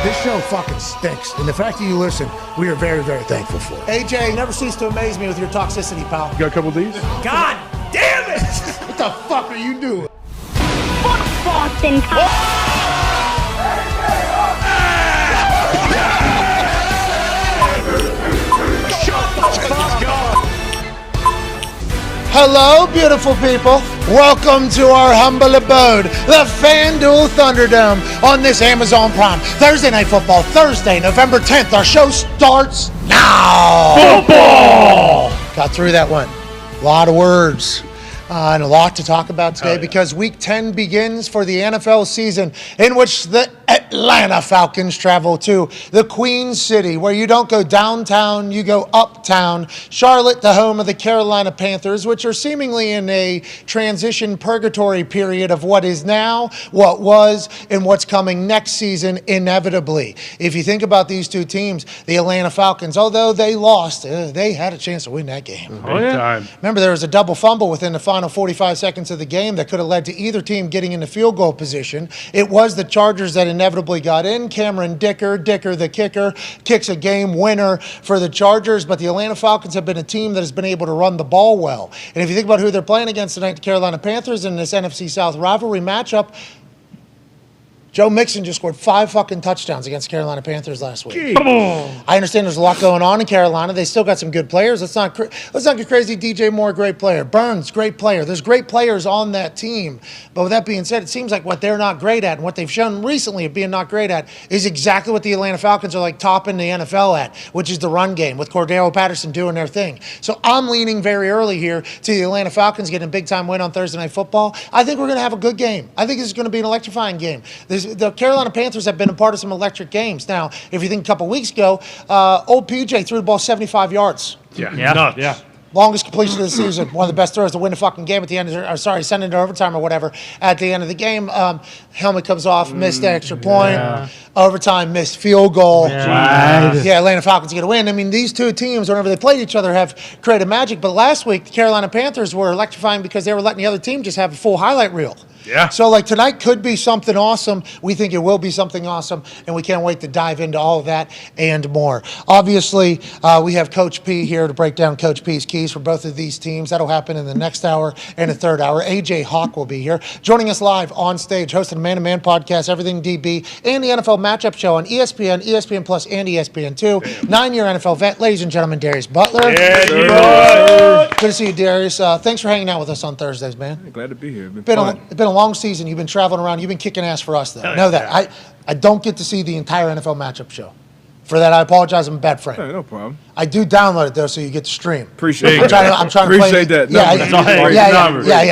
This show fucking stinks, and the fact that you listen, we are very, very thankful for it. AJ, never cease to amaze me with your toxicity, pal. You got a couple of these? God damn it! What the fuck are you doing? Fuck Boston. Hello, beautiful people. Welcome to our humble abode, the FanDuel Thunderdome, on this Amazon Prime Thursday Night Football, Thursday, November 10th. Our show starts now. Football! Got through that one. A lot of words. And a lot to talk about today because Week 10 begins for the NFL season, in which the Atlanta Falcons travel to the Queen City, where you don't go downtown, you go uptown. Charlotte, the home of the Carolina Panthers, which are seemingly in a transition purgatory period of what is now, what was, and what's coming next season inevitably. If you think about these two teams, the Atlanta Falcons, although they lost, they had a chance to win that game. Oh, yeah. Remember, there was a double fumble within the final 45 seconds of the game that could have led to either team getting into field goal position. It was the Chargers that inevitably got in. Cameron Dicker the kicker, kicks a game winner for the Chargers, but the Atlanta Falcons have been a team that has been able to run the ball well. And if you think about who they're playing against tonight, the Carolina Panthers in this NFC South rivalry matchup, Joe Mixon just scored 5 fucking touchdowns against the Carolina Panthers last week. I understand there's a lot going on in Carolina. They still got some good players. Let's not get crazy. DJ Moore, great player. Burns, great player. There's great players on that team. But with that being said, it seems like what they're not great at and what they've shown recently of being not great at is exactly what the Atlanta Falcons are like topping the NFL at, which is the run game with Cordero Patterson doing their thing. So I'm leaning very early here to the Atlanta Falcons getting a big-time win on Thursday Night Football. I think we're going to have a good game. I think this is going to be an electrifying game. The Carolina Panthers have been a part of some electric games. Now, if you think a couple weeks ago, old PJ threw the ball 75 yards. Yeah. Longest completion of the season. One of the best throws to win the fucking game at the end. Send it to overtime or whatever. At the end of the game, helmet comes off, missed the extra point. Overtime, missed field goal. Atlanta Falcons get a win. I mean, these two teams, whenever they played each other, have created magic. But last week, the Carolina Panthers were electrifying because they were letting the other team just have a full highlight reel. Yeah. So, tonight could be something awesome. We think it will be something awesome, and we can't wait to dive into all of that and more. Obviously, we have Coach P here to break down Coach P's keys for both of these teams. That'll happen in the next hour and the third hour. AJ Hawk will be here, joining us live on stage, hosting the Man to Man podcast, Everything DB, and the NFL Matchup Show on ESPN, ESPN Plus, and ESPN2. 9-year NFL vet, ladies and gentlemen, Darius Butler. Good to see you, Darius. Thanks for hanging out with us on Thursdays, man. Glad to be here. It's been a long season. You've been traveling around. You've been kicking ass for us, though. Know that. I don't get to see the entire NFL Matchup Show. For that, I apologize. I'm a bad friend. Hey, no problem. I do download it, though, so you get to stream. Appreciate I'm trying to Appreciate that.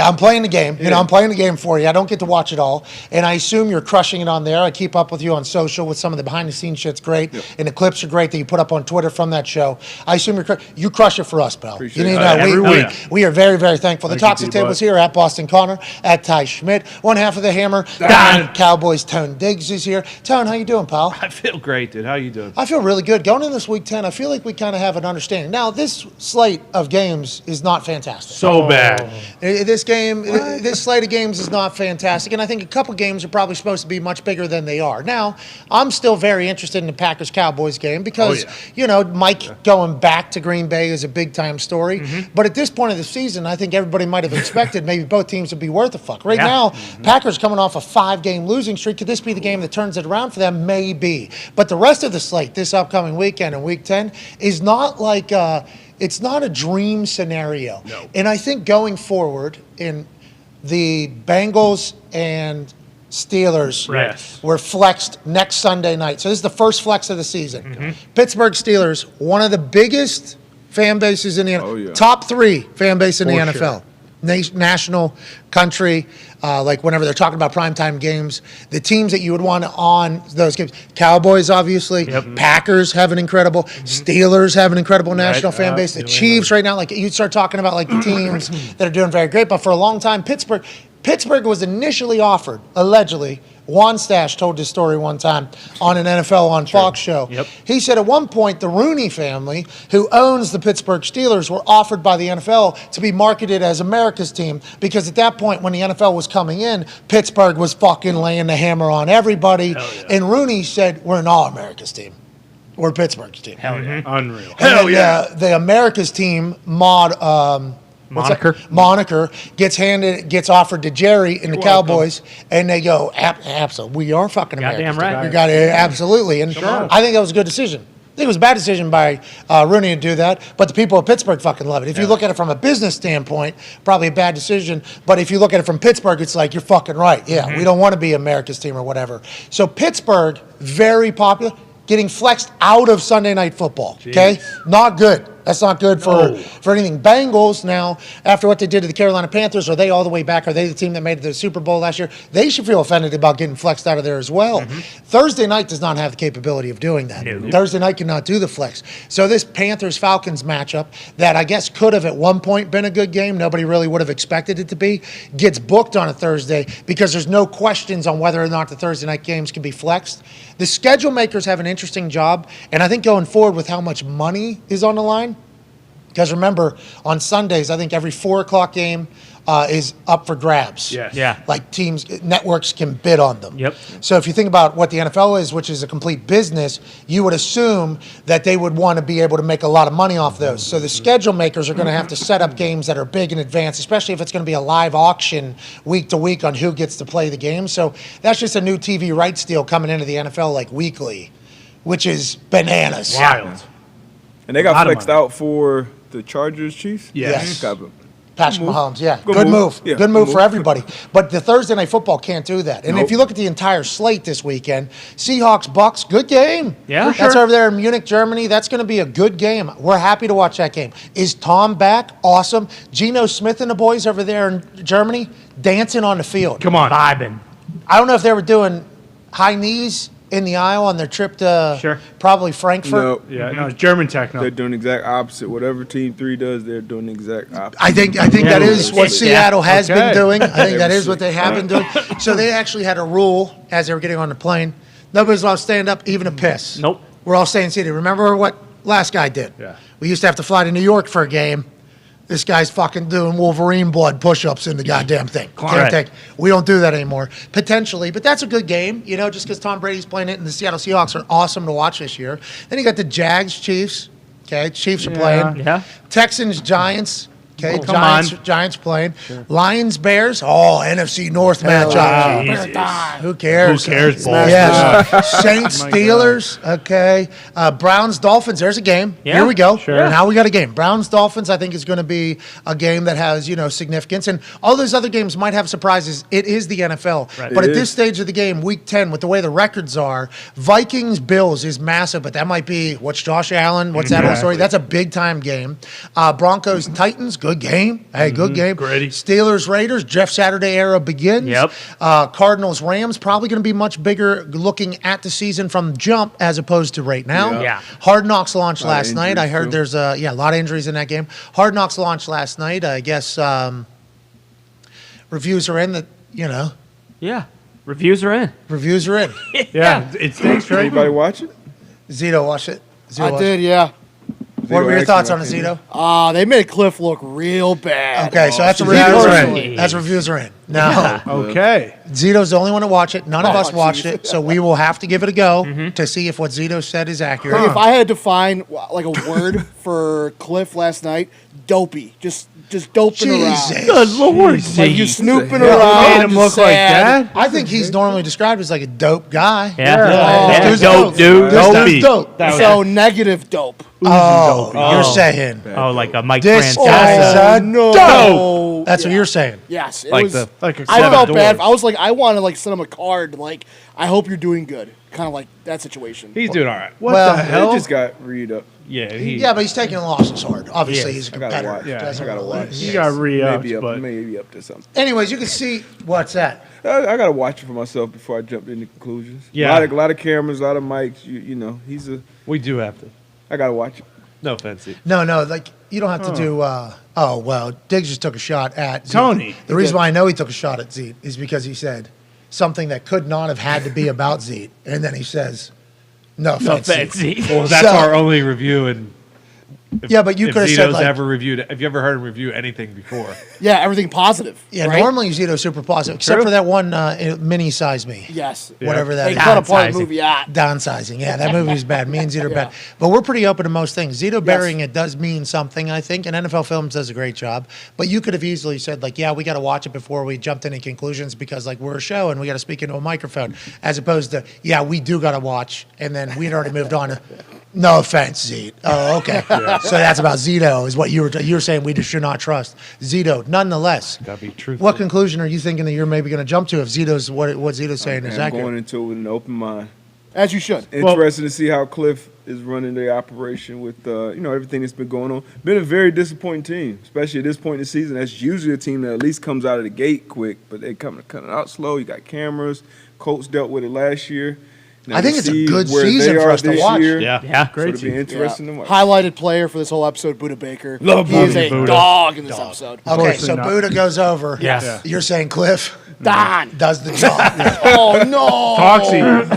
I'm playing the game. You know, I'm playing the game for you. I don't get to watch it all. And I assume you're crushing it on there. I keep up with you on social with some of the behind-the-scenes shit's great. Yep. And the clips are great that you put up on Twitter from that show. I assume you crush it for us, pal. Appreciate you need it. to know. We are very, very thankful. The tops of the tables here at Boston Connor, at Ty Schmidt. One half of the hammer, Dahn. Cowboys, Tone Diggs is here. Tone, how you doing, pal? I feel great, dude. How you doing? I feel really good. Going in this Week 10, I feel like we kind of have an understanding. Now, this slate of games is not fantastic. So bad. This slate of games is not fantastic, and I think a couple games are probably supposed to be much bigger than they are. Now, I'm still very interested in the Packers-Cowboys game because, Mike going back to Green Bay is a big-time story. Mm-hmm. But at this point of the season, I think everybody might have expected maybe both teams would be worth a fuck. Right now, Packers coming off a 5-game losing streak. Could this be the game that turns it around for them? Maybe. But the rest of the slate this upcoming weekend in Week 10 is not like it's not a dream scenario. No. And I think going forward in the Bengals and Steelers were flexed next Sunday night. So this is the first flex of the season. Mm-hmm. Pittsburgh Steelers, one of the biggest fan bases in the NFL. Top 3 fan base in the NFL. Sure. National, country, whenever they're talking about primetime games, the teams that you would want on those games. Cowboys, obviously. Yep. Packers have an incredible. Steelers have an incredible national fan base. The Chiefs right now, you start talking about the teams that are doing very great. But for a long time, Pittsburgh was initially offered, allegedly, Juan Stash told this story one time on an NFL on Fox show. Yep. He said at one point the Rooney family, who owns the Pittsburgh Steelers, were offered by the NFL to be marketed as America's team because at that point when the NFL was coming in, Pittsburgh was fucking laying the hammer on everybody. Yeah. And Rooney said, we're an all-America's team. We're Pittsburgh's team. Hell yeah. Unreal. Hell yeah. The America's team moniker gets offered to Jerry and the Cowboys, and they go, absolutely, we are fucking American. Goddamn right. You got it, absolutely. And I think that was a good decision. I think it was a bad decision by Rooney to do that, but the people of Pittsburgh fucking love it. If you look at it from a business standpoint, probably a bad decision, but if you look at it from Pittsburgh, it's like, you're fucking right. Yeah, we don't want to be America's team or whatever. So Pittsburgh, very popular, getting flexed out of Sunday Night Football, okay? Not good. That's not good for anything. Bengals now, after what they did to the Carolina Panthers, are they all the way back? Are they the team that made it to the Super Bowl last year? They should feel offended about getting flexed out of there as well. Thursday night does not have the capability of doing that. Thursday night cannot do the flex. So this Panthers-Falcons matchup that I guess could have at one point been a good game, nobody really would have expected it to be, gets booked on a Thursday because there's no questions on whether or not the Thursday night games can be flexed. The schedule makers have an interesting job, and I think going forward with how much money is on the line, because remember, on Sundays, I think every 4 o'clock game is up for grabs. Yes. Yeah. Like networks can bid on them. Yep. So if you think about what the NFL is, which is a complete business, you would assume that they would want to be able to make a lot of money off those. So the schedule makers are going to have to set up games that are big in advance, especially if it's going to be a live auction week to week on who gets to play the game. So that's just a new TV rights deal coming into the NFL like weekly, which is bananas. Wild. And they got flexed out for the Chargers, Chiefs? Yes. Got Patrick Mahomes, yeah. Good move. Yeah, good move for everybody. But the Thursday Night Football can't do that. And if you look at the entire slate this weekend, Seahawks, Bucks, good game. Yeah, for That's sure. over there in Munich, Germany. That's going to be a good game. We're happy to watch that game. Is Tom back? Awesome. Geno Smith and the boys over there in Germany dancing on the field. Come on. Vibing. I don't know if they were doing high knees in the aisle on their trip to probably Frankfurt. No, it's German techno. They're doing the exact opposite. Whatever Team 3 does, they're doing the exact opposite. I think that is what Seattle has been doing. I think that is what they have been doing. Right. So they actually had a rule as they were getting on the plane. Nobody's allowed to stand up, even to piss. Nope. We're all staying seated. Remember what last guy did? Yeah. We used to have to fly to New York for a game. This guy's fucking doing Wolverine blood push-ups in the goddamn thing. We don't do that anymore, potentially. But that's a good game, just because Tom Brady's playing it, and the Seattle Seahawks are awesome to watch this year. Then you got the Jags, Chiefs. Okay, Chiefs are playing. Yeah. Texans, Giants. Okay, Come Giants playing. Sure. Lions, Bears. Oh, NFC North matchup. Who cares? Who cares, boy? Yes. Saints, Steelers. Okay. Browns, Dolphins. There's a game. Yeah. Here we go. Sure. Now we got a game. Browns, Dolphins, I think is going to be a game that has, significance. And all those other games might have surprises. It is the NFL. Right. But at this stage of the game, week 10, with the way the records are, Vikings, Bills is massive, but that might be, what's Josh Allen? What's that whole story? That's a big-time game. Broncos, Titans, good game. Hey, good game. Gritty. Steelers, Raiders, Jeff Saturday era begins. Yep. Cardinals, Rams, probably going to be much bigger looking at the season from jump as opposed to right now. Yeah. Hard Knocks launched last of night. I heard injuries, there's a lot of injuries in that game. Hard Knocks launched last night. I guess reviews are in that, Yeah. Reviews are in. Reviews are in. Yeah, it stinks, right? Anybody watch it? Zito, watch it. Zito, I watch did, it. yeah. What were your Zito thoughts on it, actually Zito? They made Cliff look real bad. Okay, so that's she's reviews are actually- in. That's reviews are in. No. Okay. Zito's the only one to watch it. None of us Oh, watched jeez. it, so we will have to give it a go to see if what Zito said is accurate. If I had to find like a word for Cliff last night, dopey. Just doping Jesus. around. Good Lord. Like you snooping Yeah, around. made him look just like sad. that. I think he's normally described as like a dope guy. Yeah. Dude's Dope, dude. This Dopey. dude's dope. So negative dope. Oh, you're saying Oh, like a Mike this Francesa. guy's a no. dope. That's what Yeah. you're saying. Yes, it Like was. the- Like a I seven felt doors. bad. I was like, I want to like send him a card. Like, I hope you're doing good. Kind of like that situation. He's doing all right. What Well, the They hell? just got read up. Yeah, Yeah, but he's taking losses hard. Obviously, He he's a I gotta competitor. watch. Yeah, Doesn't I gotta really- watch. he got re-upped, Maybe up, but maybe up to something. Anyways, you can see what's that. I gotta watch it for myself before I jump into conclusions. Yeah. a lot of cameras, a lot of mics. You know, we do have to. I gotta watch it. No offense. Steve. No, like you don't have to do. Diggs just took a shot at Zeke. Tony. The reason why I know he took a shot at Zeke is because he said, something that could not have had to be about Zeke, and then he says, "No offense, Zeke." Well, that's our only review, and yeah, but you could have said like, ever reviewed. Have you ever heard him review anything before? Yeah, everything positive. yeah, right? normally Zito's super positive, except for that one mini size me. Yes. Whatever that They is. cut apart the Downsizing. movie. Yeah. Downsizing. Yeah, that movie's bad. Me and Zito are bad. But we're pretty open to most things. Zito burying it does mean something, I think, and NFL Films does a great job. But you could have easily said, like, yeah, we got to watch it before we jumped into conclusions because, like, we're a show and we got to speak into a microphone, as opposed to, yeah, we do got to watch, and then we'd already moved on to, no offense, Zito. Oh, okay. So that's about Zito, is what you were saying we just should not trust. Zito, nonetheless. Got to be truthful. What conclusion are you thinking that you're maybe going to jump to if Zito's what Zito's saying is I'm accurate? going into it with an open mind. As you should. Interested to see how Cliff is running the operation with everything that's been going on. Been a very disappointing team, especially at this point in the season. That's usually a team that at least comes out of the gate quick, but they coming out slow. You got cameras. Colts dealt with it last year. Now I think to it's a see good where season they for are us to this watch. year, Yeah. So it'll be interesting to watch. Highlighted player for this whole episode, Buda Baker. Love he is a Buda. dog in this episode. Okay, so not. Buddha goes over. Yes. You're saying Cliff Dahn. does the job. Oh, no.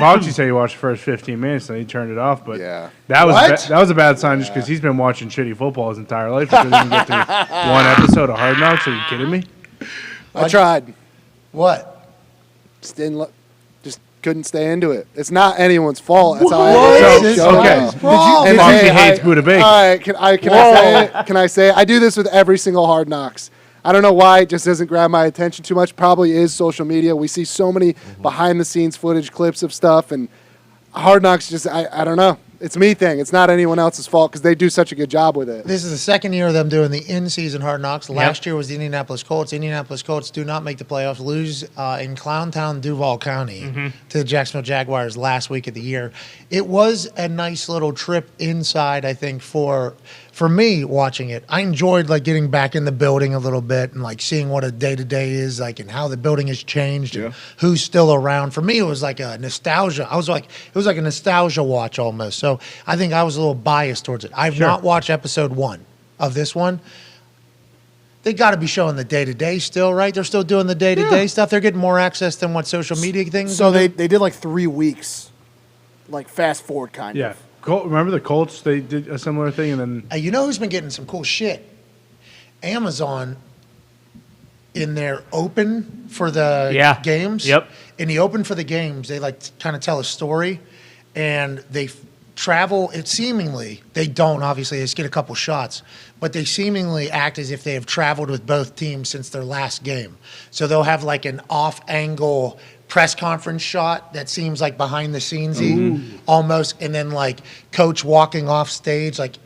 Foxy said he watched the first 15 minutes and he turned it off, but Yeah. that was What? that was a bad sign just because he's been watching shitty football his entire life because he didn't get through one episode of Hard Knocks. Are you kidding me? I tried. What? Just couldn't stay into it. It's not anyone's fault. That's how What? I This show okay. up. And Foxy hey, hates Buda Baker. All right, can I say it? Can I say it? I do this with every single Hard Knocks. I don't know why it just doesn't grab my attention too much. Probably is social media. We see so many behind the scenes footage clips of stuff, and Hard Knocks just I don't know. It's a me thing. It's not anyone else's fault because they do such a good job with it. This is the second year of them doing the in-season Hard Knocks. Last year was the Indianapolis Colts. Indianapolis Colts do not make the playoffs, lose in Clowntown, Duval County to the Jacksonville Jaguars last week of the year. It was a nice little trip inside, I think, for me watching it. I enjoyed like getting back in the building a little bit and like seeing what a day-to-day is like and how the building has changed and who's still around. For me, it was like a nostalgia. It was like a nostalgia watch almost. So I think I was a little biased towards it. I've not watched episode 1 of this one. They got to be showing the day-to-day still, right? They're still doing the day-to-day stuff. They're getting more access than what social media things. So they did like 3 weeks, like fast forward kind Yeah. of. Remember the Colts? They did a similar thing, and then You know who's been getting some cool shit? Amazon in their open for the games. Yep. In the open for the games, they like kind of tell a story, and they travel. It seemingly they don't obviously they just get a couple shots, but they seemingly act as if they have traveled with both teams since their last game. So they'll have like an off-angle press conference shot that seems like behind the scenesy almost, and then like coach walking off stage like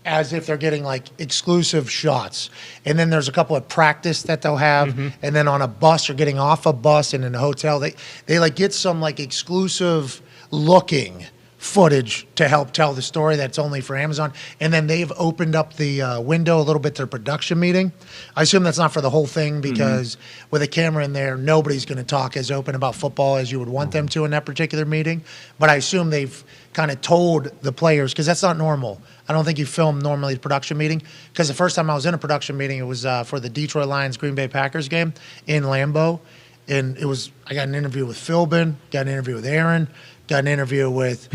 as if they're getting like exclusive shots. And then there's a couple of practice that they'll have, and then on a bus or getting off a bus and in a hotel, they like get some like exclusive looking footage to help tell the story that's only for Amazon. And then they've opened up the window a little bit to their production meeting. I assume that's not for the whole thing because with a camera in there, nobody's going to talk as open about football as you would want them to in that particular meeting. But I assume they've kind of told the players, because that's not normal. I don't think you film normally the production meeting, because the first time I was in a production meeting, it was for the Detroit Lions Green Bay Packers game in Lambeau. And I got an interview with Philbin, got an interview with Aaron, got an interview with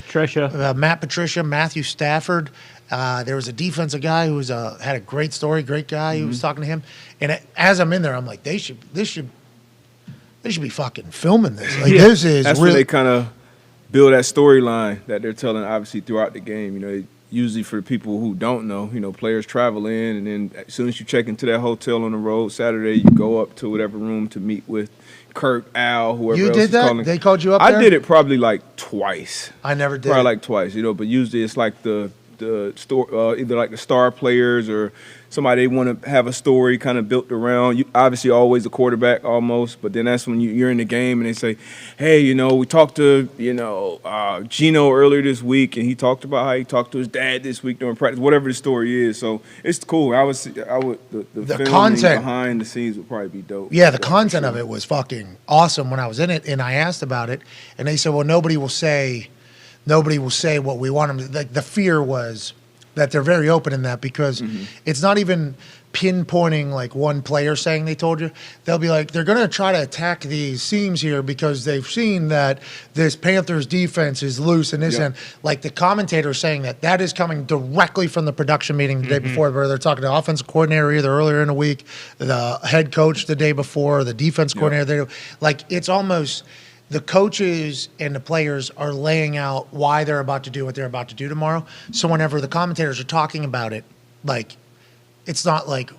Matt Patricia, Matthew Stafford. There was a defensive guy who had a great story, great guy who was talking to him. And as I'm in there, I'm like, they should be fucking filming this. Like this is That's really when they kind of build that storyline that they're telling, obviously, throughout the game. You know, usually for people who don't know, you know, players travel in, and then as soon as you check into that hotel on the road Saturday, you go up to whatever room to meet with Kirk, Al, whoever You else did is that? calling. They called you up I there? did it probably like twice. I never did. Probably like twice, you know, but usually it's like the store, either like the star players or somebody they want to have a story kind of built around. You obviously always the quarterback almost, but then that's when you're in the game and they say, hey, you know, we talked to, Gino earlier this week, and he talked about how he talked to his dad this week during practice, whatever the story is. So it's cool. The content behind the scenes would probably be dope. Yeah, the content of it was fucking awesome when I was in it, and I asked about it, and they said, well, nobody will say what we want them to. Like, the fear was that they're very open in that because it's not even pinpointing like one player saying they told you. They'll be like, they're going to try to attack these seams here because they've seen that this Panthers defense is loose in this end. Like the commentator saying that is coming directly from the production meeting the day before, where they're talking to the offensive coordinator either earlier in the week, the head coach the day before, the defense coordinator. Like it's almost the coaches and the players are laying out why they're about to do what they're about to do tomorrow. So whenever the commentators are talking about it, like, it's not like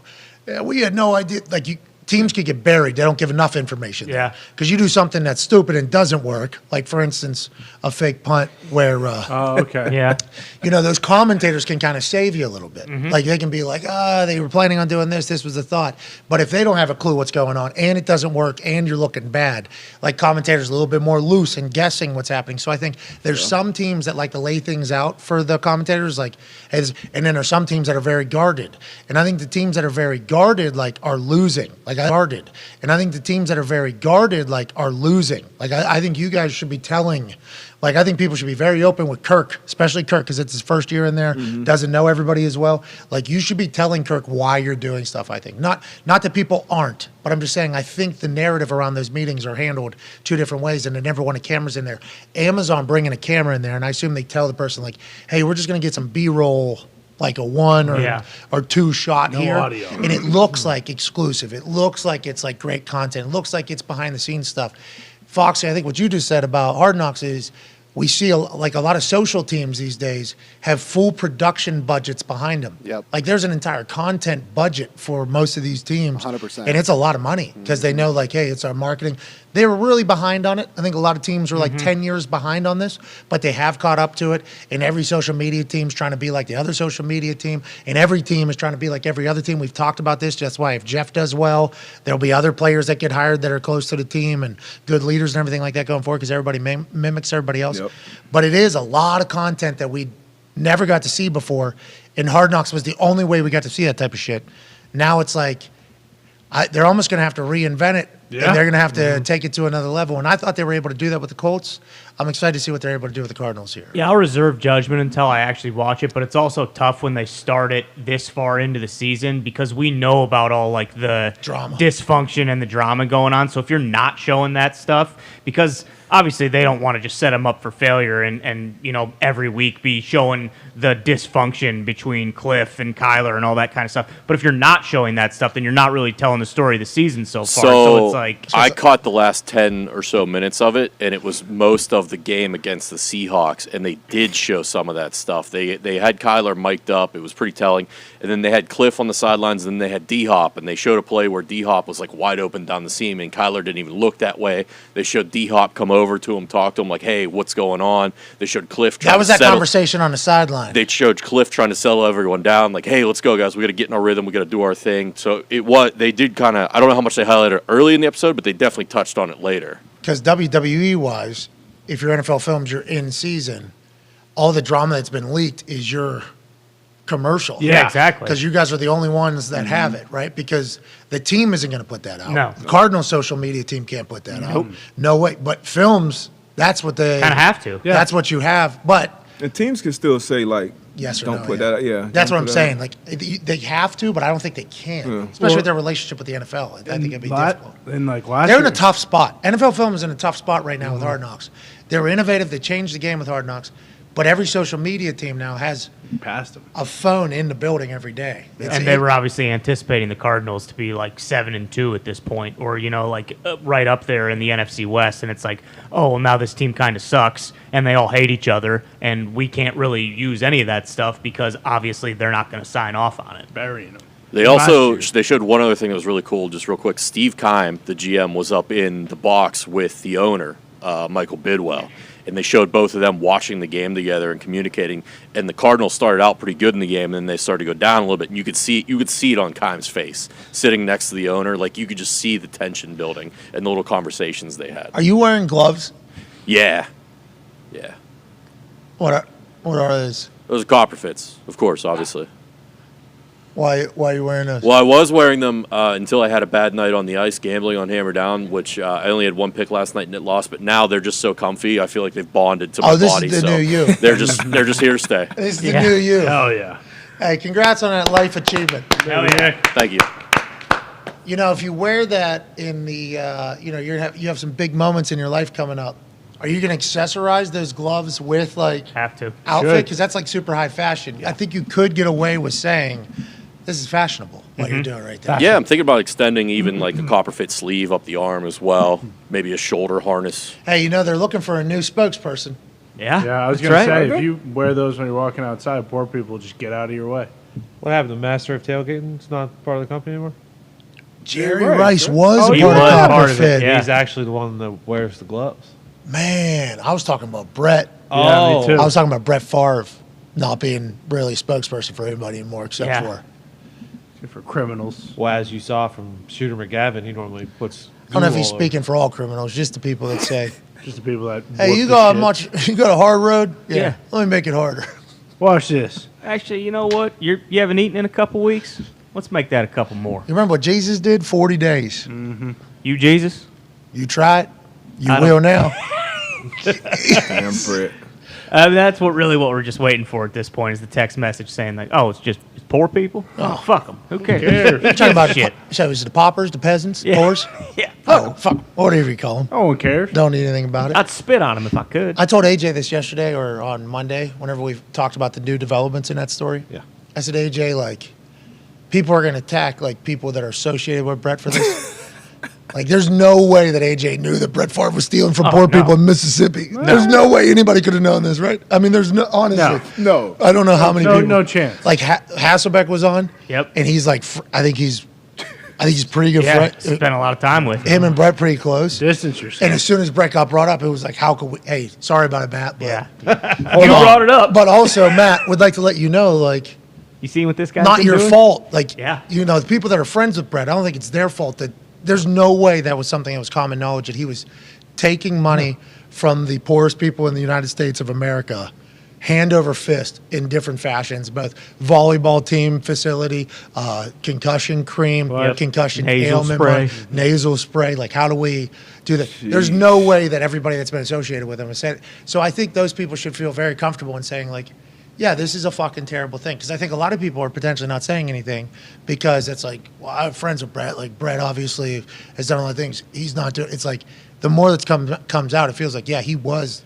we had no idea. Like teams could get buried. They don't give enough information. Yeah. Because you do something that's stupid and doesn't work. Like, for instance, a fake punt where, Okay. Yeah. those commentators can kind of save you a little bit. Like, they can be like, they were planning on doing this. This was the thought. But if they don't have a clue what's going on and it doesn't work and you're looking bad, like commentators are a little bit more loose and guessing what's happening. So I think there's some teams that like to lay things out for the commentators, like, and then there's some teams that are very guarded. And I think the teams that are very guarded, like, are losing. Like, guarded. And I think the teams that are very guarded, like, are losing. Like, I think you guys should be telling, like, I think people should be very open with Kirk, especially Kirk, because it's his first year in there, doesn't know everybody as well. Like, you should be telling Kirk why you're doing stuff, I think. Not that people aren't, but I'm just saying I think the narrative around those meetings are handled two different ways, and they never wanted cameras in there. Amazon bringing a camera in there, and I assume they tell the person, like, hey, we're just going to get some B-roll, like a 1 or 2 shot here. audio. And it looks like exclusive. It looks like it's like great content. It looks like it's behind the scenes stuff. Foxy, I think what you just said about Hard Knocks is we see like a lot of social teams these days have full production budgets behind them. Yep. Like there's an entire content budget for most of these teams. 100%. And it's a lot of money because they know like, hey, it's our marketing. They were really behind on it. I think a lot of teams were like 10 years behind on this, but they have caught up to it. And every social media team's trying to be like the other social media team. And every team is trying to be like every other team. We've talked about this. That's why if Jeff does well, there'll be other players that get hired that are close to the team and good leaders and everything like that going forward because everybody mimics everybody else. Yep. But it is a lot of content that we never got to see before. And Hard Knocks was the only way we got to see that type of shit. Now it's like they're almost going to have to reinvent it. Yeah. And they're going to have to take it to another level. And I thought they were able to do that with the Colts. I'm excited to see what they're able to do with the Cardinals here. Yeah, I'll reserve judgment until I actually watch it, but it's also tough when they start it this far into the season because we know about all like the Drama. dysfunction and the drama going on. So if you're not showing that stuff, because obviously they don't want to just set them up for failure and you know every week be showing the dysfunction between Cliff and Kyler and all that kind of stuff. But if you're not showing that stuff, then you're not really telling the story of the season so far. So it's like I caught the last 10 or so minutes of it, and it was most of the game against the Seahawks, and they did show some of that stuff. They had Kyler mic'd up. It was pretty telling. And then they had Cliff on the sidelines, and then they had D-Hop, and they showed a play where D-Hop was like wide open down the seam, and Kyler didn't even look that way. They showed D-Hop come over to him, talk to him like, hey, what's going on? They showed Cliff trying That was to that settle. conversation on the sideline. They showed Cliff trying to settle everyone down, like, hey, let's go, guys. We got to get in our rhythm. We got to do our thing. So they did kind of, I don't know how much they highlighted early in the episode, but they definitely touched on it later. Because WWE-wise, if you're NFL Films, you're in season, all the drama that's been leaked is your commercial. Yeah, exactly. Because you guys are the only ones that have it, right? Because the team isn't going to put that out. No. The Cardinals social media team can't put that out. No way. But films, that's what they kind of have to. Yeah. That's what you have. But And teams can still say, like, yes or don't no, put yeah. that out. Yeah. That's don't what I'm put that saying. out. Like they have to, but I don't think they can. Yeah. Especially Well, with their relationship with the NFL. I think it'd be difficult. And like last They're in year, a tough spot. NFL Film is in a tough spot right now with Hard Knocks. They're innovative. They changed the game with Hard Knocks. But every social media team now has past them. a phone in the building every day. And they were obviously anticipating the Cardinals to be like 7-2 at this point, or you know, like right up there in the NFC West. And it's like, oh, well, now this team kind of sucks, and they all hate each other, and we can't really use any of that stuff because obviously they're not going to sign off on it. Burying them. They also they showed one other thing that was really cool, just real quick. Steve Keim, the GM, was up in the box with the owner, Michael Bidwell. And they showed both of them watching the game together and communicating. And the Cardinals started out pretty good in the game, and then they started to go down a little bit. And you could see it on Keim's face, sitting next to the owner. Like you could just see the tension building and the little conversations they had. Are you wearing gloves? Yeah. What are those? Those are copper fits, of course, obviously. Why are you wearing those? Well, I was wearing them until I had a bad night on the ice gambling on Hammer Down, which I only had one pick last night and it lost. But now they're just so comfy. I feel like they've bonded to my this body. is the so new you. They're just here to stay. This is the new you. Oh yeah. Hey, congrats on that life achievement. Hell yeah. Thank you. You know, if you wear that in the, you have some big moments in your life coming up. Are you going to accessorize those gloves with Have to. outfit? Because that's like super high fashion. I think you could get away with saying this is fashionable. What you're doing right there. Yeah, I'm thinking about extending even like a copper fit sleeve up the arm as well. Maybe a shoulder harness. Hey, they're looking for a new spokesperson. Yeah. Yeah, I was that's going to right. say, if you wear those when you're walking outside, poor people just get out of your way. What happened? The master of tailgating? It's not part of the company anymore? Jerry Rice was He part of was Copper part of it, Fit. yeah. He's actually the one that wears the gloves. Man, I was talking about Brett. Yeah, me too. I was talking about Brett Favre not being really a spokesperson for anybody anymore except Yeah. For criminals. Well, as you saw from Shooter McGavin, he normally puts. I don't know if he's goo all over. speaking for all criminals, just the people that say, Just the people that. "Hey, whoop you the got shit. you got a hard road? Yeah. Let me make it harder." Watch this. Actually, you know what? You haven't eaten in a couple weeks? Let's make that a couple more. You remember what Jesus did? 40 days. You, Jesus? You try it, you I will don't- now. Damn, Brett. That's what we're just waiting for at this point is the text message saying like, oh, it's poor people? Oh, fuck them. Who cares? You're talking about shit. So is it the paupers, the peasants, the Yeah. poors? Yeah. Oh, fuck, whatever you call them. No one cares. Don't need anything about it. I'd spit on them if I could. I told AJ this yesterday or on Monday, whenever we talked about the new developments in that story. Yeah. I said, AJ, like, people are going to attack, like, people that are associated with Brett for this. Like, there's no way that AJ knew that Brett Favre was stealing from poor people in Mississippi. There's no way anybody could have known this, right? I mean, there's no, honestly. No. I don't know how many people. No chance. Like, Hasselbeck was on. Yep. And he's like, I think he's pretty good Yeah, friend. spent a lot of time with Him and Brett pretty close. Distance yourself. And as soon as Brett got brought up, it was like, how could we? Hey, sorry about it, Matt. But Yeah. hold You on. brought it up. But also, Matt would like to let you know, like, You seen what this guy's not been your doing? fault. Like, Yeah. the people that are friends with Brett, I don't think it's their fault that there's no way that was something that was common knowledge that he was taking money from the poorest people in the United States of America, hand over fist in different fashions, both volleyball team facility, concussion cream, Yep. concussion Nasal ailment, spray. nasal spray. Like, how do we do that? There's no way that everybody that's been associated with him has said. So I think those people should feel very comfortable in saying, like, yeah, this is a fucking terrible thing. Because I think a lot of people are potentially not saying anything because it's like, well, I have friends with Brett. Like, Brett obviously has done a lot of things. He's not doing. It's like the more that comes out, it feels like, yeah, he was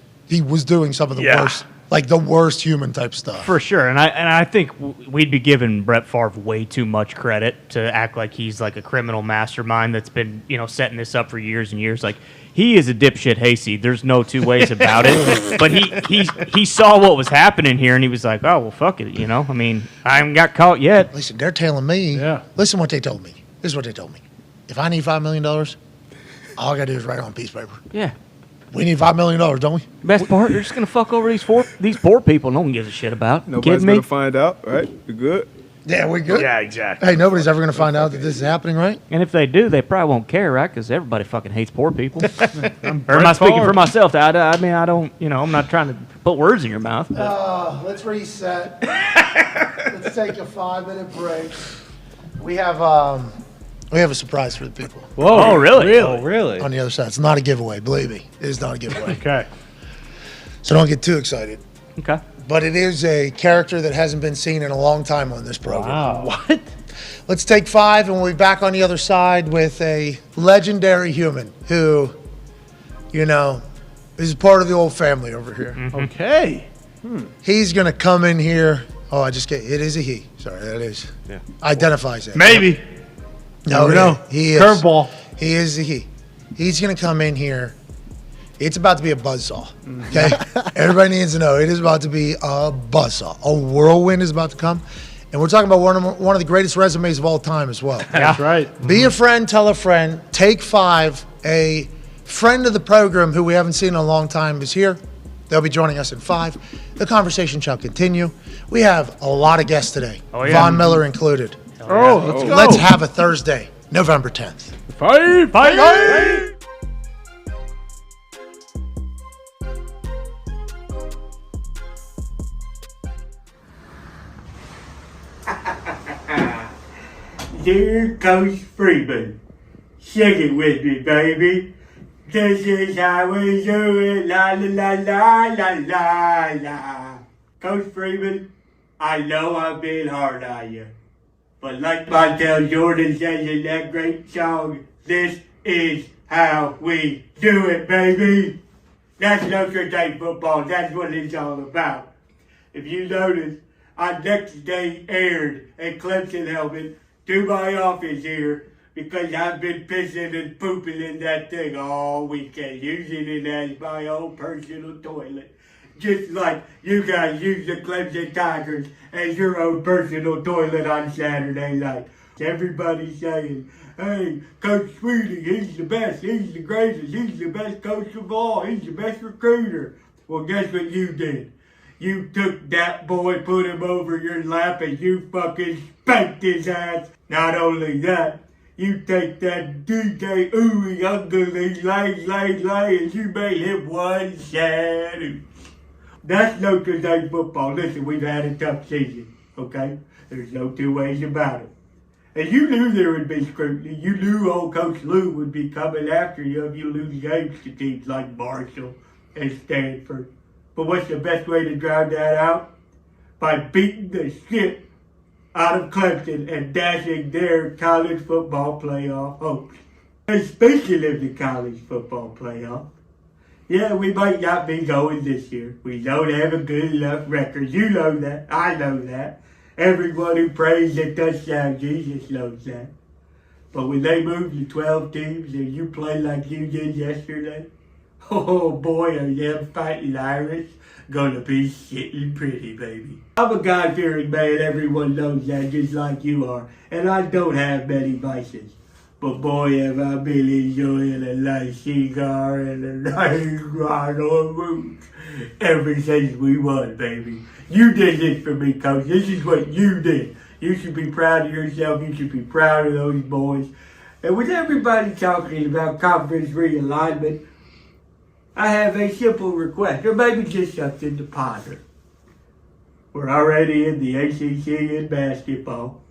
doing some of the worst, like the worst human type stuff. For sure, and I think we'd be giving Brett Favre way too much credit to act like he's like a criminal mastermind that's been setting this up for years and years. Like he is a dipshit hayseed. There's no two ways about it. But he saw what was happening here, and he was like, oh well, fuck it. I mean, I haven't got caught yet. Listen, they're telling me. Yeah. Listen what they told me. This is what they told me. If I need $5 million, all I gotta do is write it on a piece of paper. Yeah. We need $5 million, don't we? Best part, they're just gonna fuck over these poor people. No one gives a shit about. Nobody's Kidding me? gonna find out, right? You good? Yeah, we're good. Yeah, exactly. Hey, nobody's ever gonna find out that this is happening, right? And if they do, they probably won't care, right? Because everybody fucking hates poor people. Or am I Brett speaking Favre. for myself? I mean, I don't. I'm not trying to put words in your mouth. But Let's reset. Let's take a 5-minute break. We have a surprise for the people Whoa! Oh, really? Oh, really? on the other side. It's not a giveaway, believe me. It is not a giveaway. Okay. So don't get too excited. Okay. But it is a character that hasn't been seen in a long time on this program. Wow. What? Let's take 5, and we'll be back on the other side with a legendary human who, is part of the old family over here. Okay. He's going to come in here. Oh, it is a he. Sorry, that is. Yeah. Identifies it. Maybe. No, Never know. He is. Curveball. He is a he. He's going to come in here. It's about to be a buzzsaw. Okay? Everybody needs to know it is about to be a buzzsaw. A whirlwind is about to come. And we're talking about one of the greatest resumes of all time as well. That's right. Be a friend, tell a friend. Take 5. A friend of the program who we haven't seen in a long time is here. They'll be joining us in 5. The conversation shall continue. We have a lot of guests today. Oh, yeah. Von Miller included. Oh, let's go. Let's have a Thursday, November 10th. Fight. Fight. There goes Freeman. Sing it with me, baby. This is how we do it. La la la la la la la. Coach Freeman, I know I'm being hard on you. But like Montel Jordan says in that great song, this is how we do it, baby. That's Notre Dame football. That's what it's all about. If you notice, our next day aired a Clemson helmet to my office here because I've been pissing and pooping in that thing all weekend, using it as my own personal toilet. Just like you guys use the Clemson Tigers as your own personal toilet on Saturday night. Everybody's saying, hey, Coach Sweetie, he's the best, he's the greatest, he's the best coach of all, he's the best recruiter. Well, guess what you did? You took that boy, put him over your lap, and you fucking spanked his ass. Not only that, you take that DJ ooey ugly lay, and you made him one sad ooch. That's Notre Dame football. Listen, we've had a tough season, okay? There's no two ways about it. And you knew there would be scrutiny. You knew old Coach Lou would be coming after you if you lose games to teams like Marshall and Stanford. But what's the best way to drown that out? By beating the shit out of Clemson and dashing their college football playoff hopes. And speaking of the college football playoff, yeah, we might not be going this year. We don't have a good enough record. You know that. I know that. Everyone who prays the touchdown Jesus knows that. But when they move to 12 teams and you play like you did yesterday, oh boy, are them fighting Irish gonna be shitting pretty, baby. I'm a God-fearing man, everyone knows that, just like you are. And I don't have many vices. But boy, have I been enjoying a nice cigar and a nice ride on route ever since we won, baby. You did this for me, Coach. This is what you did. You should be proud of yourself. You should be proud of those boys. And with everybody talking about conference realignment, I have a simple request, or maybe just something to ponder. We're already in the ACC in basketball.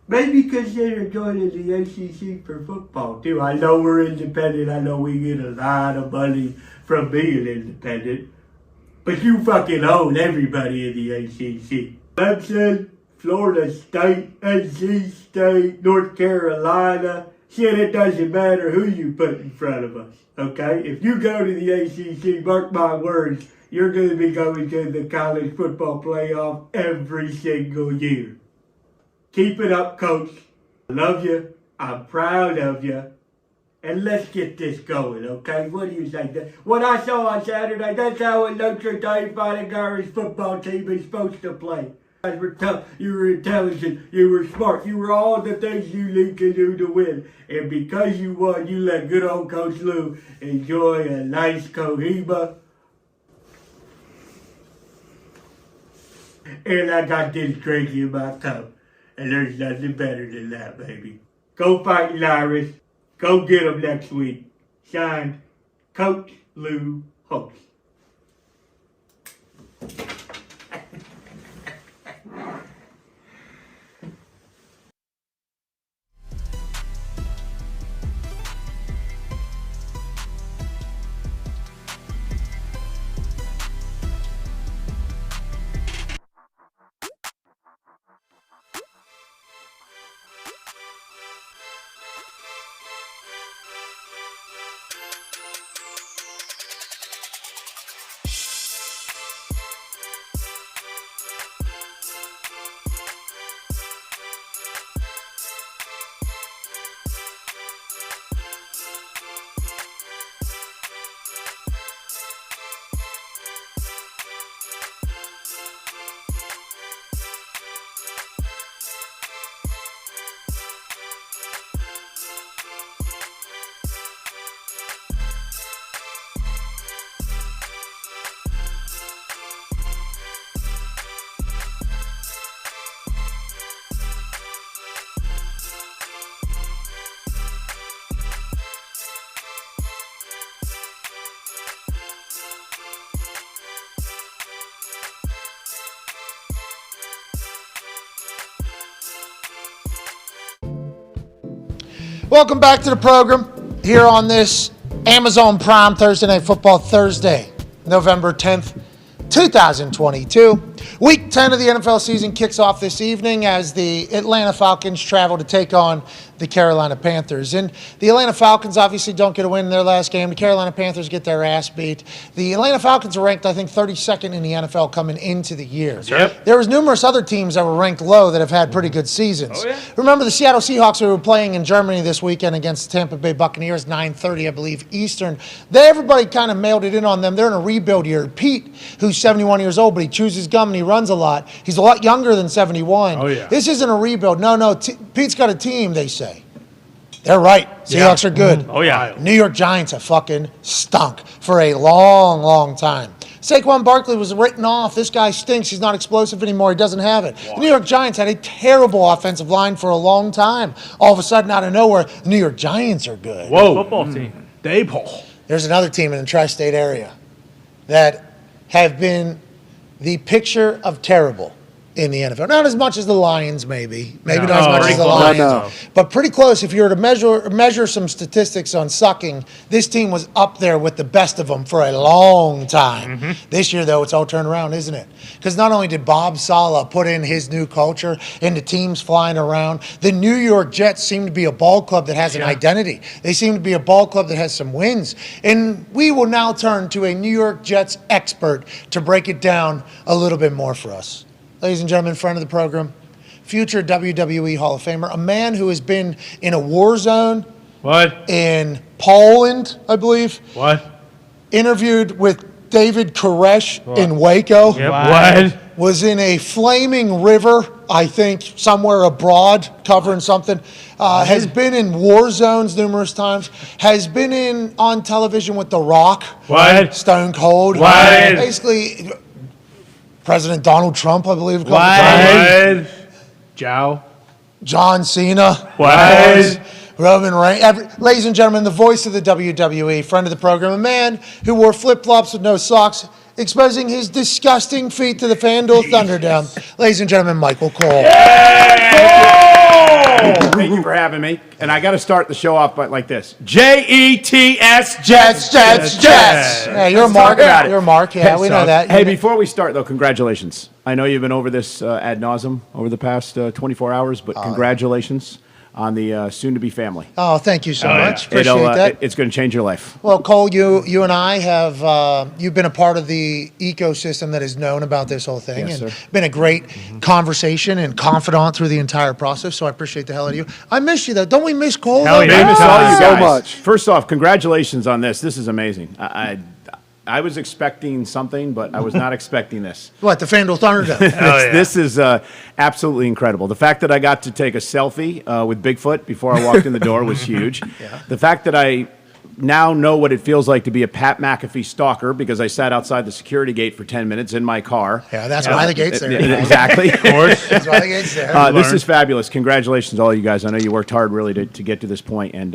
Maybe consider joining the ACC for football, too. I know we're independent. I know we get a lot of money from being independent. But you fucking own everybody in the ACC. Clemson, Florida State, NC State, North Carolina. Shit, it doesn't matter who you put in front of us, okay? If you go to the ACC, mark my words, you're going to be going to the college football playoff every single year. Keep it up, Coach. I love you. I'm proud of you. And let's get this going, okay? What do you think? What I saw on Saturday, that's how a Notre Dame Fighting Irish football team is supposed to play. You were tough, you were intelligent, you were smart, you were all the things you need to do to win. And because you won, you let good old Coach Lou enjoy a nice Cohiba. And I got this drink in my cup. And there's nothing better than that, baby. Go Fighting Irish. Go get them next week. Signed, Coach Lou Holtz. Welcome back to the program here on this Amazon Prime Thursday Night Football Thursday, November 10th, 2022. Week 10 of the NFL season kicks off this evening as the Atlanta Falcons travel to take on the Carolina Panthers. And the Atlanta Falcons obviously don't get a win in their last game. The Carolina Panthers get their ass beat. The Atlanta Falcons are ranked, I think, 32nd in the NFL coming into the year. Yep. There was numerous other teams that were ranked low that have had pretty good seasons. Oh, yeah. Remember the Seattle Seahawks who were playing in Germany this weekend against the Tampa Bay Buccaneers, 9:30, I believe, Eastern. Everybody kind of mailed it in on them. They're in a rebuild year. Pete, who's 71 years old, but he chews his gum and he runs a lot. He's a lot younger than 71. Oh, yeah. This isn't a rebuild. No. Pete's got a team, they say. They're right. Seahawks are good. Oh, yeah. New York Giants have fucking stunk for a long, long time. Saquon Barkley was written off. This guy stinks. He's not explosive anymore. He doesn't have it. The New York Giants had a terrible offensive line for a long time. All of a sudden, out of nowhere, the New York Giants are good. Whoa. Football team. Daypole. There's another team in the tri-state area that have been the picture of terrible in the NFL. Not as much as the Lions, maybe. Maybe not as much as the Lions. No. But pretty close. If you were to measure some statistics on sucking, this team was up there with the best of them for a long time. This year, though, it's all turned around, isn't it? Because not only did Bob Saleh put in his new culture and the teams flying around, the New York Jets seem to be a ball club that has an identity. They seem to be a ball club that has some wins. And we will now turn to a New York Jets expert to break it down a little bit more for us. Ladies and gentlemen, friend of the program, future WWE Hall of Famer, a man who has been in a war zone What? in Poland, I believe, What? interviewed with David Koresh in Waco, Yep. What? was in a flaming river, I think, somewhere abroad, covering something, has been in war zones numerous times, has been on television with The Rock, What? Stone Cold, What? basically President Donald Trump, I believe, a couple What? times. Jow. John Cena, What? Roman Reigns. Ladies and gentlemen, the voice of the WWE, friend of the program, a man who wore flip-flops with no socks, exposing his disgusting feet to the FanDuel Thunderdome. Ladies and gentlemen, Michael Cole. Thank you for having me. And I got to start the show off like this. Jets, Jets. Yeah, you're Mark. about it. You're Mark. Yeah, we know that. Hey, before we start, though, congratulations. I know you've been over this ad nauseum over the past 24 hours, but congratulations on the soon-to-be family. Oh, thank you so much. Appreciate that. It's going to change your life. Well, Cole, you and I have you've been a part of the ecosystem that has known about this whole thing, Yes, and sir. been a great conversation and confidant through the entire process. So I appreciate the hell out of you. I miss you though. Don't we miss Cole? Hell though? yeah. I miss all you So guys. much. First off, congratulations on this. This is amazing. I was expecting something, but I was not expecting this. What, the FanDuel Thunderdome? This is absolutely incredible. The fact that I got to take a selfie with Bigfoot before I walked in the door was huge. The fact that I now know what it feels like to be a Pat McAfee stalker because I sat outside the security gate for 10 minutes in my car. Yeah, that's why the gate's there. Exactly. Of course. That's why the gate's there. This is fabulous. Congratulations, all you guys. I know you worked hard really to get to this point, and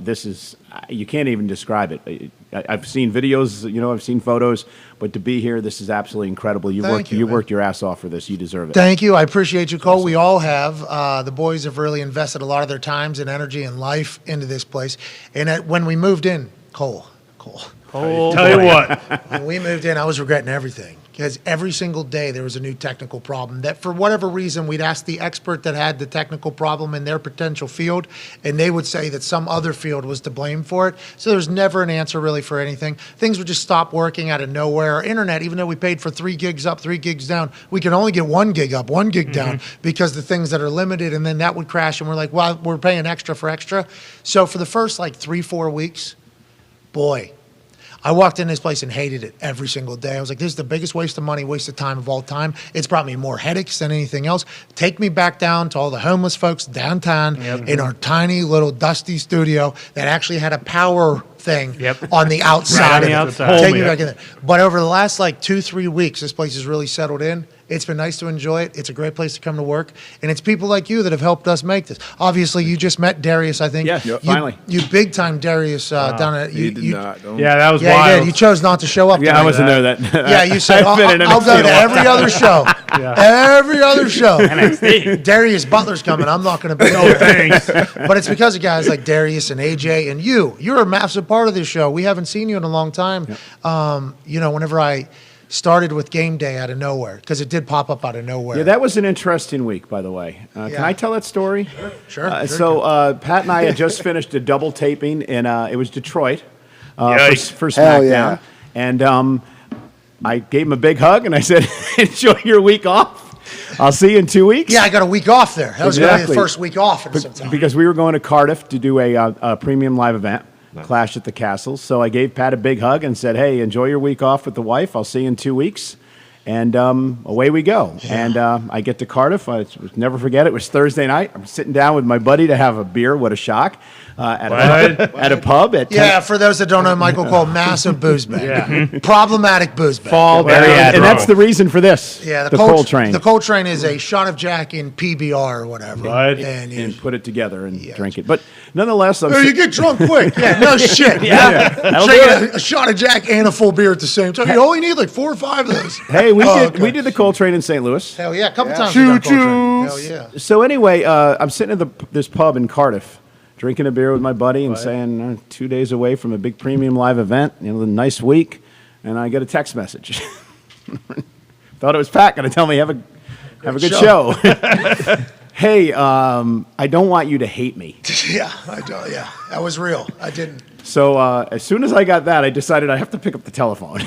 this is you can't even describe it. I've seen videos, I've seen photos, but to be here, this is absolutely incredible. Thank you, man. worked your ass off for this. You deserve it. Thank you. I appreciate you, Cole. We all have. The boys have really invested a lot of their times and energy and life into this place. And when we moved in, Cole. Tell you what. When we moved in, I was regretting everything because every single day there was a new technical problem that for whatever reason we'd ask the expert that had the technical problem in their potential field and they would say that some other field was to blame for it. So there was never an answer really for anything. Things would just stop working out of nowhere. Our internet, even though we paid for 3 gigs up, 3 gigs down, we could only get 1 gig up, 1 gig down because the things that are limited, and then that would crash and we're like, well, we're paying extra for extra. So for the first 3-4 weeks, boy, I walked in this place and hated it every single day. I was like, this is the biggest waste of money, waste of time of all time. It's brought me more headaches than anything else. Take me back down to all the homeless folks downtown in our tiny little dusty studio that actually had a power thing on the outside. Take me back in there. But over the last 2-3 weeks, this place has really settled in. It's been nice to enjoy it. It's a great place to come to work. And it's people like you that have helped us make this. Obviously, you just met Darius, I think. Yes, finally. You big time Darius down at He did not. Yeah, that was Yeah, wild. you did. You chose not to show up. Yeah, I tonight. wasn't there. That. Yeah, you said, I'll go to every other show. Every other show. NXT. Darius Butler's coming. I'm not going to be there. Thanks. But it's because of guys like Darius and AJ and you. You're a massive part of this show. We haven't seen you in a long time. Whenever I started with game day out of nowhere because it did pop up out of nowhere. Yeah, that was an interesting week, by the way. Can I tell that story? Sure. Pat and I had just finished a double taping, and it was Detroit for SmackDown. Yeah. And I gave him a big hug, and I said, enjoy your week off. I'll see you in 2 weeks. Yeah, I got a week off there. That was going to be the first week off in some time. Because we were going to Cardiff to do a premium live event, Clash at the Castle. So I gave Pat a big hug and said, hey, enjoy your week off with the wife. I'll see you in 2 weeks. And away we go. Yeah. And I get to Cardiff. I never forget it. It was Thursday night. I'm sitting down with my buddy to have a beer. What a shock. At a pub. For those that don't know, Michael called massive booze bag. Yeah. Problematic booze bag. And that's the reason for this. Yeah, the Cold Train. The Cold Train is a shot of Jack in PBR or whatever. Right. And put it together and drink it. But nonetheless, you get drunk quick. Yeah, no shit. Drinking a shot of Jack and a full beer at the same time. You only need like 4 or 5 of those. Hey, we did the Cold Train in St. Louis. Hell yeah, a couple times. Choo choo. Hell yeah. So anyway, I'm sitting at this pub in Cardiff, drinking a beer with my buddy and saying 2 days away from a big premium live event, a nice week, and I get a text message. Thought it was Pat going to tell me have a good show. Hey, I don't want you to hate me. Yeah, I don't. Yeah, that was real. I didn't. So as soon as I got that, I decided I have to pick up the telephone.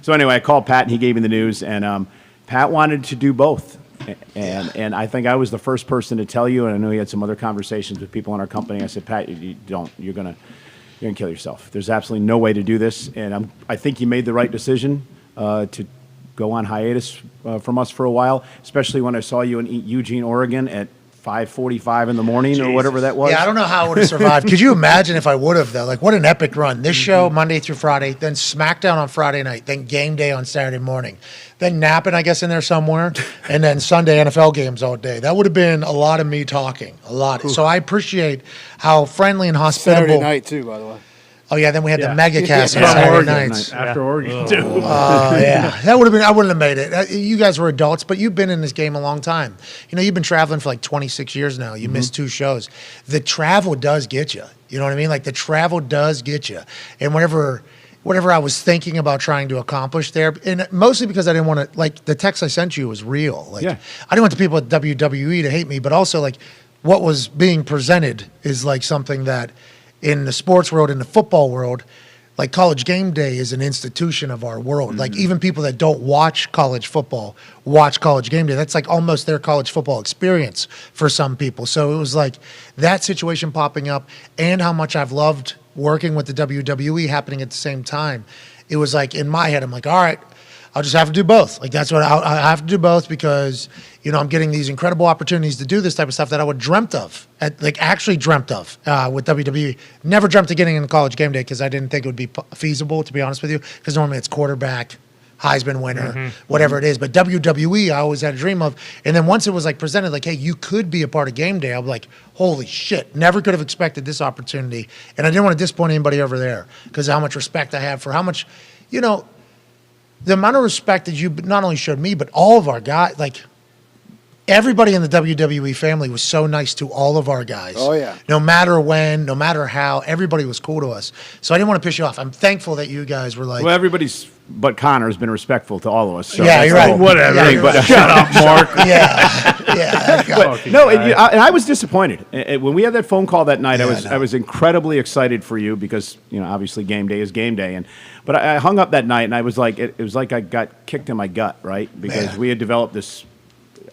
So anyway, I called Pat, and he gave me the news, and Pat wanted to do both. And I think I was the first person to tell you, and I know he had some other conversations with people in our company. I said, Pat, you're gonna kill yourself. There's absolutely no way to do this, and I think you made the right decision to go on hiatus from us for a while, especially when I saw you in Eugene, Oregon at 5:45 in the morning or whatever that was. Yeah, I don't know how I would have survived. Could you imagine if I would have, though? Like, what an epic run. This show, Monday through Friday, then SmackDown on Friday night, then game day on Saturday morning, then napping, I guess, in there somewhere, and then Sunday NFL games all day. That would have been a lot of me talking, a lot. Ooh. So I appreciate how friendly and hospitable. Saturday night, too, by the way. Oh yeah, then we had the mega cast on Saturday nights. After Oregon too. Yeah, that would have been. I wouldn't have made it. You guys were adults, but you've been in this game a long time. You've been traveling for like 26 years now. You missed 2 shows. The travel does get you. You know what I mean? Like the travel does get you. And whatever I was thinking about trying to accomplish there, and mostly because I didn't want to. Like the text I sent you was real. Like I didn't want the people at WWE to hate me, but also like what was being presented is like something that. In the sports world, in the football world, like College Game Day is an institution of our world. Like even people that don't watch college football watch College Game Day. That's like almost their college football experience for some people. So it was like that situation popping up and how much I've loved working with the WWE happening at the same time. It was like in my head, I'm like, all right, I'll just have to do both. Like that's what I have to do both because I'm getting these incredible opportunities to do this type of stuff that I would dreamt of, actually dreamt of with WWE. Never dreamt of getting into College Game Day because I didn't think it would be feasible, to be honest with you. Because normally it's quarterback, Heisman winner, whatever it is. But WWE, I always had a dream of. And then once it was like presented, like, hey, you could be a part of Game Day. I'm like, holy shit! Never could have expected this opportunity, and I didn't want to disappoint anybody over there because of how much respect I have for how much, the amount of respect that you not only showed me, but all of our guys, like everybody in the WWE family was so nice to all of our guys. Oh, yeah. No matter when, no matter how, everybody was cool to us. So I didn't want to piss you off. I'm thankful that you guys were like. Well, everybody's but Connor has been respectful to all of us. So yeah, you're right. Whatever. Yeah, right. Shut up, Mark. Yeah. And I was disappointed. When we had that phone call that night, I was incredibly excited for you because, obviously game day is game day. But I hung up that night and I was like, it was like I got kicked in my gut, right? Because we had developed this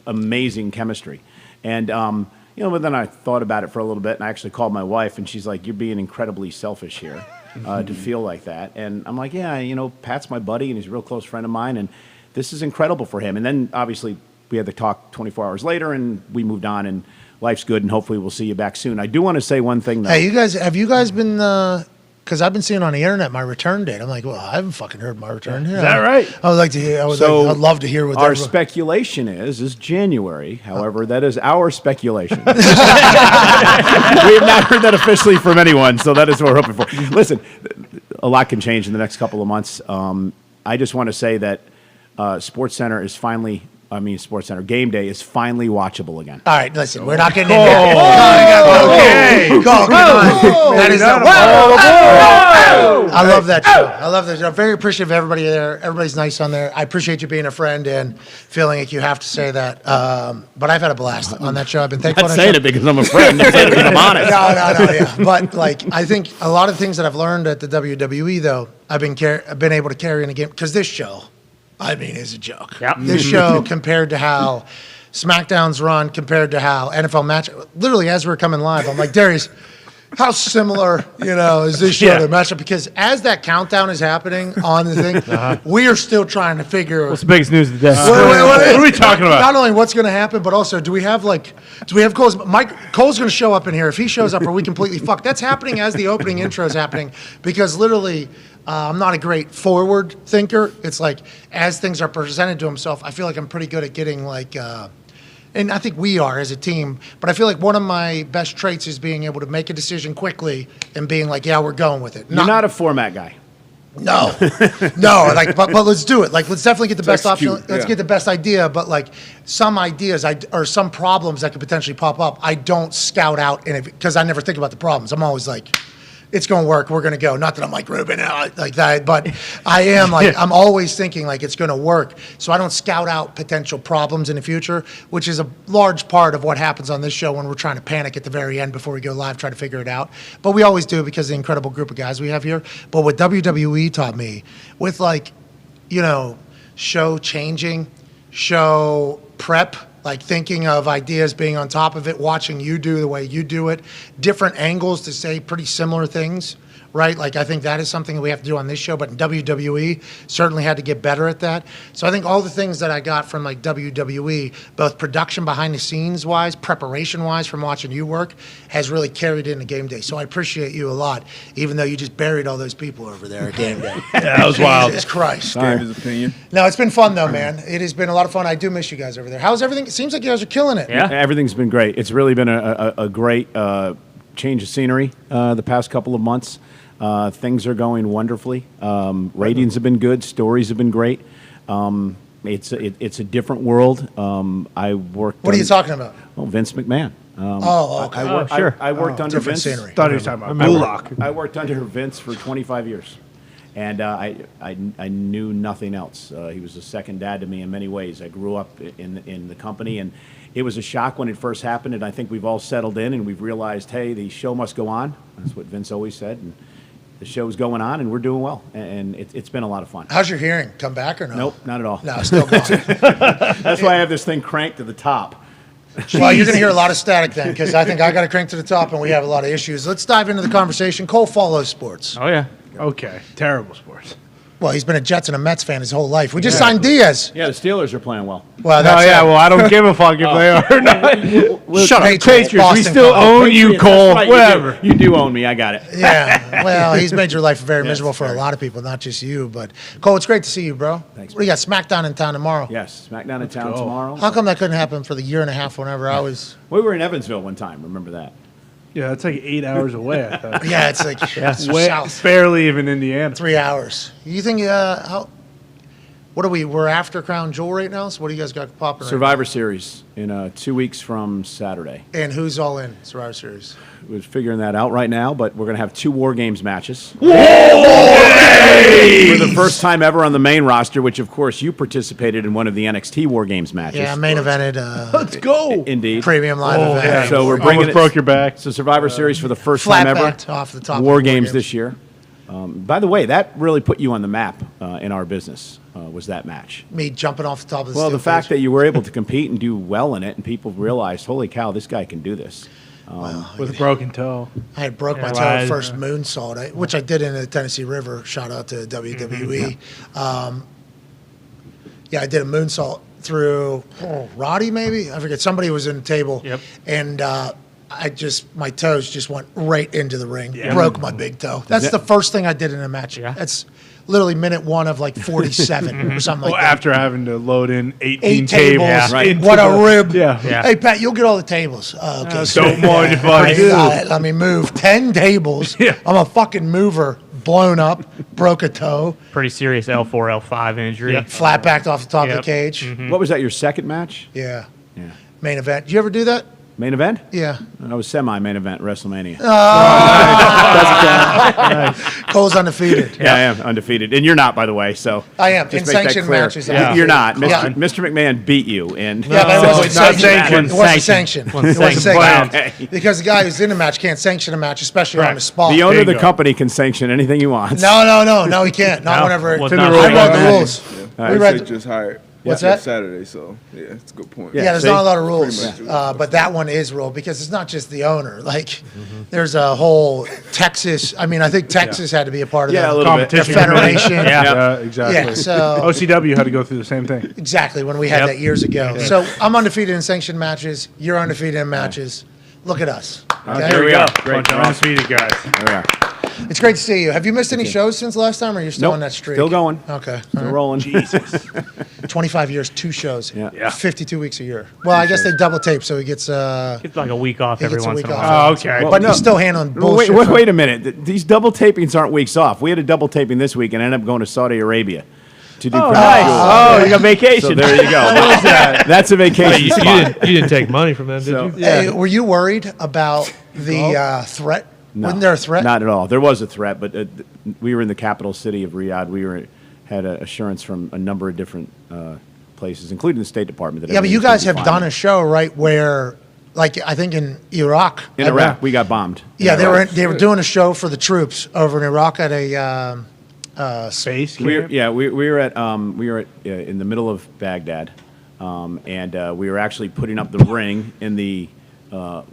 amazing chemistry. And, but then I thought about it for a little bit and I actually called my wife and she's like, you're being incredibly selfish here to feel like that. And I'm like, yeah, Pat's my buddy and he's a real close friend of mine and this is incredible for him. And then obviously we had the talk 24 hours later and we moved on and life's good and hopefully we'll see you back soon. I do want to say one thing though. Hey, have you guys been, because I've been seeing on the internet my return date. I'm like, well, I haven't fucking heard my return. Is that right? I would like to hear. I'd love to hear what our speculation is January. However, that is our speculation. We have not heard that officially from anyone, so that is what we're hoping for. Listen, a lot can change in the next couple of months. I just want to say that SportsCenter is finally Sports Center Game Day is finally watchable again. All right, listen, we're not getting into that. Okay. Come on. That is I love that show. I love that show. Very appreciative of everybody there. Everybody's nice on there. I appreciate you being a friend and feeling like you have to say that. But I've had a blast on that show. I've been thankful. I'm not saying it because I'm a friend. I'm saying it because I'm honest. No, yeah. But like, I think a lot of things that I've learned at the WWE, though, I've been able to carry in a game because this show, I mean, is a joke. Yep. This show compared to how SmackDown's run, compared to how NFL match, literally as we're coming live, I'm like, Darius, how similar, is this show to matchup? Because as that countdown is happening on the thing, we are still trying to figure. What's the biggest news of the day? What are we talking about? Not only what's going to happen, but also do we have Cole's? Cole's going to show up in here. If he shows up, are we completely fucked? That's happening as the opening intro is happening because literally. I'm not a great forward thinker. It's like as things are presented to himself, I feel like I'm pretty good at getting and I think we are as a team, but I feel like one of my best traits is being able to make a decision quickly and being like, yeah, we're going with it. You're not a format guy. No, but let's do it. Let's definitely get the best option. Let's get the best idea. But some ideas or some problems that could potentially pop up, I don't scout out because I never think about the problems. I'm always like, it's going to work. We're going to go. Not that I'm like Ruben like that, but I am I'm always thinking it's going to work. So I don't scout out potential problems in the future, which is a large part of what happens on this show when we're trying to panic at the very end before we go live, try to figure it out. But we always do because of the incredible group of guys we have here. But what WWE taught me with show changing, show prep, thinking of ideas, being on top of it, watching you do the way you do it, different angles to say pretty similar things, right? I think that is something that we have to do on this show, but in WWE, certainly had to get better at that. So I think all the things that I got from WWE, both production behind the scenes wise, preparation wise from watching you work, has really carried into Game Day. So I appreciate you a lot, even though you just buried all those people over there at Game Day. Yeah, that was wild. Jesus Christ. Gave his opinion. No, it's been fun though, man. It has been a lot of fun. I do miss you guys over there. How's everything? It seems like you guys are killing it. Yeah, everything's been great. It's really been a great change of scenery the past couple of months. Things are going wonderfully. Ratings have been good. Stories have been great. It's a different world. I worked. What are you talking about? Oh, Vince McMahon. Okay. I worked under different Vince. scenery. Thought he was talking about Bullock. I worked under Vince for 25 years, and I knew nothing else. He was a second dad to me in many ways. I grew up in the company, and it was a shock when it first happened. And I think we've all settled in, and we've realized, hey, the show must go on. That's what Vince always said. And the show's going on, and we're doing well, and it's been a lot of fun. How's your hearing? Come back or no? Nope, not at all. No, still going. That's why I have this thing cranked to the top. Well, you're going to hear a lot of static then, because I think I got to crank to the top, and we have a lot of issues. Let's dive into the conversation. Cole follows sports. Oh, yeah. Okay. Terrible sports. Well, he's been a Jets and a Mets fan his whole life. We just signed Diaz. Yeah, the Steelers are playing well. Well, that's well, I don't give a fuck if they are or not. Shut up, Patriots. We Boston still College. own you, Cole. Right, Whatever. You do own me. I got it. Yeah. Well, he's made your life very miserable for a lot of people, not just you. But Cole, it's great to see you, bro. Thanks, What do you got? SmackDown in town tomorrow. Yes, SmackDown in town tomorrow. How come that couldn't happen for the year and a half whenever I was? We were in Evansville one time. Remember that? Yeah, it's 8 hours away, I thought. Yeah, it's like south. Barely even Indiana. 3 hours. You think, what are we? We're after Crown Jewel right now, so what do you guys got popping Survivor Series in 2 weeks from Saturday. And who's all in Survivor Series? We're figuring that out right now, but we're going to have 2 War Games matches. For the first time ever on the main roster, which, of course, you participated in one of the NXT War Games matches. Yeah, main evented. Let's go. Indeed. Premium live event. Yeah. So we're bringing Almost broke your back. So Survivor Series for the first time ever. Flat off the top. War Games this year. By the way, that really put you on the map in our business, was that match. Me jumping off the top of the Well, the steel fact cage. that you were able to compete and do well in it, and people realized, holy cow, this guy can do this. With a broken toe. I had broke my toe first moonsault, which I did in the Tennessee River. Shout out to WWE. Yeah, I did a moonsault through Roddy, maybe? I forget. Somebody was in the table. Yep. And my toes just went right into the ring. Yeah. Broke my big toe. That's the first thing I did in a match. Yeah. That's literally minute 1 of 47 or something like that. After having to load in 18 8 tables. tables. Right. What a rib. Yeah. Hey, Pat, you'll get all the tables. Okay. Don't mind if I do. Let me move 10 tables. Yeah. I'm a fucking mover. blown up, broke a toe, Pretty serious L4, L5 injury. flat backed off the top of the cage. What was that? Your second match? Yeah. Yeah. Main event. Did you ever do that? Main event? Yeah. I was semi-main event WrestleMania. Cole's undefeated. Yeah, I am undefeated, and you're not, by the way. So I am. just In make that sanctioned clear. matches, I'm You're not. undefeated. Mr. McMahon beat you, and Yeah, but it wasn't sanctioned. It wasn't sanctioned. Wasn't It wasn't sanctioned. sanctioned. Because the guy who's in a match can't sanction a match, especially on the spot. the owner of the company can sanction anything he wants. No, he can't. Not whenever. What's I not read sanctioned? the rules. All We right. read They just hired. What's this that? Saturday, so yeah, it's a good point. Yeah, there's see? not a lot of rules, Pretty much. but that one is rule because it's not just the owner. Like, there's a whole Texas. I mean, I think Texas had to be a part of Yeah, a the, little bit. the Competition. federation. Yeah, exactly. Yeah, so OCW had to go through the same thing. exactly when we had Yep. that years ago. So I'm undefeated in sanctioned matches. You're undefeated in matches. Look at us. Okay? There we go. Bunch of undefeated guys. There we are. It's great to see you. Have you missed any shows since last time, or you're still Nope. on that streak? Still going. Okay. Still rolling. 25 years, 2 shows. Yeah. 52 weeks a year. Well, I guess they double tape, so he gets It's like a week off he every gets a once week in a off. while. Oh, okay. But no. he's still handling Well, bullshit. wait a minute. These double tapings aren't weeks off. We had a double taping this week and ended up going to Saudi Arabia to do. Oh, prep nice. school. Oh, you got So vacation. there you go. That's a vacation You spot. didn't take money from them, did So- you? Hey, were you worried about the threat? No, Wasn't there a threat? Not at all. There was a threat, but we were in the capital city of Riyadh. Had assurance from a number of different places, including the State Department. That Yeah, but you everything's gonna guys be have fine. done a show, right, where, like, I think in Iraq. In Iraq. We got bombed. Yeah, In they Iraq. were doing a show for the troops over in Iraq at a Space We camp? we were at in the middle of Baghdad, and we were actually putting up the ring in the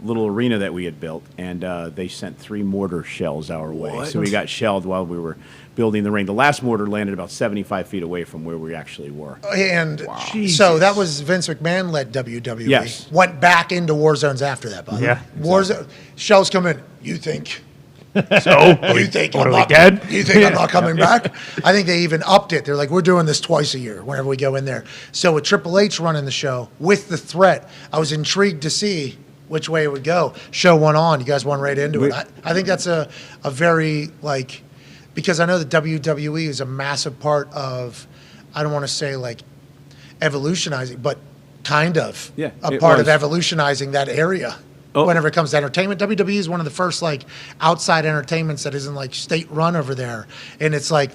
little arena that we had built, and they sent 3 mortar shells our way. So we got shelled while we were building the ring. The last mortar landed about 75 feet away from where we actually were. And so that was Vince McMahon led WWE. Yes. Went back into war zones after that, by the way. Yeah, War shells come in. You think? So, You think what I'm are we not dead? You think I'm not coming back? I think they even upped it. They're like, we're doing this twice a year whenever we go in there. So with Triple H running the show with the threat, I was intrigued to see which way it would go. Show went on. You guys went right into it. I think that's a very, like, because I know that WWE is a massive part of, I don't want to say like evolutionizing, but kind of Yeah, a it part of was. evolutionizing that area. Oh. Whenever it comes to entertainment, WWE is one of the first like outside entertainments that isn't like state run over there, and it's like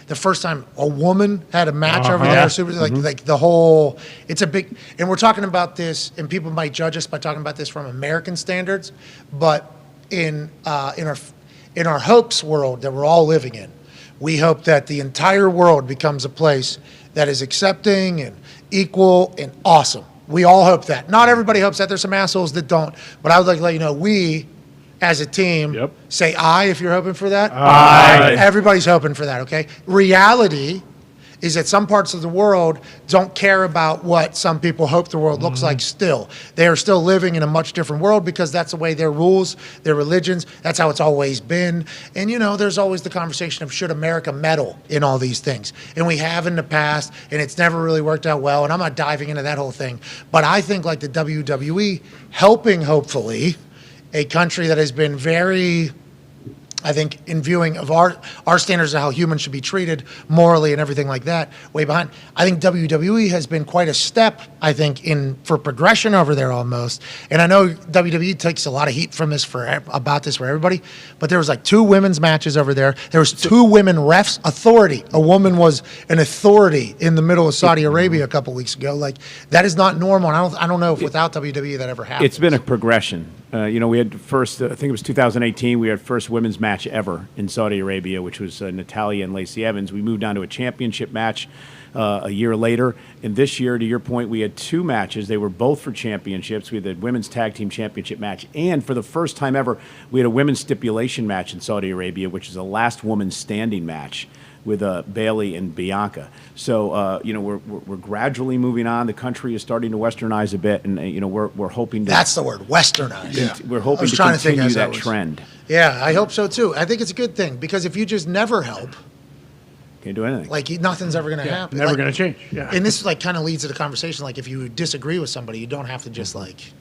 the first time a woman had a match over there. Super like the whole. It's a big, and we're talking about this, and people might judge us by talking about this from American standards, but in our hopes world that we're all living in, we hope that the entire world becomes a place that is accepting and equal and awesome. We all hope that. Not everybody hopes that. There's some assholes that don't. But I would like to let you know, we, as a team, say aye if you're hoping for that. Aye. Everybody's hoping for that, okay? Reality is that some parts of the world don't care about what some people hope the world looks like still. They are still living in a much different world because that's the way their rules, their religions, that's how it's always been. And, you know, there's always the conversation of should America meddle in all these things? And we have in the past, and it's never really worked out well, and I'm not diving into that whole thing. But I think like the WWE helping, hopefully, a country that has been very, I think, in viewing of our standards of how humans should be treated morally and everything like that, way behind. I think WWE has been quite a step, I think, for progression over there almost. And I know WWE takes a lot of heat from this for everybody, but there was like 2 women's matches over there. There was 2 women refs, authority. A woman was an authority in the middle of Saudi Arabia a couple weeks ago. Like that is not normal. And I don't know if without WWE that ever happened. It's been a progression. We had first, I think it was 2018, we had first women's match ever in Saudi Arabia, which was Natalya and Lacey Evans. We moved on to a championship match a year later. And this year, to your point, we had 2 matches. They were both for championships. We had the women's tag team championship match. And for the first time ever, we had a women's stipulation match in Saudi Arabia, which is a last woman standing match with Bailey and Bianca. So, we're gradually moving on. The country is starting to westernize a bit, and, we're hoping to... That's the word, westernize. Yeah. We're hoping to trying to think continue as that was. trend. Yeah, I hope so too. I think it's a good thing because if you just never help, Can't do anything. like nothing's ever going to happen. Never Like, going to change. Yeah. And this like kind of leads to the conversation. Like if you disagree with somebody, you don't have to just like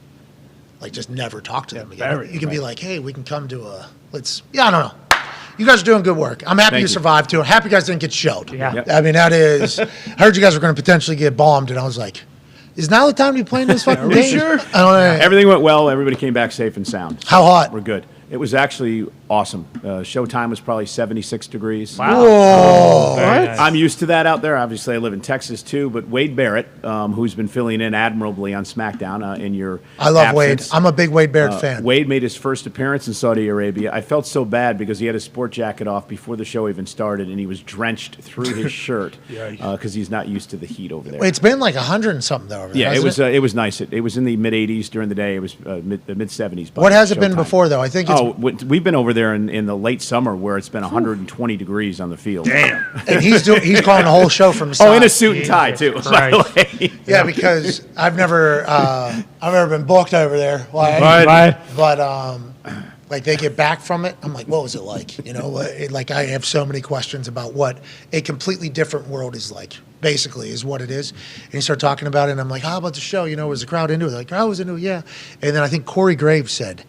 just never talk to them again. very, You can be right. like, hey, we can come to I don't know. You guys are doing good work. I'm happy Thank you you. survived too. Happy you guys didn't get showed. Yeah. Yep. I mean, that is. I heard you guys were going to potentially get bombed, and I was like, is now the time to be playing this fucking game? Sure. I don't know. Everything went well. Everybody came back safe and sound. How hot? We're good. It was actually awesome. Showtime was probably 76 degrees. Wow. Whoa. Very nice. I'm used to that out there. Obviously, I live in Texas too. But Wade Barrett, who's been filling in admirably on SmackDown in your I love Wade. absence. I'm a big Wade Barrett fan. Wade made his first appearance in Saudi Arabia. I felt so bad because he had his sport jacket off before the show even started, and he was drenched through his shirt because he's not used to the heat over there. It's been like 100 and something though over there. Yeah, it hasn't was. It was nice. It was in the mid 80s during the day. It was mid 70s. What has it been before though? I think it's. Oh, we've been over there in the late summer where it's been 120 degrees on the field. Damn. And he's calling the whole show from the side. Oh, in a suit and tie too. By the way. Yeah, because I've never been booked over there. Right. But like they get back from it, I'm like, what was it like? You know, like I have so many questions about what a completely different world is like. Basically, is what it is. And you start talking about it, and I'm like, how about the show? You know, was the crowd into it? They're like, I was into it, yeah. And then I think Corey Graves said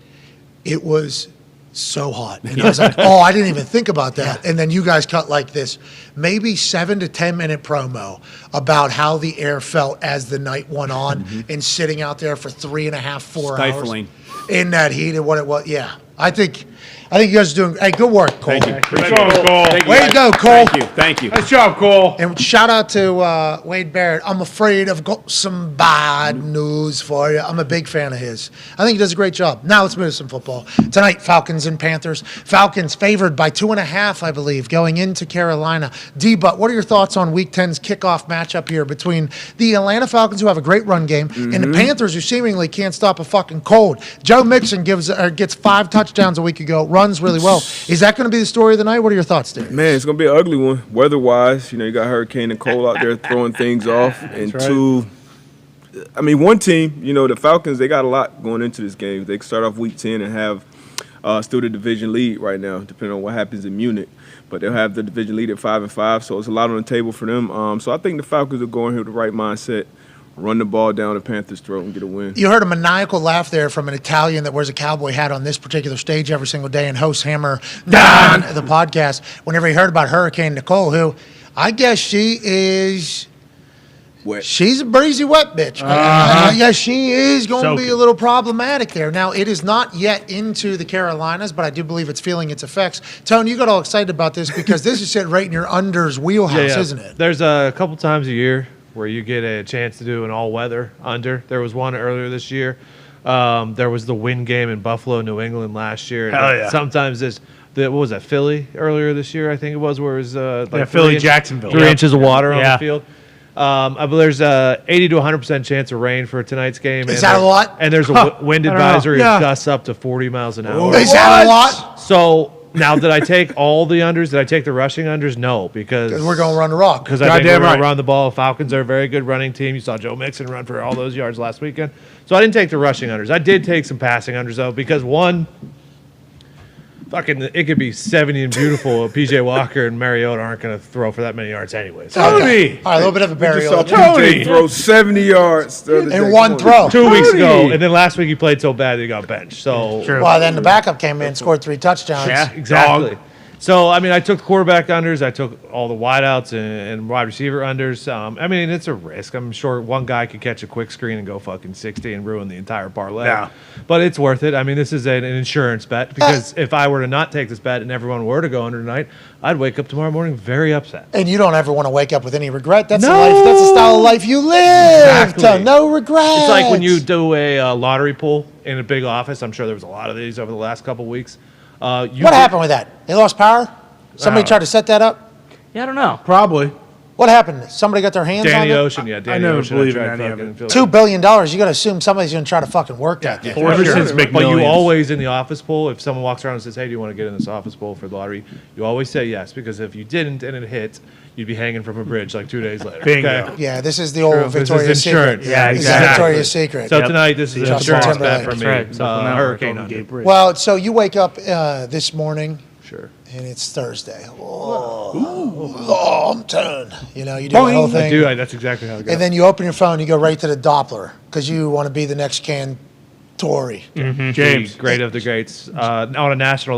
it was so hot. And I was like, oh, I didn't even think about that. And then you guys cut like this maybe 7 to 10 minute promo about how the air felt as the night went on and sitting out there for 3.5, 4 Stifling. hours in that heat and what it was. Yeah, I think you guys are doing good work, Cole. Thank you. Good job, Cole. Thank you, Way guys. to go, Cole. Thank you. Nice job, Cole. And shout out to Wade Barrett. I'm afraid I've got some bad news for you. I'm a big fan of his. I think he does a great job. Now let's move to some football. Tonight, Falcons and Panthers. Falcons favored by 2.5, I believe, going into Carolina. D-Butt, what are your thoughts on Week 10's kickoff matchup here between the Atlanta Falcons, who have a great run game, and the Panthers, who seemingly can't stop a fucking cold? Joe Mixon gets 5 touchdowns a week ago, runs really well. Is that going to be the story of the night? What are your thoughts, Derek? Man, it's gonna be an ugly one, weather-wise. You know, you got Hurricane Nicole out there throwing things off, and right. two. I mean, one team. You know, the Falcons. They got a lot going into this game. They can start off Week 10 and have still the division lead right now, depending on what happens in Munich. But they'll have the division lead at 5-5, so it's a lot on the table for them. So I think the Falcons are going here with the right mindset. Run the ball down the Panthers' throat and get a win. You heard a maniacal laugh there from an Italian that wears a cowboy hat on this particular stage every single day and hosts Hammer Dahn, the podcast, whenever he heard about Hurricane Nicole, who I guess she is Wet. She's a breezy wet bitch. I guess she is going to be a little problematic there. Now, it is not yet into the Carolinas, but I do believe it's feeling its effects. Tony, you got all excited about this because this is sitting right in your unders wheelhouse, isn't it? There's a couple times a year where you get a chance to do an all-weather under. There was one earlier this year. There was the wind game in Buffalo, New England last year. Hell yeah. Sometimes what was that, Philly earlier this year, I think it was, where it was like Philly, Jacksonville. 3 inches of water on the field. I believe there's a 80 to 100% chance of rain for tonight's game. Is that a lot? And there's a wind advisory of gusts up to 40 miles an hour. Is that a lot? So now, did I take all the unders? Did I take the rushing unders? No, because we're going to run the rock. Because I think we're going to run the ball. Falcons are a very good running team. You saw Joe Mixon run for all those yards last weekend. So I didn't take the rushing unders. I did take some passing unders, though, because one, it could be 70 and beautiful. PJ Walker and Mariota aren't going to throw for that many yards anyways. Tony! All right, a little bit of a burial. Tony throw 70 yards in one throw. 2 weeks ago, and then last week he played so bad that he got benched. So well, then the backup came in and scored 3 touchdowns. Yeah, exactly. So, I mean, I took the quarterback unders. I took all the wideouts and wide receiver unders. I mean, it's a risk. I'm sure one guy could catch a quick screen and go fucking 60 and ruin the entire parlay. Yeah. But it's worth it. I mean, this is an insurance bet because if I were to not take this bet and everyone were to go under tonight, I'd wake up tomorrow morning very upset. And you don't ever want to wake up with any regret. That's the life. That's the style of life you live. Exactly. No regrets. It's like when you do a lottery pool in a big office. I'm sure there was a lot of these over the last couple of weeks. What happened with that? They lost power? Somebody tried to set that up? Yeah, I don't know. Probably. What happened? Somebody got their hands on Danny it? Ocean, yeah. Danny I never Ocean. believe tried in any of fucking- $2 billion. You got to assume somebody's going to try to fucking work that. thing. Ever since But you McMillions. always in the office pool, if someone walks around and says, hey, do you want to get in this office pool for the lottery? You always say yes, because if you didn't and it hit, you'd be hanging from a bridge like 2 days later. Bingo. Okay? Yeah, this is the old True. This is Victoria's insurance. Secret. Yeah, This is exactly. Victoria's Secret. So tonight, this is an Justin insurance bet Timberlake. for me. That's right. Hurricane Golden under. Gate Bridge. Well, so you wake up this morning. Sure. And it's Thursday. Oh, I'm turned. You know, you do the whole thing. I do. That's exactly how it goes. And then you open your phone, you go right to the Doppler because you want to be the next Tory. James. Great of the greats. On a national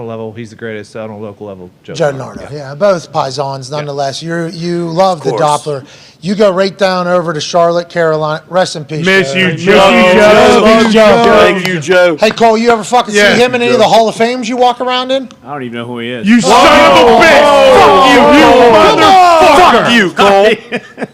level, he's the greatest. On a local level, Joe Nardo. Yeah, both Pisons. Nonetheless, you love the Doppler. You go right down over to Charlotte, Carolina. Rest in peace. Miss you, Joe. Joe. Thank you, Joe. Hey, Cole, you ever fucking see him in any of the Hall of Fames you walk around in? I don't even know who he is. You son of a bitch! Fuck you, Cole.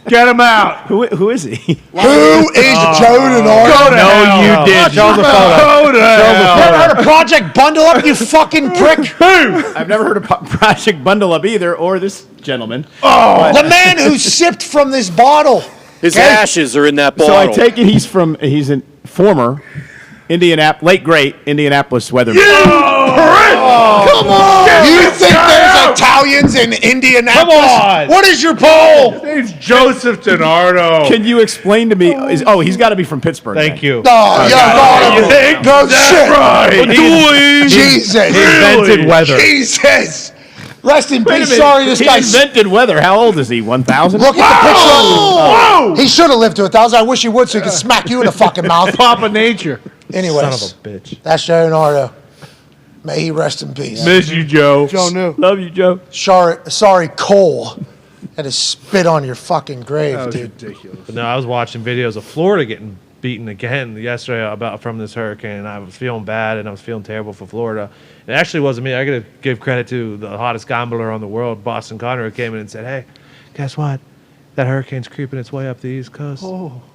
Get him out. Who is he? Who is Joe Nardo? No, you did. Show the photo. Never heard of Project Bundle Up, you fucking prick? I've never heard of Project Bundle Up either, or this gentleman. The man who sipped from this bottle. His ashes are in that bottle. So I take it he's a former late great Indianapolis weatherman. Come on! You think there's Italians in Indianapolis? Come on! What is your poll? It's Joseph DiNardo. Can you explain to me? He's got to be from Pittsburgh. Thank you. Oh, yeah, no shit. Right. Jesus. He invented weather. Jesus. Rest in Wait a peace. minute. Sorry, this He guy invented weather. How old is he? 1,000? Look at the picture. Of him. He should have lived to 1,000. I wish he would so he could smack you in the fucking mouth. Papa Nature. Anyways, Son of a bitch. that's Joe Nardo. May he rest in peace. Miss you, Joe. Joe knew. Love you, Joe. Sorry, Cole. Had to spit on your fucking grave, That was dude. ridiculous. But no, I was watching videos of Florida getting beaten again yesterday from this hurricane, and I was feeling bad and I was feeling terrible for Florida. It actually wasn't me. I got to give credit to the hottest gambler on the world, Boston Connor, who came in and said, "Hey, guess what? That hurricane's creeping its way up the East Coast.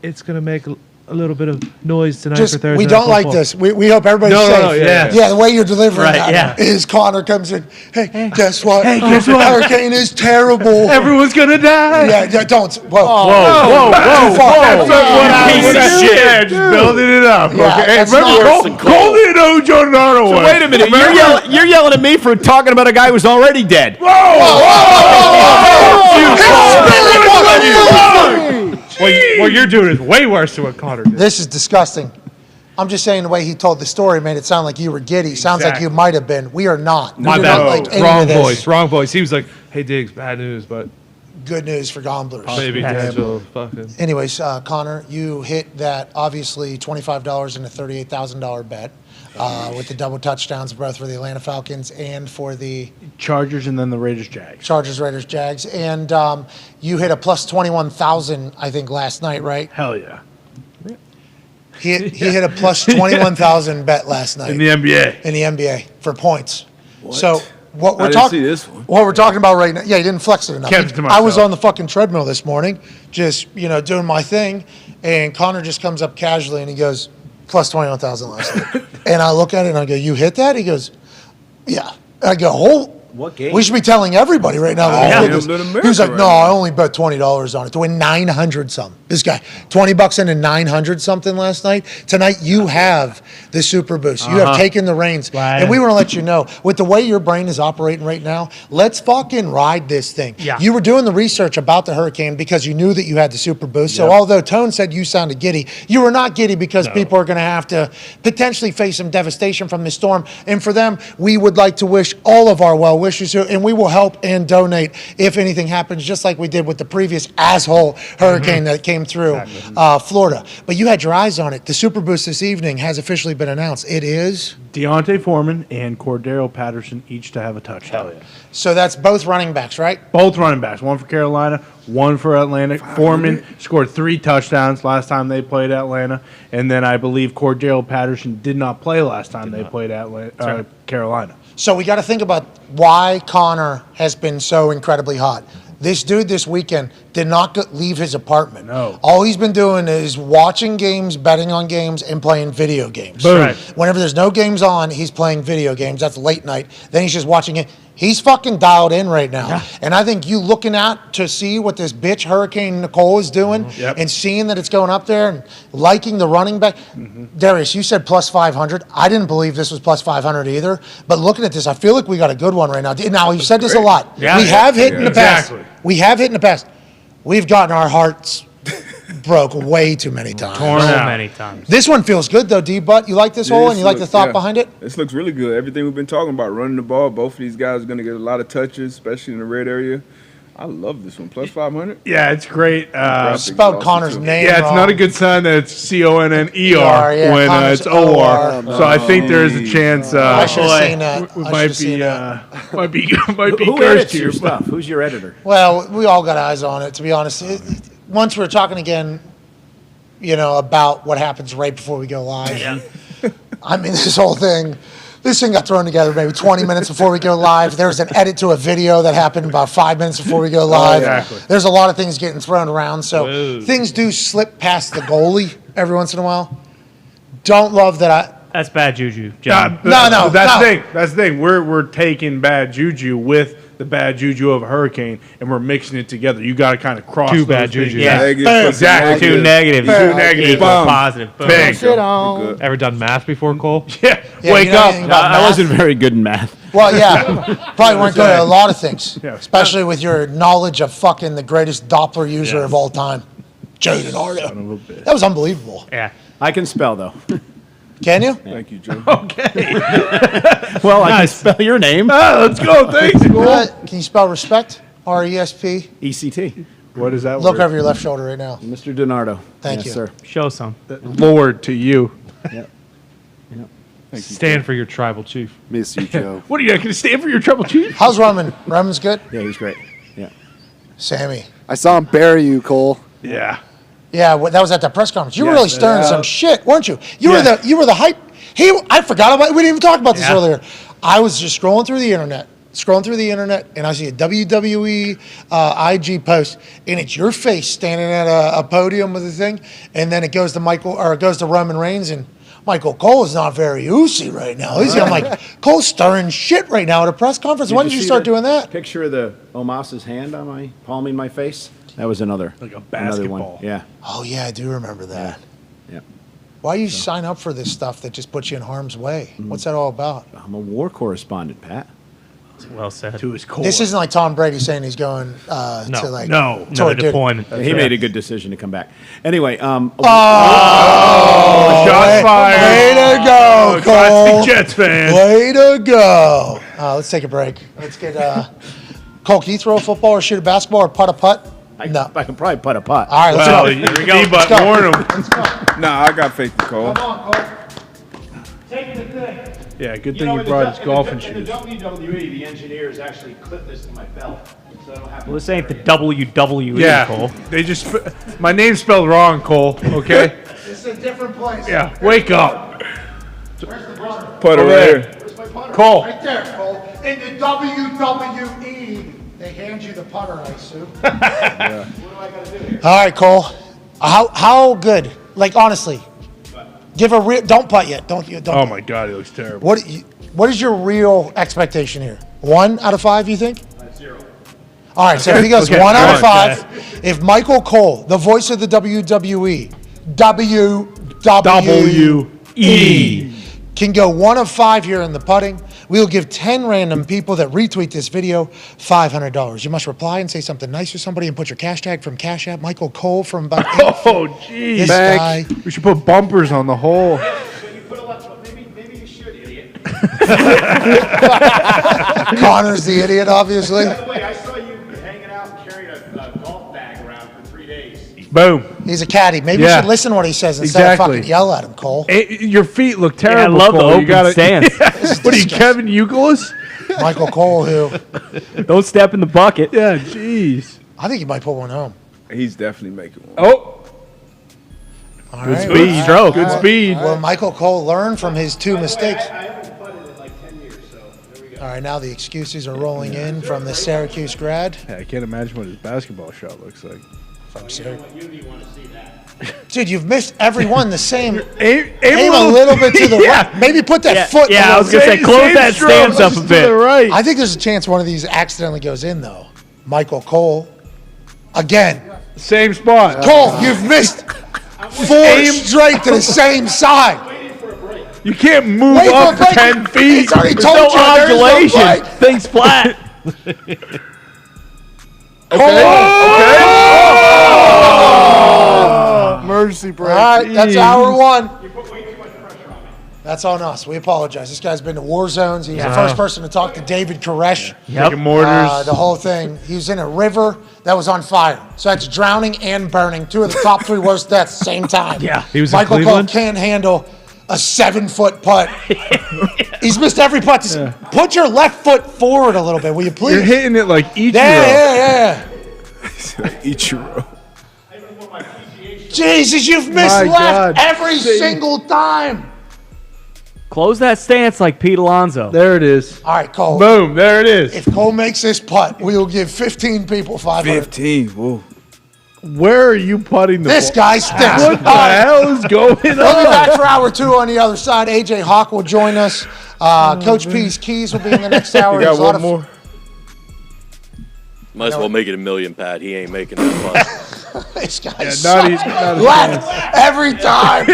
It's gonna make a little bit of noise tonight for Thursday. We don't Night like Football." this. We hope everybody's safe. No, yeah. Yeah, the way you're delivering Right, that is Connor comes in. Hey, guess what? Hey, guess what? Hurricane is terrible. Everyone's gonna die. Yeah, don't. Whoa. Whoa. Too far. That's what I Piece was of saying. shit. Just building it up. Yeah, Okay. Hey, that's remember, not- Cole didn't know who Joe DiNardo was. Wait a minute. You're yelling at me for talking about a guy who's already dead. What you're doing is way worse than what Connor did. This is disgusting. I'm just saying the way he told the story made it sound like you were giddy. Sounds like you might have been. We are not. My We do bad. not like any Wrong of this. voice. Wrong voice. He was like, "Hey, Diggs, bad news, but Good news for gamblers. maybe D'Angelo fucking." Anyways, Connor, you hit that obviously $25 in a $38,000 bet with the double touchdowns both for the Atlanta Falcons and for the Chargers and then the Raiders, Jags. Chargers, Raiders, Jags. And you hit a plus 21,000, I think, last night, right? Hell yeah. He hit a plus 21,000 bet last night In the NBA. in the NBA for points. So what I we're didn't talking see this one. what we're talking about right now, yeah, he didn't flex it enough. Kept it to I was myself. on the fucking treadmill this morning, just doing my thing, and Connor just comes up casually and he goes, plus 21,000 last night. And I look at it and I go, you hit that? He goes, yeah. And I go, What game? we should be telling everybody right now. That Yeah. we did this. Gambling in He was like, America no, right I only bet $20 on it to win 900 something. This guy, $20 into 900 something last night. Tonight you have the super boost. You have taken the reins, and we want to let you know with the way your brain is operating right now. Let's fucking ride this thing. Yeah. You were doing the research about the hurricane because you knew that you had the super boost. So although Tone said you sounded giddy, you were not giddy because people are going to have to potentially face some devastation from this storm. And for them, we would like to wish all of our well wishes, and we will help and donate if anything happens, just like we did with the previous asshole hurricane that came through Florida. But you had your eyes on it. The super boost this evening has officially been announced. It is. Deontay Foreman and Cordero Patterson each to have a touchdown. So that's both running backs, right? Both running backs, one for Carolina, one for Atlanta. Foreman scored 3 touchdowns last time they played Atlanta, and then I believe Cordero Patterson did not play last time they played Carolina. So we got to think about why Connor has been so incredibly hot. This dude this weekend did not leave his apartment. No. All he's been doing is watching games, betting on games, and playing video games. Boom. Right. Whenever there's no games on, he's playing video games. That's late night. Then he's just watching it. He's fucking dialed in right now. Yeah. And I think you looking out to see what this bitch Hurricane Nicole is doing and seeing that it's going up there and liking the running back. Darius, you said plus 500. I didn't believe this was plus 500 either. But looking at this, I feel like we got a good one right now. Now, you've said this a lot. Yeah. We have hit in the past. Exactly. We have hit in the past. We've gotten our hearts broke way too many times. Torn So out. many times. This one feels good, though, D-Butt. You like this hole and you like the thought behind it? This looks really good. Everything we've been talking about, running the ball, both of these guys are going to get a lot of touches, especially in the red area. I love this one. Plus 500. Yeah, it's great. Spelled Connor's name Yeah, it's wrong. not a good sign that it's CONNER yeah, when Connor's it's OR. OR. So I think there is a chance. I should have seen that. We I might should've seen that. might be Who cursed edits here. your stuff? Who's your editor? Well, we all got eyes on it, to be honest. Once we're talking again, about what happens right before we go live. I mean, this thing got thrown together maybe 20 minutes before we go live. There's an edit to a video that happened about 5 minutes before we go live. Exactly. There's a lot of things getting thrown around, so things do slip past the goalie every once in a while. Don't love that That's bad juju, John. No. That's the thing. We're taking bad juju with the bad juju of a hurricane, and we're mixing it together. You got to kind of cross Two those bad things. jujus. Yeah. Negative. Exactly. Two negatives. Two negatives. Equal Boom. positive. Boom. Bang. Sit on. Good. Ever done math before, Cole? Yeah. Yeah, Wake you know up. anything about I math? wasn't very good in math. Well, yeah, probably weren't good at a lot of things, Yeah. especially with your knowledge of fucking the greatest Doppler user of all time, Joe DiNardo. That was unbelievable. Yeah. I can spell though. Can you? Thank you, Joe. Well, I can spell your name. Let's go. Thanks. Can you spell respect? RESP. ECT. What is that Look word? over your left shoulder right now. Mr. DiNardo. Thank yes, you. sir. Show some. Lord to you. Stand for your tribal chief. Miss you, Joe. What are you not going to stand for your trouble, chief? How's Roman? Roman's good. Yeah, he's great. Yeah. Sammy. I saw him bury you, Cole. Yeah. Yeah, that was at the press conference. You were Yes, really stirring some shit, weren't you? You were the hype. I forgot about. We didn't even talk about this earlier. I was just scrolling through the internet, and I see a WWE IG post, and it's your face standing at a podium with the thing, and then it goes to Roman Reigns, and Michael Cole is not very oozy right now, is he? I'm like, Cole's stirring shit right now at a press conference. When did you see start the doing that? Picture of the Omas's hand on my palming my face. That was another Like a another one. basketball. Yeah. Oh yeah, I do remember that. Yeah. Why you sign up for this stuff that just puts you in harm's way? What's that all about? I'm a war correspondent, Pat. Well said. To his core. This isn't like Tom Brady saying he's going to like No. to Another a deployment. He made a good decision to come back. Anyway, Shots Way fired. to go, Cole. Classic Jets fan. Way to go. Let's take a break. Let's get Cole, can you throw a football or shoot a basketball or putt a putt? No. I can probably putt a putt. All right, let's Well, go. here we go. But go. warn him. Nah, I got faith in Cole. Come on, Cole. Yeah, good thing you brought his golfing shoes. WWE, the engineers actually clip this to my belt, so I don't have Well, this ain't the WWE, Yeah, Cole. they just my name's spelled wrong, Cole. Okay. This is a different place. Yeah, wake up, Putter right here. Cole. Right there, Cole. In the WWE, they hand you the putter, I assume. What do I got to do here? All right, Cole. How good? Like, honestly, give a real. Don't putt yet. Don't. Oh my God, he looks terrible. What is your real expectation here? 1 out of 5, you think? 0. All right, so if he goes 1 out of 5, if Michael Cole, the voice of the WWE, WWE, can go 1 of 5 here in the putting, we'll give 10 random people that retweet this video $500. You must reply and say something nice to somebody and put your cash tag from Cash App, Michael Cole from about Oh, jeez. This guy. We should put bumpers on the hole. Maybe you should, idiot. Connor's the idiot, obviously. By the way, I saw you hanging out and carrying a golf bag around for 3 days. Boom. He's a caddy. Maybe you Yeah. should listen to what he says instead of Exactly. fucking yell at him, Cole. Your feet look terrible. love the Cole. open You gotta, stance. What are you, Kevin Euclid? Michael Cole, who Don't step in the bucket. Yeah, jeez. I think he might pull one home. He's definitely making one. Oh, All good right. speed. stroke. Good speed. Will Michael Cole learn from his 2 mistakes? I haven't putted in like 10 years, so there we go. All right, now the excuses are rolling in from the Syracuse grad. Yeah, I can't imagine what his basketball shot looks like. From Syracuse. Dude, you've missed every one the same. Aim Aim a little bit to the right. Maybe put that foot. Yeah, I was going gonna say, close that stance up a bit. Right. I think there's a chance one of these accidentally goes in, though. Michael Cole. Again. Same spot. Cole, you've missed 4 straight to the same side. You can't move Wait for a up break. 10 feet. He's already There's told no you there's no undulation. break. Thing's flat. Emergency break. All right, that's hour 1. That's on us. We apologize. This guy's been to war zones. He was the first person to talk to David Koresh. Yep. Mortars. The whole thing. He was in a river that was on fire. So that's drowning and burning. 2 of the top 3 worst deaths at the same time. Yeah. He was Michael in Cole Cleveland. can't handle a 7-foot putt. He's missed every putt. Put your left foot forward a little bit, will you please? You're hitting it like Ichiro. Yeah. Ichiro. Jesus, you've missed My left God. every single time. Close that stance like Pete Alonso. There it is. All right, Cole. Boom. There it is. If Cole makes this putt, we will give 15 people 500. 15. Whoa. Where are you putting the This ball? guy stinks. What the hell is going We'll be on? back for hour 2 on the other side. AJ Hawk will join us. Coach P's Keys will be in the next hour. You got There's a lot one of- more? Might as well make it a million, Pat. He ain't making that fun. This guy not sucks. even- not a Left every time.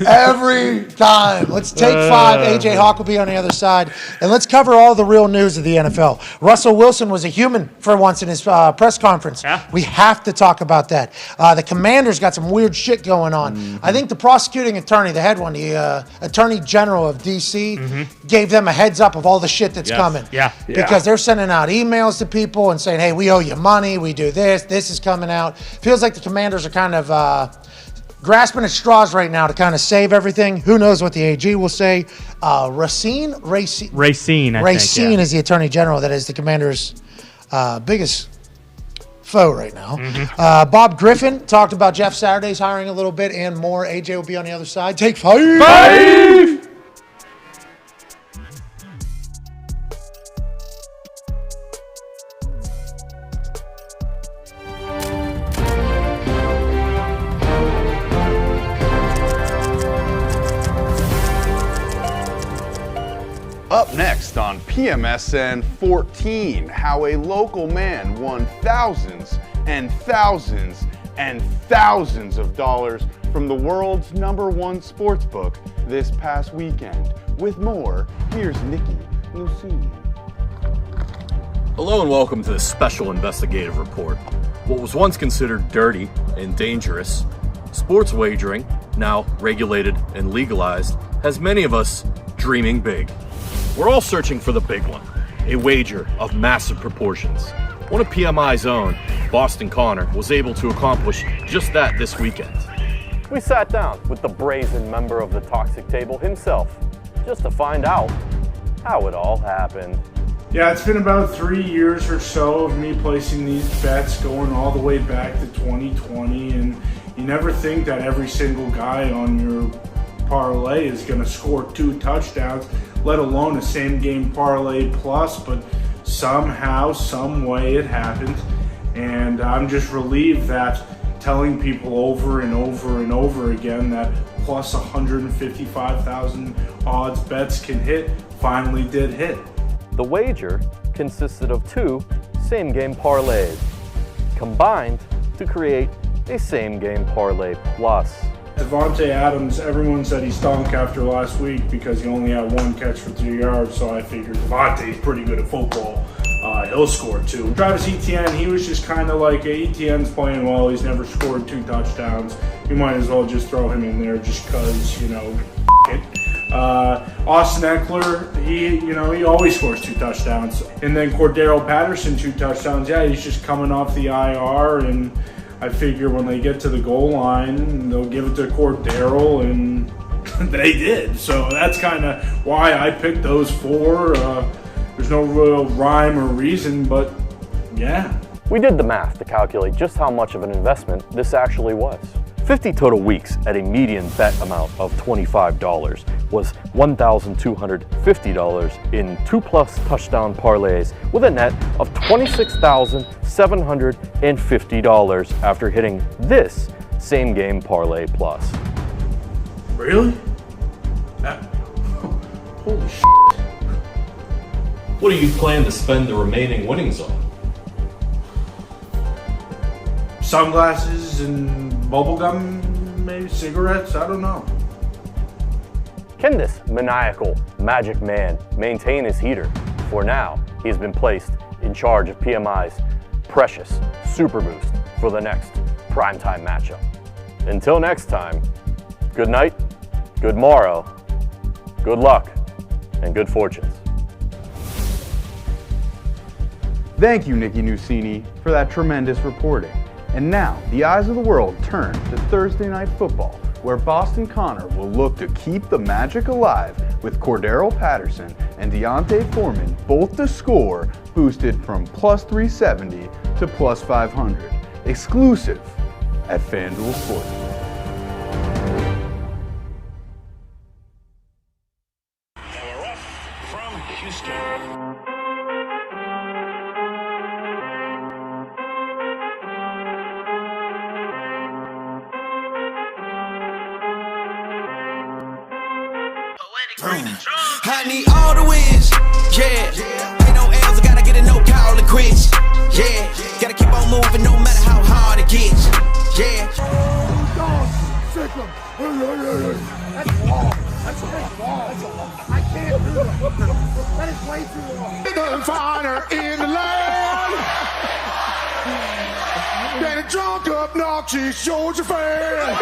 Every time. Let's take 5. AJ Hawk will be on the other side. And let's cover all the real news of the NFL. Russell Wilson was a human for once in his press conference. Yeah. We have to talk about that. The Commanders got some weird shit going on. I think the prosecuting attorney, the head one, the Attorney General of D.C., gave them a heads up of all the shit that's coming. Yeah. Because they're sending out emails to people and saying, hey, we owe you money, we do this is coming out. Feels like the Commanders are kind of grasping at straws right now to kind of save everything. Who knows what the AG will say. Racine, I think, is the Attorney General. That is the Commanders' biggest foe right now. Bob Griffin talked about Jeff Saturday's hiring a little bit and more. AJ will be on the other side. Take 5. Up next on PMSN 14, how a local man won thousands and thousands and thousands of dollars from the world's #1 sportsbook this past weekend. With more, here's Nikki Lucine. Hello and welcome to this special investigative report. What was once considered dirty and dangerous, sports wagering, now regulated and legalized, has many of us dreaming big. We're all searching for the big one, a wager of massive proportions. One of PMI's own, Boston Connor, was able to accomplish just that this weekend. We sat down with the brazen member of the toxic table himself, just to find out how it all happened. Yeah, it's been about 3 years or so of me placing these bets going all the way back to 2020, and you never think that every single guy on your parlay is going to score 2 touchdowns, let alone a same game parlay plus, but somehow, some way it happened. And I'm just relieved that telling people over and over and over again that plus 155,000 odds bets can hit finally did hit. The wager consisted of 2 same-game parlays, combined to create a same-game parlay plus. Devontae Adams, everyone said he stunk after last week because he only had 1 catch for 3 yards, so I figured Devontae's pretty good at football. He'll score 2. Travis Etienne, he was just kind of like, Etienne's playing well, he's never scored 2 touchdowns. You might as well just throw him in there just because, it. Austin Eckler, he always scores 2 touchdowns. And then Cordero Patterson, 2 touchdowns. Yeah, he's just coming off the IR, and I figure when they get to the goal line, they'll give it to Cordero, and they did. So that's kind of why I picked those 4. There's no real rhyme or reason, but yeah. We did the math to calculate just how much of an investment this actually was. 50 total weeks at a median bet amount of $25 was $1,250 in 2+ touchdown parlays with a net of $26,750 after hitting this same game parlay plus. Really? Holy shit. What do you plan to spend the remaining winnings on? Sunglasses and bubblegum, maybe cigarettes, I don't know. Can this maniacal magic man maintain his heater? For now, he's been placed in charge of PMI's precious Super Boost for the next primetime matchup. Until next time, good night, good morrow, Good luck and good fortunes. Thank you, Nikki Nucini, for that tremendous reporting. And now, the eyes of the world turn to Thursday Night Football, where Boston Connor will look to keep the magic alive with Cordero Patterson and Deontay Foreman both to score, boosted from plus 370 to plus 500. Exclusive at FanDuel Sportsbook. I need all the wins, yeah. Ain't no L's, I gotta get a no call and quits, yeah. Gotta keep on moving no matter how hard it gets, yeah. That's long. That's a big ball. I can't do that. That is way too long. Nothing finer in the land than a drunk, obnoxious Georgia fan.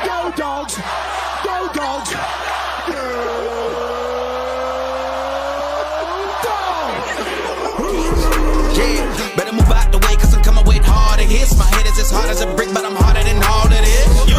Go dogs. Go dogs. Yeah, better move out the way, cause I'm coming with harder hits. My head is as hard as a brick, but I'm harder than all of this. You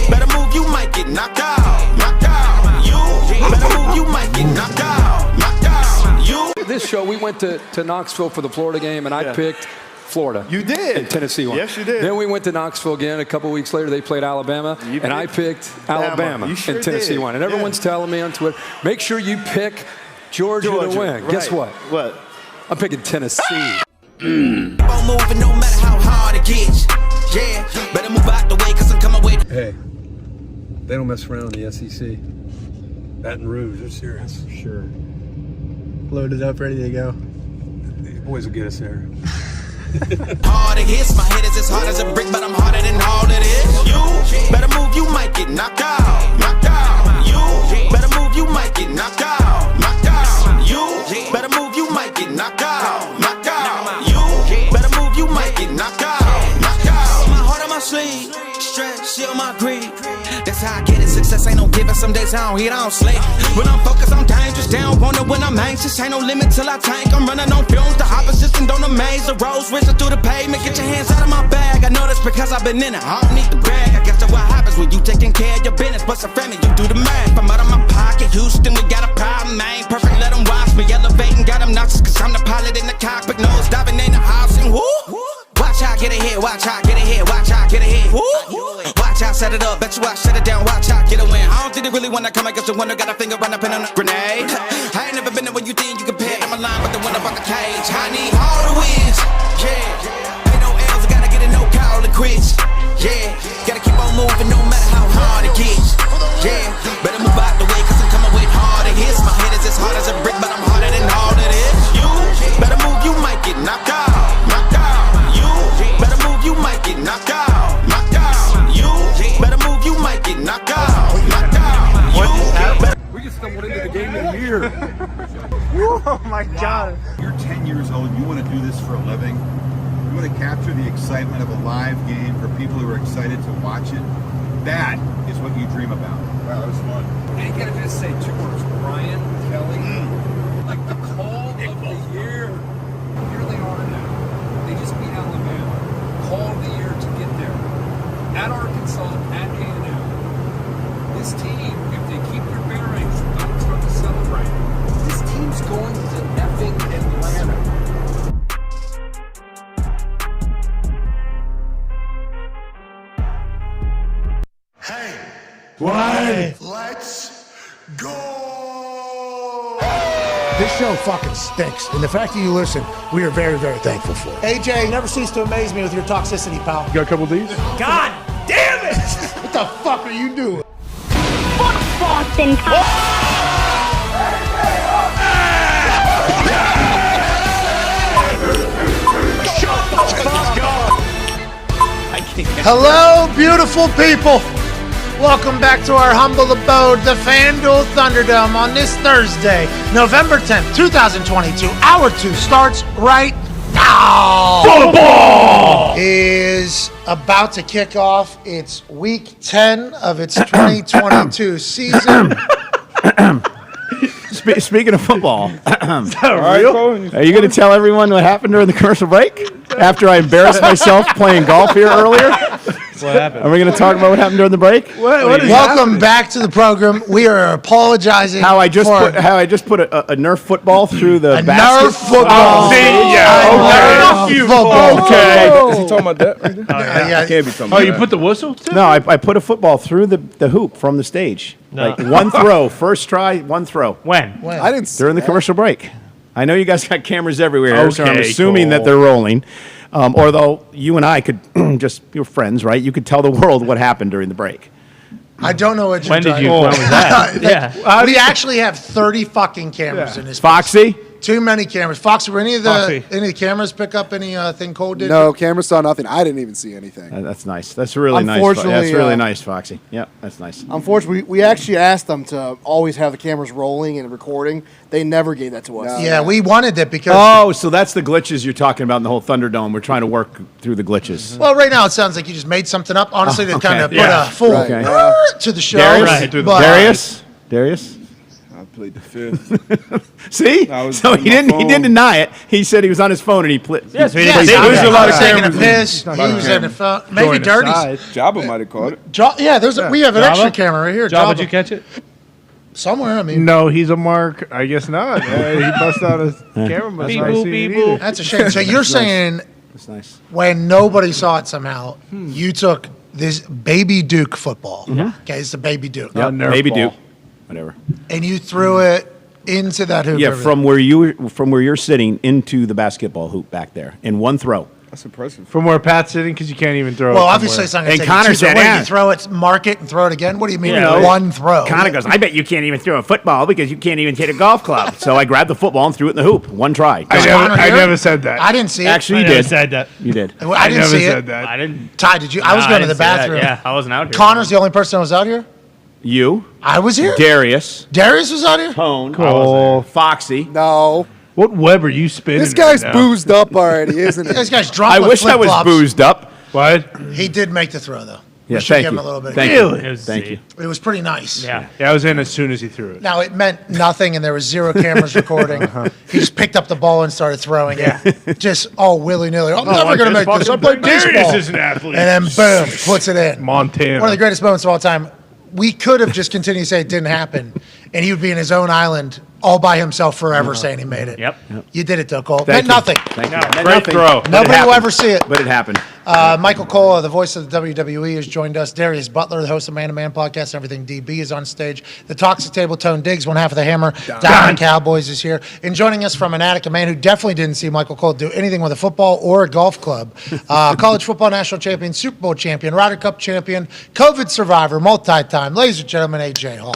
better move, you might get knocked out. Knocked out. You better move, you might get knocked out. Knocked out. You. This show, we went to Knoxville for the Florida game, and I picked Florida. You did. And Tennessee won. Yes, you did. Then we went to Knoxville again. A couple weeks later, they played Alabama, and I picked Alabama, sure and Tennessee did. won. And everyone's telling me on Twitter, make sure you pick Georgia to win. Right. Guess what? What? I'm picking Tennessee. Keep on moving no matter how hard it gets. Yeah, better move out the way, cause I'm coming with. Hey, they don't mess around in the SEC. Baton Rouge, they're serious. Sure. Loaded up, ready to go. These boys will get us there. Hard it hits, my head is as hard as a brick, but I'm harder than all it is. You better move, you might get knocked out. Knocked out. You better move, you might get knocked out. Knocked out. You better move, you might get knocked out. Knocked out. You better move, you might get knocked out. Knocked out. My heart on my sleeve, stress, shield my greed. That's how I get it. Success ain't no giving. Some days I don't eat, I don't sleep. When I'm focused, I'm dangerous. They don't want it when I'm anxious. Ain't no limit till I tank. I'm running on fumes. The opposition don't amaze. The roads racing through the pavement. Get your hands out of my bag. I know that's because I've been in it. I don't need to brag. I guess that's what happens when you taking care of your business. But some family, you do the math. I'm out of my pocket. Houston, we got a problem. I ain't perfect. Let them watch me elevating. Got them nauseous. Cause I'm the pilot in the cockpit. Nose diving in the house. And whoo. Watch how I get ahead. Watch how I get ahead. Watch how I get ahead. Woo. Watch how I set it up. Bet you I shut it down. Watch how I get a win. I don't think they really wanna come against the winner. Got a finger run up in a grenade. I ain't never been there when you think you compare. I'm a line with the winner on the cage. I need all the wins. Yeah. Ain't no L's. I gotta get a no call and quits. Yeah. Gotta keep on moving no matter how hard it gets. Yeah. Better move out the way cause I'm coming with harder hits. My head is as hard as a brick, but I'm harder than all it is. You better move, you might get knocked out. Knocked out. You better move, you might get knocked out. Knocked out. You better move, you might get knocked out. Knocked out. You We just stumbled into the game in a year. Oh my God. You're 10 years old. You want to do this for a living. You want to capture the excitement of a live game for people who are excited to watch it. That is what you dream about. Wow, that was fun. And you gotta just say 2 words, Brian Kelly. Like the call of the year. Here they are now. They just beat Alabama. Call of the year to get there. At Arkansas, at A&M. This team, if they keep their bearings, I'm going to celebrate. This team's going to effing Atlanta. Hey, Why? let's go. This show fucking stinks, and the fact that you listen, we are very, very thankful for it. AJ, you never cease to amaze me with your toxicity, pal. You got a couple of these? God damn it! What the fuck are you doing? Boston. Hello, beautiful people. Welcome back to our humble abode, the FanDuel Thunderdome, on this Thursday, November 10th, 2022. Hour 2 starts right Football is about to kick off its week 10 of its 2022 season. Speaking of football, All right, Cole, are you going to tell everyone what happened during the commercial break? After I embarrassed myself playing golf here earlier? What happened? Are we going to talk about what happened during the break? Welcome back to the program. We are apologizing How I just put a Nerf football through the basket. Nerf football. Nerf football. Okay. Is he talking about that right there? Yeah. Can't be talking Oh, about you that. put the whistle? No, I put a football through the hoop from the stage. No. Like one throw, first try, one throw. When? I didn't see During the that. commercial break. I know you guys got cameras everywhere, so I'm Okay, assuming that cool. they're rolling. Although you and I could just, you're friends, right? You could tell the world what happened during the break. I don't know what you're When did talking you? When was that? Yeah. We actually have 30 fucking cameras in this. Foxy? place. Too many cameras. Foxy, were any of Foxy. the cameras pick up anything Cole did? No, camera saw nothing. I didn't even see anything. That's nice. That's really nice. Unfortunately, That's really nice, Foxy. Yeah, that's nice. Unfortunately, we actually asked them to always have the cameras rolling and recording. They never gave that to us. Yeah, we wanted it because. Oh, so that's the glitches you're talking about in the whole Thunderdome. We're trying to work through the glitches. Well, right now it sounds like you just made something up. Honestly, to okay. kind of Yeah. put a full Right. to the show. Darius? But, Darius? I played the fifth. See? I was So on he my didn't phone. deny it. He said he was on his phone and he played. Yeah, so he Yes, didn't I say was, a lot I of was taking a cameras. piss. He A lot of was in the phone. Maybe Join the Dirty's. side. Jabba might have caught it. Yeah, we have an Jabba? extra camera right here. Job, Jabba. did you catch it? Somewhere, I mean. No, he's a mark. I guess not. He bust out his camera. Must Beep, not boop, see beep, it either. boop. That's a shame. So you're saying That's nice. when nobody saw it somehow, you took this baby Duke football. Okay, it's a baby Duke. Yep, Nerf maybe ball. do. Whatever. And you threw it into that hoop. Yeah, over from where you're sitting into the basketball hoop back there in one throw. That's impressive. From where Pat's sitting, because you can't even throw there. Well, it. from obviously where- it's not going And to take Connor you two, so said, what, yeah. you throw it, mark it, and throw it again? What do you mean Yeah. one throw? Connor goes, I bet you can't even throw a football because you can't even hit a golf club. So I grabbed the football and threw it in the hoop. One try. I Connor here? never said that. I didn't see it. Actually, you I never did. said that. You did. I didn't never see said it. that. I didn't. Ty, did you? I was No, going I to the didn't see that. bathroom. Yeah, I wasn't out here. Connor's the only person that was out here? You, I was here? Darius, Darius was out here? Tone, Cool. Foxy. No. What web are you spinning? This guy's right now? boozed up already, isn't he? This guy's drunk I with wish I was flip-flops. boozed up. What? He did make the throw, though. Yeah, We should thank give him you. a little bit. Thank Really? you. Thank you. It was pretty nice. Yeah. Yeah, I was in as soon as he threw it. Now, it meant nothing, and there was zero cameras recording. He just picked up the ball and started throwing it. Just all willy-nilly. I'm never going to make this. I played baseball. Darius is an athlete. And then, boom, puts it in. Montana. One of the greatest moments of all time. We could have just continued to say it didn't happen, and he would be in his own island all by himself forever saying he made it. Yep. You did it, though, Cole. Thank Meant you. nothing. Thank you. No, Meant great nothing, throw. but it Nobody will happened. ever see it. But it happened. Michael Cole, the voice of the WWE, has joined us. Darius Butler, the host of Man to Man podcast, and Everything DB, is on stage. The Toxic Table, Tone Diggs, one half of the Hammer. Dahn Cowboys is here. And joining us from an attic, a man who definitely didn't see Michael Cole do anything with a football or a golf club. College football national champion, Super Bowl champion, Ryder Cup champion, COVID survivor, multi-time. Ladies and gentlemen, AJ Hall.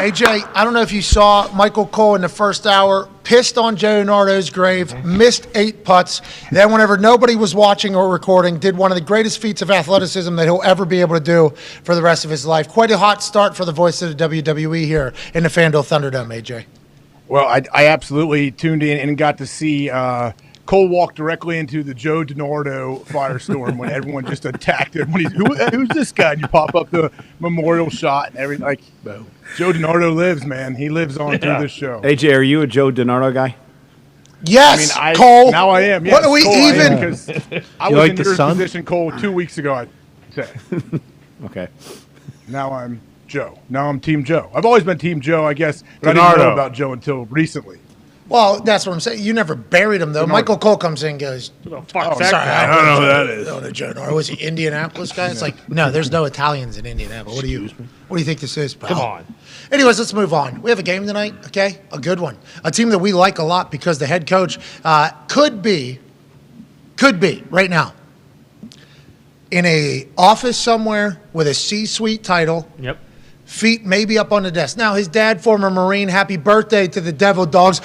AJ, I don't know if you saw Michael Cole in the first hour, pissed on Joe Nardo's grave, missed 8 putts. Then whenever nobody was watching or recording, did one of the greatest feats of athleticism that he'll ever be able to do for the rest of his life. Quite a hot start for the voice of the WWE here in the FanDuel Thunderdome, AJ. Well, I absolutely tuned in and got to see Cole walk directly into the Joe DiNardo firestorm when everyone just attacked him. When who's this guy? And you pop up the memorial shot and everything. Like, Joe DiNardo lives, man. He lives on through this show. AJ, are you a Joe DiNardo guy? Yes, Cole. Now I am. Yes, What are we Cole, even? Because I You was like in the your sun? position, Cole, 2 weeks ago, I'd say. Okay. Now I'm Joe. Now I'm Team Joe. I've always been Team Joe, I guess, but I didn't know DiNardo. about Joe until recently. Well, that's what I'm saying. You never buried him, though. Michael Cole comes in and goes, fuck oh, that sorry, guy. I don't know who that is. No, no, Joe Nardo. Was he Indianapolis guy? It's like, no, there's no Italians in Indianapolis. What do you think this is, pal? Come on. Anyways, let's move on. We have a game tonight, okay? A good one. A team that we like a lot because the head coach could be right now in a office somewhere with a C-suite title. Yep. Feet maybe up on the desk. Now, his dad, former Marine, happy birthday to the Devil Dogs.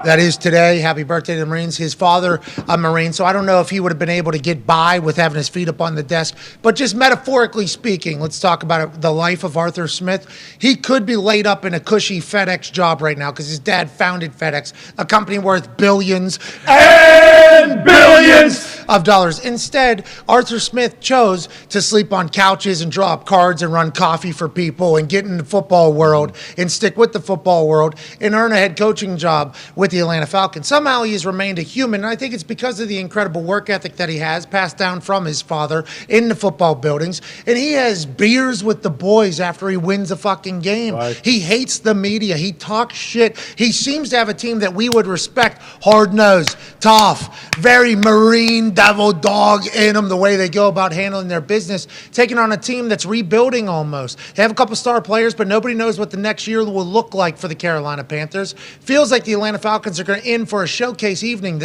That is today. Happy birthday to the Marines. His father, a Marine, so I don't know if he would have been able to get by with having his feet up on the desk. But just metaphorically speaking, let's talk about the life of Arthur Smith. He could be laid up in a cushy FedEx job right now because his dad founded FedEx, a company worth billions and billions of dollars. Instead, Arthur Smith chose to sleep on couches and draw up cards and run coffee for people and get in the football world and stick with the football world and earn a head coaching job with the Atlanta Falcons. Somehow he has remained a human, and I think it's because of the incredible work ethic that he has passed down from his father in the football buildings, and he has beers with the boys after he wins a fucking game. Right. He hates the media. He talks shit. He seems to have a team that we would respect. Hard-nosed, tough, very Marine devil dog in them, the way they go about handling their business, taking on a team that's rebuilding almost. They have a couple star players, but nobody knows what the next year will look like for the Carolina Panthers. Feels like the Atlanta Falcons are going to in for a showcase evening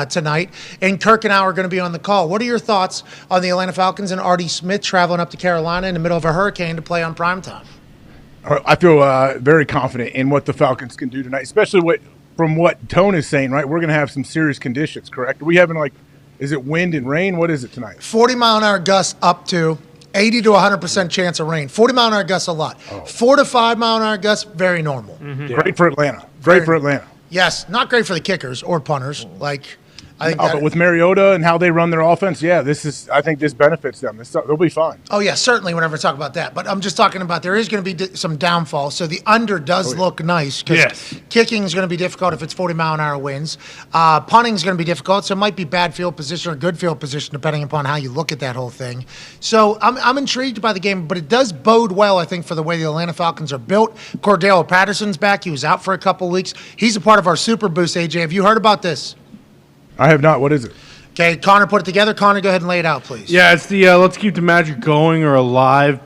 tonight, and Kirk and I are going to be on the call. What are your thoughts on the Atlanta Falcons and Artie Smith traveling up to Carolina in the middle of a hurricane to play on primetime? I feel very confident in what the Falcons can do tonight, especially from what Tone is saying, right? We're going to have some serious conditions, correct? Are we having is it wind and rain? What is it tonight? 40-mile-an-hour gusts up to 80 to 100% chance of rain. 40-mile-an-hour gusts a lot. 4 to 5-mile-an-hour gusts, very normal. Mm-hmm. Yeah. Great for Atlanta. Great for Atlanta. Yes, not great for the kickers or punters. I think but with Mariota and how they run their offense, I think this benefits them. They'll be fine. Oh, yeah, certainly whenever I talk about that. But I'm just talking about there is going to be some downfall. So the under does look nice because kicking is going to be difficult if it's 40-mile-an-hour winds. Punting is going to be difficult, so it might be bad field position or good field position depending upon how you look at that whole thing. So I'm intrigued by the game, but it does bode well, I think, for the way the Atlanta Falcons are built. Cordell Patterson's back. He was out for a couple weeks. He's a part of our Super Boost, AJ. Have you heard about this? I have not. What is it? Okay, Connor put it together. Connor, go ahead and lay it out, please. Yeah, it's the Let's Keep the Magic Going or Alive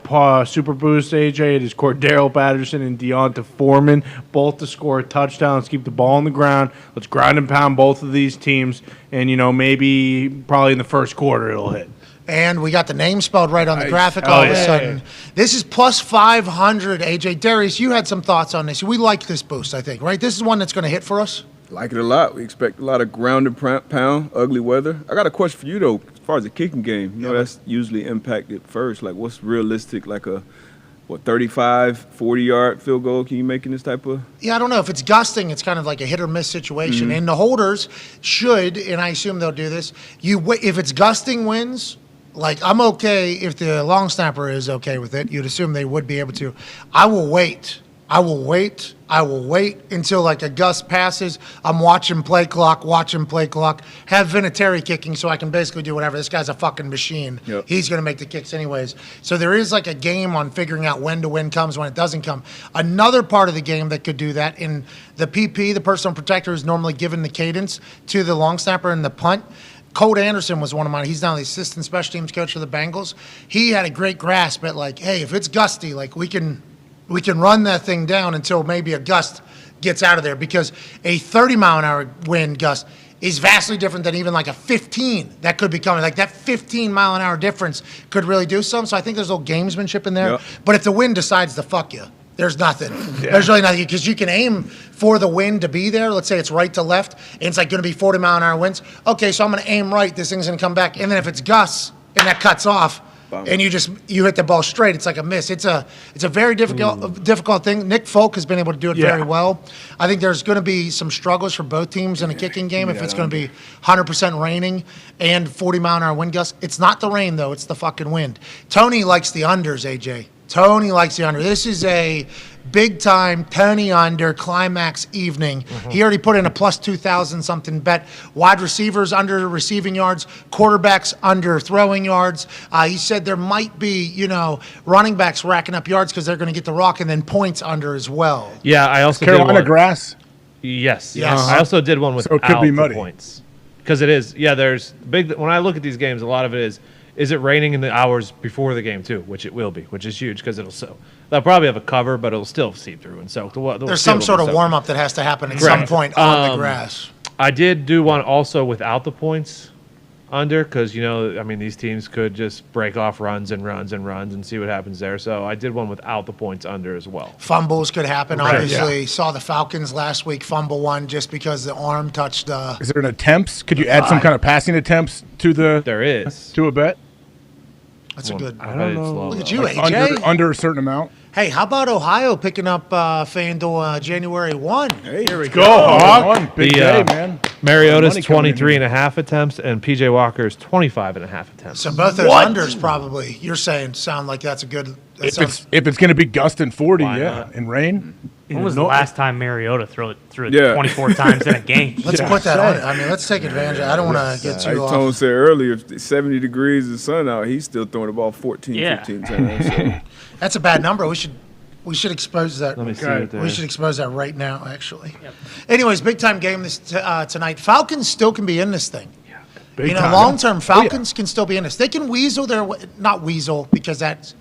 Super Boost, AJ. It is Cordell Patterson and Deonta Foreman, both to score a touchdown. Let's keep the ball on the ground. Let's grind and pound both of these teams. And, maybe probably in the first quarter it'll hit. And we got the name spelled right on the graphic all of a sudden. This is plus 500, AJ. Darius, you had some thoughts on this. We like this boost, I think, right? This is one that's going to hit for us. Like it a lot. We expect a lot of ground and pound, ugly weather. I got a question for you, though, as far as the kicking game. That's usually impacted first. What's realistic, 35, 40-yard field goal? Can you make in this type of? Yeah, I don't know. If it's gusting, it's kind of like a hit-or-miss situation. Mm-hmm. And the holders should, and I assume they'll do this, if it's gusting winds, I'm okay if the long snapper is okay with it. You'd assume they would be able to. I will wait until a gust passes. I'm watching play clock. Have Vinatieri kicking so I can basically do whatever. This guy's a fucking machine. Yep. He's going to make the kicks anyways. So there is a game on figuring out when the wind comes, when it doesn't come. Another part of the game that could do that in the PP, the personal protector, is normally given the cadence to the long snapper and the punt. Colt Anderson was one of mine. He's now the assistant special teams coach for the Bengals. He had a great grasp at hey, if it's gusty, we can run that thing down until maybe a gust gets out of there, because a 30-mile-an-hour wind gust is vastly different than even a 15 that could be coming. That 15-mile-an-hour difference could really do something. So I think there's a little gamesmanship in there. Yep. But if the wind decides to fuck you, there's nothing. Yeah. There's really nothing, because you can aim for the wind to be there. Let's say it's right to left, and it's going to be 40-mile-an-hour winds. Okay, so I'm going to aim right. This thing's going to come back. And then if it's gusts and that cuts off, and you hit the ball straight, it's like a miss. It's a very difficult thing. Nick Folk has been able to do it very well. I think there's going to be some struggles for both teams in a kicking game if it's going to be 100% raining and 40-mile-an-hour wind gusts. It's not the rain, though. It's the fucking wind. Tony likes the unders, AJ. Tony likes the under. This is a big-time Tony under climax evening. Mm-hmm. He already put in a plus 2,000 something bet. Wide receivers under receiving yards, quarterbacks under throwing yards. He said there might be, running backs racking up yards because they're going to get the rock, and then points under as well. Yeah, I also Carolina grass. Yes. I also did one without the points, because it is. Yeah, there's big. When I look at these games, a lot of it is it raining in the hours before the game too, which it will be, which is huge because they'll probably have a cover, but it'll still seep through and soak. There's some sort of warm up that has to happen at some point on the grass. I did do one also without the points. under because, these teams could just break off runs and runs and runs and see what happens there. So I did one without the points under as well. Fumbles could happen. Right, Obviously, saw the Falcons last week fumble one just because the arm touched. Is there an attempts? Could you add some kind of passing attempts to the? There is to a bet. That's a good. I don't know. Look at you, Like AJ. under a certain amount. Hey, how about Ohio picking up FanDuel January 1? Hey, here we go, Hawk. Big day, man. Mariota's Money coming in 23.5 attempts, and PJ Walker's 25.5 attempts. So both those What? unders probably, you're saying, sound like that's a good. If it's going to be gusting 40, Why yeah, not? and rain. When was the last time Mariota threw it Yeah. 24 times in a game? Let's put that on. I mean, let's take advantage of it. I don't want to get too Like off. Tone said earlier, if it's 70 degrees and sun out, he's still throwing the ball 14, Yeah. 15 times. So. That's a bad number. We should expose that. Let me see it there. We should expose that right now, actually. Anyways, big time game tonight. Falcons still can be in this thing. Big time. Long term, Falcons can still be in this. They can weasel their way, not weasel because that's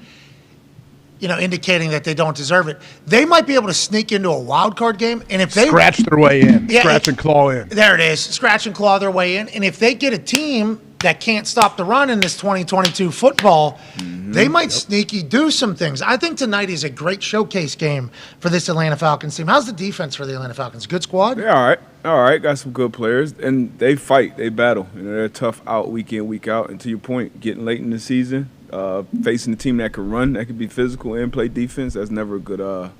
indicating that they don't deserve it. They might be able to sneak into a wild card game, and if they Scratch their way in. Yeah, Scratch and claw in. there it is, scratch and claw their way in. And if they get a team that can't stop the run in this 2022 football, they might sneaky do some things. I think tonight is a great showcase game for this Atlanta Falcons team. How's the defense for the Atlanta Falcons? Good squad? They're all right. Got some good players, and they fight, they battle. They're tough out week in, week out. And to your point, getting late in the season, facing a team that can run, that can be physical and play defense, that's never a good,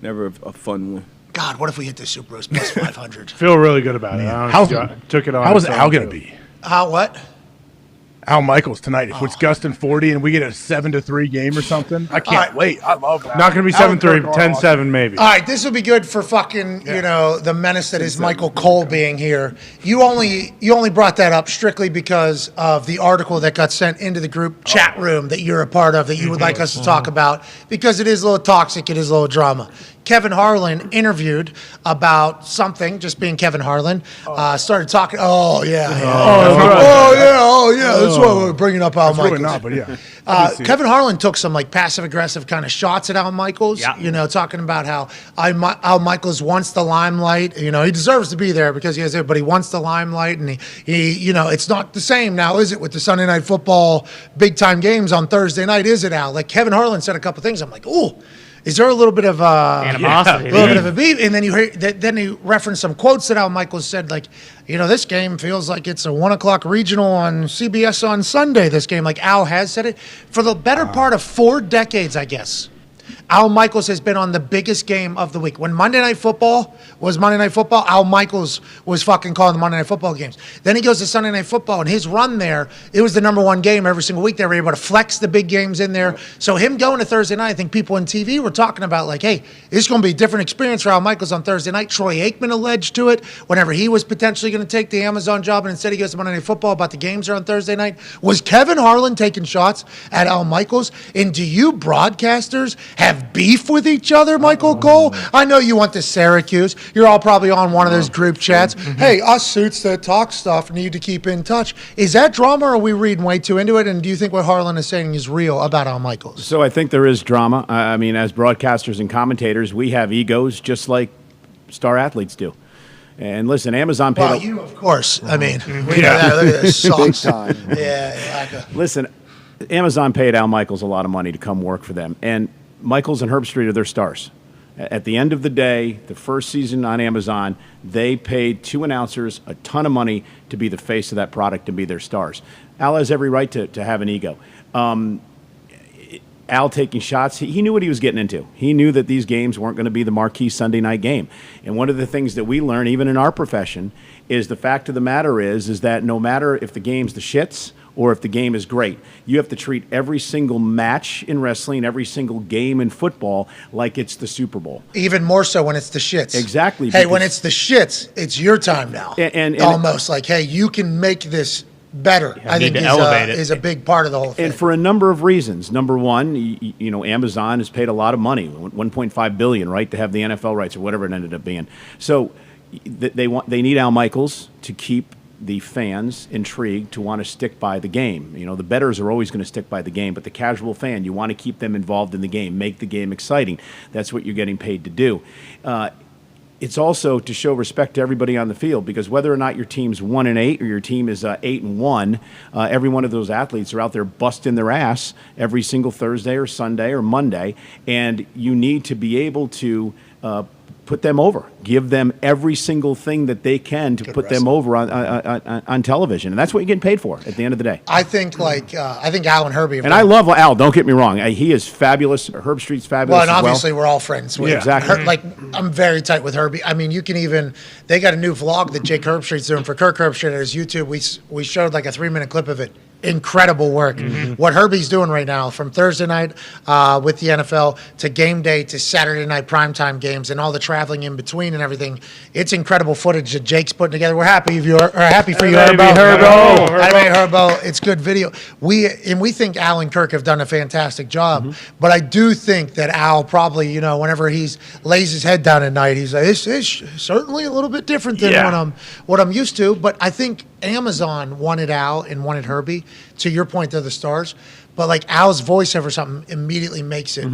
never a fun one. God, what if we hit the Super Bowls plus 500? Feel really good about it. I took it on. How is Al going to be? What? Al Michaels tonight. If it's gusting 40 and we get a 7-3 game or something, I can't wait. I love that. Not going to be 7-3, 10-7 maybe. All right, this will be good for fucking, the menace that is Michael Cole being here. You only brought that up strictly because of the article that got sent into the group chat room that you're a part of that you would like us to talk about because it is a little toxic, it is a little drama. Kevin Harlan interviewed about something, just being Kevin Harlan, started talking. Oh yeah. That's why we're bringing up Al Michaels. Really not, but yeah. Kevin Harlan took some passive aggressive kind of shots at Al Michaels. Talking about how Al Michaels wants the limelight. He deserves to be there because he has it, but he wants the limelight, and he it's not the same now, is it, with the Sunday Night Football big time games on Thursday night? Is it, Al? Like Kevin Harlan said a couple things. I'm like, ooh. Is there a little bit of animosity? A little bit of a beef, and then you hear then he referenced some quotes that Al Michaels said, like, this game feels like it's a 1:00 regional on CBS on Sunday. This game, like Al has said it for the better part of 4 decades, I guess. Al Michaels has been on the biggest game of the week. When Monday Night Football was Monday Night Football, Al Michaels was fucking calling the Monday Night Football games. Then he goes to Sunday Night Football, and his run there, it was the number 1 game every single week. They were able to flex the big games in there. So him going to Thursday night, I think people in TV were talking about, like, hey, this is going to be a different experience for Al Michaels on Thursday night. Troy Aikman alleged to it whenever he was potentially going to take the Amazon job, and instead he goes to Monday Night Football about the games are on Thursday night. Was Kevin Harlan taking shots at Al Michaels? And do you broadcasters have beef with each other, Michael Cole? I know you went to Syracuse. You're all probably on one of those group chats. Hey, us suits that talk stuff need to keep in touch. Is that drama, or are we reading way too into it? And do you think what Harlan is saying is real about Al Michaels? So I think there is drama. I mean, as broadcasters and commentators, we have egos just like star athletes do. And listen, Amazon paid. Well, you, of course. I mean, we know that. Look at this. Big Sucks. time. Yeah. Listen, Amazon paid Al Michaels a lot of money to come work for them. And Michaels and Herb Street are their stars. At the end of the day, the first season on Amazon, they paid 2 announcers a ton of money to be the face of that product and be their stars. Al has every right to have an ego. Al taking shots, he knew what he was getting into. He knew that these games weren't going to be the marquee Sunday night game. And one of the things that we learn, even in our profession, is the fact of the matter is that no matter if the game's the shits or if the game is great, you have to treat every single match in wrestling, every single game in football, like it's the Super Bowl. Even more so when it's the shits. Exactly. Hey, when it's the shits, it's your time now. And almost like, hey, you can make this better. I think is a big part of the whole thing. And for a number of reasons. Number one, Amazon has paid a lot of money, $1.5 billion, right, to have the NFL rights or whatever it ended up being. So they need Al Michaels to keep the fans intrigued, to want to stick by the game. The bettors are always going to stick by the game, but the casual fan, you want to keep them involved in the game, make the game exciting. That's what you're getting paid to do. it's also to show respect to everybody on the field, because whether or not your team's 1-8 or your team is 8-1, every one of those athletes are out there busting their ass every single Thursday or Sunday or Monday, and you need to be able to put them over, give them every single thing that they can to put them over on television, and that's what you're getting paid for at the end of the day. I think Al and Herbie. And I love Al. Don't get me wrong; he is fabulous. Herb Street's fabulous. Well, and obviously we're all friends. Yeah, exactly. I'm very tight with Herbie. I mean, you can even. They got a new vlog that Jake Herbstreit's doing for Kirk Herbstreit at his YouTube. We showed like a 3-minute clip of it. Incredible work. What Herbie's doing right now, from Thursday night with the NFL to game day to Saturday night primetime games and all the traveling in between and everything, it's incredible footage that Jake's putting together. We're happy for you, Herbo. It's good video. We think Al and Kirk have done a fantastic job, but I do think that Al probably, whenever he's lays his head down at night, he's like, this is certainly a little bit different than what I'm used to. But I think Amazon wanted Al and wanted Herbie. To your point, they're the stars, but like Al's voiceover something immediately makes it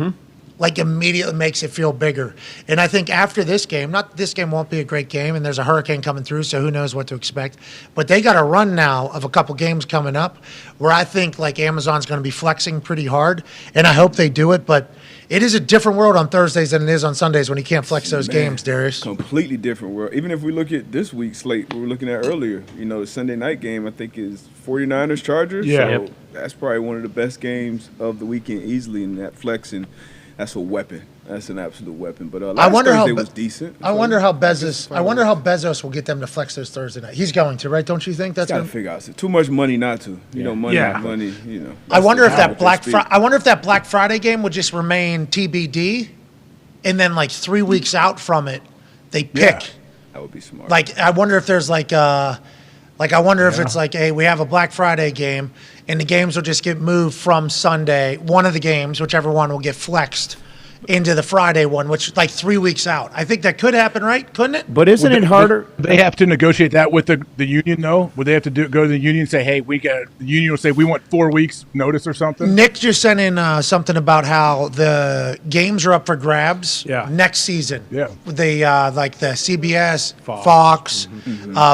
immediately makes it feel bigger. And I think after this game, this game won't be a great game, and there's a hurricane coming through, so who knows what to expect. But they got a run now of a couple games coming up where I think like Amazon's going to be flexing pretty hard, and I hope they do it. But it is a different world on Thursdays than it is on Sundays when you can't flex those games, Darius. Completely different world. Even if we look at this week's slate we were looking at earlier, the Sunday night game I think is 49ers Chargers. Yeah. So that's probably one of the best games of the weekend easily in that flexing. That's a weapon. That's an absolute weapon. But last Thursday was decent. I wonder how Bezos will get them to flex those Thursday night. He's going to, right? Don't you think that's going to figure out? Too much money not to. Money. I wonder if that Black Friday game would just remain TBD, and then like 3 weeks out from it, they pick. Yeah, that would be smart. Like I wonder if there's if it's like, hey, we have a Black Friday game, and the games will just get moved from Sunday. One of the games, whichever one, will get flexed into the Friday one, which is like 3 weeks out. I think that could happen, right? Couldn't it? But isn't it harder? They have to negotiate that with the union, though? Would they have to go to the union and say, hey, the union will say, we want 4 weeks notice or something? Nick just sent in something about how the games are up for grabs next season. Yeah. They, like the CBS, Fox,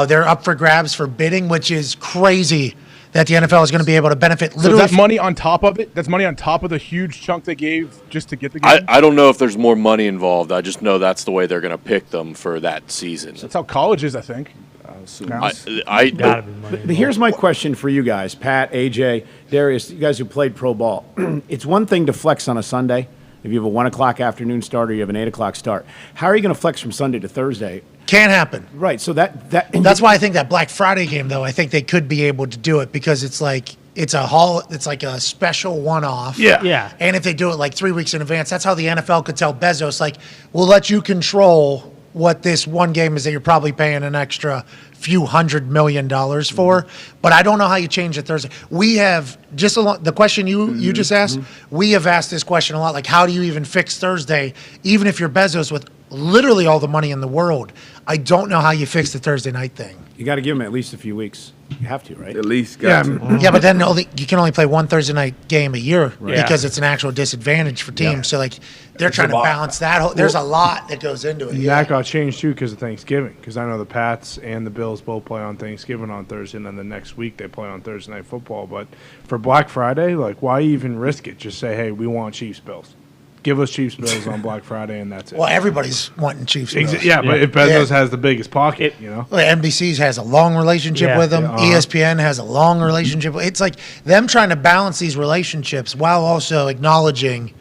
they're up for grabs for bidding, which is crazy that the NFL is going to be able to benefit. So is that money on top of it? That's money on top of the huge chunk they gave just to get the game? I don't know if there's more money involved. I just know that's the way they're going to pick them for that season. That's how college is, I think. But here's my question for you guys, Pat, AJ, Darius, you guys who played pro ball. It's one thing to flex on a Sunday. If you have a 1 o'clock afternoon start or you have an 8 o'clock start. How are you going to flex from Sunday to Thursday? Can't happen. Right. So that's why I think that Black Friday game, though, I think they could be able to do it because it's like it's like a special one-off. Yeah. And if they do it like 3 weeks in advance, that's how the NFL could tell Bezos, like, we'll let you control what this one game is that you're probably paying an extra few $100 million for. But I don't know how you change it Thursday. We have the question you just asked. We have asked this question a lot. Like, how do you even fix Thursday, even if you're Bezos with literally all the money in the world? I don't know how you fix the Thursday night thing. You got to give them at least a few weeks. You have to, right? At least, got to. Yeah, but then you can only play one Thursday night game a year because it's an actual disadvantage for teams. So like they're trying to balance that. There's a lot that goes into it. That got changed too because of Thanksgiving. Because I know the Pats and the Bills both play on Thanksgiving on Thursday, and then the next week they play on Thursday Night Football. But for Black Friday, like why even risk it? Just say, hey, we want Chiefs Bills. Give us Chiefs Bills on Black Friday, and that's it. Well, everybody's wanting Chiefs Bills. But if Bezos has the biggest pocket, Well, NBC has a long relationship with them. ESPN has a long relationship. It's like them trying to balance these relationships while also acknowledging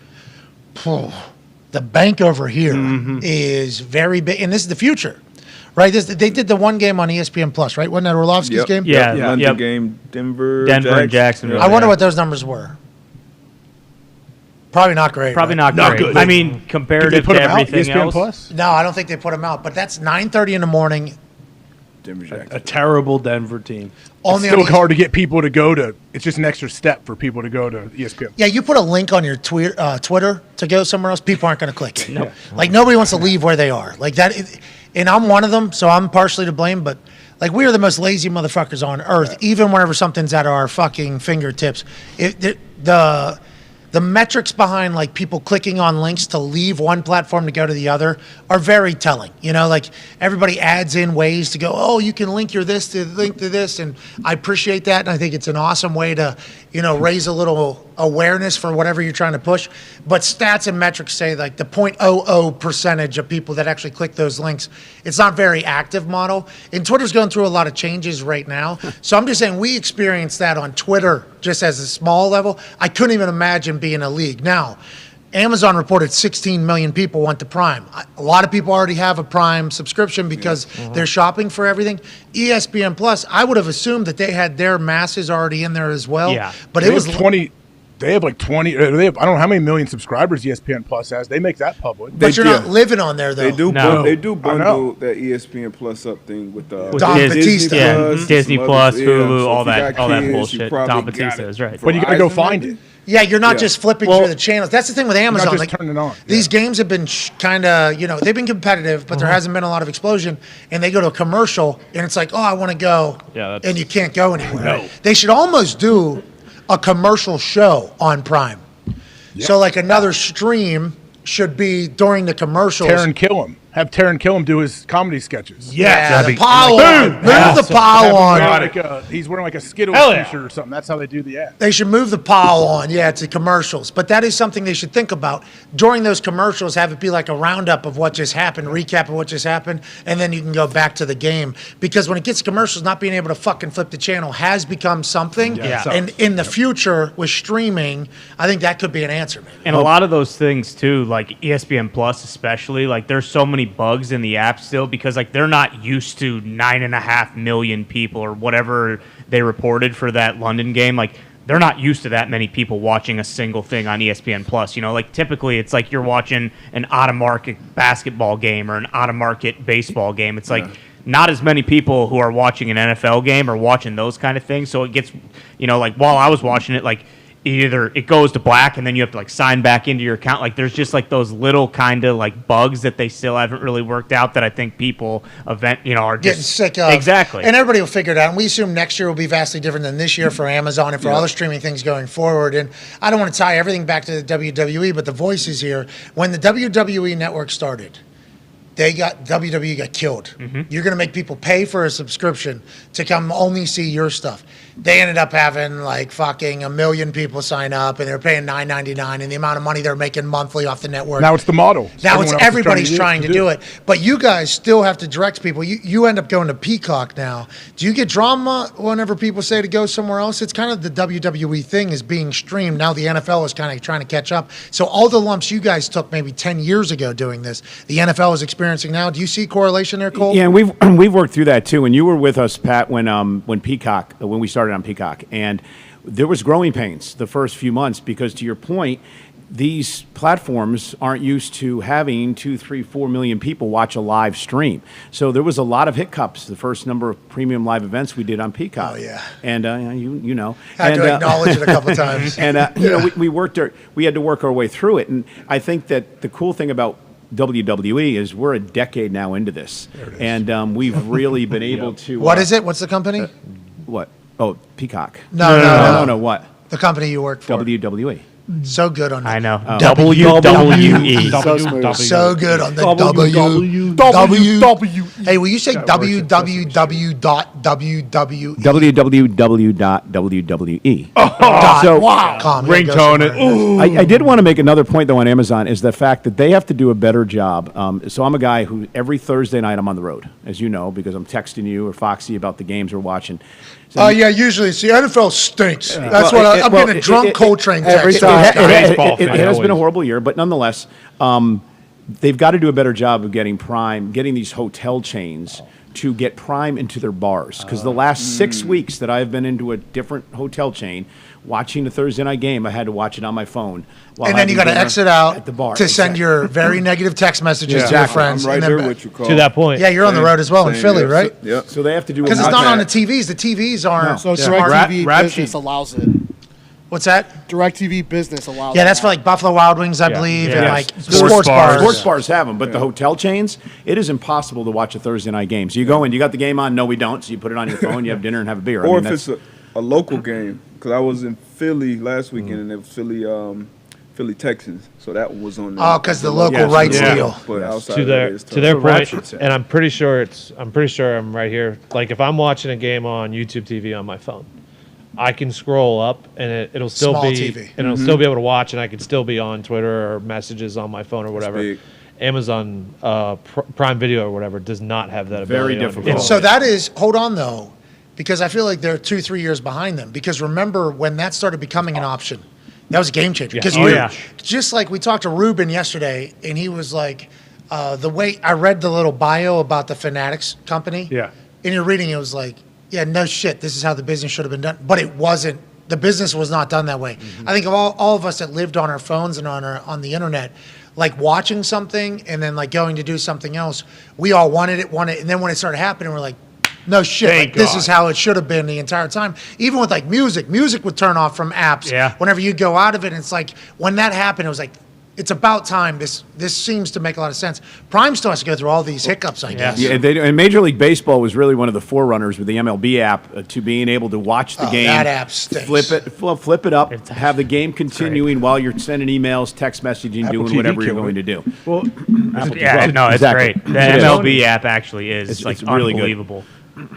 the bank over here is very big, and this is the future. Right, they did the one game on ESPN Plus, right? Wasn't that Orlovsky's game? Yeah, London game, Denver and Jacksonville. I wonder what those numbers were. Probably not great. Probably not great. Good. I mean, comparative to everything else. Plus? No, I don't think they put them out. But that's 9:30 in the morning. A terrible Denver team. It's still hard to get people to go to. It's just an extra step for people to go to ESPN. Yeah, you put a link on your Twitter to go somewhere else, people aren't going to click it. Nope. Like nobody wants to leave where they are. Like that, and I'm one of them, so I'm partially to blame. But like we are the most lazy motherfuckers on earth. Even whenever something's at our fucking fingertips, the metrics behind like people clicking on links to leave one platform to go to the other are very telling. You know, like everybody adds in ways to go, oh, you can link your this to link to this. And I appreciate that. And I think it's an awesome way to, you know, raise a little awareness for whatever you're trying to push. But stats and metrics say like the 0.00% of people that actually click those links, it's not very active model. And Twitter's going through a lot of changes right now. So I'm just saying we experienced that on Twitter just as a small level. I couldn't even imagine being a league. Now, Amazon reported 16 million people went to Prime. A lot of people already have a Prime subscription because they're shopping for everything. ESPN Plus, I would have assumed that they had their masses already in there as well. Yeah. But They it was have 20. They have like 20. They have, I don't know how many million subscribers ESPN Plus has. They make that public. But you're not living on there, though. They do bundle that ESPN Plus up thing with With Don Disney, Batista. Disney Plus, yeah, Hulu, so all if you that got kids, you bullshit. probably Don got Batista it. is right. But you got to go find it. Yeah, you're not Yeah. just flipping Well, through the channels. That's the thing with Amazon. just Like, turning it on. These games have been kind of, you know, they've been competitive, but there hasn't been a lot of explosion. And they go to a commercial, and it's like, oh, I want to go, and you can't go anywhere. No. They should almost do a commercial show on Prime. So, like, another stream should be during the commercials. Taron Killam. Have Taron Killam do his comedy sketches. Yeah, the pile on. Move the pile on. He's wearing like a Skittles Hell yeah. t-shirt or something. That's how they do the ad. They should move the pile on, to commercials. But that is something they should think about. During those commercials, have it be like a roundup of what just happened, recap of what just happened, and then you can go back to the game. Because when it gets to commercials, not being able to fucking flip the channel has become something. Yeah. And in the future, with streaming, I think that could be an answer, maybe. And a lot of those things too, like ESPN Plus especially, like there's so many bugs in the app still because like they're not used to 9.5 million people or whatever they reported for that London game. Like they're not used to that many people watching a single thing on ESPN Plus. You know, like typically it's like you're watching an out-of-market basketball game or an out-of-market baseball game. It's like not as many people who are watching an NFL game or watching those kind of things. So it gets, you know, like while I was watching it, like either it goes to black and then you have to like sign back into your account. Like there's just like those little kind of like bugs that they still haven't really worked out that I think people are just Getting sick of. Exactly. And everybody will figure it out. And we assume next year will be vastly different than this year for Amazon and for all the streaming things going forward. And I don't want to tie everything back to the WWE, but the voice is here. When the WWE network started, WWE got killed. You're going to make people pay for a subscription to come only see your stuff. They ended up having like fucking 1 million people sign up, and they're paying $9.99, and the amount of money they're making monthly off the network. Now it's the model. Now it's Everyone else is everybody's trying to do it. But you guys still have to direct people. You end up going to Peacock now. Do you get drama whenever people say to go somewhere else? It's kind of the WWE thing is being streamed. Now the NFL is kind of trying to catch up. So all the lumps you guys took maybe 10 years ago doing this, the NFL is experiencing now. Do you see correlation there, Cole? Yeah, and we've worked through that too. And you were with us, Pat, when we started on Peacock, and there was growing pains the first few months because, to your point, these platforms aren't used to having 2, 3, 4 million people watch a live stream. So there was a lot of hiccups the first number of premium live events we did on Peacock. Oh yeah, and you know, had to acknowledge it a couple times. And you know, we had to work our way through it. And I think that the cool thing about WWE is we're a decade now into this, and we've really been able to. What is it? What's the company? What? Oh, Peacock. No. What? The company you work for. WWE. So good on that. I know. WWE. So good on the W. Hey, will you say www.wwe? www.wwe. Ringtone it. I did want to make another point, though, on Amazon, is the fact that they have to do a better job. So I'm a guy who every Thursday night I'm on the road, as you know, because I'm texting you or Foxy about the games we're watching. So usually it's the NFL stinks. That's what I'm getting a drunk Coltrane every text. time. It has been a horrible year, but nonetheless, they've got to do a better job of getting these hotel chains to get Prime into their bars. Because the last 6 weeks that I've been into a different hotel chain, watching the Thursday night game, I had to watch it on my phone. And then you got to exit out at the bar to send your very negative text messages to your friends. I'm right and then there back. with you, Carl. To that point. Yeah, you're on the road as well in Philly, right? Yeah. So they have to do Because it's not on the TVs. The TVs aren't. So smart. DirecTV Business allows it. What's that? DirecTV Business allows Yeah, that's it. for like Buffalo Wild Wings, I believe, and like Sports bars. Sports bars have them, but the hotel chains, it is impossible to watch a Thursday night game. So you go in, you got the game on, no, we don't. So you put it on your phone, you have dinner and have a beer. Or if it's a local game, because I was in Philly last weekend, and it was Philly Philly, Texans. So that was on there. Oh, because the local rights deal. But outside to of their that, it's to their tough. point, and I'm pretty sure I'm right here. Like if I'm watching a game on YouTube TV on my phone, I can scroll up and it'll still Small be TV. and it'll still be able to watch, and I can still be on Twitter or messages on my phone or whatever. big. Amazon Prime Video or whatever does not have that Very ability. on your difficult. phone. So that is, hold on though, because I feel like they're 2-3 years behind them. Because remember when that started becoming an option, that was a game changer. Yeah. Because just like we talked to Ruben yesterday, and he was like, the way I read the little bio about the Fanatics company. Yeah. And you're reading, it was like, yeah, no shit, this is how the business should have been done. But it wasn't. The business was not done that way. I think of all of us that lived on our phones and on the internet, like watching something and then like going to do something else, we all wanted it, and then when it started happening, we're like, no shit, Thank like, this God. is how it should have been the entire time. Even with like music would turn off from apps. Yeah. Whenever you go out of it, and it's like when that happened, it was like, it's about time. This seems to make a lot of sense. Prime still has to go through all these hiccups, I guess. Yeah, and Major League Baseball was really one of the forerunners with the MLB app to being able to watch the game. That app stinks. Flip it up, have the game continuing while you're sending emails, text messaging, Apple doing TV whatever you're killed going it. to do. Well, No, it's Exactly. great. The It is. MLB app actually is It's like really good. unbelievable.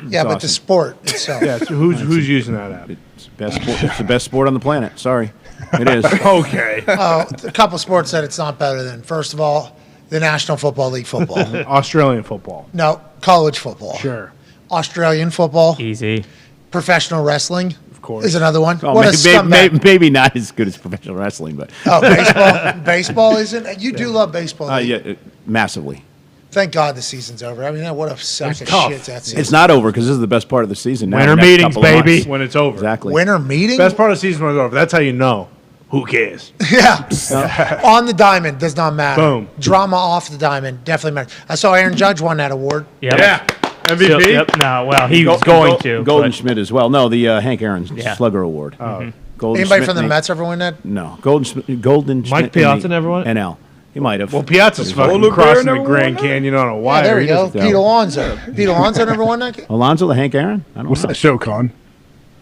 Yeah, but awesome. the sport itself. yeah. So who's using that app? It's the best sport on the planet. Sorry, it is. Okay. A couple sports that it's not better than. First of all, the National Football League football. Australian football. No, college football. Sure. Australian football. Easy. Professional wrestling. Of course. Is another one. Oh, What a scumbag. maybe not as good as professional wrestling, but Oh, baseball. Baseball isn't. You do love baseball. yeah, massively. Thank God the season's over. I mean, what a sack of tough. shit that's. It's not over because this is the best part of the season. Now, Winter the next meetings, couple of months. baby. When it's over. Exactly. Winter meeting. Best part of the season when it's over. That's how you know. Who cares? Yeah. On the diamond does not matter. Boom. Drama off the diamond definitely matters. I saw Aaron Judge won that award. Yep. Yeah. MVP. Still- yep. No, well, he was going to. Golden but- Schmidt as well. No, the Hank Aaron Yeah. Slugger Award. Golden Anybody Schmidt from the and- Mets ever win that? No, Golden Mike Schmidt and Piazza never won it? NL. He might have. Well, Piazza's fucking Luke crossing Bear the never Grand won that? Canyon on a Yeah, wire. there we He go. doesn't- Pete Alonso. Pete Alonso never won that. Alonso the Hank Aaron? I don't What's know. that show, Con?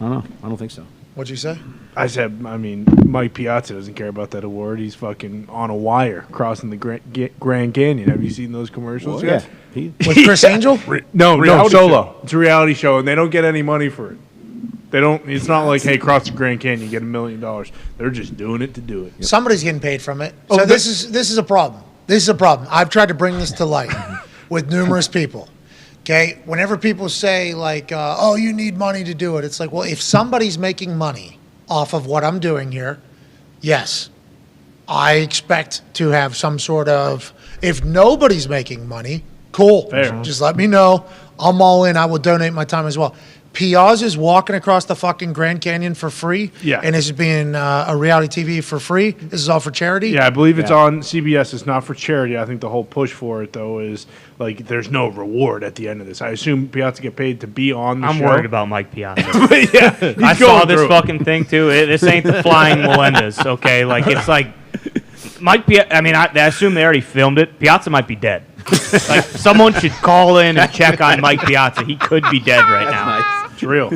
I don't know. I don't think so. What'd you say? I said, I mean, Mike Piazza doesn't care about that award. He's fucking on a wire crossing the Grand Canyon. Have you seen those commercials Yeah. yet? With Chris Angel? No, Reality solo. show. It's a reality show, and they don't get any money for it. They don't. It's not like, hey, cross the Grand Canyon, you get $1 million. They're just doing it to do it. Somebody's getting paid from it. Oh, So this is a problem. This is a problem. I've tried to bring this to light with numerous people. Okay, whenever people say like, "Oh, you need money to do it," it's like, well, if somebody's making money off of what I'm doing here, yes, I expect to have some sort of. If nobody's making money, cool. Fair. Just let me know. I'm all in. I will donate my time as well. Piazza's walking across the fucking Grand Canyon for free. Yeah. And this is being a reality TV for free. This is all for charity. Yeah, I believe it's on CBS. It's not for charity. I think the whole push for it, though, is like there's no reward at the end of this. I assume Piazza get paid to be on the show. I'm worried about Mike Piazza. Yeah, I saw this fucking thing too. This ain't the Flying Melendez, okay? Like it's like Mike Piazza. I mean, I assume they already filmed it. Piazza might be dead. Like someone should call in and check on Mike Piazza. He could be dead right now. It's real.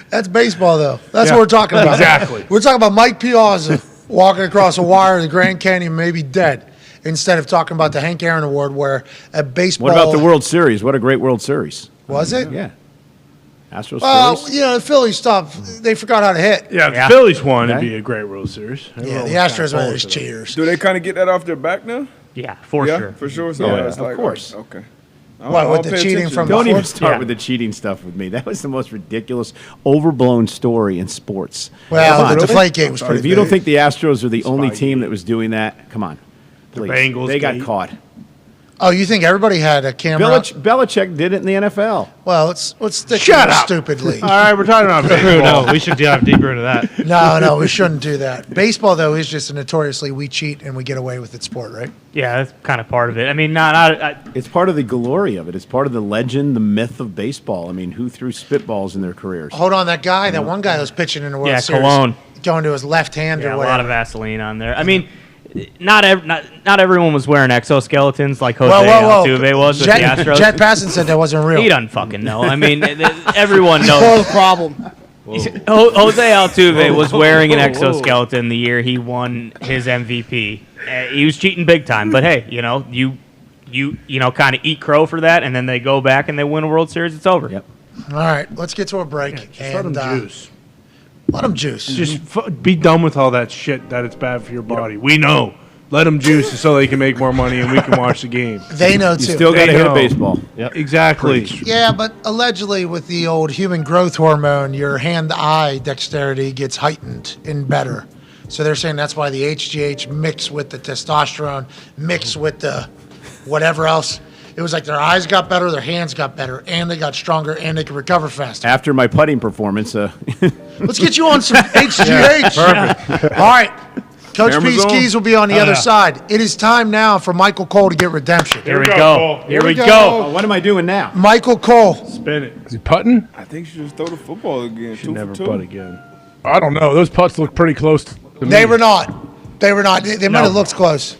That's baseball, though. That's Yeah. what we're talking about. Exactly. We're talking about Mike Piazza walking across a wire of the Grand Canyon, maybe dead, instead of talking about the Hank Aaron Award, where a baseball. What about the World Series? What a great World Series. Was it? Yeah. Astros. Well, Phillies. you know, the Philly stuff, they forgot how to hit. Yeah, if Yeah. the Phillies won, it'd Okay. be a great World Series. Yeah, Everyone the was Astros kinda were forward those to that. cheaters. Do they kind of get that off their back now? Yeah, for Yeah, sure. for sure. So Yeah, it's of like, course. Okay. What, with the pay cheating attention. from Don't before? even start Yeah. with the cheating stuff with me. That was the most ridiculous, overblown story in sports. Well, Come on. the Deflategate was pretty If you don't big. think the Astros are the only Spygate. team that was doing that, come on. Please. Bengals They got gate. caught. Oh, you think everybody had a camera? Belichick did it in the NFL. Well, let's stick Shut to up. stupid league. All right, we're talking about baseball. No, we should dive deeper into that. No, we shouldn't do that. Baseball, though, is just a notoriously we cheat and we get away with it sport, right? Yeah, that's kind of part of it. I mean, not It's part of the glory of it. It's part of the legend, the myth of baseball. I mean, who threw spitballs in their careers? Hold on, that one guy that was pitching in the World Yeah, Series. Cologne. Going to his left hand yeah, or a whatever. lot of Vaseline on there. I mean, not everyone was wearing exoskeletons like Jose Whoa. Altuve was with Jet, the Astros. Jet Passon said that wasn't real. He doesn't fucking know. I mean, everyone knows. Part of the problem. Jose Altuve was wearing an exoskeleton the year he won his MVP. He was cheating big time, but hey, you know, kind of eat crow for that, and then they go back and they win a World Series. It's over. All right, let's get to a break. Just let them juice. Let them juice. Just be done with all that shit that it's bad for your body. We know. Let them juice so they can make more money and we can watch the game. They know too. You still got to hit a baseball. Yep. Exactly. Yeah, but allegedly with the old human growth hormone, your hand-eye dexterity gets heightened and better. So they're saying that's why the HGH mixed with the testosterone, mixed with the whatever else. It was like their eyes got better, their hands got better, and they got stronger, and they could recover faster. After my putting performance. Let's get you on some HGH. Perfect. All right. Coach Camera's P's on. keys will be on the other side. It is time now for Michael Cole to get redemption. Here we go. Here we go. What am I doing now? Michael Cole. Spin it. Is he putting? I think you should just throw the football again. Should 2 never for 2. putt again. I don't know. Those putts look pretty close to me. They were not. They were not. They might have looked close.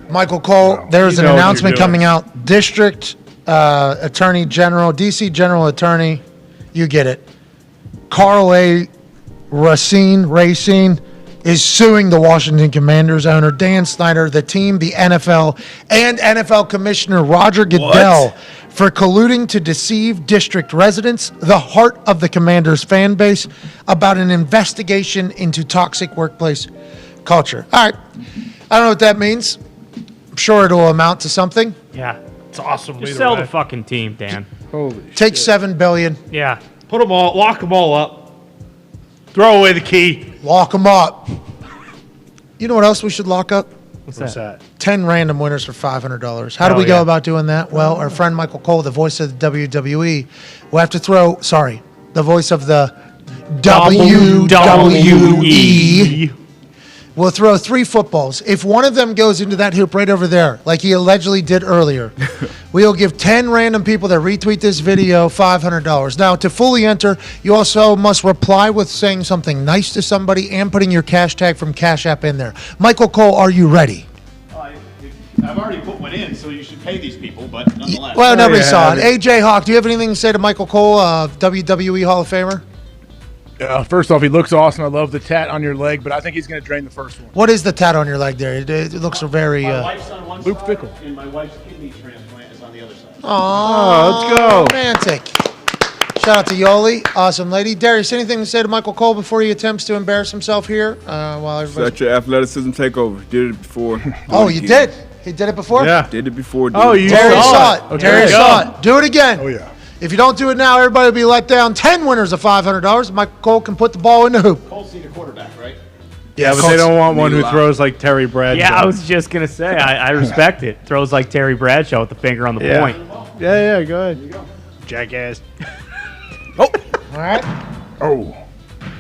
Michael Cole, there's You an know what announcement you're doing. coming out. District Attorney General, DC General Attorney, you get it. Carl A. Racine is suing the Washington Commanders owner, Dan Snyder, the team, the NFL, and NFL Commissioner Roger Goodell for colluding to deceive district residents, the heart of the Commanders fan base, about an investigation into toxic workplace culture. All right. I don't know what that means. I'm sure it'll amount to something. Yeah. It's awesome. Just either sell way. the fucking team, Dan. Holy Take $7 billion. Yeah. Put them all, lock them all up. Throw away the key. Lock them up. You know what else we should lock up? What's that? 10 random winners for $500. How do Hell we go yeah. about doing that? Well, our friend Michael Cole, the voice of the WWE, will have to throw, the voice of the WWE. We'll throw 3 footballs. If one of them goes into that hoop right over there, like he allegedly did earlier, we'll give 10 random people that retweet this video $500. Now, to fully enter, you also must reply with saying something nice to somebody and putting your cash tag from Cash App in there. Michael Cole, are you ready? I've already put one in, so you should pay these people, but nonetheless. Well, nobody saw it. AJ Hawk, do you have anything to say to Michael Cole, WWE Hall of Famer? First off, he looks awesome. I love the tat on your leg, but I think he's going to drain the first one. What is the tat on your leg there? It looks very... My wife's on one Luke side, Fickle. and my wife's kidney transplant is on the other side. Oh, let's go. Romantic. Shout out to Yoli. Awesome lady. Darius, anything to say to Michael Cole before he attempts to embarrass himself here? While everybody... Let your athleticism take over. Did it before. Oh, you did? He did it before? Yeah. Did it before. Oh, you Darius saw it. Okay. Darius saw it. Do it again. Oh, yeah. If you don't do it now, everybody will be let down. 10 winners of $500. Michael Cole can put the ball in the hoop. Colts need a quarterback, right? Yeah, but they don't want one who throws like Terry Bradshaw. Yeah, I was just going to say, I respect it. Throws like Terry Bradshaw with the finger on the Yeah. point. Yeah, go ahead. Jackass. All right. Oh.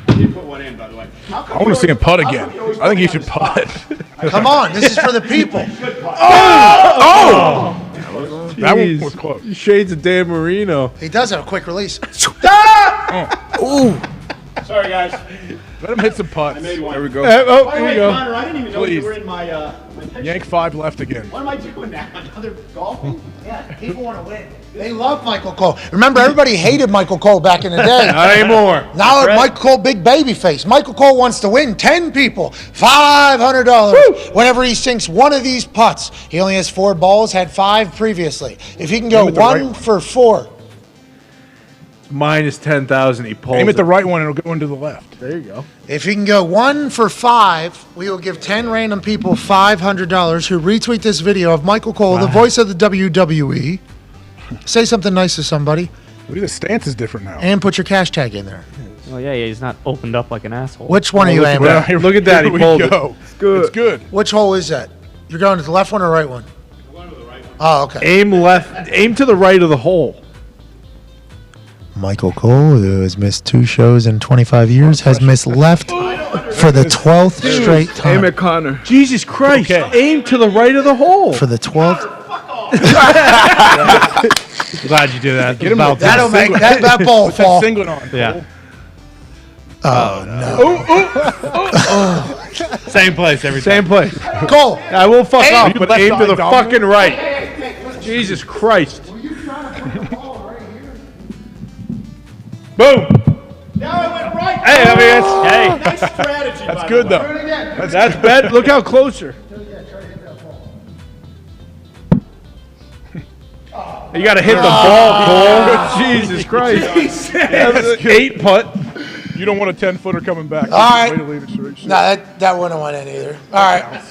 I did put one in, by the way. I want to see him putt again. I think he should putt. Come on. This is for the people. Oh! That one was close. Shades of Dan Marino. He does have a quick release. Ooh. Sorry, guys. Let him hit some putts. I made one. There we go. By the Here way, we go. Connor, I didn't even know Please. you were in my picture. Yank 5 left again. What am I doing now? Another golfing? Yeah, people want to win. They love Michael Cole. Remember, everybody hated Michael Cole back in the day. Not anymore. Now Michael Cole, big baby face. Michael Cole wants to win 10 people, $500. Whenever he sinks one of these putts, he only has 4 balls, had 5 previously. If he can go Aim at the 1 right one. for 4. Minus 10,000. He pulls Aim at the it. right one and it'll go into the left. There you go. If he can go 1 for 5, we will give 10 random people $500 who retweet this video of Michael Cole, the voice of the WWE. Say something nice to somebody. Look at the stance is different now. And put your cash tag in there. Oh, yeah, he's not opened up like an asshole. Which one are you aiming at? Look at that. He Here we pulled go. it. It's good. It's good. Which hole is that? You're going to the left one or right one? Oh, okay. Aim left. Aim to the right of the hole. Michael Cole, who has missed 2 shows in 25 years, has missed left for the 12th straight Aim time. at Connor. Jesus Christ. Okay. Aim to the right of the hole. For the 12th. Glad you did that. Get him About That'll make that ball What's that fall. singlet on? Yeah. Oh, no. Same place every time. Same place. Cole. I will fuck Aim. off, but Left aim to side the dominant. fucking right. Jesus Christ. Boom. Now I went Hey, I mean, it's, Nice strategy. That's good though. that's bad. Look how close you're. You got to hit the ball, Cole. Jesus Christ. Yeah, that's 8 putt. You don't want a 10-footer coming back. All right. Way to leave it straight. No, that wouldn't have went in either. All right.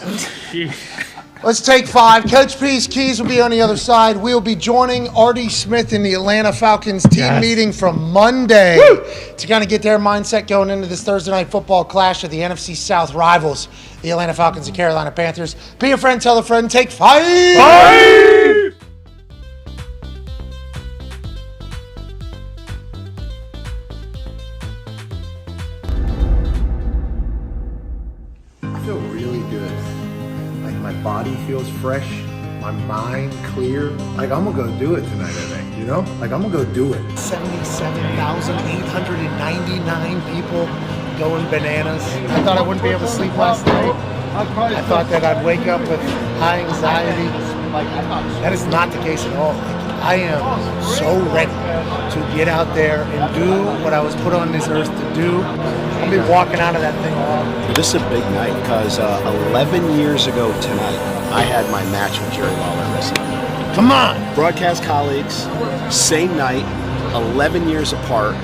Let's take 5. Coach P's keys will be on the other side. We'll be joining Artie Smith in the Atlanta Falcons team meeting from Monday to kind of get their mindset going into this Thursday night football clash of the NFC South rivals, the Atlanta Falcons and Carolina Panthers. Be a friend, tell a friend, take 5. 5! I feel really good. Like my body feels fresh, my mind clear. Like I'm gonna go do it tonight, I think, you know? Like I'm gonna go do it. 77,899 people going bananas. I thought I wouldn't be able to sleep last night. I thought that I'd wake up with high anxiety. That is not the case at all. I am so ready to get out there and do what I was put on this earth to do. I'll be walking out of that thing all. This is a big night because 11 years ago tonight, I had my match with Jerry Lawler wrestling. Come on! Broadcast colleagues, same night, 11 years apart,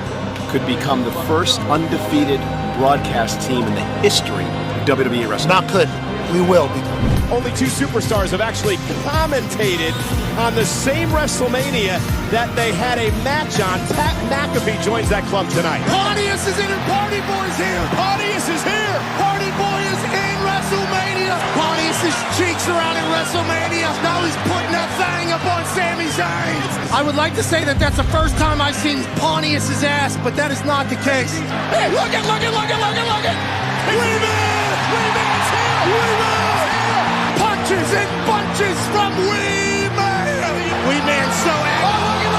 could become the first undefeated broadcast team in the history of WWE wrestling. Not could. We will become. Only 2 superstars have actually commentated on the same WrestleMania that they had a match on. Pat McAfee joins that club tonight. Pontius is in and Party Boy's here. Pontius is here. Party Boy is in WrestleMania. Pontius' cheeks are out in WrestleMania. Now he's putting that thing up on Sami Zayn. I would like to say that that's the first time I've seen Pontius' ass, but that is not the case. Hey, look it. Weeman's here. Punches and bunches from Weeman. Weeman's so active. Oh, look at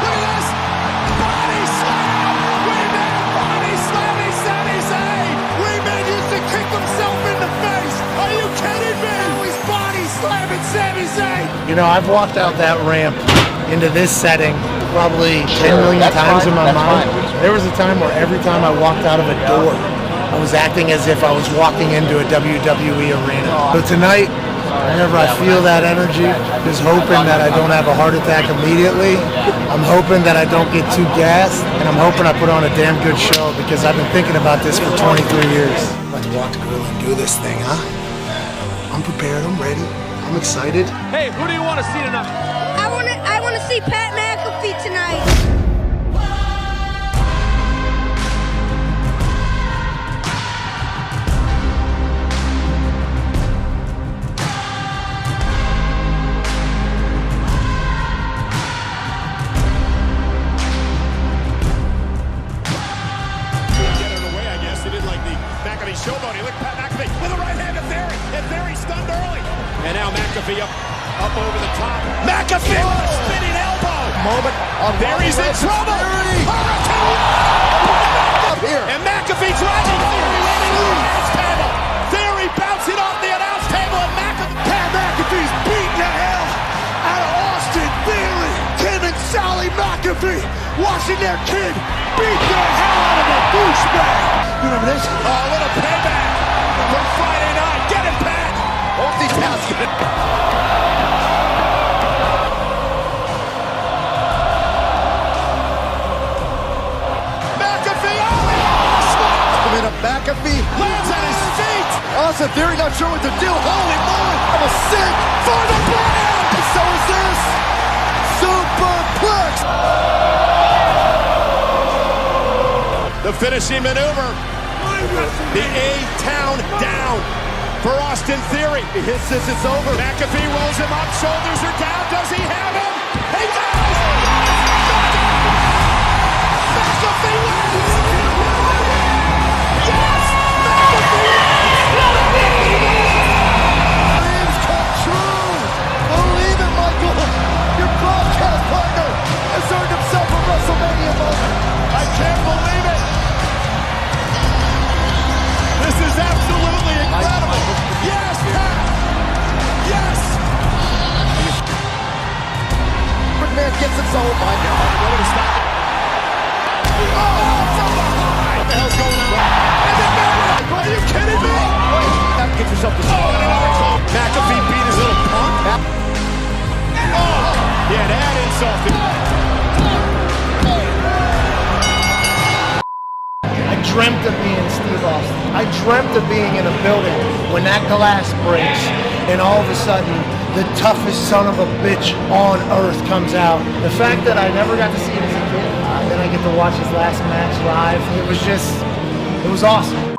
this. Body slam. Weeman, body slamming Sami Zayn. Weeman used to kick himself in the face. Are you kidding me? Now he's body slamming Sami Zayn. You know, I've walked out that ramp into this setting probably 10 million times in my mind. There was a time where every time I walked out of a door, I was acting as if I was walking into a WWE arena. So tonight, whenever I feel that energy, just hoping that I don't have a heart attack immediately. I'm hoping that I don't get too gassed, and I'm hoping I put on a damn good show because I've been thinking about this for 23 years. Let's walk the grill and do this thing, huh? I'm prepared, I'm ready, I'm excited. Hey, who do you want to see tonight? I want to see Pat McAfee tonight. Showboat, he looked Pat McAfee with a right hand to Theory, and Theory stunned early. And now McAfee up over the top. McAfee with a spinning elbow. Moment. Theory's in trouble. Up here. And McAfee driving Theory running to the announce table. Theory bouncing off the announce table, and Pat McAfee's beating the hell out of Austin Theory. Tim and Sally McAfee watching their kid beat the hell out of a douchebag. You remember this? Oh, a little payback from Friday night. Get it back. Both these guys get it. McAfee, McAfee lands on his feet. Austin Theory not sure what to do. Holy moly! I'm a sick for the brand. And so is this superplex. The finishing maneuver. The A-Town down for Austin Theory. He hits this, it's over. McAfee rolls him up, shoulders are down. Does he have him? He does! McAfee wins! Yes! Dreams come true! Believe it, Michael! Your broadcast partner has earned himself a WrestleMania moment. I can't believe it! This is absolutely incredible! Yes, Pat! Yes! McMahon gets himself, oh my God. Stop it. Oh, salty. I dreamt of being Steve Austin. I dreamt of being in a building when that glass breaks and all of a sudden the toughest son of a bitch on earth comes out. The fact that I never got to see it as a kid, then I get to watch his last match live, it was awesome.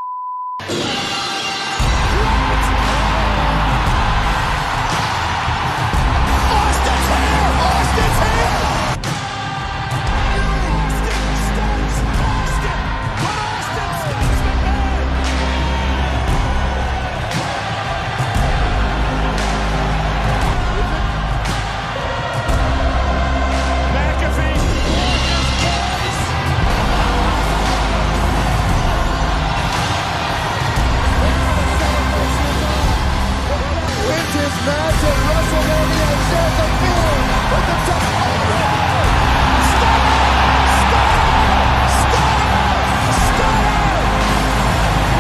Match at WrestleMania in South America with the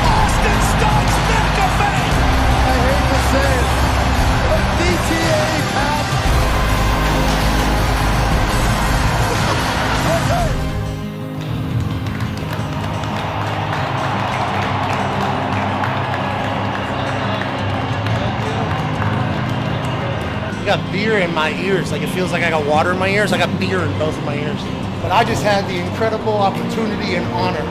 Austin Stubbs McAfee! I hate to say it, but DTA Pat. I got beer in my ears. Like, it feels like I got water in my ears. I got beer in both of my ears. But I just had the incredible opportunity and honor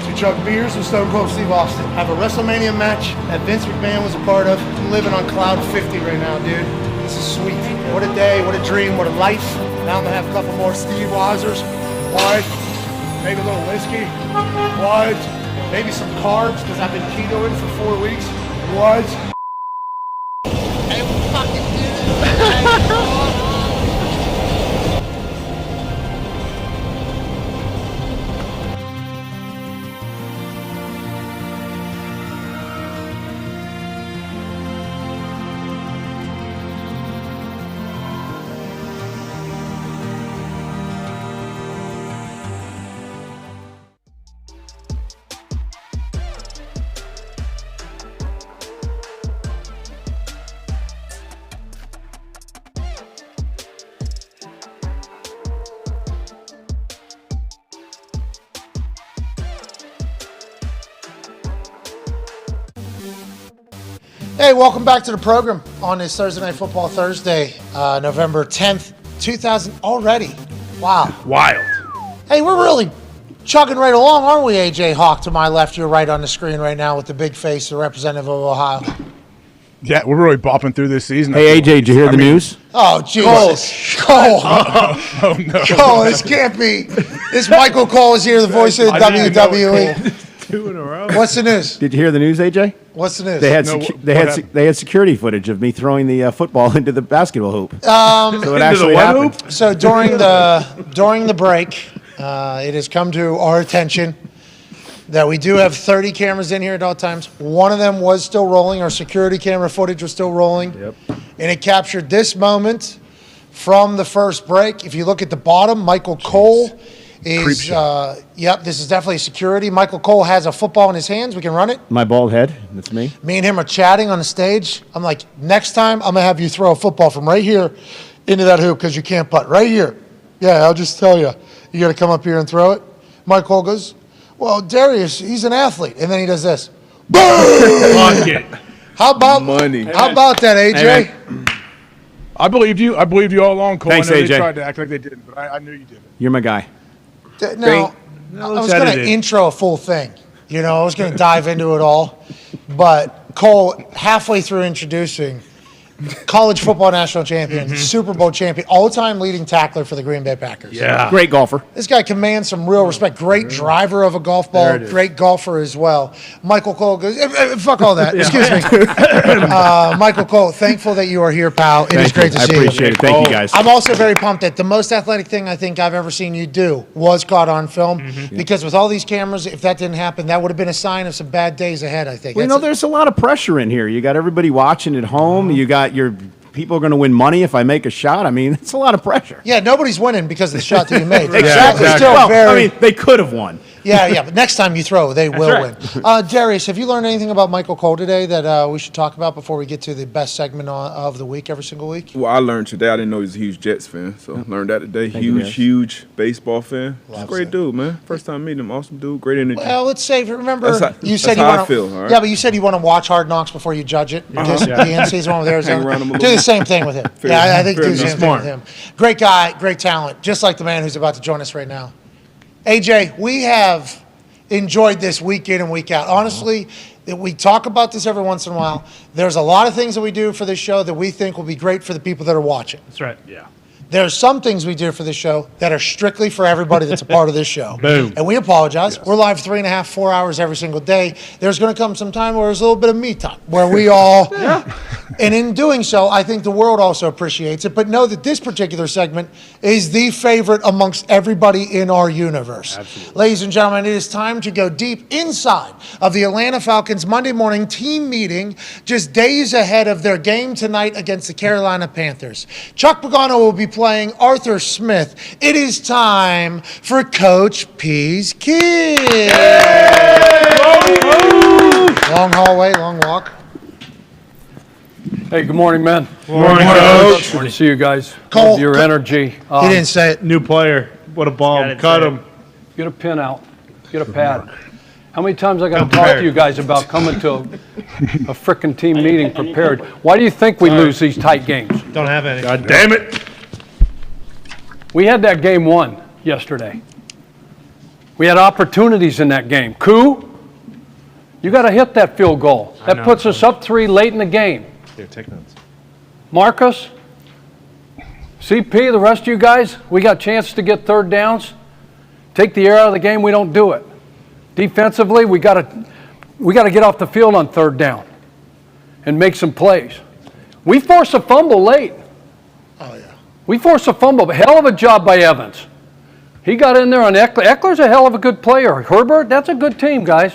to chug beers with Stone Cold Steve Austin. Have a WrestleMania match that Vince McMahon was a part of. I'm living on cloud 50 right now, dude. This is sweet. What a day, what a dream, what a life. Now I'm gonna have a couple more Steve Weisers. What? Maybe a little whiskey. What? Maybe some carbs, because I've been ketoing for 4 weeks. What? Hey, welcome back to the program on this Thursday Night Football Thursday, November 10th, 2000 already. Wow. Wild. Hey, we're really chugging right along, aren't we, AJ Hawk? To my left, you're right on the screen right now with the big face, the representative of Ohio. Yeah, we're really bopping through this season. Hey, AJ, did you hear the news? Oh, Jesus. Cole. Oh, no. Cole, this can't be. This Michael Cole is here, the voice of the WWE. 2 in a row. What's the news? Did you hear the news, AJ? What's the news? They had they had security footage of me throwing the football into the basketball hoop. So it actually happened. So during the break, it has come to our attention that we do have 30 cameras in here at all times. One of them was still rolling. Our security camera footage was still rolling. Yep. And it captured this moment from the first break. If you look at the bottom, Michael Cole is, yep, this is definitely security. Michael Cole has a football in his hands. We can run it. My bald head. That's me. Me and him are chatting on the stage. I'm like, next time I'm going to have you throw a football from right here into that hoop because you can't putt. Right here. Yeah, I'll just tell you. You got to come up here and throw it. Michael Cole goes, well, Darius, he's an athlete. And then he does this. Boom! Fuck it. How about money? How about that, AJ? Hey, I believed you. I believed you all along, Cole. Thanks, I know AJ. they tried to act like they didn't, but I knew you did it. You're my guy. Now, I was going to intro a full thing. You know, I was going to dive into it all. But Cole, halfway through introducing, college football national champion, Super Bowl champion, all-time leading tackler for the Green Bay Packers. Yeah. Great golfer. This guy commands some real respect. Great driver of a golf ball. Great golfer as well. Michael Cole goes, fuck all that. Excuse me. Michael Cole, thankful that you are here, pal. It is great to see you. I appreciate it. Thank you, guys. I'm also very pumped that the most athletic thing I think I've ever seen you do was caught on film. Because with all these cameras, if that didn't happen, that would have been a sign of some bad days ahead, I think. Well, you know, there's a lot of pressure in here. You got everybody watching at home. You got your people are going to win money if I make a shot. I mean, it's a lot of pressure. Yeah, nobody's winning because of the shot that you made. Exactly. Still Well, very, I mean, they could have won. Yeah, but next time you throw, they will right. win. Darius, have you learned anything about Michael Cole today that we should talk about before we get to the best segment of the week every single week? Well, I learned today. I didn't know he was a huge Jets fan, so learned that today. Huge baseball fan. He's a great dude, man. First time meeting him, awesome dude, great energy. Well, let's say, remember, That's you said how you I want to. feel, all right? Yeah, but you said you want to watch Hard Knocks before you judge it. The in-season one with Arizona. Hang around him a Do little the bit. same thing with him. Fair Yeah, I enough. think Fair do the enough. same thing with him. Great guy, great talent, just like the man who's about to join us right now. AJ, we have enjoyed this week in and week out. Honestly, we talk about this every once in a while. There's a lot of things that we do for this show that we think will be great for the people that are watching. That's right. Yeah. There's some things we do for this show that are strictly for everybody that's a part of this show. Boom. And we apologize. We're live 3.5, 4 hours every single day. There's going to come some time where there's a little bit of me time, where we all, and in doing so, I think the world also appreciates it. But know that this particular segment is the favorite amongst everybody in our universe. Absolutely. Ladies and gentlemen, it is time to go deep inside of the Atlanta Falcons Monday morning team meeting, just days ahead of their game tonight against the Carolina Panthers. Chuck Pagano will be playing Arthur Smith. It is time for Coach P's Kids. Long hallway, long walk. Hey, good morning, man. Good morning, Coach. Good to see you guys. Cole, Love your energy. He didn't say it. New player. What a bomb. Cut him. Get a pin out. Get a pad. How many times I got to talk to you guys about coming to a frickin' team meeting prepared? Why do you think we lose these tight games? Don't have any. God damn it. We had that game won yesterday. We had opportunities in that game. Koo, you got to hit that field goal. That puts us up 3 late in the game. Here, take notes. Marcus, CP, the rest of you guys, we got chances to get third downs. Take the air out of the game, we don't do it. Defensively, we got to get off the field on third down and make some plays. We force a fumble late. Oh, yeah. We forced a fumble. Hell of a job by Evans. He got in there on Eckler. Eckler's a hell of a good player. Herbert, that's a good team, guys.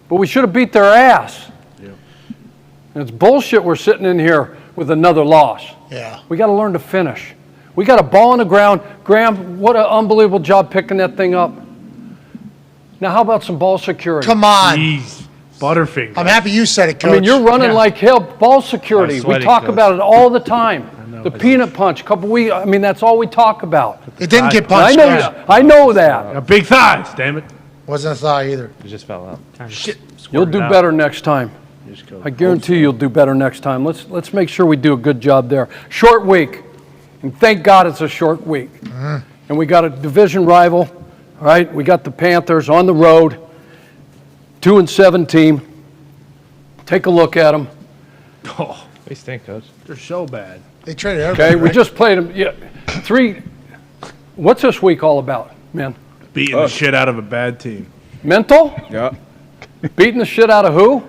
But we should have beat their ass. Yeah. And it's bullshit we're sitting in here with another loss. Yeah. We got to learn to finish. We got a ball on the ground. Graham, what an unbelievable job picking that thing up. Now, how about some ball security? Come on. Jeez. Butterfinger. I'm happy you said it, Coach. I mean, you're running like hell. Ball security. I'm sweating, We talk Coach. about it all the time. The peanut punch, couple weeks. I mean, that's all we talk about. It didn't get punched. I know that. Got big thighs, damn it. Wasn't a thigh either. It just fell out. Shit. You'll do better next time. I guarantee you'll do better next time. Let's make sure we do a good job there. Short week, and thank God it's a short week. And we got a division rival, all right? We got the Panthers on the road, 2-7 team. Take a look at them. Oh, they stink, Coach. They're so bad. They traded everybody. Okay, we right? just played them. Yeah, 3. What's this week all about, man? Beating the shit out of a bad team. Mental? Yeah. Beating the shit out of who?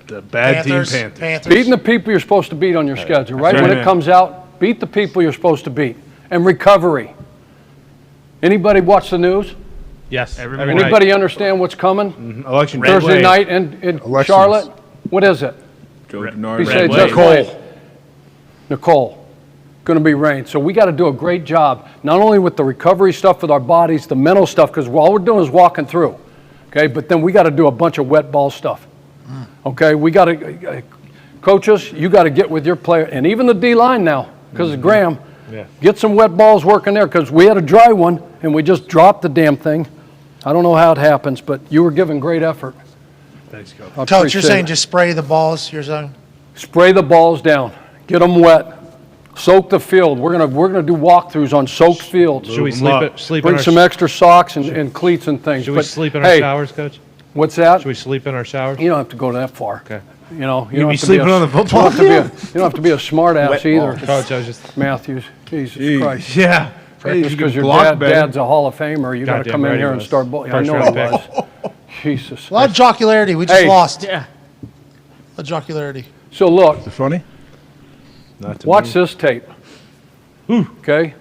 The bad Panthers, team Panthers. Panthers. Beating the people you're supposed to beat on your schedule, right? That's When right. it comes out, beat the people you're supposed to beat. And recovery. Anybody watch the news? Yes. Anybody understand what's coming? Election day. Thursday night in Charlotte? What is it? Joe Denard. Besides Nicole. Going to be rain. So we got to do a great job, not only with the recovery stuff with our bodies, the mental stuff, because all we're doing is walking through. Okay, but then we got to do a bunch of wet ball stuff. Okay, we got to, coaches, you got to get with your player, and even the D-line now, because of Graham, get some wet balls working there, because we had a dry one, and we just dropped the damn thing. I don't know how it happens, but you were giving great effort. Thanks, Coach. I Coach, you're appreciate saying it. just spray the balls, you're saying? Spray the balls down, get them wet, soak the field. We're gonna do walkthroughs on soaked fields. Should we sleep in Bring our some extra socks and cleats and things. Should we But, sleep in our hey, showers, Coach? What's that? Should we sleep in our showers? You don't have to go that far. Okay. You know, You don't be have to sleeping a- on the football you don't have to be you don't have to be a smart ass either. Coach, I was just Matthews, Jesus Christ. Yeah. Just because your block better. dad's a Hall of Famer, you got to Goddamn come in right he here and was. start. I First know round he was. Jesus. A lot of jocularity. We just Hey. lost. Yeah. A jocularity. So look, Is it funny? Not to watch me. this tape. Okay?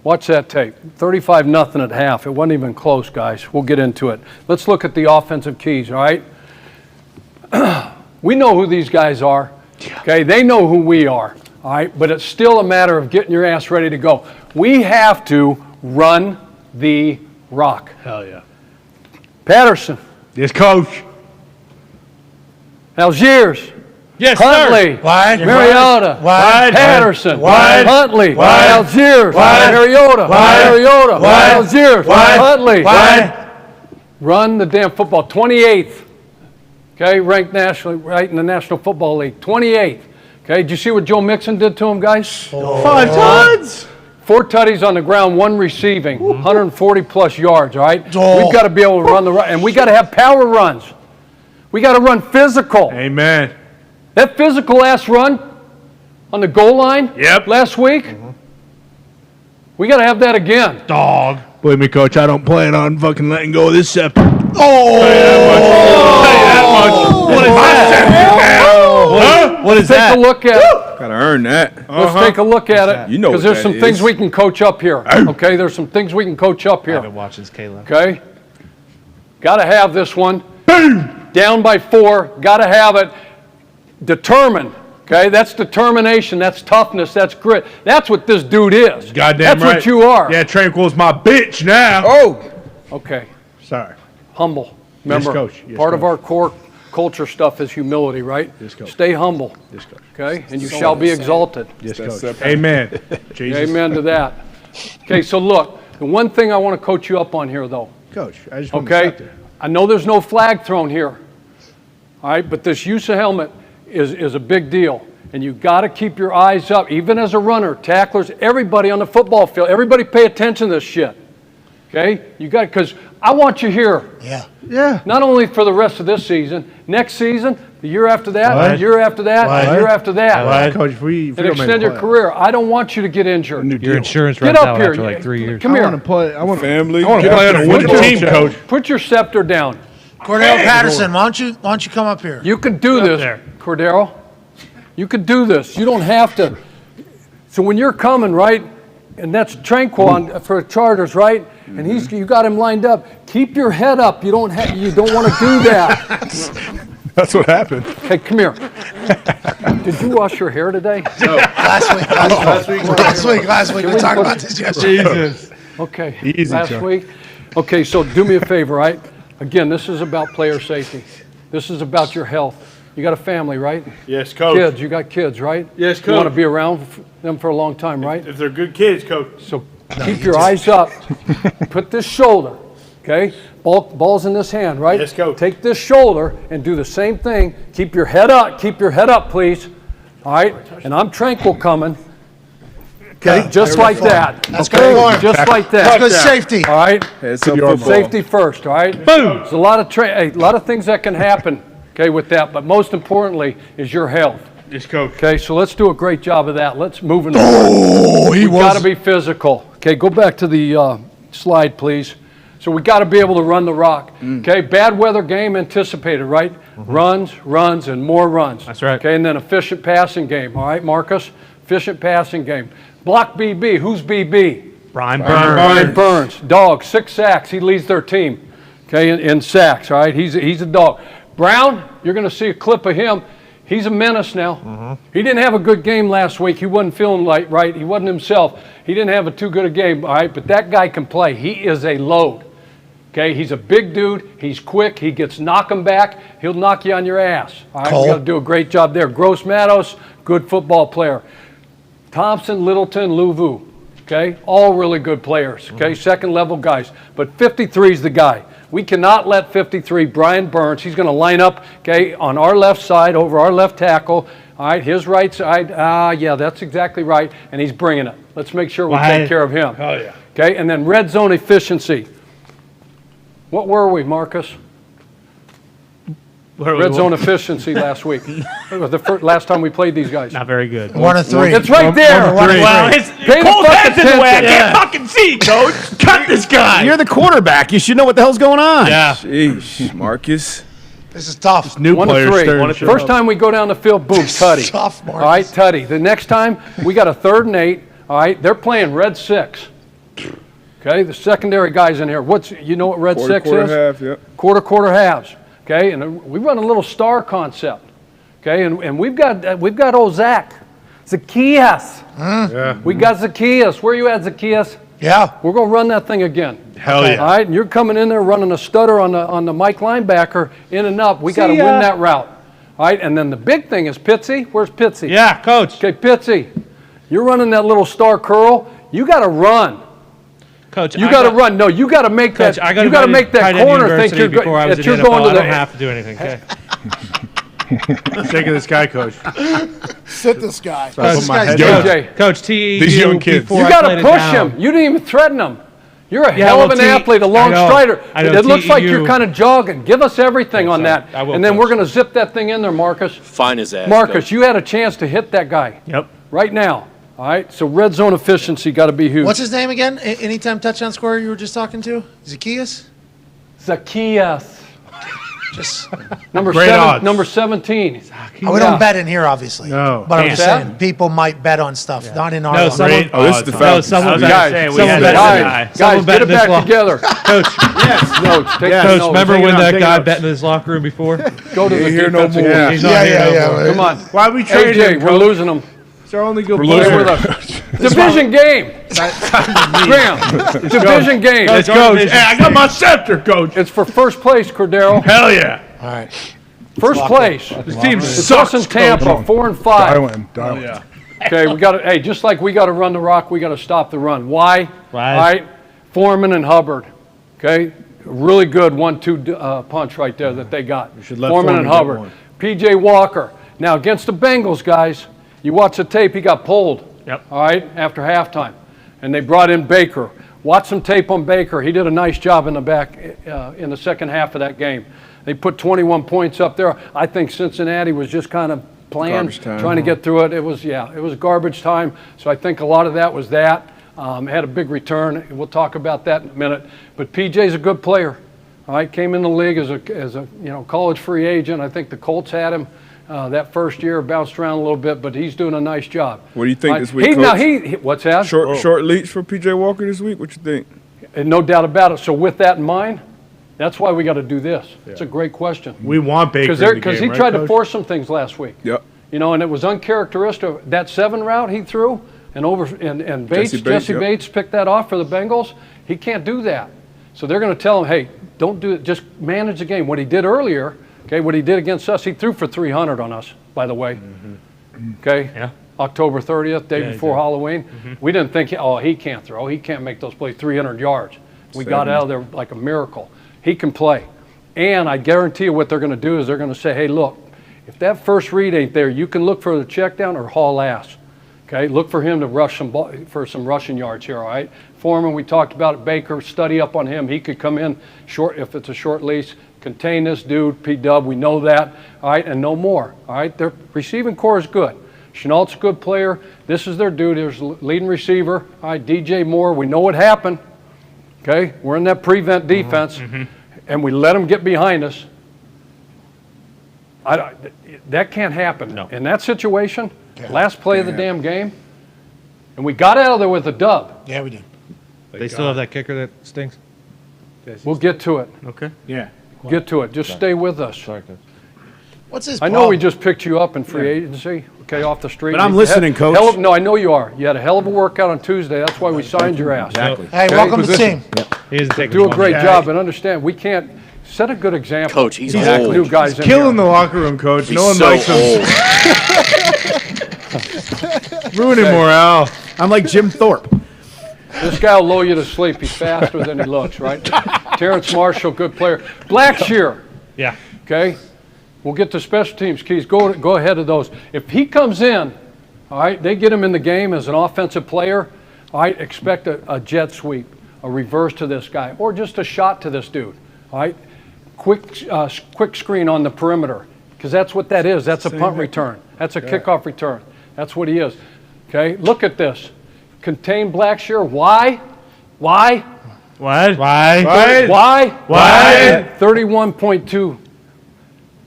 Watch that tape. 35-0 at half. It wasn't even close, guys. We'll get into it. Let's look at the offensive keys, all right? We know who these guys are. Okay? They know who we are, all right? But it's still a matter of getting your ass ready to go. We have to run the rock. Hell yeah. Patterson. Yes, coach. Algiers. Yes, Huntley. sir. Wide. Mariota. Wide. Patterson. Wide. Huntley. Wide. Algiers. Wide. Mariota. Wide. Mariota. Wide. Algiers. Wide. Huntley. Wide. Run the damn football. 28th. Okay, ranked nationally, right in the National Football League. 28th. Okay, did you see what Joe Mixon did to him, guys? 5 tons. 4 tutties on the ground, 1 receiving, 140 plus yards, all right? Oh. We've got to be able to run the run, and we got to have power runs. We got to run physical. Amen. That physical ass run on the goal line last week, we got to have that again. Dog. Believe me, coach, I don't plan on fucking letting go of this scepter. What is Take that? a look at it. Gotta earn that. Let's take a look at it. You know because what there's that some things is. we can coach up here. Okay, there's some things we can coach up here. I've been watching Caleb. Okay? Got to have this one. Boom! Down by 4. Got to have it. Determined. Okay? That's determination. That's toughness. That's grit. That's what this dude is. Goddamn That's right. what you are. Yeah, Tranquil's my bitch now. Oh! Okay. Sorry. Humble. Remember, Coach. Yes, part of Coach. our core culture stuff is humility, right? Yes, Coach. Stay humble. Yes, coach. Okay? And you shall be exalted. Yes, coach. Amen. Jesus. Amen to that. Okay, so look, the one thing I want to coach you up on here, though. Coach, I just want to Okay? stop there. I know there's no flag thrown here. All right, but this use of helmet is a big deal. And you've got to keep your eyes up, even as a runner, tacklers, everybody on the football field. Everybody pay attention to this shit. Okay? You got because I want you here. Yeah. Yeah. Not only for the rest of this season, next season, the year after that, What? the year after that, What? the year after that. What? Coach, if we And don't make extend the your playoffs. career. I don't want you to get injured. New Your deal. insurance Get runs up out here. after like 3 years. Come I here. want to play. I want Family. I want to Get play up on a here. winning Put team, your- coach. Put your scepter down. Cordell Patterson, why don't you come up here? You could do this, Cordero. You could do this. You don't have to. So when you're coming, right, and that's Tranquil for Chargers, right? And you got him lined up. Keep your head up. You don't want to do that. That's what happened. Hey, come here. Did you wash your hair today? Last week. We talked about this yesterday. Jesus. Okay. Easy, Last Chuck. week. Okay, so do me a favor, right? Again, this is about player safety. This is about your health. You got a family, right? Yes, coach. Kids. You got kids, right? Yes, You want to coach. be around them for a long time, right? If they're good kids, coach. So keep your eyes up. Put this shoulder, okay? Ball's in this hand, right? Yes, coach. Take this shoulder and do the same thing. Keep your head up. Keep your head up, please. All right? And I'm Tranquil coming. Okay, just like that. That's Okay, good. just like that. Good safety. All right? Heads up football. Safety first, all right? Boom. There's a lot of things that can happen, okay, with that, but most importantly is your health. Yes, coach. Okay, so let's do a great job of that. Let's move in. He We got to be physical. Okay, go back to the slide, please. So we got to be able to run the rock. Okay, bad weather game anticipated, right? Runs, and more runs. That's right. Okay, and then efficient passing game. All right, Marcus? Efficient passing game. Block BB. Who's BB? Brian Burns. Brian Burns. Dog, 6 sacks. He leads their team. Okay, in sacks. All right, he's a dog. Brown, you're going to see a clip of him. He's a menace now. He didn't have a good game last week. He wasn't feeling right. He wasn't himself. He didn't have too good a game, all right? But that guy can play. He is a load. Okay, he's a big dude. He's quick. He gets knock him back. He'll knock you on your ass. All right, we got to do a great job there. Gross Matos, good football player. Thompson, Littleton, Louvu. Okay, all really good players. Okay, second level guys. But 53 is the guy. We cannot let 53, Brian Burns, he's going to line up, okay, on our left side, over our left tackle. All right, his right side, yeah, that's exactly right, and he's bringing it. Let's make sure we take care of him. Oh, yeah. Okay, and then red zone efficiency. What were we, Marcus? Red zone efficiency last week. It was the last time we played these guys. Not very good. 1 of 3. It's right there. Well, his Pay the cold fuck head's in the way. I attention. can't fucking see, coach. Cut this guy. You're the quarterback. You should know what the hell's going on. Yeah. Sheesh, Marcus. This is tough. New 1 of players. 3. starting to show First up. time we go down the field, boom, Tutty. Tough, All right, Marcus. Tutty. The next time, we got a 3rd and 8. All right, they're playing red 6. Okay, the secondary guys in here. You know what red 6 Quarter, is? half, yep. Quarter halves. Okay, and we run a little star concept. Okay, and we've got old Zacchaeus. Yeah. We got Zacchaeus. Where you at, Zacchaeus? Yeah. We're going to run that thing again. Hell yeah. All right, and you're coming in there running a stutter on the Mike linebacker in and up. We got to win that route. All right, and then the big thing is Pitsy. Where's Pitsy? Yeah, coach. Okay, Pitsy, you're running that little star curl. You got to run. Coach, you got to run. No, you got to make Coach, that. You got to make that corner think you're before I was that in you're NFL. going to I the. don't have to do anything. Okay. Sick of this guy, coach. Sit this guy. Coach T. These young kids. You got to push him. You didn't even threaten him. You're a hell of an athlete, a long strider. It looks like you're kind of jogging. Give us everything on that. And then we're going to zip that thing in there, Marcus. Fine as ass. Marcus, you had a chance to hit that guy. Yep. Right now. All right. So red zone efficiency got to be huge. What's his name again? Anytime touchdown scorer you were just talking to? Zacchaeus? Zacchaeus. Just number 17. We don't bet in here, obviously. No. But I'm just saying, people might bet on stuff, not in our No, life. This is the Falcons. Guys, get it back together. Coach. Yes. Notes. Take Coach, notes. remember when that guy bet in his locker room before? Go to the here no more. Yeah. He's not here no more. Come on. Why we trade AJ, him, we're Coach? losing them. It's our only good Stay player. with us. Division game. Graham. Division game. Let's go. Hey, I got my scepter, Coach. It's for first place, Cordero. Hell yeah. All right. First place. This team It's sucks, us in Tampa, Coach. 4 and 5. Dial in. Dial in. Yeah. Okay, we got to. Hey, just like we got to run the rock, we got to stop the run. Why? Why? All right. Foreman and Hubbard. Okay, really good 1-2 punch right there that they got. should let Foreman and Foreman get Hubbard. one. P.J. Walker. Now against the Bengals, guys, you watch the tape. He got pulled. Yep. All right, after halftime, and they brought in Baker. Watch some tape on Baker. He did a nice job in the back in the second half of that game. They put 21 points up there. I think Cincinnati was just kind of playing, trying to get through it. It was garbage time. So I think a lot of that was that. Had a big return. We'll talk about that in a minute. But PJ's a good player. All right, came in the league as a college free agent. I think the Colts had him that first year, bounced around a little bit, but he's doing a nice job. What do you think this week, Coach? What's that? Short leash for P.J. Walker this week? What you think? And no doubt about it. So with that in mind, that's why we got to do this. It's a great question. We want Baker in the game, because he right, tried to Coach? force some things last week. Yep. And it was uncharacteristic. That 7 route he threw, and Jesse Bates picked that off for the Bengals. He can't do that. So they're going to tell him, hey, don't do it. Just manage the game. What he did earlier, what he did against us, he threw for 300 on us, by the way. Okay? Yeah. October 30th, day before Halloween. We didn't think, he can't throw. He can't make those plays 300 yards. We got out of there like a miracle. He can play. And I guarantee you what they're going to do is they're going to say, hey, look, if that first read ain't there, you can look for the check down or haul ass. Okay, look for him to rush for some rushing yards here, all right? Foreman, we talked about it. Baker, study up on him. He could come in short if it's a short lease, contain this dude, P-Dub, we know that, all right, and no more, all right? Their receiving core is good. Chenault's a good player. This is their dude. There's leading receiver, all right, DJ Moore. We know what happened, okay? We're in that prevent defense, and we let them get behind us. That can't happen. No. In that situation, last play of the damn game, and we got out of there with a dub. Yeah, we did. They still have that kicker that stinks? We'll get to it. Okay. Yeah. Get to it. Just stay with us. Sorry, Coach. What's his I know we just picked you up in free agency, off the street. But I'm listening, Coach. No, I know you are. You had a hell of a workout on Tuesday. That's why we signed your ass. Exactly. Hey, welcome to the team. He isn't taking Do a the great money. job, and understand we can't set a good example. Coach, he's These old. new guys in Killing here. the locker room, Coach. He's No one so likes him. old. Ruining morale. I'm like Jim Thorpe. This guy will lull you to sleep. He's faster than he looks, right? Terrence Marshall, good player. Blackshear. Yeah. Okay? We'll get to special teams. Keys, go ahead of those. If he comes in, all right, they get him in the game as an offensive player, all right, expect a jet sweep, a reverse to this guy, or just a shot to this dude, all right? Quick screen on the perimeter, because that's what that is. That's a punt return. That's a kickoff return. That's what he is. Okay? Look at this. Contain Blackshear. Why? What? Why? Why? 31.2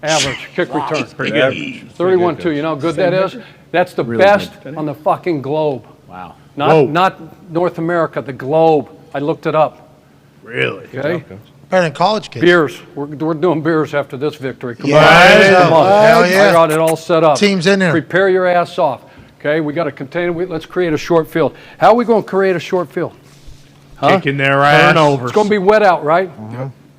average kick return. Pretty good. 31.2. You know how good that is? That's the best on the fucking globe. Wow. Not North America, the globe. I looked it up. Really? Okay? Better than college kids. Beers. We're doing beers after this victory. Come Yeah. on. Come on. Hell yeah. I got it all set up. Team's in there. Prepare your ass off. Okay? We got to contain it. Let's create a short field. How are we going to create a short field? Kicking their ass. It's going to be wet out, right?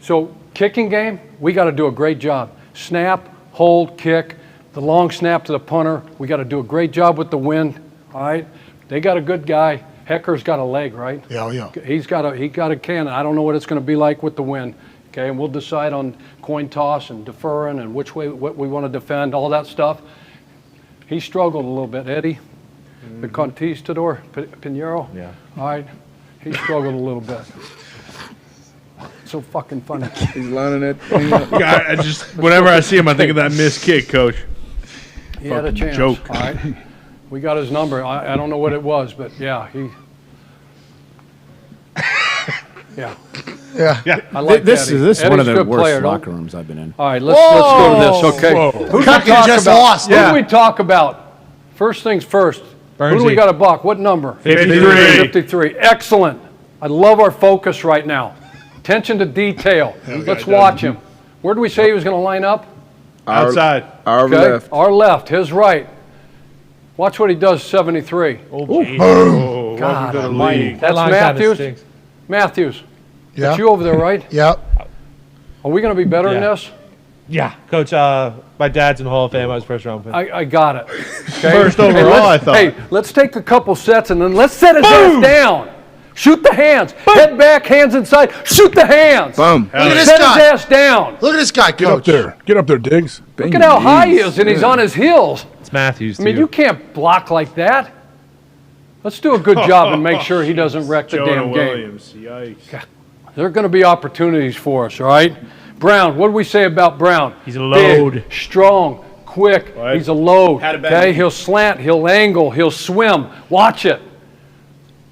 So kicking game, we got to do a great job. Snap, hold, kick, the long snap to the punter. We got to do a great job with the wind. All right, they got a good guy. Hecker's got a leg, right? Yeah. He got a cannon. I don't know what it's going to be like with the wind. Okay, and we'll decide on coin toss and deferring and what we want to defend, all that stuff. He struggled a little bit, Eddie. The Conquistador, Pinheiro. Yeah. All right, he struggled a little bit. So fucking funny. He's lining that thing up. God, whenever I see him, I think of that missed kick, Coach. He had a chance. Joke. All right. We got his number. I don't know what it was, but yeah, he. Yeah. I like This Eddie. is one of Eddie's the a good worst player. locker rooms I've been in. All right, let's go to this. Okay. Who Cup you just lost. Who do we talk about? First things first. Who do we got to buck? What number? 53. 53. Excellent. I love our focus right now. Attention to detail. Let's watch him. Where did we say he was going to line up? Outside. Our Okay. left. Our left. His right. Watch what he does. 73. Oh, God welcome to the almighty. league. That's line kinda Matthews. stinks. Matthews. Yeah. That's you over there, right? Yep. Are we going to be better than Yeah. this? Yeah, Coach. My dad's in the Hall of Fame. I was first round pick. I got it. Okay? First overall, let's- I thought. Hey, let's take a couple sets and then let's set his ass down. Shoot the hands. Head back, hands inside. Shoot the hands. Boom. Look at this Set his guy. ass down. Look at this guy, Get up Coach. there. Get up there, Diggs. Look at how high he is, and he's on his heels. It's Matthews. I mean, too. you can't block like that. Let's do a good job and make sure he doesn't wreck the Jonah damn game. Williams. Yikes. There are going to be opportunities for us, all right? Brown, what do we say about Brown? He's a load. Big, strong, quick. Right. He's a load. Had a bad Okay, game. he'll slant, he'll angle, he'll swim. Watch it.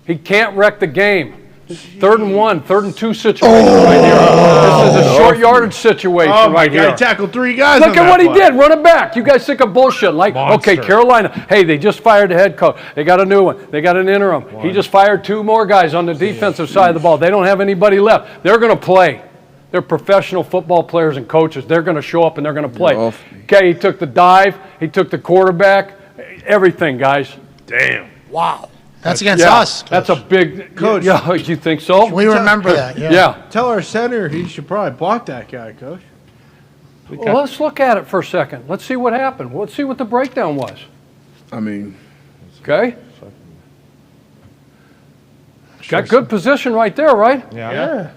He can't wreck the game. 3rd and 1, 3rd and 2 situation right here. This is a short yardage situation Oh, my right God. here. He tackled 3 guys. Look on at that what he play. did. Run it back. You guys think of bullshit. Like, Monster. okay, Carolina. Hey, they just fired the head coach. They got a new one. They got an interim. He just fired 2 more guys on the defensive side of the ball. They don't have anybody left. They're going to play. They're professional football players and coaches. They're going to show up and they're going to play. off me. Okay, he took the dive. He took the quarterback. Everything, guys. Damn. Wow. That's against Yeah, us. that's a big. Coach. Yeah, you think so? We remember that. Yeah. Yeah. Tell our center he should probably block that guy, Coach. Well, let's look at it for a second. Let's see what happened. Let's see what the breakdown was. I mean, Okay? Got good position right there, right? Yeah.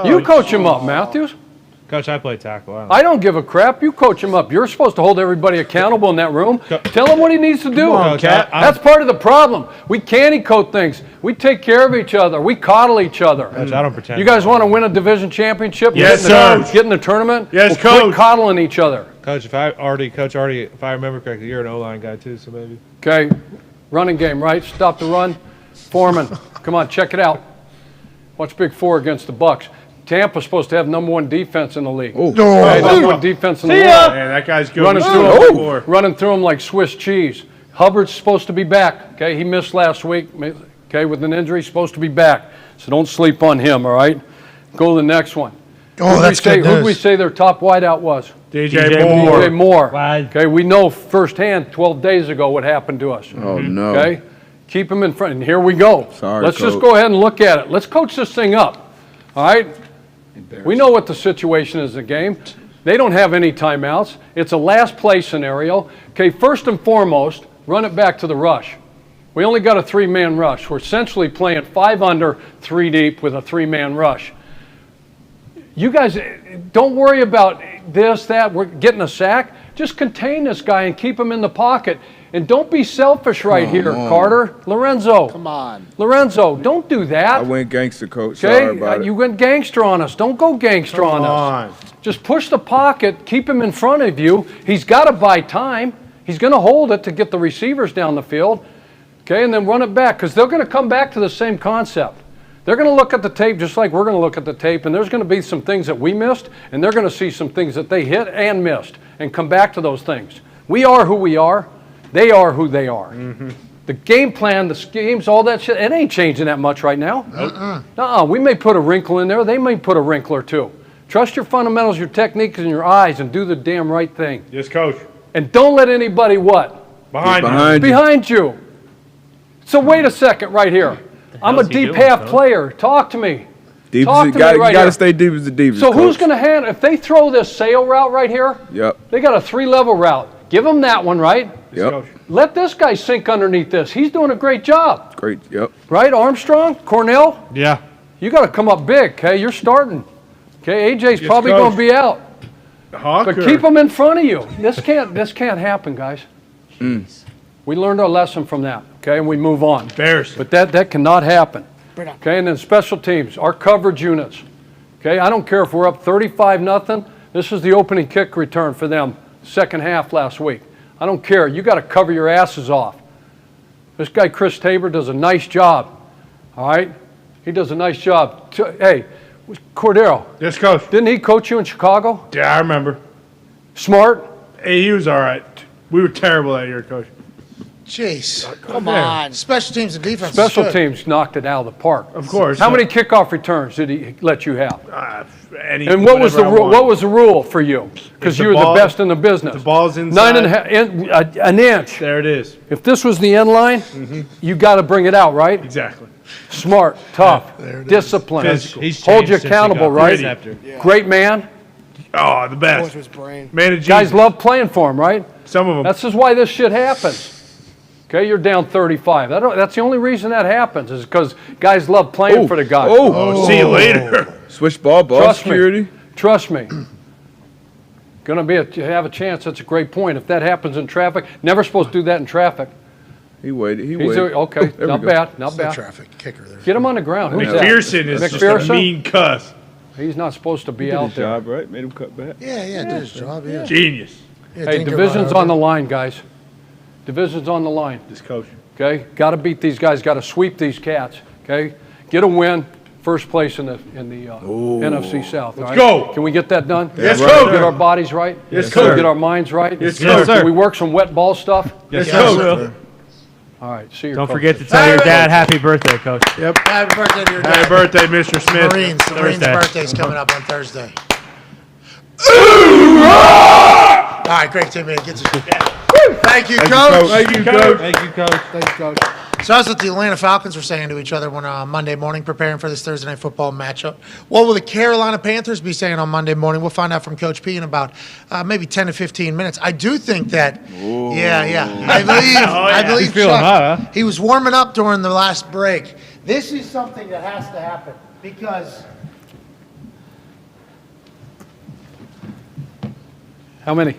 You coach him up, Matthews. Coach, I play tackle. I don't give a crap. You coach him up. You're supposed to hold everybody accountable in that room. Tell him what he needs to do. on, Cat. That's part of the problem. We candy coat things. We take care of each other. We coddle each other. Coach, I don't pretend. You guys want to win a division championship? Yes, Get in the tournament? Yes, Well, quit Coach. coddling each other. Coach, if I remember correctly, you're an O-line guy too, so maybe. Okay, running game, right? Stop the run. Foreman, come on, check it out. Watch Big 4 against the Bucks. Tampa's supposed to have #1 defense in the league. Okay, #1 defense in the league. Man, that guy's good. Running through them like Swiss cheese. Hubbard's supposed to be back. Okay, he missed last week. Okay, with an injury, supposed to be back. So don't sleep on him. All right. Go to the next one. Oh, that's good Who did we news. say their top wideout was? DJ Moore. DJ Moore. Okay, we know firsthand 12 days ago what happened to us. oh no. Okay, keep him in front. And here we go. Sorry, Let's just Coach. go ahead and look at it. Let's coach this thing up. All right. We know what the situation is in the game. They don't have any timeouts. It's a last play scenario. Okay, first and foremost, run it back to the rush. We only got a 3-man rush. We're essentially playing 5 under, 3 deep with a 3-man rush. You guys, don't worry about this, that. We're getting a sack. Just contain this guy and keep him in the pocket. And don't be selfish right here, Carter. Lorenzo. Come on. Lorenzo, don't do that. I went gangster, Coach. Sorry Okay, about you it. went gangster on us. Don't go gangster on us. Just push the pocket, keep him in front of you. He's got to buy time. He's going to hold it to get the receivers down the field. Okay, and then run it back because they're going to come back to the same concept. They're going to look at the tape just like we're going to look at the tape, and there's going to be some things that we missed, and they're going to see some things that they hit and missed, and come back to those things. We are who we are. They are who they are. The game plan, the schemes, all that shit, it ain't changing that much right now. We may put a wrinkle in there. They may put a wrinkle or two. Trust your fundamentals, your techniques, and your eyes, and do the damn right thing. Yes, Coach. And don't let anybody what? Behind you. Behind you. So wait a second right here. I'm a deep half player. Talk to me. Deep Talk is to you me got right to here. stay deep as the deepest. So who's coach. going to handle if they throw this sail route right here? Yep. They got a 3-level route. Give them that one, right? Yep. Let this guy sink underneath this. He's doing a great job. Great. Yep. Right, Armstrong, Cornell. Yeah. You got to come up big. Okay, you're starting. Okay, AJ's Yes, probably coach. going to be out. Hawker. But keep them in front of you. This can't happen, guys. We learned our lesson from that. Okay, and we move on. Embarrassing. But that cannot happen. Okay, and then special teams, our coverage units. Okay, I don't care if we're up 35-0. This is the opening kick return for them, second half last week. I don't care. You got to cover your asses off. This guy Chris Tabor does a nice job. All right, he does a nice job. Hey, Cordero. Yes, coach. Didn't he coach you in Chicago? Yeah, I remember. Smart. Hey, he was all right. We were terrible that year, coach. Jeez. Come on. Special teams and defense. Special is good. teams knocked it out of the park. Of course. How many kickoff returns did he let you have? Any, And what was the whatever I rule? wanted. What was the rule for you? Because the you were ball- the best in the business. The ball's inside. 9.5, an inch. There it is. If this was the end line, you got to bring it out, right? Exactly. Smart, tough, disciplined. Physical. He's Hold changed you since he accountable, got right? Scepter. Great man. Oh, the best. His brain. Man of Jesus. Guys love playing for him, right? Some of them. That's just why this shit happens. Okay, you're down 35. That's the only reason that happens is because guys love playing for the guy. See you later. Switch ball security. Trust me. Going to have a chance. That's a great point. If that happens in traffic, never supposed to do that in traffic. He waited. He He's waited. Okay, There we not go. bad, not It's the bad. traffic kicker there. Get him on the ground. Who's that? McPherson is just a McPherson? mean cuss. He's not supposed to be He did out his there. job, right? Made him cut back. Yeah, did his job. Yeah. Genius. Yeah, Hey, didn't get division's run on the over. line, guys. Division's on the line. This coach. Okay, got to beat these guys. Got to sweep these cats. Okay, get a win. First place in the NFC South. Let's all right? go. Can we get that done? Yes, Can coach. we get our bodies right? Yes, Can we sir. get our minds right? Yes, sir. Can we work some wet ball stuff? Yes, Yes, coach. sir. All right. See you. Don't forget to tell your dad happy birthday, coach. Yep. Happy birthday to your dad. Happy birthday, Mr. Smith. Marines. The Marines' Thursday. birthday's coming up on Thursday. All right, great team, man. Thank you, Coach. Thank you, coach. Thank you, coach. Thanks, Coach. So that's what the Atlanta Falcons were saying to each other when Monday morning, preparing for this Thursday Night Football matchup. What will the Carolina Panthers be saying on Monday morning? We'll find out from Coach P in about maybe 10 to 15 minutes. I do think that, I believe He's feeling Chuck, hot, huh? he was warming up during the last break. This is something that has to happen because How many?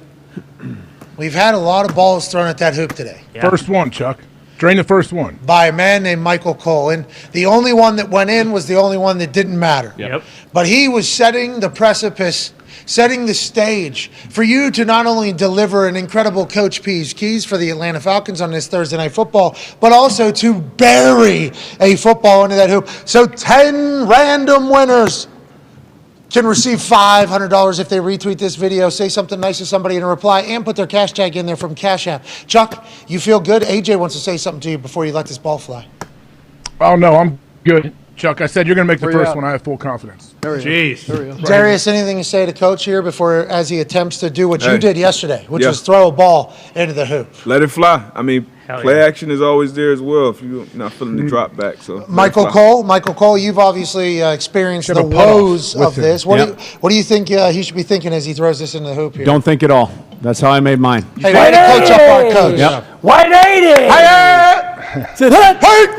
we've had a lot of balls thrown at that hoop today. First one, Chuck. Drain the first one. By a man named Michael Cole. And the only one that went in was the only one that didn't matter. Yep. But he was setting the precipice, setting the stage for you to not only deliver an incredible Coach P's keys for the Atlanta Falcons on this Thursday Night Football, but also to bury a football into that hoop. So 10 random winners can receive $500 if they retweet this video, say something nice to somebody in a reply, and put their cash tag in there from Cash App. Chuck, you feel good? AJ wants to say something to you before you let this ball fly. Oh, no, I'm good. Chuck, I said you're going to make the Where you first at? one. I have full confidence. Jeez. There he is. Darius, anything to say to Coach here before, as he attempts to do what you Hey. did yesterday, which Yeah. was throw a ball into the hoop? Let it fly. I mean, Hell play yeah. action is always there as well if you're not feeling the drop back. So let it Michael fly. Cole, you've obviously experienced Should the have a putt-off woes with of him. this. What Yep. do you think he should be thinking as he throws this into the hoop here? Don't think at all. That's how I made mine. Hey, way to coach up our coach. Yep. White 80!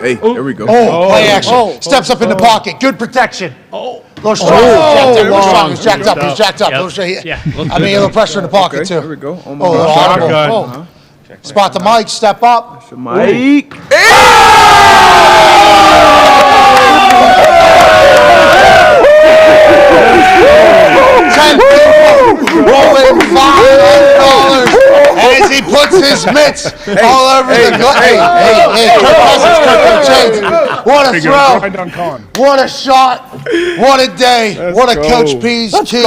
Hey, there we go. Oh, play action. Steps up in the pocket. Good protection. Little strong. Little strong. He's jacked up. He's jacked up. Yep. Little straight- Yeah. I mean, a little pressure in the pocket, Okay, too. there we go. Oh, Oh, my a little God. audible. Shotgun. Oh. Spot the mic. Step up. Mike. 10 people rolling $500 as he puts his mitts all over the glass. Hey, Kirk Cousins, Kirk. What a There you go. throw. Grind on Con. What a shot. What a day. Let's What a go. Coach P's keys.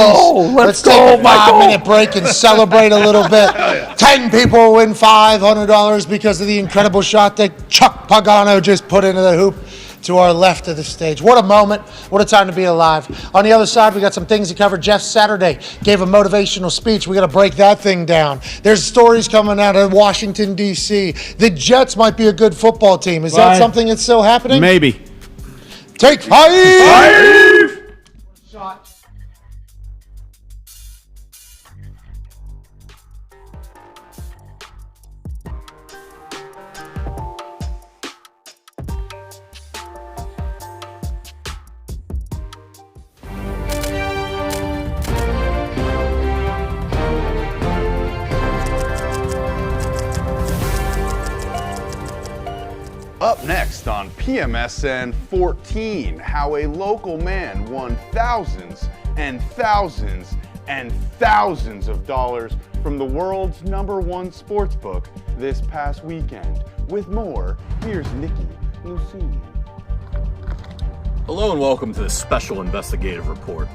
Let's take go, a 5-minute break and celebrate a little bit. 10 people win $500 because of the incredible shot that Chuck Pagano just put into the hoop to our left of the stage. What a moment. What a time to be alive. On the other side, we got some things to cover. Jeff Saturday gave a motivational speech. We got to break that thing down. There's stories coming out of Washington, D.C. The Jets might be a good football team. Is that Right. something that's still happening? Maybe. Take 5! Shot. Up next on PMSN 14, how a local man won thousands and thousands and thousands of dollars from the world's #1 sportsbook this past weekend. With more, here's Nikki Lucini. Hello and welcome to this special investigative report.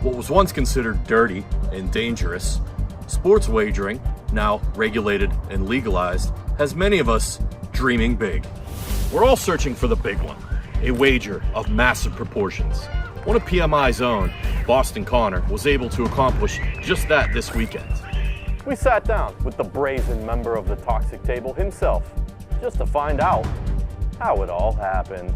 What was once considered dirty and dangerous, sports wagering, now regulated and legalized, has many of us dreaming big. We're all searching for the big one, a wager of massive proportions. One of PMI's own, Boston Connor, was able to accomplish just that this weekend. We sat down with the brazen member of the toxic table himself, just to find out how it all happened.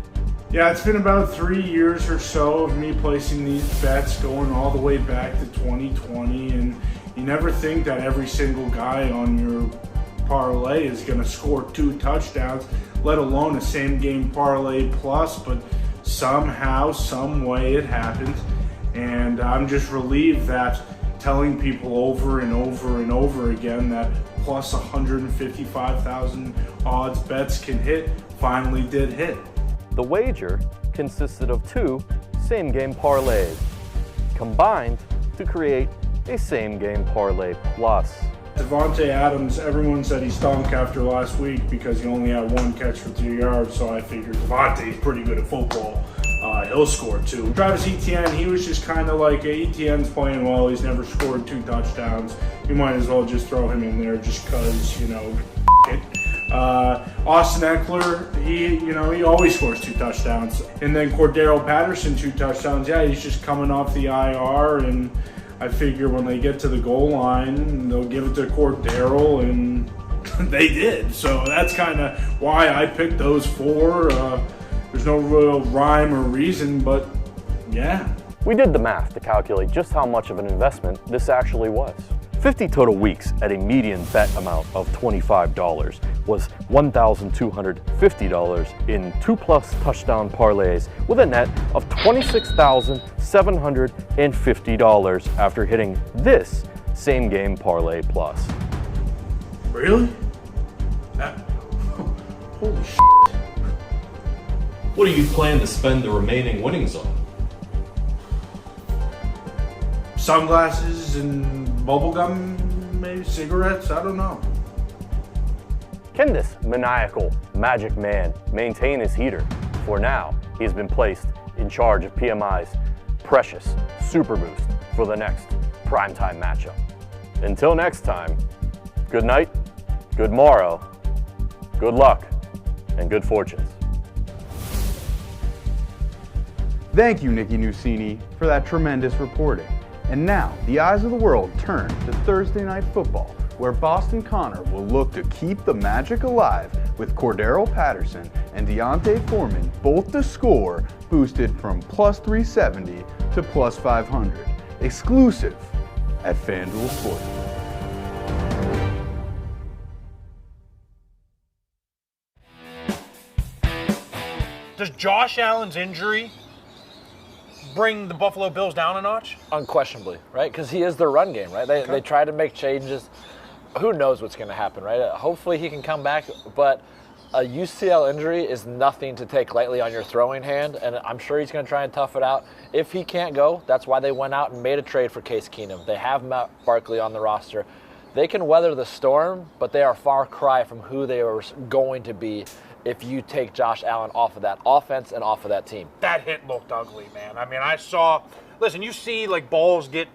Yeah, it's been about 3 years or so of me placing these bets going all the way back to 2020, and you never think that every single guy on your parlay is going to score 2 touchdowns, let alone a same game parlay plus, but somehow, some way it happened. And I'm just relieved that telling people over and over and over again that plus 155,000 odds bets can hit finally did hit. The wager consisted of 2 same game parlays, combined to create a same game parlay plus. Devontae Adams, everyone said he stunk after last week because he only had 1 catch for 3 yards, so I figured Devontae's pretty good at football. He'll score 2. Travis Etienne, he was just kind of like, Etienne's playing well, he's never scored 2 touchdowns. You might as well just throw him in there just because, you know, it. Austin Eckler, he always scores 2 touchdowns. And then Cordero Patterson, 2 touchdowns. Yeah, he's just coming off the IR, and I figure when they get to the goal line, they'll give it to Cordero, and they did. So that's kind of why I picked those 4. There's no real rhyme or reason, but yeah. We did the math to calculate just how much of an investment this actually was. 50 total weeks at a median bet amount of $25 was $1,250 in 2+ touchdown parlays with a net of $26,750 after hitting this same game parlay plus. Really? Holy shit. What do you plan to spend the remaining winnings on? Sunglasses and bubblegum, maybe cigarettes, I don't know. Can this maniacal magic man maintain his heater? For now, he's been placed in charge of PMI's precious Super Boost for the next primetime matchup. Until next time, good night, good morrow, good luck, and good fortunes. Thank you, Nikki Lucini, for that tremendous reporting. And now, the eyes of the world turn to Thursday Night Football, where Boston Connor will look to keep the magic alive with Cordero Patterson and Deontay Foreman both to score, boosted from plus 370 to plus 500. Exclusive at FanDuel Sportsbook. Does Josh Allen's injury bring the Buffalo Bills down a notch? Unquestionably, right? Because he is their run game, right? They try to make changes. Who knows what's going to happen, right? Hopefully he can come back, but a UCL injury is nothing to take lightly on your throwing hand, and I'm sure he's going to try and tough it out. If he can't go, that's why they went out and made a trade for Case Keenum. They have Matt Barkley on the roster. They can weather the storm, but they are a far cry from who they are going to be if you take Josh Allen off of that offense and off of that team. That hit looked ugly, man. I mean, listen, you see like balls get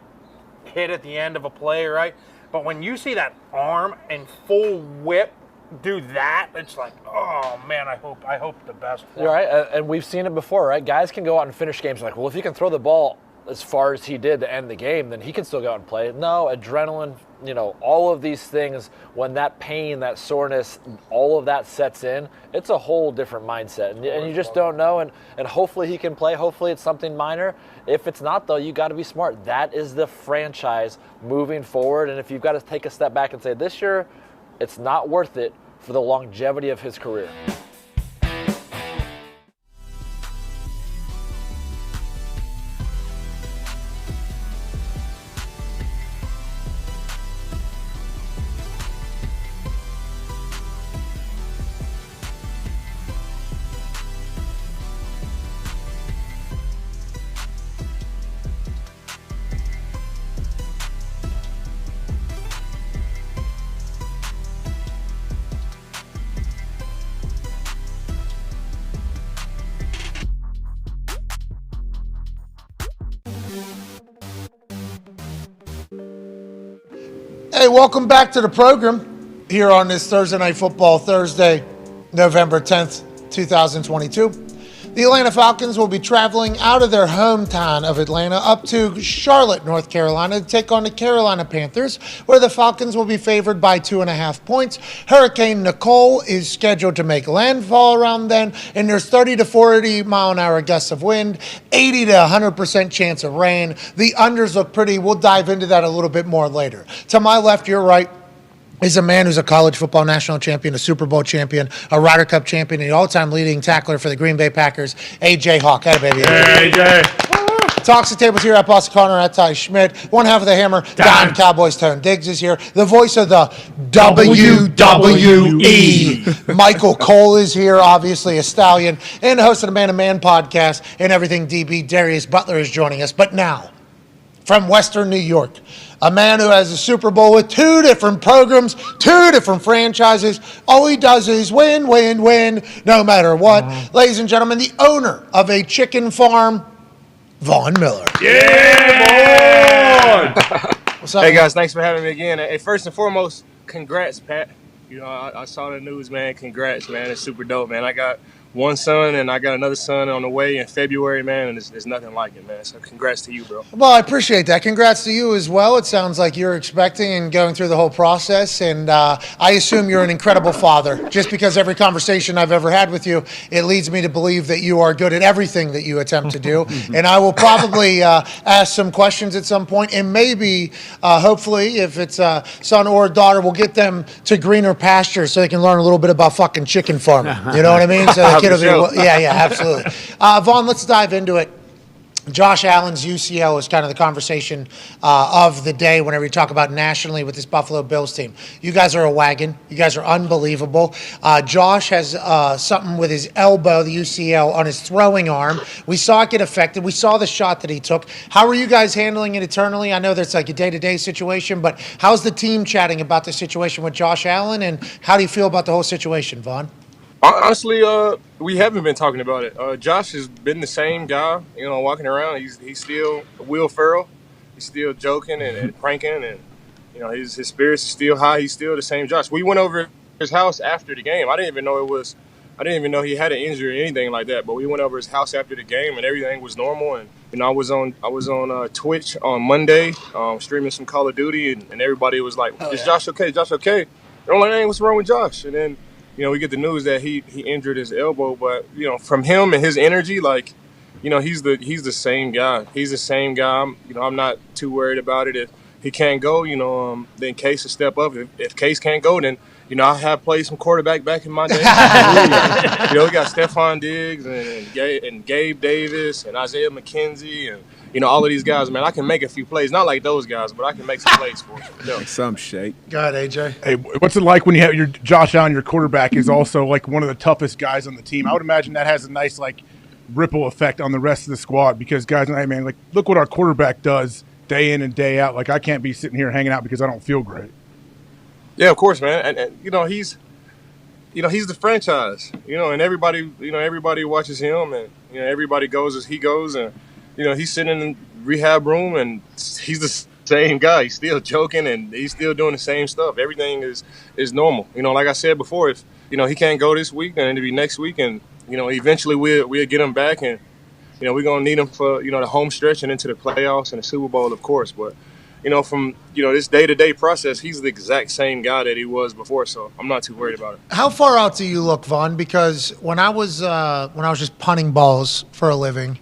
hit at the end of a play, right? But when you see that arm and full whip do that, it's like, oh man, I hope the best for You're right, and we've seen it before, right? Guys can go out and finish games like, well, if you can throw the ball as far as he did to end the game, then he can still go out and play. No, adrenaline, all of these things, when that pain, that soreness, all of that sets in, it's a whole different mindset. And you just don't know. And hopefully he can play. Hopefully it's something minor. If it's not, though, you got to be smart. That is the franchise moving forward. And if you've got to take a step back and say, this year, it's not worth it for the longevity of his career. Hey, welcome back to the program here on this Thursday Night Football, Thursday, November 10th, 2022. The Atlanta Falcons will be traveling out of their hometown of Atlanta up to Charlotte, North Carolina to take on the Carolina Panthers, where the Falcons will be favored by 2.5 points. Hurricane Nicole is scheduled to make landfall around then, and there's 30 to 40 mile an hour gusts of wind, 80 to 100% chance of rain. The unders look pretty. We'll dive into that a little bit more later. To my left, your right, is a man who's a college football national champion, a Super Bowl champion, a Ryder Cup champion, and the all-time leading tackler for the Green Bay Packers, A.J. Hawk. Hey, baby. Hey, AJ. Talks the tables here at Boston Connor, at Ty Schmidt. One half of the hammer, Dahn Cowboys Tone Diggs is here. The voice of the WWE. Michael Cole is here, obviously a stallion, and the host of the Man to Man podcast and everything DB. Darius Butler is joining us. But now, from Western New York, a man who has a Super Bowl with 2 different programs, 2 different franchises. All he does is win, win, win, no matter what. Ladies and gentlemen, the owner of a chicken farm, Von Miller. Yeah, boy! What's up, Hey, man? guys, thanks for having me again. Hey, first and foremost, congrats, Pat. I saw the news, man. Congrats, man. It's super dope, man. I got one son, and I got another son on the way in February, man, and there's nothing like it, man. So congrats to you, bro. Well, I appreciate that. Congrats to you as well. It sounds like you're expecting and going through the whole process, and I assume you're an incredible father. Just because every conversation I've ever had with you, it leads me to believe that you are good at everything that you attempt to do. And I will probably ask some questions at some point, and maybe, hopefully, if it's a son or a daughter, we'll get them to greener pastures so they can learn a little bit about fucking chicken farming. You know what I mean? So the kid will be, yeah, absolutely. Vaughn, let's dive into it. Josh Allen's UCL is kind of the conversation of the day whenever you talk about nationally with this Buffalo Bills team. You guys are a wagon. You guys are unbelievable. Josh has something with his elbow, the UCL, on his throwing arm. We saw it get affected. We saw the shot that he took. How are you guys handling it internally? I know that's like a day-to-day situation, but how's the team chatting about the situation with Josh Allen, and how do you feel about the whole situation, Vaughn? Honestly, we haven't been talking about it. Josh has been the same guy, walking around. He's still Will Ferrell. He's still joking and pranking, and his spirits is still high. He's still the same Josh. We went over his house after the game. I didn't even know he had an injury or anything like that. But we went over his house after the game, and everything was normal. And I was on Twitch on Monday, streaming some Call of Duty, and everybody was like, "Is Josh okay? Josh okay?" They're like, "Hey, what's wrong with Josh?" And then we get the news that he injured his elbow, but from him and his energy, like, he's the same guy. He's the same guy. I'm not too worried about it. If he can't go, then Case will step up. If Case can't go, then I have played some quarterback back in my day. We got Stephon Diggs and Gabe Davis and Isaiah McKenzie and all of these guys, man. I can make a few plays, not like those guys, but I can make some plays for them. Some shake. Go ahead, AJ. Hey, what's it like when you have your Josh Allen, your quarterback, is also like one of the toughest guys on the team? I would imagine that has a nice ripple effect on the rest of the squad, because guys, hey man, look what our quarterback does day in and day out. I can't be sitting here hanging out because I don't feel great. Yeah, of course, man. And he's the franchise. And everybody watches him, and everybody goes as he goes, and he's sitting in the rehab room, and he's the same guy. He's still joking, and he's still doing the same stuff. Everything is normal. Like I said before, if he can't go this week, then it'll be next week, and eventually we'll get him back, and we're gonna need him for the home stretch and into the playoffs and the Super Bowl, of course. But from this day-to-day process, he's the exact same guy that he was before. So I'm not too worried about it. How far out do you look, Vaughn? Because when I was just punting balls for a living,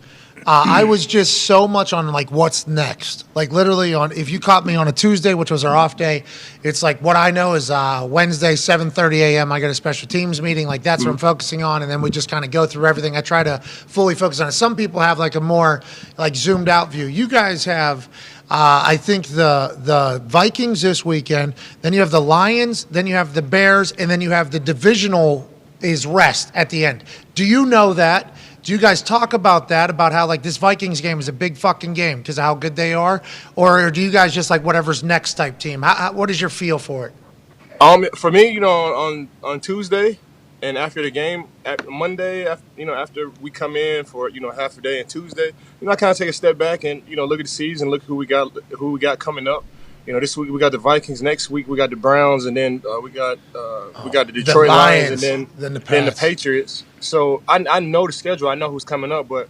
I was just so much on like what's next. Like literally if you caught me on a Tuesday, which was our off day, it's like what I know is Wednesday 7:30 a.m. I got a special teams meeting. Like that's what I'm focusing on, and then we just kind of go through everything. I try to fully focus on it. Some people have like a more like zoomed out view. You guys have. I think the Vikings this weekend. Then you have the Lions. Then you have the Bears, and then you have the divisional is rest at the end. Do you know that? Do you guys talk about that, about how like this Vikings game is a big fucking game because of how good they are? Or do you guys just like whatever's next type team? What is your feel for it? For me, on Tuesday and after the game, Monday, after we come in for, half a day, and Tuesday, I kind of take a step back and, look at the season, look who we got coming up. This week we got the Vikings. Next week we got the Browns, and then we got the Detroit Lions, and then the Patriots. So I know the schedule. I know who's coming up, but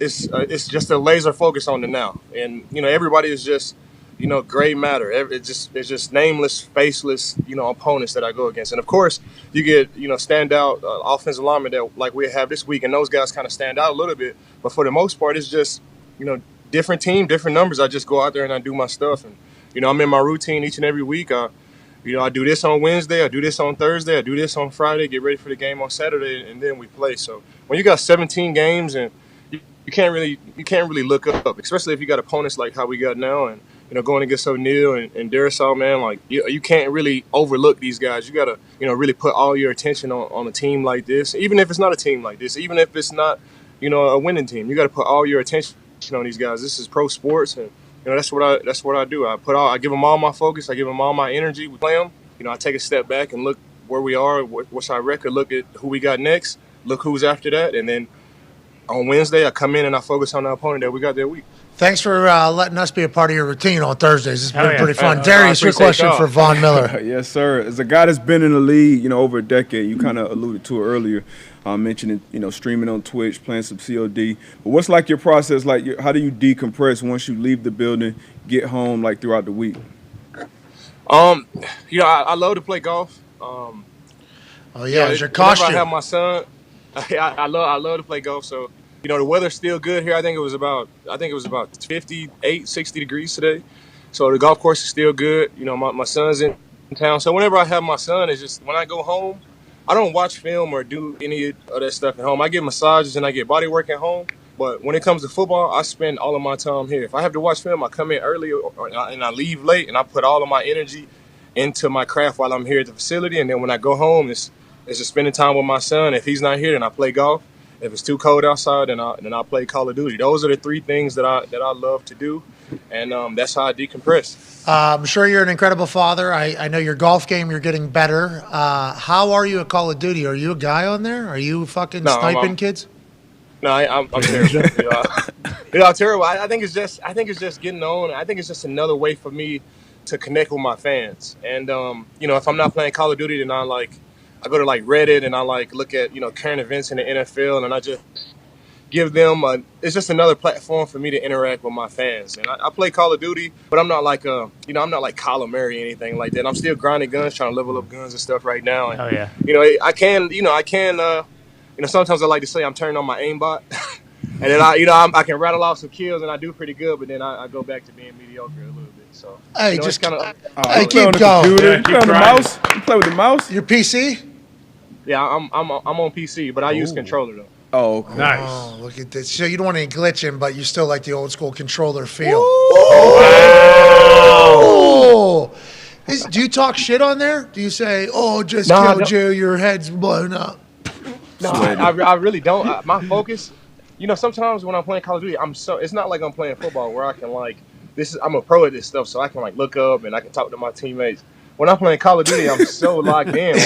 it's just a laser focus on the now. And everybody is just gray matter. It's just nameless, faceless opponents that I go against. And of course you get standout offensive linemen that like we have this week, and those guys kind of stand out a little bit. But for the most part, it's just different team, different numbers. I just go out there and I do my stuff, and I'm in my routine each and every week. I do this on Wednesday, I do this on Thursday, I do this on Friday, get ready for the game on Saturday, and then we play. So when you got 17 games and you can't really look up, especially if you got opponents like how we got now, and going against O'Neal and Darisaw, man, like you can't really overlook these guys. You gotta really put all your attention on a team like this, even if it's not a team like this, even if it's not a winning team. You got to put all your attention on these guys. This is pro sports, and that's what I do. I give them all my focus. I give them all my energy. We play them. I take a step back and look where we are, what's our record, look at who we got next, look who's after that, and then on Wednesday I come in and I focus on the opponent that we got that week. Thanks for letting us be a part of your routine on Thursdays. It's been pretty fun. Darius, your question for Von Miller. Yes, sir. As a guy that's been in the league, over a decade, you kind of alluded to it earlier, mentioning, streaming on Twitch, playing some COD. But what's like your process? Like, how do you decompress once you leave the building, get home, like throughout the week? I love to play golf. It's your costume. I have my son. I love to play golf. So. The weather's still good here. I think it was about 58, 60 degrees today. So the golf course is still good. My son's in town. So whenever I have my son, it's just when I go home, I don't watch film or do any of that stuff at home. I get massages and I get body work at home. But when it comes to football, I spend all of my time here. If I have to watch film, I come in early and I leave late, and I put all of my energy into my craft while I'm here at the facility. And then when I go home, it's just spending time with my son. If he's not here, then I play golf. If it's too cold outside, then I play Call of Duty. Those are the three things that I love to do, and that's how I decompress. I'm sure you're an incredible father. I know your golf game, you're getting better. How are you at Call of Duty? Are you a guy on there? Are you fucking sniping kids? No, I'm terrible. I'm terrible. I think it's just getting on. I think it's just another way for me to connect with my fans. And if I'm not playing Call of Duty, then I go to like Reddit and I look at current events in the NFL, and I just give them it's just another platform for me to interact with my fans. And I play Call of Duty, but I'm not like I'm not like Kyler Murray or anything like that. I'm still grinding guns, trying to level up guns and stuff right now. And, I can sometimes I like to say I'm turning on my aimbot, and then I can rattle off some kills and I do pretty good, but then I go back to being mediocre a little bit. So just kind of keep going. You play on the mouse? You play with the mouse? Your PC? Yeah, I'm on PC, but I use controller though. Oh, okay. Nice. Oh, look at this. So you don't want any glitching, but you still like the old school controller feel. Wow. Do you talk shit on there? Do you say, just killed you, your head's blown up? No, I really don't. My focus, sometimes when I'm playing Call of Duty, it's not like I'm playing football where I can I'm a pro at this stuff, so I can look up and I can talk to my teammates. When I'm playing Call of Duty, I'm so locked in.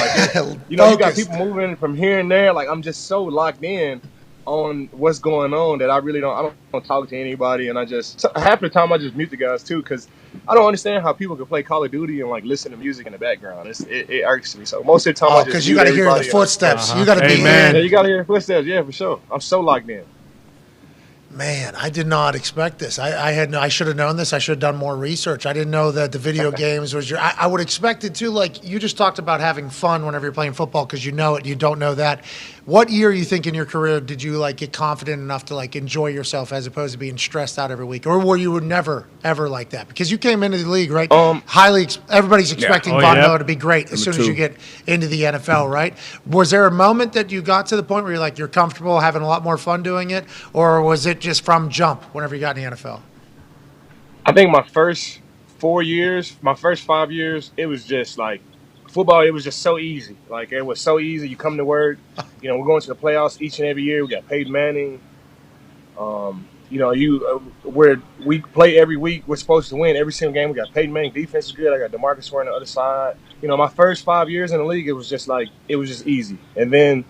You got people moving from here and there. I'm just so locked in on what's going on that I don't talk to anybody, and half the time I just mute the guys too, because I don't understand how people can play Call of Duty and listen to music in the background. It irks me. So most of the time I just because you got to hear the footsteps. You got to be man. Yeah, you got to hear the footsteps. Yeah, for sure. I'm so locked in. Man, I did not expect this. I should have known this. I should have done more research. I didn't know that the video games was your. I would expect it too. Like you just talked about having fun whenever you're playing football because you know it. You don't know that. What year you think in your career did you like get confident enough to like enjoy yourself as opposed to being stressed out every week, or were you never ever like that? Because you came into the league right everybody's expecting Von Miller to be great as soon as you get into the NFL, right? Was there a moment that you got to the point where you're like you're comfortable having a lot more fun doing it, or was it just from jump whenever you got in the NFL? I think my first 4 years, my first 5 years, it was just like football. It was just so easy. Like it was so easy. You come to work, we're going to the playoffs each and every year. We got Peyton Manning. Where we play every week, we're supposed to win every single game. We got Peyton Manning. Defense is good. I got DeMarcus Ware on the other side. My first 5 years in the league, it was just easy. And then,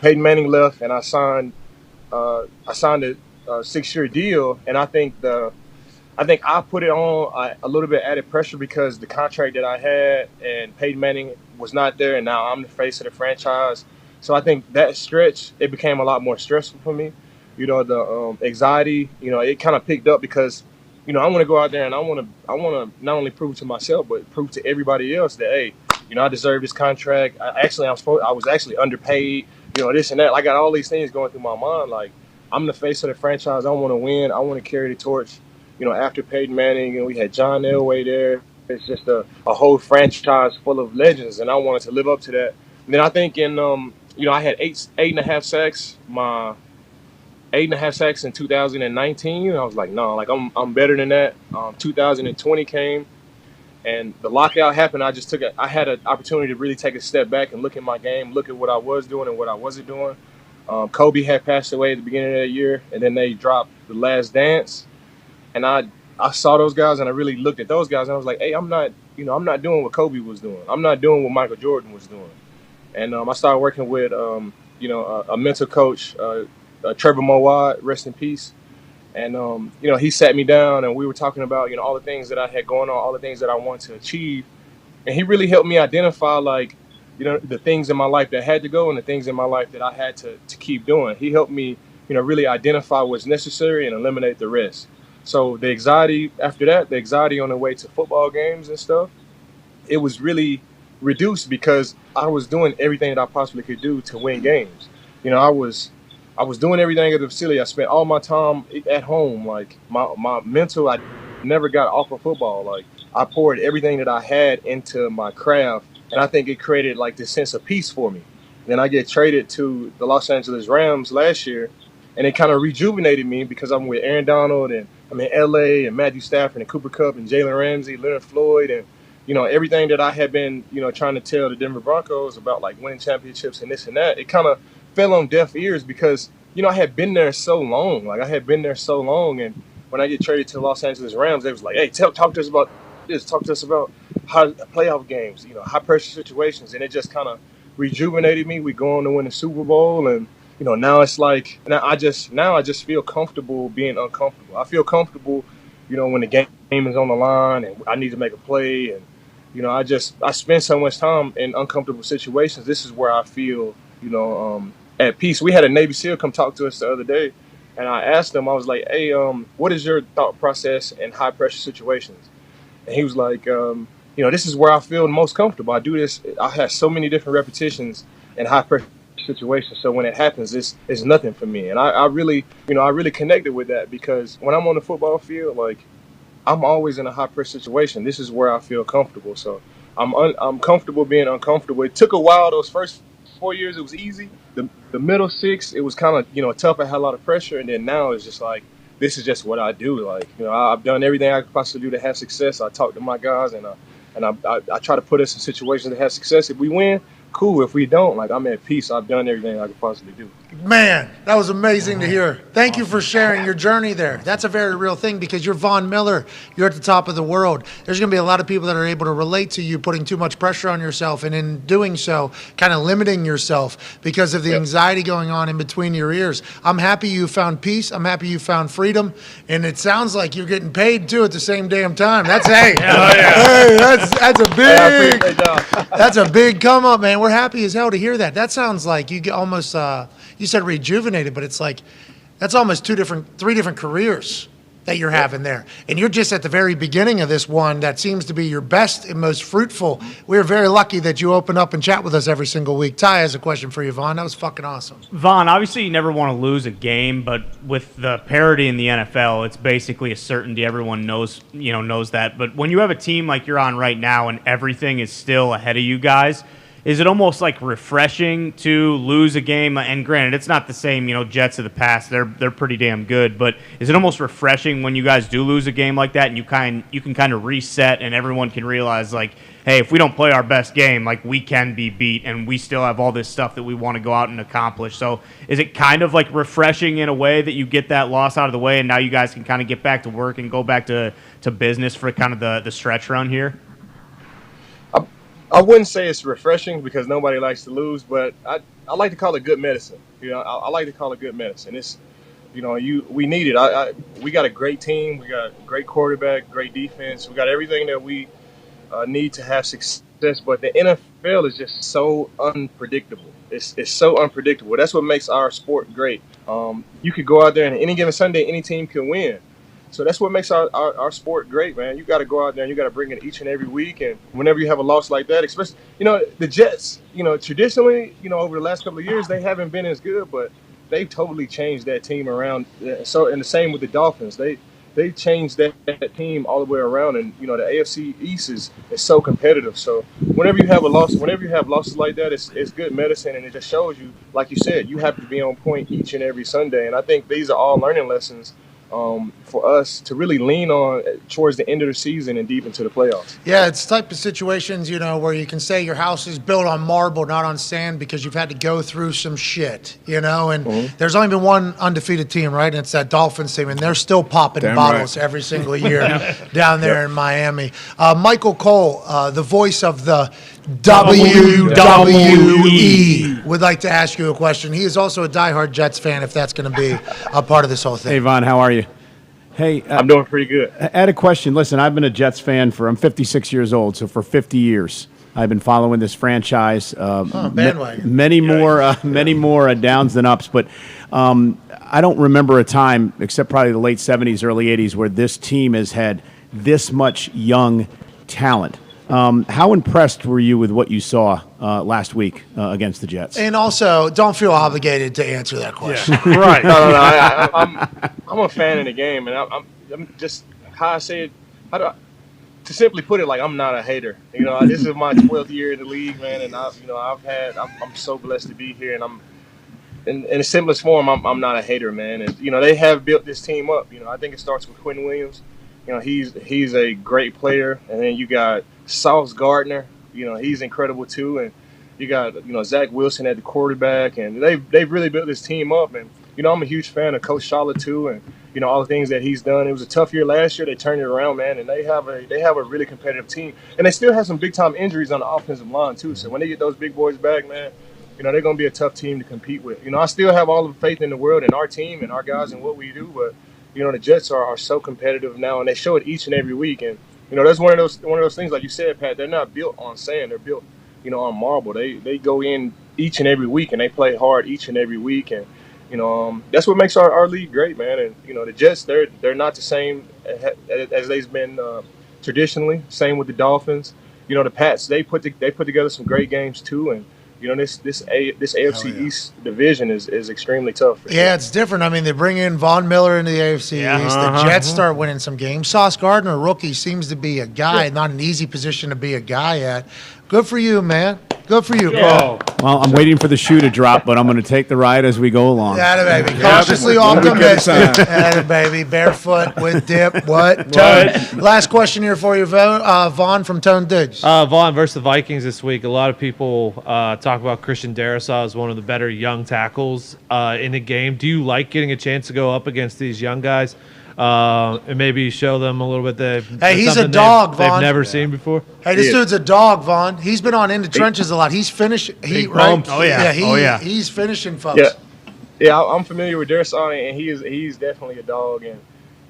Peyton Manning left, and I signed a 6-year deal, and I think I put it on a little bit added pressure because the contract that I had and Peyton Manning was not there, and now I'm the face of the franchise. So I think that stretch, it became a lot more stressful for me. The anxiety, it kind of picked up because, I want to go out there and I want to not only prove to myself but prove to everybody else that hey, I deserve this contract. I was actually underpaid. This and that. I got all these things going through my mind like. I'm the face of the franchise. I want to win. I want to carry the torch. After Peyton Manning, and we had John Elway there. It's just a whole franchise full of legends, and I wanted to live up to that. And then I think I had eight and a half sacks. My 8.5 sacks in 2019. I was like, no, like I'm better than that. 2020 came, and the lockout happened. I had an opportunity to really take a step back and look at my game, look at what I was doing and what I wasn't doing. Kobe had passed away at the beginning of that year, and then they dropped The Last Dance. And I saw those guys, and I really looked at those guys, and I was like, hey, I'm not doing what Kobe was doing. I'm not doing what Michael Jordan was doing. And I started working with, a mental coach, Trevor Mowat, rest in peace. And, he sat me down, and we were talking about, all the things that I had going on, all the things that I wanted to achieve. And he really helped me identify, like, the things in my life that had to go and the things in my life that I had to keep doing. He helped me, really identify what's necessary and eliminate the rest. So the anxiety after that, the anxiety on the way to football games and stuff, it was really reduced because I was doing everything that I possibly could do to win games. I was doing everything at the facility. I spent all my time at home. Like my mental, I never got off of football. Like I poured everything that I had into my craft. And I think it created like this sense of peace for me. Then I get traded to the Los Angeles Rams last year, and it kind of rejuvenated me because I'm with Aaron Donald and I'm in LA and Matthew Stafford and Cooper Kupp and Jalen Ramsey, Leonard Floyd, and everything that I had been trying to tell the Denver Broncos about like winning championships and this and that. It kind of fell on deaf ears because I had been there so long. And when I get traded to the Los Angeles Rams, they was like, hey, talk to us about this. Talk to us about how playoff games, high pressure situations, and it just kind of rejuvenated me. We go on to win the Super Bowl, and now it's like now I just feel comfortable being uncomfortable. I feel comfortable, when the game is on the line and I need to make a play, and I spend so much time in uncomfortable situations. This is where I feel at peace. We had a Navy SEAL come talk to us the other day, and I asked him, I was like, hey, what is your thought process in high pressure situations? And he was like, this is where I feel most comfortable. I do this. I have so many different repetitions in high pressure situations. So when it happens, it's nothing for me. And I really connected with that because when I'm on the football field, like I'm always in a high pressure situation. This is where I feel comfortable. So I'm comfortable being uncomfortable. It took a while. Those first 4 years, it was easy. The middle 6, it was kind of, tough. I had a lot of pressure. And then now it's just like, this is just what I do. Like, I've done everything I could possibly do to have success. I talk to my guys and I try to put us in situations to have success. If we win, cool. If we don't, like I'm at peace. I've done everything I could possibly do. Man, that was amazing to hear. Thank you for sharing your journey there. That's a very real thing because you're Von Miller. You're at the top of the world. There's going to be a lot of people that are able to relate to you putting too much pressure on yourself and in doing so kind of limiting yourself because of the anxiety going on in between your ears. I'm happy you found peace. I'm happy you found freedom. And it sounds like you're getting paid too at the same damn time. That's hey, that's a big come up, man. We're happy as hell to hear that. That sounds like you get almost you said rejuvenated, but it's like That's almost three different careers that you're having there. And you're just at the very beginning of this one that seems to be your best and most fruitful. We're very lucky that you open up and chat with us every single week. Ty has a question for you, Vaughn. That was fucking awesome. Vaughn, obviously you never want to lose a game, but with the parity in the NFL, it's basically a certainty. Everyone knows that. But when you have a team like you're on right now and everything is still ahead of you guys, is it almost like refreshing to lose a game? And granted, it's not the same, Jets of the past. They're pretty damn good. But is it almost refreshing when you guys do lose a game like that and you can kind of reset and everyone can realize, like, hey, if we don't play our best game, like, we can be beat and we still have all this stuff that we want to go out and accomplish. So is it kind of like refreshing in a way that you get that loss out of the way and now you guys can kind of get back to work and go back to business for kind of the stretch run here? I wouldn't say it's refreshing because nobody likes to lose, but I like to call it good medicine. I like to call it good medicine. It's, we need it. We got a great team. We got a great quarterback, great defense. We got everything that we need to have success. But the NFL is just so unpredictable. It's so unpredictable. That's what makes our sport great. You could go out there and any given Sunday, any team can win. So that's what makes our sport great, man. You got to go out there and you got to bring it each and every week. And whenever you have a loss like that, especially, the Jets, traditionally, over the last couple of years, they haven't been as good, but they've totally changed that team around. So, and the same with the Dolphins. They changed that team all the way around. And, the AFC East is so competitive. So whenever you have losses like that, it's good medicine. And it just shows you, like you said, you have to be on point each and every Sunday. And I think these are all learning lessons for us to really lean on towards the end of the season and deep into the playoffs. Yeah, it's the type of situations, where you can say your house is built on marble, not on sand, because you've had to go through some shit, and there's only been one undefeated team, right? And it's that Dolphins team, and they're still popping bottles every single year down there in Miami. Michael Cole, the voice of the WWE, would like to ask you a question. He is also a diehard Jets fan, if that's going to be a part of this whole thing. Hey, Vaughn, how are you? Hey, I'm doing pretty good. I had a question. Listen, I've been a Jets fan I'm 56 years old, so for 50 years, I've been following this franchise. Bandwagon. Many more downs than ups, but I don't remember a time, except probably the late 70s, early 80s, where this team has had this much young talent. How impressed were you with what you saw last week against the Jets? And also, don't feel obligated to answer that question. Yeah. Right. No. I'm a fan of the game, and I'm just how I say it. To simply put it, like, I'm not a hater. This is my 12th year in the league, man, and I'm so blessed to be here, and I'm in the simplest form. I'm not a hater, man, and they have built this team up. I think it starts with Quinn Williams. He's a great player, and then you got Sauce Gardner, he's incredible too, and you got Zach Wilson at the quarterback, and they've really built this team up. And I'm a huge fan of Coach Charlotte too, and all the things that he's done. It was a tough year last year. They turned it around, man, and they have a really competitive team, and they still have some big time injuries on the offensive line too. So when they get those big boys back, man, they're going to be a tough team to compete with. I still have all the faith in the world in our team and our guys and what we do, but the Jets are so competitive now, and they show it each and every week. And that's one of those things, like you said, Pat. They're not built on sand; they're built, on marble. They go in each and every week, and they play hard each and every week. And that's what makes our league great, man. And the Jets, they're not the same as they've been traditionally. Same with the Dolphins. The Pats, they put together some great games too, and. This AFC East division is extremely tough. Yeah, it's different. I mean, they bring in Von Miller into the AFC East. The Jets start winning some games. Sauce Gardner, rookie, seems to be a guy, not an easy position to be a guy at. Good for you, man. Good for you, Paul. Well, I'm waiting for the shoe to drop, but I'm going to take the ride as we go along. Atta baby. Cautiously optimistic. Atta baby. Barefoot with dip. What? Tone. Last question here for you, Vaughn from Tone Diggs. Vaughn versus the Vikings this week. A lot of people talk about Christian Darrisaw as one of the better young tackles in the game. Do you like getting a chance to go up against these young guys? And maybe show them a little bit. Hey, he's a dog, Vaughn. They've never seen before. Hey, this dude's a dog, Vaughn. He's been on in the trenches a lot. He's finished. Right? Oh yeah. He's finishing folks. Yeah. I'm familiar with Darrisaw, and he's definitely a dog. And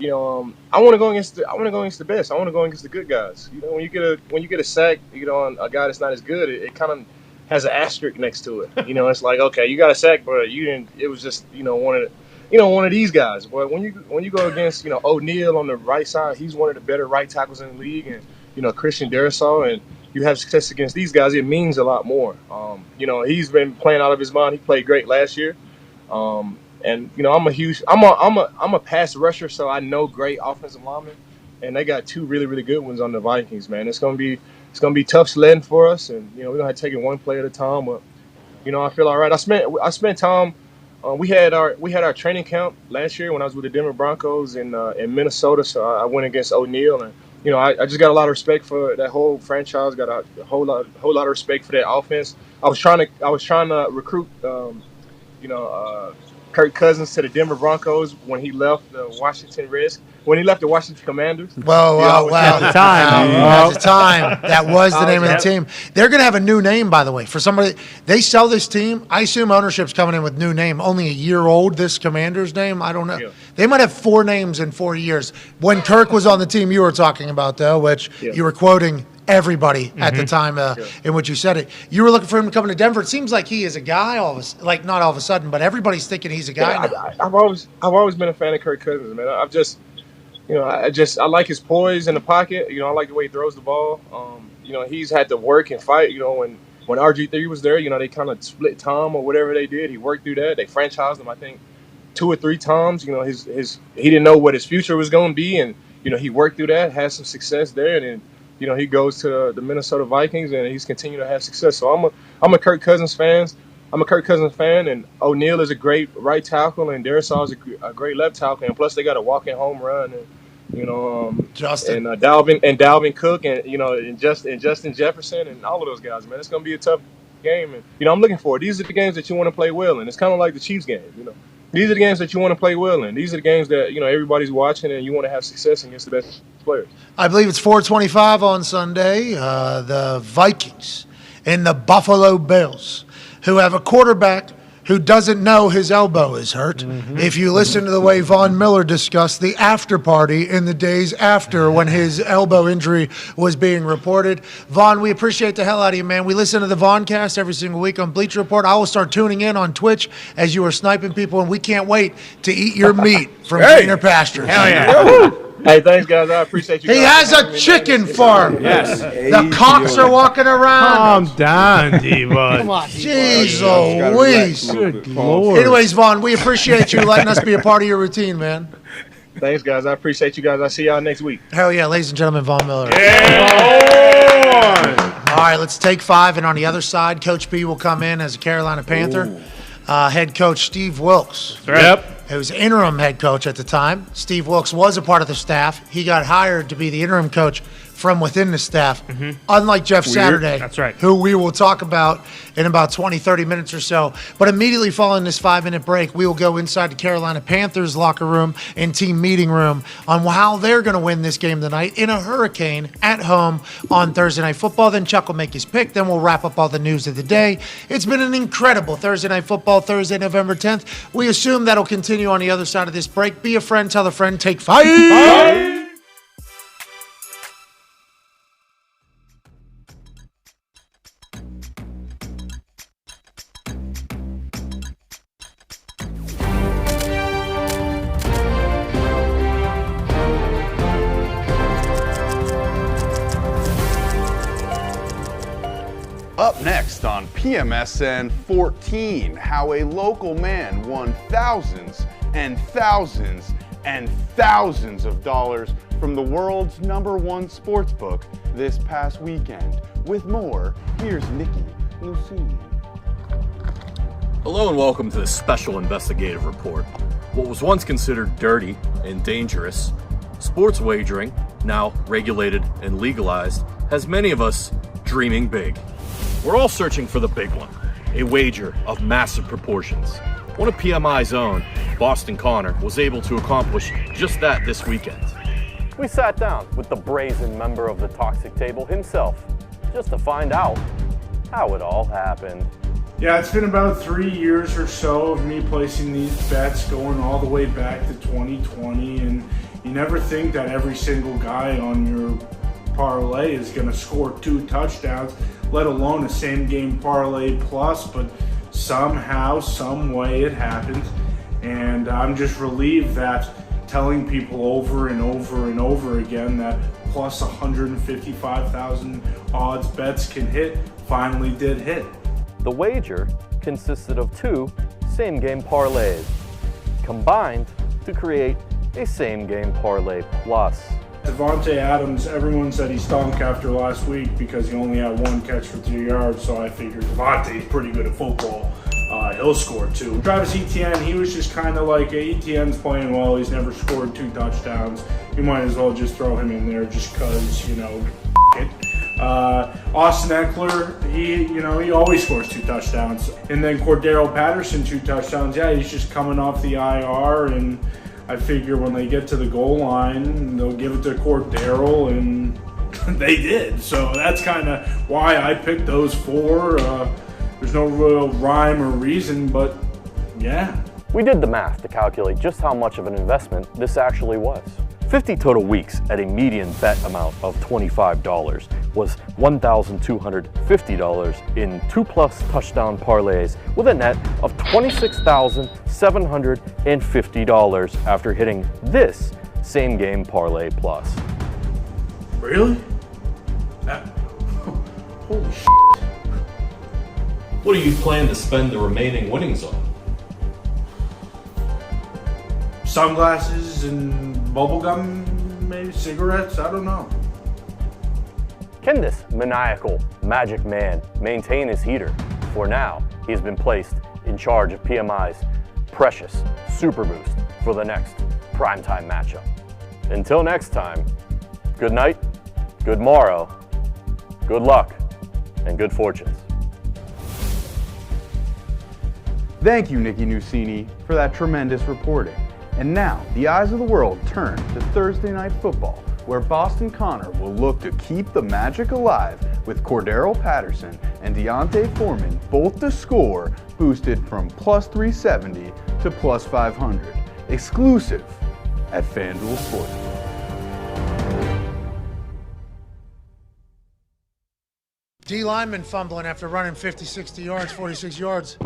I want to go against the best. I want to go against the good guys. When you get a sack, on a guy that's not as good, it kind of has an asterisk next to it. It's like, okay, you got a sack, but you didn't. It was just one of the. one of these guys. But when you go against, O'Neal on the right side, he's one of the better right tackles in the league, and Christian Darrisaw, and you have success against these guys, it means a lot more. He's been playing out of his mind. He played great last year, and I'm a pass rusher, so I know great offensive linemen, and they got two really really good ones on the Vikings. Man, it's gonna be tough sledding for us, and we're gonna have to take it one play at a time. But I feel all right. I spent time. We had our training camp last year when I was with the Denver Broncos in Minnesota. So I went against O'Neal, and I just got a lot of respect for that whole franchise. Got a whole lot of respect for that offense. I was trying to recruit, Kirk Cousins to the Denver Broncos when he left the Washington Commanders. Well, At the time, that was the name of the team. They're going to have a new name, by the way. For somebody, they sell this team. I assume ownership's coming in with new name. Only a year old, this Commander's name. I don't know. Yeah. They might have 4 names in 4 years. When Kirk was on the team you were talking about, though, which you were quoting everybody at the time in which you said it. You were looking for him to come to Denver. It seems like he is a guy, not all of a sudden, but everybody's thinking he's a guy now. I've always been a fan of Kirk Cousins, man. I've just, I like his poise in the pocket. I like the way he throws the ball. He's had to work and fight. When RG3 was there, they kind of split time or whatever they did. He worked through that. They franchised him, I think, 2 or 3 times. He didn't know what his future was going to be, and he worked through that, had some success there, and then he goes to the Minnesota Vikings, and he's continued to have success. So I'm a Kirk Cousins fan. And O'Neal is a great right tackle, and Darrisaw is a great left tackle, and plus they got a walking home run, and Justin and Dalvin Cook, and Justin Jefferson, and all of those guys. Man, it's gonna be a tough game, and I'm looking for it. These are the games that you want to play well in. It's kind of like the Chiefs game, These are the games that you want to play well in. These are the games that everybody's watching, and you want to have success against the best players. I believe it's 4:25 on Sunday. The Vikings and the Buffalo Bills, who have a quarterback who doesn't know his elbow is hurt. If you listen to the way Von Miller discussed the after party in the days after when his elbow injury was being reported. Von, we appreciate the hell out of you, man. We listen to the Voncast every single week on Bleacher Report. I will start tuning in on Twitch as you are sniping people, and we can't wait to eat your meat from greener pastures. Hell yeah. Hey, thanks, guys. I appreciate you. He has a chicken farm. Yes. The cocks are walking around. Calm down, D-Bud. Come on. Jeez Louise. Good Lord. Anyways, Vaughn, we appreciate you letting us be a part of your routine, man. Thanks, guys. I appreciate you guys. I'll see y'all next week. Hell yeah, ladies and gentlemen, Von Miller. Yeah. All right, let's take 5. And on the other side, Coach B will come in as a Carolina Panther. Head coach Steve Wilkes. Yep. He was interim head coach at the time. Steve Wilkes was a part of the staff. He got hired to be the interim coach from within the staff, unlike Jeff Saturday, That's right. who we will talk about in about 20, 30 minutes or so. But immediately following this 5-minute break, we will go inside the Carolina Panthers locker room and team meeting room on how they're going to win this game tonight in a hurricane at home on Thursday Night Football. Then Chuck will make his pick. Then we'll wrap up all the news of the day. It's been an incredible Thursday Night Football, Thursday, November 10th. We assume that'll continue on the other side of this break. Be a friend, tell a friend, take 5. Bye. Up next on PMSN 14, how a local man won thousands and thousands and thousands of dollars from the world's #1 sportsbook this past weekend. With more, here's Nikki Lucini. Hello and welcome to this special investigative report. What was once considered dirty and dangerous, sports wagering, now regulated and legalized, has many of us dreaming big. We're all searching for the big one, a wager of massive proportions. One of PMI's own, Boston Connor, was able to accomplish just that this weekend. We sat down with the brazen member of the toxic table himself, just to find out how it all happened. Yeah, it's been about 3 years or so of me placing these bets going all the way back to 2020, and you never think that every single guy on your parlay is going to score 2 touchdowns, let alone a same game parlay plus, but somehow, some way it happened. And I'm just relieved that telling people over and over and over again that plus 155,000 odds bets can hit finally did hit. The wager consisted of 2 same-game parlays, combined to create a same-game parlay plus. Devontae Adams, everyone said he stunk after last week because he only had 1 catch for 3 yards, so I figured Devontae's pretty good at football. He'll score 2. Travis Etienne, he was just kind of like, Etienne's playing well, he's never scored 2 touchdowns. You might as well just throw him in there just because, you know, it. Austin Eckler, he always scores 2 touchdowns. And then Cordero Patterson, 2 touchdowns. Yeah, he's just coming off the IR, and I figure when they get to the goal line, they'll give it to Cordero, and they did. So that's kind of why I picked those 4. There's no real rhyme or reason, but yeah. We did the math to calculate just how much of an investment this actually was. 50 total weeks at a median bet amount of $25 was $1,250 in 2+ touchdown parlays with a net of $26,750 after hitting this same game parlay plus. Really? Holy shit. What do you plan to spend the remaining winnings on? Sunglasses and bubblegum, maybe cigarettes, I don't know. Can this maniacal magic man maintain his heater? For now, he has been placed in charge of PMI's precious Super Boost for the next primetime matchup. Until next time, good night, good morrow, good luck, and good fortunes. Thank you, Nikki Nucini, for that tremendous reporting. And now, the eyes of the world turn to Thursday Night Football, where Boston Connor will look to keep the magic alive with Cordero Patterson and Deontay Foreman both to score, boosted from plus 370 to plus 500. Exclusive at FanDuel Sportsbook. D lineman fumbling after running 50, 60 yards, 46 yards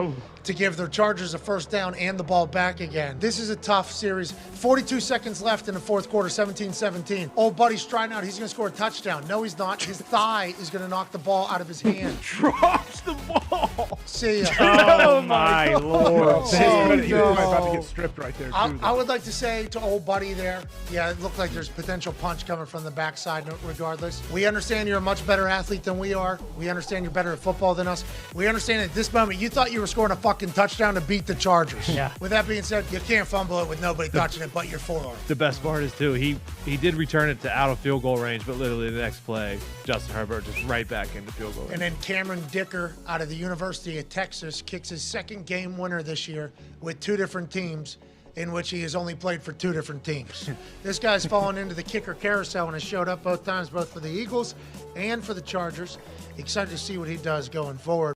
to give the Chargers a first down and the ball back again. This is a tough series. 42 seconds left in the fourth quarter, 17-17. Old buddy striding out. He's going to score a touchdown. No, he's not. His thigh is going to knock the ball out of his hand. Drops the ball. See ya. Oh, my Lord. He was about to get stripped right there, too. I would like to say to old buddy there, yeah, it looked like there's potential punch coming from the backside regardless. We understand you're a much better athlete than we are. We understand you're better at football than us. We understand at this moment you thought you were scoring a fucking touchdown to beat the Chargers. Yeah. With that being said, you can't fumble it with nobody touching it but your forearm. The best part is, too, he did return it to out of field goal range, but literally the next play, Justin Herbert just right back into field goal range. And then Cameron Dicker out of the University of Texas kicks his second game winner this year with 2 different teams, in which he has only played for 2 different teams. This guy's fallen into the kicker carousel and has showed up both times, both for the Eagles and for the Chargers. Excited to see what he does going forward.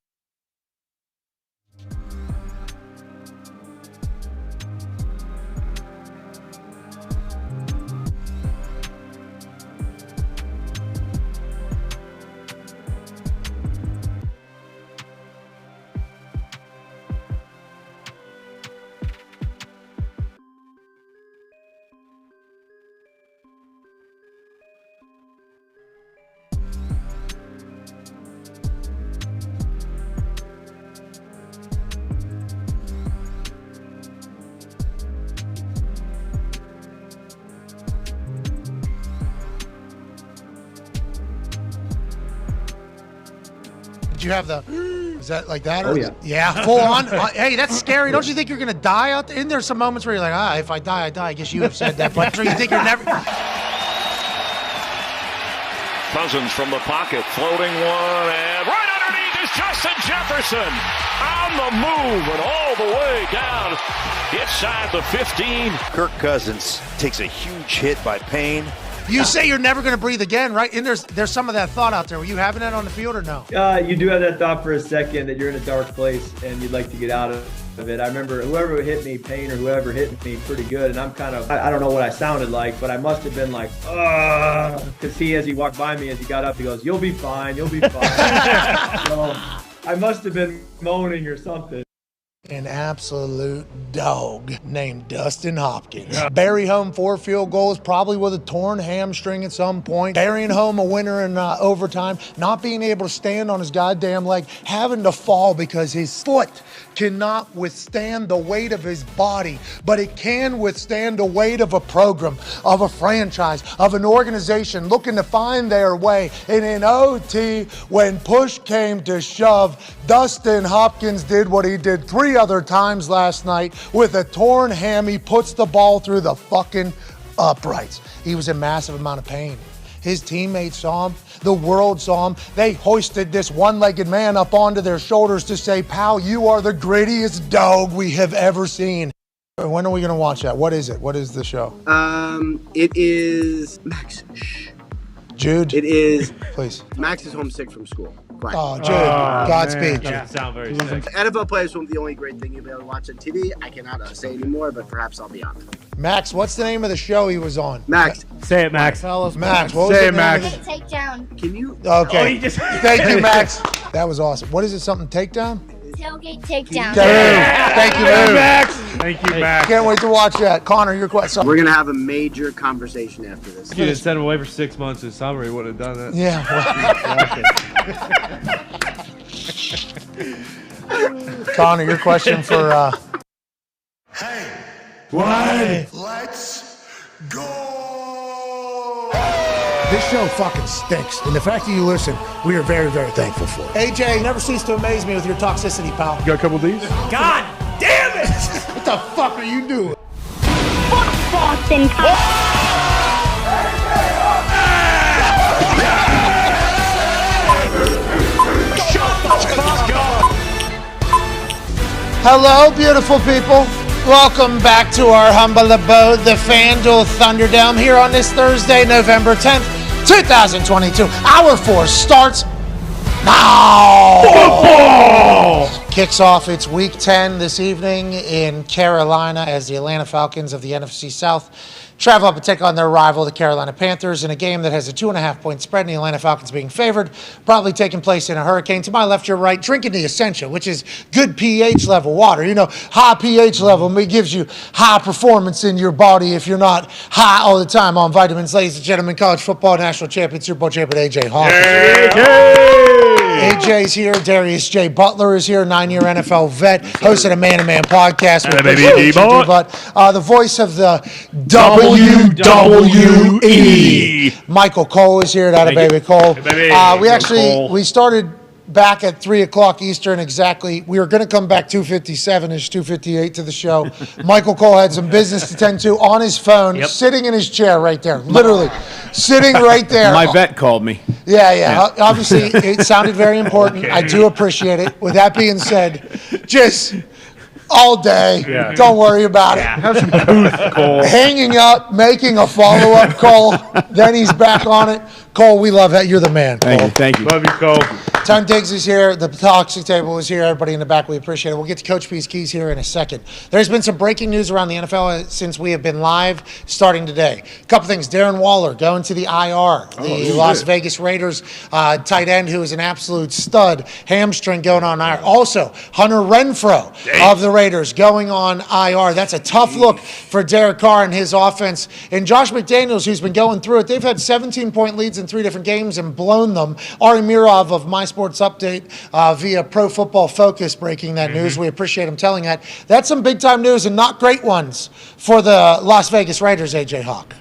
Did you have the, is that like that? Oh, yeah. Yeah, full on. Hey, that's scary. Don't you think you're going to die out there? And there's some moments where you're like, if I die, I die. I guess you have said that. But you think you're never. Cousins from the pocket, floating one, and right underneath is Justin Jefferson. On the move and all the way down inside the 15. Kirk Cousins takes a huge hit by Payne. You say you're never going to breathe again, right? And there's some of that thought out there. Were you having that on the field or no? You do have that thought for a second that you're in a dark place and you'd like to get out of it. I remember whoever hit me, Payne or whoever hit me pretty good, and I'm kind of, I don't know what I sounded like, but I must have been like, because as he walked by me, as he got up, he goes, you'll be fine, you'll be fine. So I must have been moaning or something. An absolute dog named Dustin Hopkins. Bury home 4 field goals, probably with a torn hamstring at some point. Burying home a winner in overtime. Not being able to stand on his goddamn leg. Having to fall because his foot cannot withstand the weight of his body, but it can withstand the weight of a program, of a franchise, of an organization looking to find their way. And in OT, when push came to shove, Dustin Hopkins did what he did 3 other times last night with a torn ham. He puts the ball through the fucking uprights. He was in massive amount of pain. His teammates saw him. The world saw him. They hoisted this one-legged man up onto their shoulders to say, pal, you are the grittiest dog we have ever seen. When are we going to watch that? What is it? What is the show? It is Max. Shh. Jude? It is. Please. Max is homesick from school. Quiet. Oh, Jude. Godspeed. Yeah, sound very sick. NFL players won't be the only great thing you'll be able to watch on TV. I cannot say anymore, but perhaps I'll be on it. Max, what's the name of the show he was on? Max. Say it, Max. Max, what was Say the it, name Max. of the- Takedown. Can you? Okay. Oh, Thank you, Max. That was awesome. What is it? Something takedown? Tailgate takedown. Thank you, Max. Thank you, Max. Can't wait to watch that. Connor, your question. We're gonna have a major conversation after this. If you had sent him away for 6 months in summer, he would have done that. Yeah. Connor, your question for. Let's go! This show fucking stinks, and the fact that you listen, we are very, very thankful for it. AJ, never cease to amaze me with your toxicity, pal. You got a couple of these? God damn it! What the fuck are you doing? Fuck Boston. Hello, beautiful people. Welcome back to our humble abode, the FanDuel Thunderdome, here on this Thursday, November 10th, 2022. Hour 4 starts now. Football! Kicks off its Week 10 this evening in Carolina as the Atlanta Falcons of the NFC South travel up and take on their rival, the Carolina Panthers, in a game that has a 2.5-point spread, and the Atlanta Falcons being favored, probably taking place in a hurricane. To my left, your right, drinking the Essential, which is good pH level water. You know, high pH level gives you high performance in your body if you're not high all the time on vitamins. Ladies and gentlemen, college football national champion, Super Bowl champion, AJ Hawk. AJ's here. Darius J. Butler is here, 9-year NFL vet, host of the Man to Man podcast. The voice of the WWE. Michael Cole is here. Baby Cole. We started back at 3 o'clock Eastern exactly. We were going to come back 2:57, it's 2:58 to the show. Michael Cole had some business to tend to on his phone, sitting in his chair right there, literally sitting right there. My vet called me. Yeah. Obviously, it sounded very important. I do appreciate it. With that being said, just all day. Yeah. Don't worry about it. Have some booth, Cole. Hanging up, making a follow-up call. Then he's back on it. Cole, we love that. You're the man, Cole. Thank you. Love you, Cole. Ton Diggs is here. The Toxic Table is here. Everybody in the back, we appreciate it. We'll get to Coach P's Keys here in a second. There's been some breaking news around the NFL since we have been live starting today. A couple things. Darren Waller going to the IR. The Las Vegas Raiders tight end who is an absolute stud. Hamstring going on IR. Also, Hunter Renfrow of the Raiders going on IR. That's a tough look for Derek Carr and his offense. And Josh McDaniels, who's been going through it, they've had 17-point leads in 3 different games and blown them. Ari Mirov of My Sports Update via Pro Football Focus breaking that news. We appreciate him telling that. That's some big-time news and not great ones for the Las Vegas Raiders, A.J. Hawk.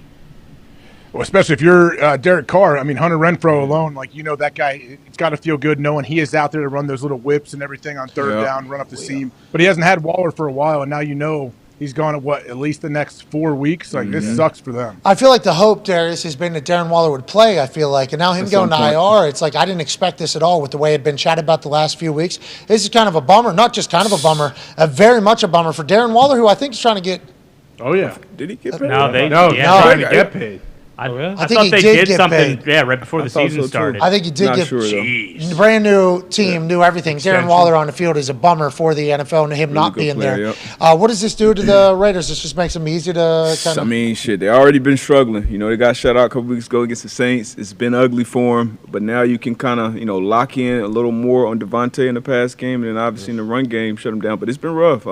Well, especially if you're Derek Carr. I mean, Hunter Renfrow alone, that guy, it's got to feel good knowing he is out there to run those little whips and everything on third down, run up the seam. But he hasn't had Waller for a while, and now he's gone at least the next 4 weeks. This sucks for them. I feel like the hope, Darius, has been that Darren Waller would play, I feel like. And now him going to IR, it's like I didn't expect this at all with the way it had been chatted about the last few weeks. This is kind of a bummer. Not just kind of a bummer, very much a bummer for Darren Waller, who I think is trying to get Oh, yeah. Did he get paid? No, trying to get paid. I think thought he they did did get something, paid. yeah, right before the season started. I think he did get brand new team, new everything. Darren Extension. Waller on the field is a bummer for the NFL and him not good being player, there. What does this do to the Raiders? This just makes them easy to kind I of. mean, shit, they already been struggling. You know, they got shut out a couple weeks ago against the Saints. It's been ugly for them, but now you can kind of, lock in a little more on Devontae in the pass game, and then obviously in the run game, shut them down. But it's been rough.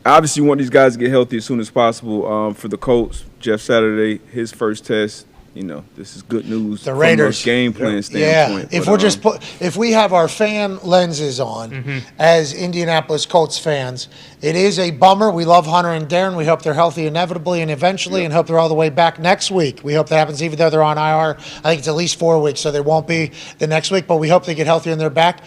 Obviously, you want these guys to get healthy as soon as possible. For the Colts, Jeff Saturday, his first test. This is good news. The Raiders from a game plan standpoint. Yeah, if but, if we have our fan lenses on as Indianapolis Colts fans, it is a bummer. We love Hunter and Darren. We hope they're healthy inevitably and eventually, and hope they're all the way back next week. We hope that happens, even though they're on IR. I think it's at least 4 weeks, so they won't be the next week. But we hope they get healthy and they're back.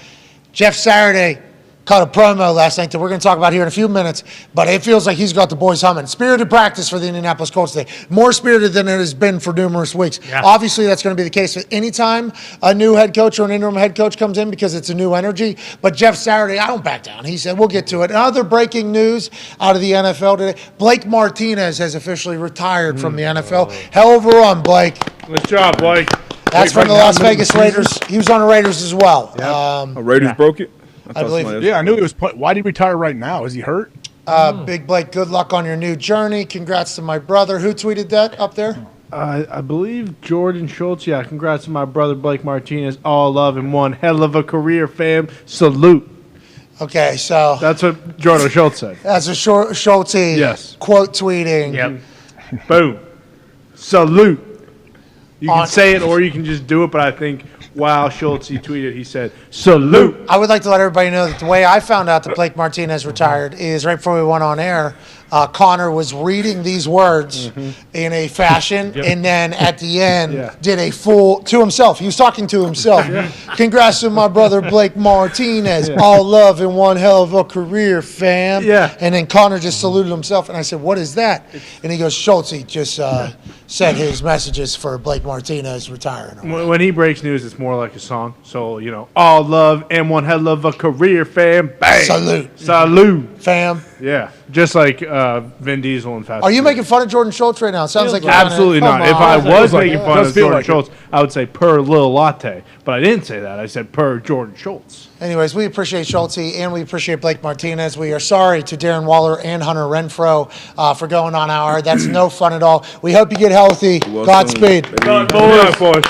Jeff Saturday cut a promo last night that we're going to talk about here in a few minutes, but it feels like he's got the boys humming. Spirited practice for the Indianapolis Colts today. More spirited than it has been for numerous weeks. Yeah. Obviously, that's going to be the case with any time a new head coach or an interim head coach comes in because it's a new energy. But Jeff Saturday, I don't back down. He said, we'll get to it. Other breaking news out of the NFL today. Blake Martinez has officially retired from the NFL. Hell of a run, Blake. Good job, Blake. That's from the Las Vegas Raiders. He was on the Raiders as well. Raiders broke it? I believe. Yeah, I knew he was playing. Why did he retire right now? Is he hurt? Big Blake, good luck on your new journey. Congrats to my brother. Who tweeted that up there? I believe Jordan Schultz. Yeah, congrats to my brother Blake Martinez. All love and one hell of a career, fam. Salute. Okay, so that's what Jordan Schultz said. That's a Schultz quote tweeting. Yep. Boom. Salute. You can say it or you can just do it, but I think while Schultz tweeted, he said, salute. I would like to let everybody know that the way I found out that Blake Martinez retired is right before we went on air, Connor was reading these words in a fashion, and then at the end did a full to himself. He was talking to himself. Congrats to my brother Blake Martinez. All love and one hell of a career, fam. Yeah. And then Connor just saluted himself, and I said, what is that? And he goes, Schultz just sent his messages for Blake Martinez retiring. When he breaks news, it's more like a song. So, all love and one hell of a career, fam. Bang. Salute. Salute. Fam. Yeah. Just like Vin Diesel and Fast Are you and Furious. making fun of Jordan Schultz right now? It sounds like you're Absolutely gonna, not. If I was making fun of Jordan like Schultz, I would say per Lil Latte. But I didn't say that. I said per Jordan Schultz. Anyways, we appreciate Schultz and we appreciate Blake Martinez. We are sorry to Darren Waller and Hunter Renfro for going on our. That's no fun at all. We hope you get healthy. Godspeed. Boys.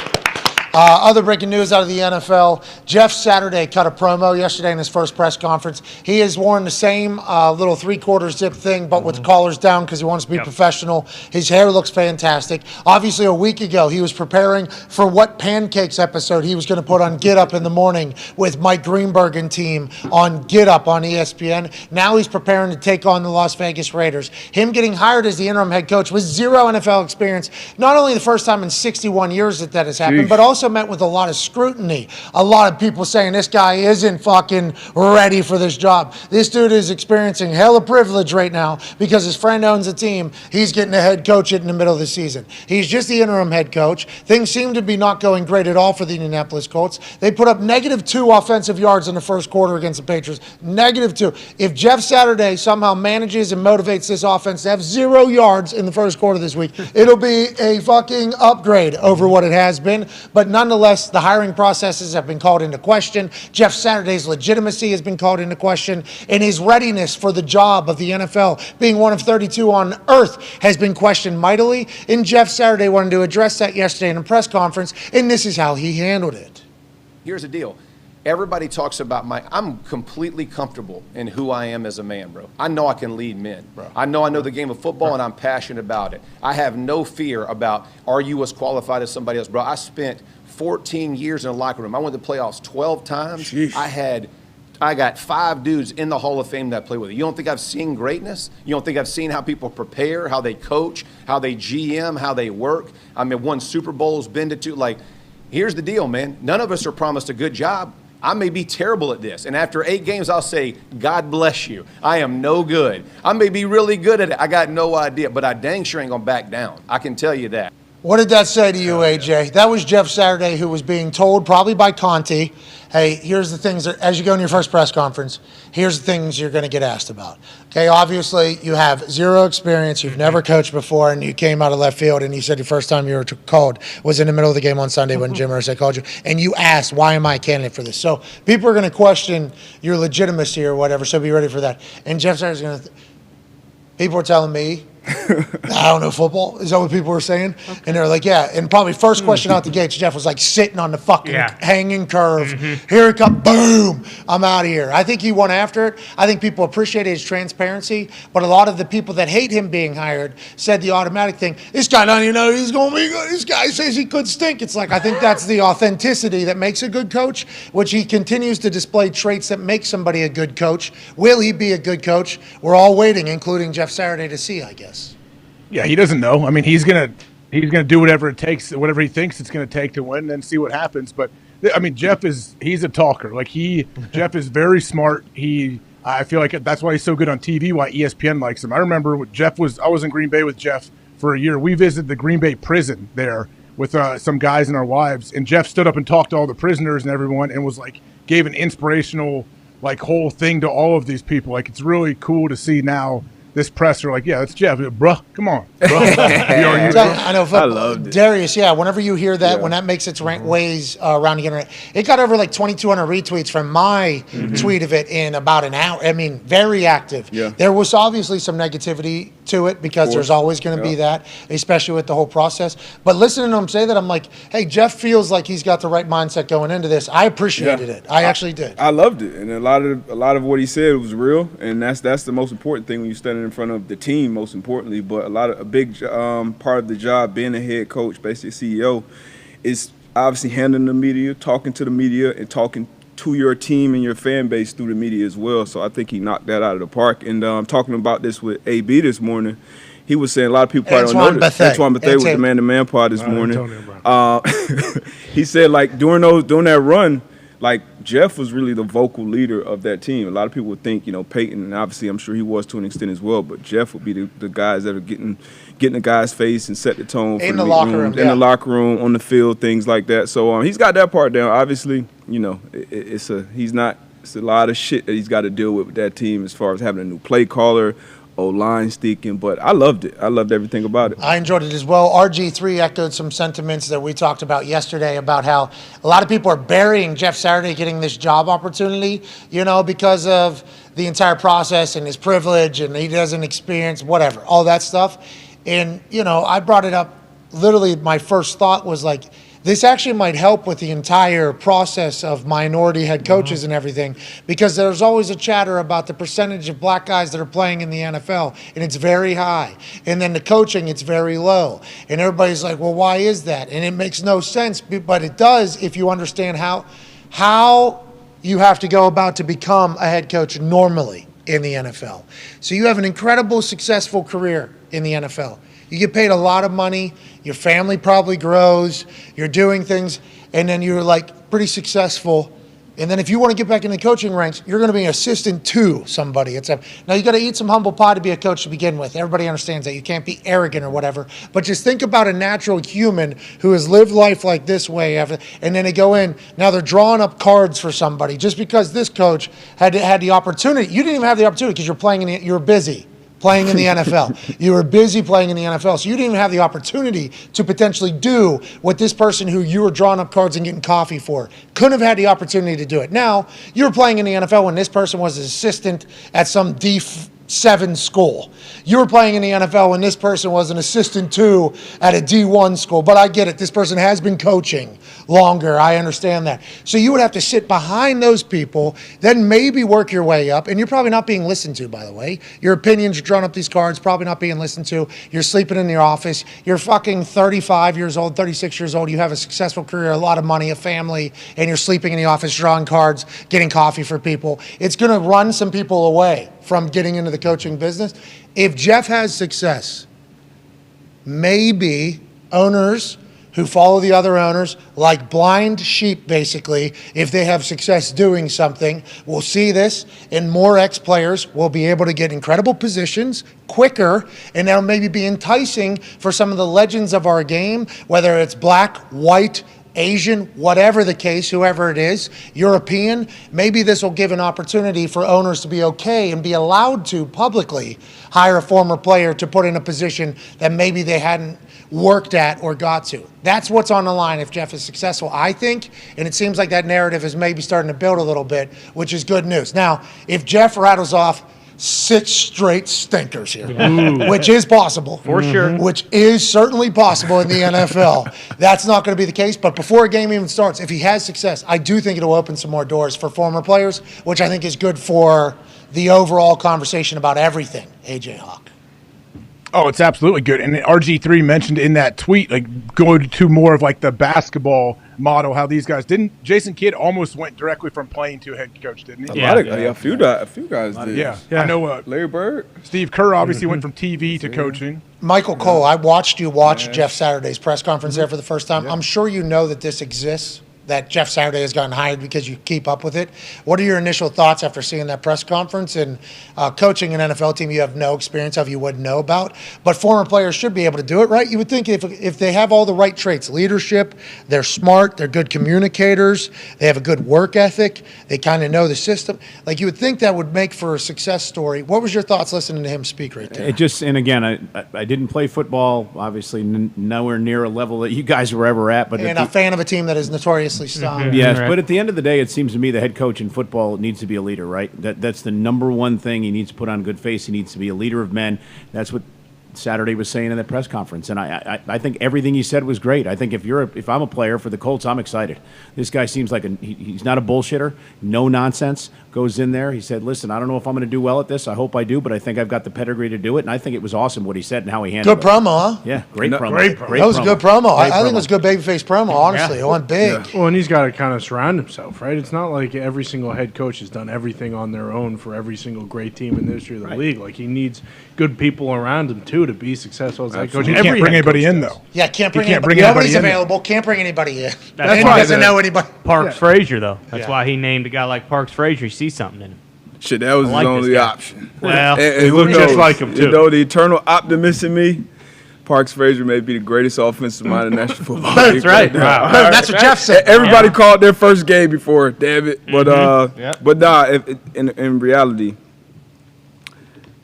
Other breaking news out of the NFL. Jeff Saturday cut a promo yesterday in his first press conference. He has worn the same little three-quarter zip thing, but with the collars down because he wants to be professional. His hair looks fantastic. Obviously, a week ago, he was preparing for what Pancakes episode he was going to put on Get Up in the morning with Mike Greenberg and team on Get Up on ESPN. Now he's preparing to take on the Las Vegas Raiders. Him getting hired as the interim head coach with zero NFL experience, not only the first time in 61 years that has happened, but also met with a lot of scrutiny. A lot of people saying this guy isn't fucking ready for this job. This dude is experiencing hella privilege right now because his friend owns a team. He's getting a head coach in the middle of the season. He's just the interim head coach. Things seem to be not going great at all for the Indianapolis Colts. They put up -2 offensive yards in the first quarter against the Patriots. -2. If Jeff Saturday somehow manages and motivates this offense to have 0 yards in the first quarter this week, it'll be a fucking upgrade over what it has been. But nonetheless, the hiring processes have been called into question. Jeff Saturday's legitimacy has been called into question, and his readiness for the job of the NFL, being one of 32 on earth, has been questioned mightily. And Jeff Saturday wanted to address that yesterday in a press conference, and this is how he handled it. Here's the deal. Everybody talks about I'm completely comfortable in who I am as a man, bro. I know I can lead men. Bro. I know the game of football, and I'm passionate about it. I have no fear about, are you as qualified as somebody else? Bro, I spent 14 years in the locker room. I went to playoffs 12 times. Jeez. I got 5 dudes in the Hall of Fame that I play with. You don't think I've seen greatness? You don't think I've seen how people prepare, how they coach, how they GM, how they work? I mean, won Super Bowls, been to 2. Like, here's the deal, man. None of us are promised a good job. I may be terrible at this. And after 8 games, I'll say, God bless you. I am no good. I may be really good at it. I got no idea. But I dang sure ain't going to back down. I can tell you that. What did that say to you, AJ? That was Jeff Saturday, who was being told, probably by Conti, hey, here's the things that, as you go in your first press conference, here's the things you're going to get asked about. Okay, obviously, you have zero experience. You've never coached before, and you came out of left field, and you said your first time you were called was in the middle of the game on Sunday when Jim Irsay called you, and you asked, why am I a candidate for this? So people are going to question your legitimacy or whatever, so be ready for that. And Jeff Saturday's going to people are telling me, I don't know football. Is that what people were saying? Okay. And they're like, yeah. And probably first question out the gates, Jeff was like sitting on the fucking hanging curve. Here it comes. Boom. I'm out of here. I think he went after it. I think people appreciated his transparency. But a lot of the people that hate him being hired said the automatic thing, this guy doesn't even know he's going to be good. This guy says he could stink. It's like, I think that's the authenticity that makes a good coach, which he continues to display traits that make somebody a good coach. Will he be a good coach? We're all waiting, including Jeff Saturday, to see, I guess. Yeah, he doesn't know. I mean, he's gonna do whatever it takes, whatever he thinks it's gonna take to win, and then see what happens. But I mean, he's a talker. Like Jeff is very smart. I feel like that's why he's so good on TV. Why ESPN likes him. I remember when I was in Green Bay with Jeff for a year. We visited the Green Bay prison there with some guys and our wives, and Jeff stood up and talked to all the prisoners and everyone, and was like gave an inspirational like whole thing to all of these people. Like it's really cool to see now. This presser, like, yeah, that's Jeff. Bruh, come on. Bruh. I know. I loved it. Darius, yeah, whenever you hear that, when that makes its ways around the internet, it got over like 2,200 retweets from my tweet of it in about an hour. I mean, very active. Yeah. There was obviously some negativity to it because there's always going to be that, especially with the whole process. But listening to him say that, I'm like, hey, Jeff feels like he's got the right mindset going into this. I appreciated it. I actually did. I loved it, and a lot of what he said was real, and that's the most important thing when you're standing in front of the team, most importantly. But a big part of the job, being a head coach, basically CEO, is obviously handling the media, talking to the media, and talking to your team and your fan base through the media as well. So I think he knocked that out of the park. And talking about this with AB this morning, he was saying a lot of people probably don't know this. Antoine Bethea with the Man to Man pod this morning. He said like during that run, like Jeff was really the vocal leader of that team. A lot of people would think, Peyton, and obviously I'm sure he was to an extent as well, but Jeff would be the guys that are getting the guy's face and set the tone for the locker room, in the locker room, on the field, things like that. So he's got that part down. Obviously, it's a lot of shit that he's got to deal with that team as far as having a new play caller, O-line sticking, but I loved it. I loved everything about it. I enjoyed it as well. RG3 echoed some sentiments that we talked about yesterday about how a lot of people are burying Jeff Saturday getting this job opportunity, because of the entire process and his privilege and he doesn't experience whatever, all that stuff. And, I brought it up, literally my first thought was like, this actually might help with the entire process of minority head coaches and everything, because there's always a chatter about the percentage of black guys that are playing in the NFL, and it's very high. And then the coaching, it's very low. And everybody's like, well, why is that? And it makes no sense, but it does if you understand how you have to go about to become a head coach normally in the NFL. So you have an incredible, successful career in the NFL. You get paid a lot of money, your family probably grows, you're doing things, and then you're like pretty successful. And then if you want to get back in the coaching ranks, you're going to be an assistant to somebody. Now you got to eat some humble pie to be a coach to begin with. Everybody understands that. You can't be arrogant or whatever. But just think about a natural human who has lived life like this way, and then they go in. Now they're drawing up cards for somebody just because this coach had the opportunity. You didn't even have the opportunity because you're busy playing in the NFL. You were busy playing in the NFL, so you didn't even have the opportunity to potentially do what this person who you were drawing up cards and getting coffee for couldn't have had the opportunity to do it. Now, you were playing in the NFL when this person was an assistant at some D7 school. You were playing in the NFL when this person was an assistant to at a D1 school. But I get it. This person has been coaching longer. I understand that. So you would have to sit behind those people, then maybe work your way up. And you're probably not being listened to, by the way. Your opinions, you're drawing up these cards, probably not being listened to. You're sleeping in your office. You're fucking 35 years old, 36 years old. You have a successful career, a lot of money, a family, and you're sleeping in the office, drawing cards, getting coffee for people. It's going to run some people away from getting into the coaching business. If Jeff has success, maybe owners who follow the other owners like blind sheep, basically. If they have success doing something, we'll see this, and more ex-players will be able to get incredible positions quicker, and that'll maybe be enticing for some of the legends of our game, whether it's black, white, Asian, whatever the case, whoever it is, European. Maybe this will give an opportunity for owners to be okay and be allowed to publicly hire a former player to put in a position that maybe they hadn't worked at or got to. That's what's on the line if Jeff is successful, I think, and it seems like that narrative is maybe starting to build a little bit, which is good news. Now, if Jeff rattles off 6 straight stinkers here, which is possible. For sure. Which is certainly possible in the NFL. That's not going to be the case, but before a game even starts, if he has success, I do think it'll open some more doors for former players, which I think is good for the overall conversation about everything, AJ Hawk. Oh, it's absolutely good. And RG3 mentioned in that tweet, like, go to more of like the basketball model, how these guys didn't. Jason Kidd almost went directly from playing to a head coach, didn't he? A few guys did. Yeah. I know Larry Bird. Steve Kerr obviously went from TV to coaching. Michael Cole, I watched you watch Jeff Saturday's press conference there for the first time. I'm sure you know that this exists, that Jeff Saturday has gotten hired because you keep up with it. What are your initial thoughts after seeing that press conference? And coaching an NFL team you have no experience of, you wouldn't know about. But former players should be able to do it, right? You would think if they have all the right traits, leadership, they're smart, they're good communicators, they have a good work ethic, they kind of know the system. Like, you would think that would make for a success story. What was your thoughts listening to him speak right there? It just, and again, I didn't play football, obviously nowhere near a level that you guys were ever at. But and a fan of a team that is notoriously strong. Yes, but at the end of the day, it seems to me the head coach in football needs to be a leader, right? That's the number one thing. He needs to put on a good face. He needs to be a leader of men. That's what Saturday was saying in that press conference, and I think everything he said was great. I think if I'm a player for the Colts, I'm excited. This guy seems like he's not a bullshitter, no nonsense. Goes in there. He said, "Listen, I don't know if I'm going to do well at this. I hope I do, but I think I've got the pedigree to do it." And I think it was awesome what he said and how he handled it. Good promo, huh? Yeah, great promo. Great promo. That was a good promo. I think it was a good babyface promo, honestly. It went big. Yeah. Well, and he's got to kind of surround himself, right? It's not like every single head coach has done everything on their own for every single great team in the history of the league. Like, he needs good people around him, too, to be successful as a head coach. You can't bring anybody in, though. Yeah, can't bring anybody in. Nobody's available. Can't bring anybody in. That's why he doesn't know anybody. Parks Frazier, though. That's why he named a guy like Parks Frazier. He sees something in him. Shit, that was his only option. Well, and looked just like him, too. You know, the eternal optimist in me, Parks Frazier may be the greatest offensive mind in National Football League. That's right. Wow. That's what Jeff said. Everybody called their first game before, damn it. But nah, in reality,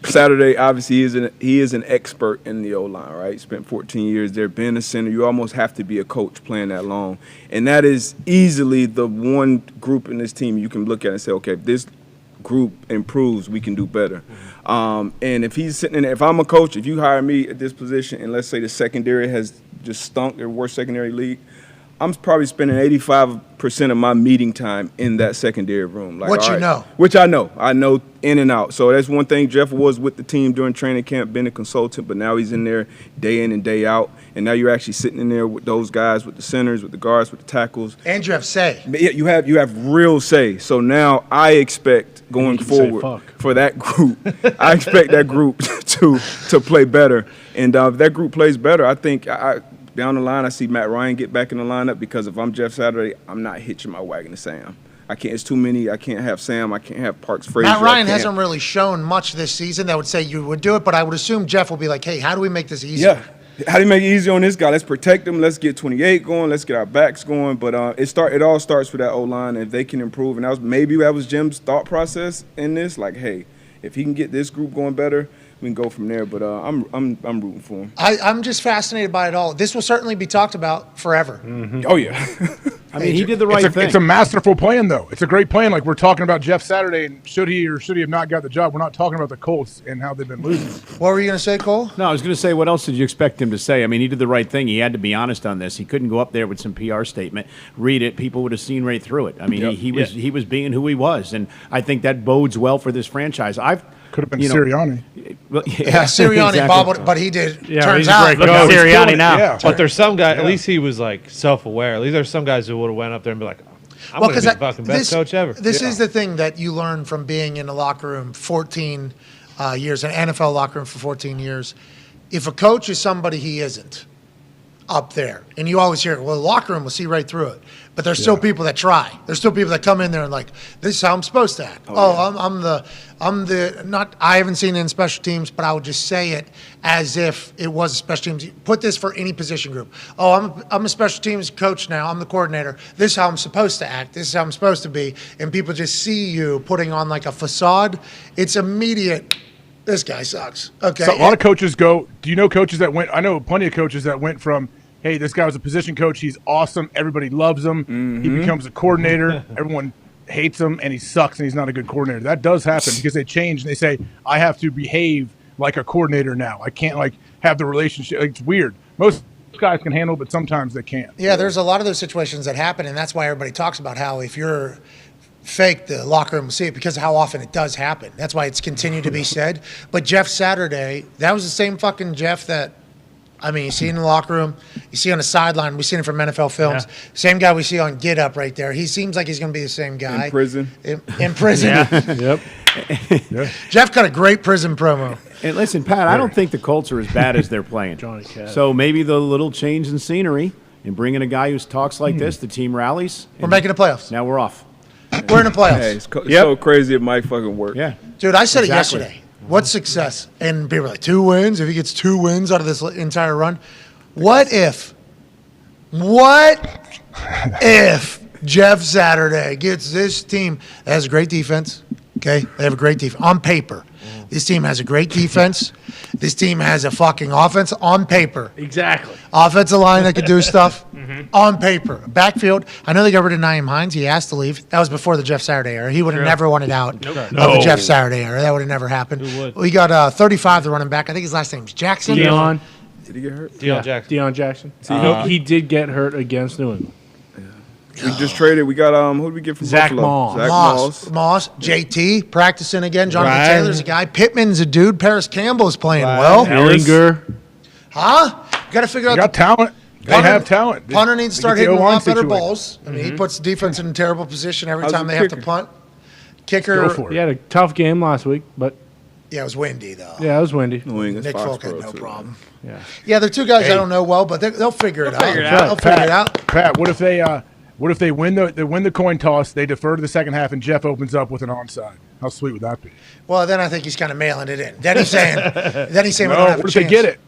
Saturday, obviously, he is an expert in the O-line, right? Spent 14 years there, being a center. You almost have to be a coach playing that long. And that is easily the one group in this team you can look at and say, okay, if this group improves, we can do better. And if he's sitting in there, if I'm a coach, if you hire me at this position and let's say the secondary has just stunk, their worst secondary league, I'm probably spending 85% of my meeting time in that secondary room. Like, What you know. Which I know. I know in and out. So that's one thing. Jeff was with the team during training camp, been a consultant, but now he's in there day in and day out. And now you're actually sitting in there with those guys, with the centers, with the guards, with the tackles. And you have say. You have real say. So now I expect going forward for that group, I expect that group to play better. And if that group plays better, I think down the line, I see Matt Ryan get back in the lineup because if I'm Jeff Saturday, I'm not hitching my wagon to Sam. I can't. It's too many. I can't have Sam. I can't have Parks Frazier. Matt Ryan hasn't really shown much this season that would say you would do it, but I would assume Jeff will be like, hey, how do we make this easier? Yeah. How do you make it easier on this guy? Let's protect him. Let's get 28 going. Let's get our backs going. But it all starts with that O-line. If they can improve, and maybe that was Jim's thought process in this. Like, hey, if he can get this group going better, we can go from there. But I'm rooting for him. I'm just fascinated by it all. This will certainly be talked about forever. Mm-hmm. Oh yeah. I mean, he did the right thing. It's a masterful plan, though. It's a great plan. Like, we're talking about Jeff Saturday, and should he or should he have not got the job? We're not talking about the Colts and how they've been losing. What were you going to say, Cole? No, I was going to say, what else did you expect him to say? I mean, he did the right thing. He had to be honest on this. He couldn't go up there with some PR statement, read it. People would have seen right through it. I mean, he was being who he was, and I think that bodes well for this franchise. Could have been Sirianni. Well, Sirianni exactly. bobbled, but he did. Yeah, turns he's a out. great Look at Sirianni now. Yeah. But there's some guy. At least he was like self-aware. At least there's some guys who would have went up there and be like, "I'm going to be the fucking best coach ever." This is the thing that you learn from being in the locker room 14 years, an NFL locker room for 14 years. If a coach is somebody he isn't, up there. And you always hear, well, the locker room will see right through it. But there's still people that try. There's still people that come in there and like, this is how I'm supposed to act. I haven't seen it in special teams, but I would just say it as if it was a special teams. Put this for any position group. Oh, I'm a special teams coach now. I'm the coordinator. This is how I'm supposed to act. This is how I'm supposed to be. And people just see you putting on like a facade. It's immediate. This guy sucks. Okay. So a lot of coaches go, do you know coaches that went, I know plenty of coaches that went from, hey, this guy was a position coach. He's awesome. Everybody loves him. He becomes a coordinator. Everyone hates him, and he sucks, and he's not a good coordinator. That does happen because they change, and they say, I have to behave like a coordinator now. I can't, like, have the relationship. It's weird. Most guys can handle it, but sometimes they can't. Yeah, there's a lot of those situations that happen, and that's why everybody talks about how if you're fake, the locker room will see it because of how often it does happen. That's why it's continued to be said. But Jeff Saturday, that was the same fucking Jeff that, I mean, you see in the locker room, you see on the sideline, we've seen it from NFL films. Yeah. Same guy we see on Get Up right there. He seems like he's going to be the same guy. In prison. In prison. Yep. Jeff got a great prison promo. And listen, Pat, I don't think the Colts are as bad as they're playing. Johnny Cat. So maybe the little change in scenery and bringing a guy who talks like this, the team rallies. We're making the playoffs. Now we're off. We're in the playoffs. Hey, it's so crazy it might fucking work. Yeah. Dude, I said it yesterday. What's success? And people are like, 2 wins? If he gets 2 wins out of this entire run? What if Jeff Saturday gets this team that has a great defense? Okay, they have a great defense on paper. This team has a great defense. This team has a fucking offense on paper. Exactly. Offensive line that could do stuff on paper. Backfield, I know they got rid of Naeem Hines. He asked to leave. That was before the Jeff Saturday era. He would have never wanted out of the Jeff Saturday era. That would have never happened. We got 35, the running back. I think his last name's Jackson. Deion. Did he get hurt? Deion Jackson. He did get hurt against New England. We just traded. We got who did we get from Zach Buffalo? Moss. Moss. JT practicing again. Jonathan Taylor's a guy. Pittman's a dude. Paris Campbell's playing well. Ellinger. Huh? You got to figure out. They got talent. They have talent. Punter needs to start hitting a lot better balls. I mean, he puts the defense in a terrible position every time they have to punt. Kicker. Go for it. He had a tough game last week, but. Yeah, it was windy, though. Yeah, it was windy. Nick Folk had no problem. Yeah. Yeah, they're two guys I don't know well, but they'll figure it out. They'll figure it out. Pat, what if they win the coin toss, they defer to the second half, and Jeff opens up with an onside? How sweet would that be? Well, then I think he's kind of mailing it in. Then he's saying, we don't have a what if chance. they get it?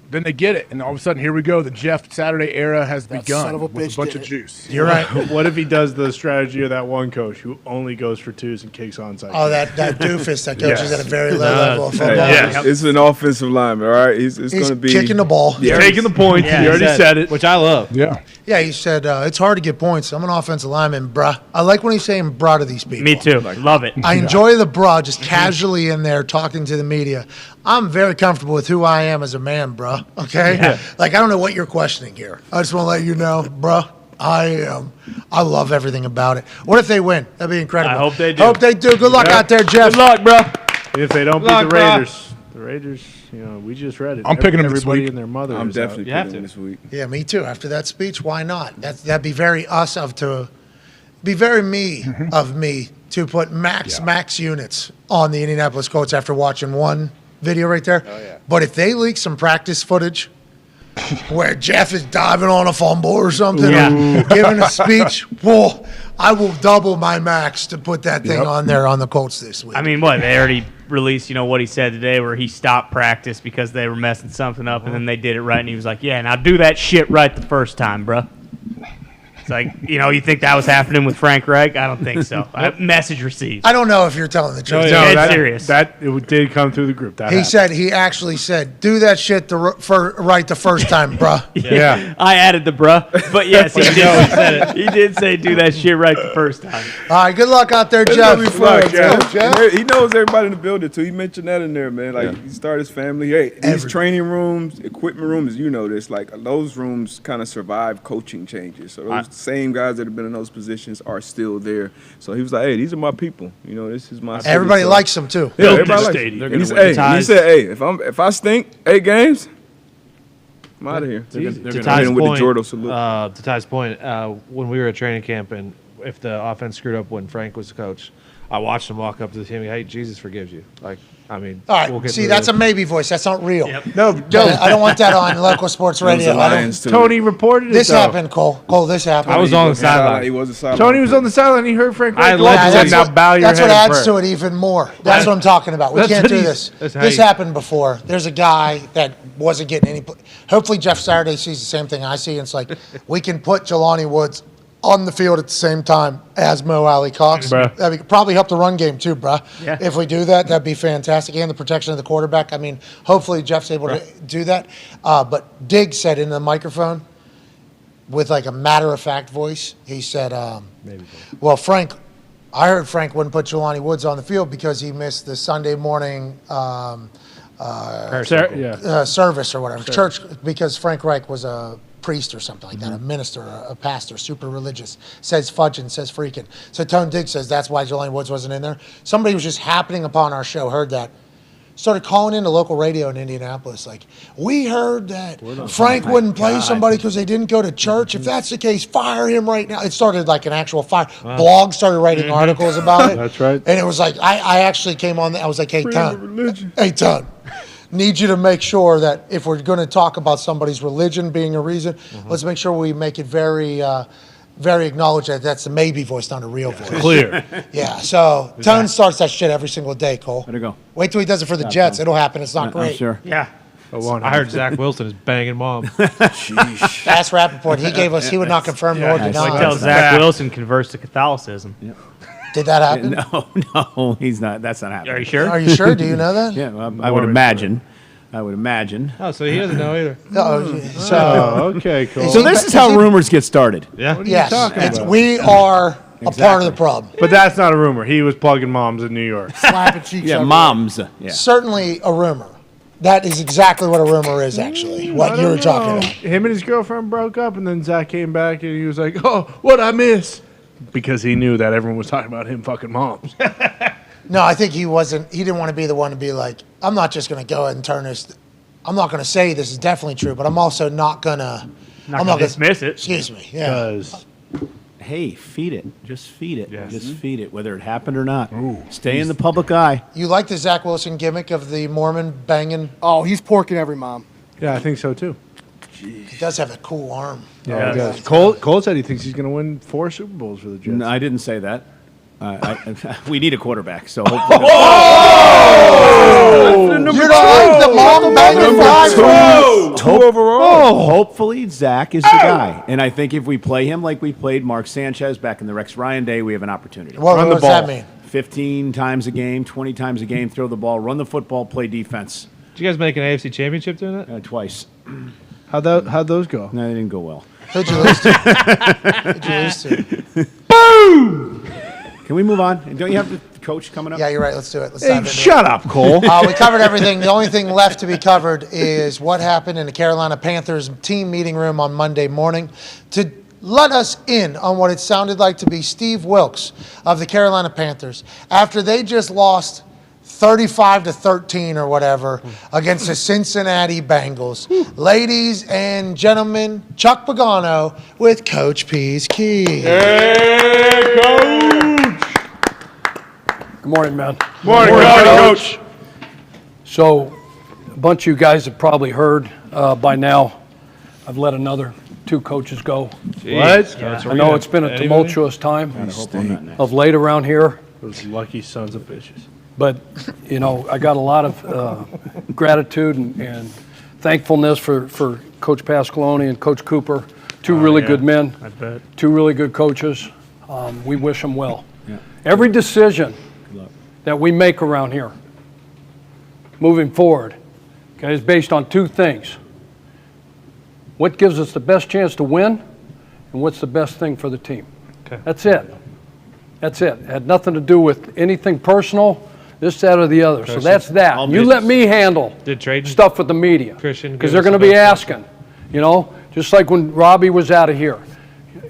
Then they get it, and all of a sudden, here we go. The Jeff Saturday era has begun son of a with a bitch bunch did of it. juice. You're right. What if he does the strategy of that one coach who only goes for twos and kicks onside? Oh, that doofus that coaches at a very low level of football. It's an offensive lineman, all right? He's going to be kicking the ball. Yeah. Taking the points. Yeah, he already said it. Which I love. Yeah. Yeah, he said, it's hard to get points. I'm an offensive lineman, bruh. I like when he's saying bruh to these people. Me too. Love it. I enjoy the bruh just casually in there talking to the media. I'm very comfortable with who I am as a man, bruh. Okay? Yeah. Like, I don't know what you're questioning here. I just want to let you know, bruh, I love everything about it. What if they win? That'd be incredible. I hope they do. Hope they do. Good luck out there, Jeff. Good luck, bro. If they don't beat the Raiders, the Raiders, we just read it. I'm picking them this Everybody week. and their mother. I'm is definitely out. picking him this week. Yeah, me too. After that speech, why not? That'd be very us of to be very me of me to put max units on the Indianapolis Colts after watching one video right there. Oh, yeah. But if they leak some practice footage where Jeff is diving on a fumble or something, or giving a speech, well, I will double my max to put that thing on there on the Colts this week. I mean, what? They already released, what he said today where he stopped practice because they were messing something up, and then they did it right, and he was like, yeah, now do that shit right the first time, bro. It's like, you think that was happening with Frank Reich? I don't think so. Message received. I don't know if you're telling the truth. No, that's serious. It did come through the group. He actually said, do that shit right the first time, bruh. Yeah. I added the bruh, but yes, he did. He did say do that shit right the first time. All right, good luck out there, It's Jeff. gonna be fun, Let's go, Jeff. He knows everybody in the building too. He mentioned that in there, man. Like he started his family. Hey, these training rooms, equipment rooms, this. Like those rooms kind of survive coaching changes. So those same guys that have been in those positions are still there. So he was like, "Hey, these are my people. This is my." Everybody likes them too. Yeah, everybody likes them. And he said, "Hey, if I stink 8 games, I'm out of here." To Ty's point, when we were at training camp and if the offense screwed up when Frank was the coach. I watched him walk up to the team. Hey, Jesus forgives you. Like, I mean, All right, we'll get see, through that's this. a maybe voice. That's not real. No, I don't want that on local sports radio. Tony reported This it, though. happened, Cole. Cole, this happened. I was on the sideline. He was a sideline. Tony was on the sideline. He heard Frank Reich. That's Now what, bow your that's head what in adds prayer. to it even more. That's what I'm talking about. We That's can't what do he's- this. that's how This you- happened before. There's a guy that wasn't getting any. Hopefully, Jeff Saturday sees the same thing I see. And it's like we can put Jelani Woods on the field at the same time as Mo Alley Cox. Bruh. That would probably help the run game too, bruh. Yeah. If we do that, that'd be fantastic. And the protection of the quarterback. I mean, hopefully Jeff's able to do that. But Diggs said in the microphone with like a matter-of-fact voice, he said, well, Frank, I heard Frank wouldn't put Jelani Woods on the field because he missed the Sunday morning service or whatever, church, because Frank Reich was a priest or something like that, a minister, a pastor, super religious, says fudging, says freaking. So Tone Diggs says that's why Jelani Woods wasn't in there. Somebody was just happening upon our show, heard that, started calling into local radio in Indianapolis, like, we heard that Frank wouldn't play somebody because they didn't go to church. If that's the case, fire him right now. It started like an actual fire. Blogs started writing articles about it. That's right. And it was like, I actually came on, I was like, hey, Tone, need you to make sure that if we're going to talk about somebody's religion being a reason, let's make sure we make it very, very acknowledged that that's the maybe voice, not a real voice. Clear. Yeah, so Tone starts that shit every single day, Cole. Let it go. Wait till he does it for the Jets. It'll happen. It's not great. Sure. Yeah. I heard Zach Wilson is banging mom. Ask Rappaport. He gave us, he would not confirm nor I deny. tell Zach Wilson converts to Catholicism. Did that happen? No, he's not. That's not happening. Are you sure? Are you sure? Do you know that? Yeah, I would imagine. I would imagine. Oh, so he doesn't know either. Okay, cool. So this is how rumors get started. Yeah. Yes, talking it's, about? we are a part of the problem. But that's not a rumor. He was plugging moms in New York. Slapping cheeks. Yeah, everywhere. moms. Yeah. Certainly a rumor. That is exactly what a rumor is, actually. What you were talking about. Him and his girlfriend broke up, and then Zach came back, and he was like, "Oh, what'd I miss?" Because he knew that everyone was talking about him fucking moms. No, I think he wasn't. He didn't want to be the one to be like, I'm not just going to go ahead and turn this. I'm not going to say this is definitely true, but I'm also not going to. Not gonna dismiss it. Excuse me. Yeah. Because Hey, feed it. Just feed it. Yes. Just feed it, whether it happened or not. Stay in the public eye. You like the Zach Wilson gimmick of the Mormon banging? Oh, he's porking every mom. yeah, I think so too. He does have a cool arm. Yeah, he does. Cole said he thinks he's going to win 4 Super Bowls for the Jets. No, I didn't say that. We need a quarterback, so hopefully. You don't like the mom banging guy? Two overall. Hopefully, Zach is the guy. And I think if we play him like we played Mark Sanchez back in the Rex Ryan day, we have an opportunity. What Run the does ball. that mean? 15 times a game, 20 times a game, throw the ball, run the football, play defense. Did you guys make an AFC championship doing that? Twice. How'd those go? No, they didn't go well. Who'd you lose to? Who'd you lose to? Boom! Can we move on? And don't you have the coach coming up? Yeah, you're right. Let's do it. Let's Hey, dive into shut up, Cole. We covered everything. The only thing left to be covered is what happened in the Carolina Panthers team meeting room on Monday morning. To let us in on what it sounded like to be Steve Wilkes of the Carolina Panthers after they just lost 35-13 or whatever against the Cincinnati Bengals. Ladies and gentlemen, Chuck Pagano with Coach P's Key. Hey, Coach! Good morning, man. Morning, Coach. So, a bunch of you guys have probably heard by now, I've let another 2 coaches go. What? I know it's been a tumultuous time of late around here. Those lucky sons of bitches. But, you know, I got a lot of gratitude and thankfulness for Coach Pasqualoni and Coach Cooper, 2 really good men, I bet. 2 really good coaches. We wish them well. Yeah. Every decision that we make around here, moving forward, okay, is based on 2 things. What gives us the best chance to win, and what's the best thing for the team. Okay. That's it. That's it. It had nothing to do with anything personal, this, that, or the other. So that's that. You let me handle stuff with the media. Because they're going to be asking, you know, just like when Robbie was out of here.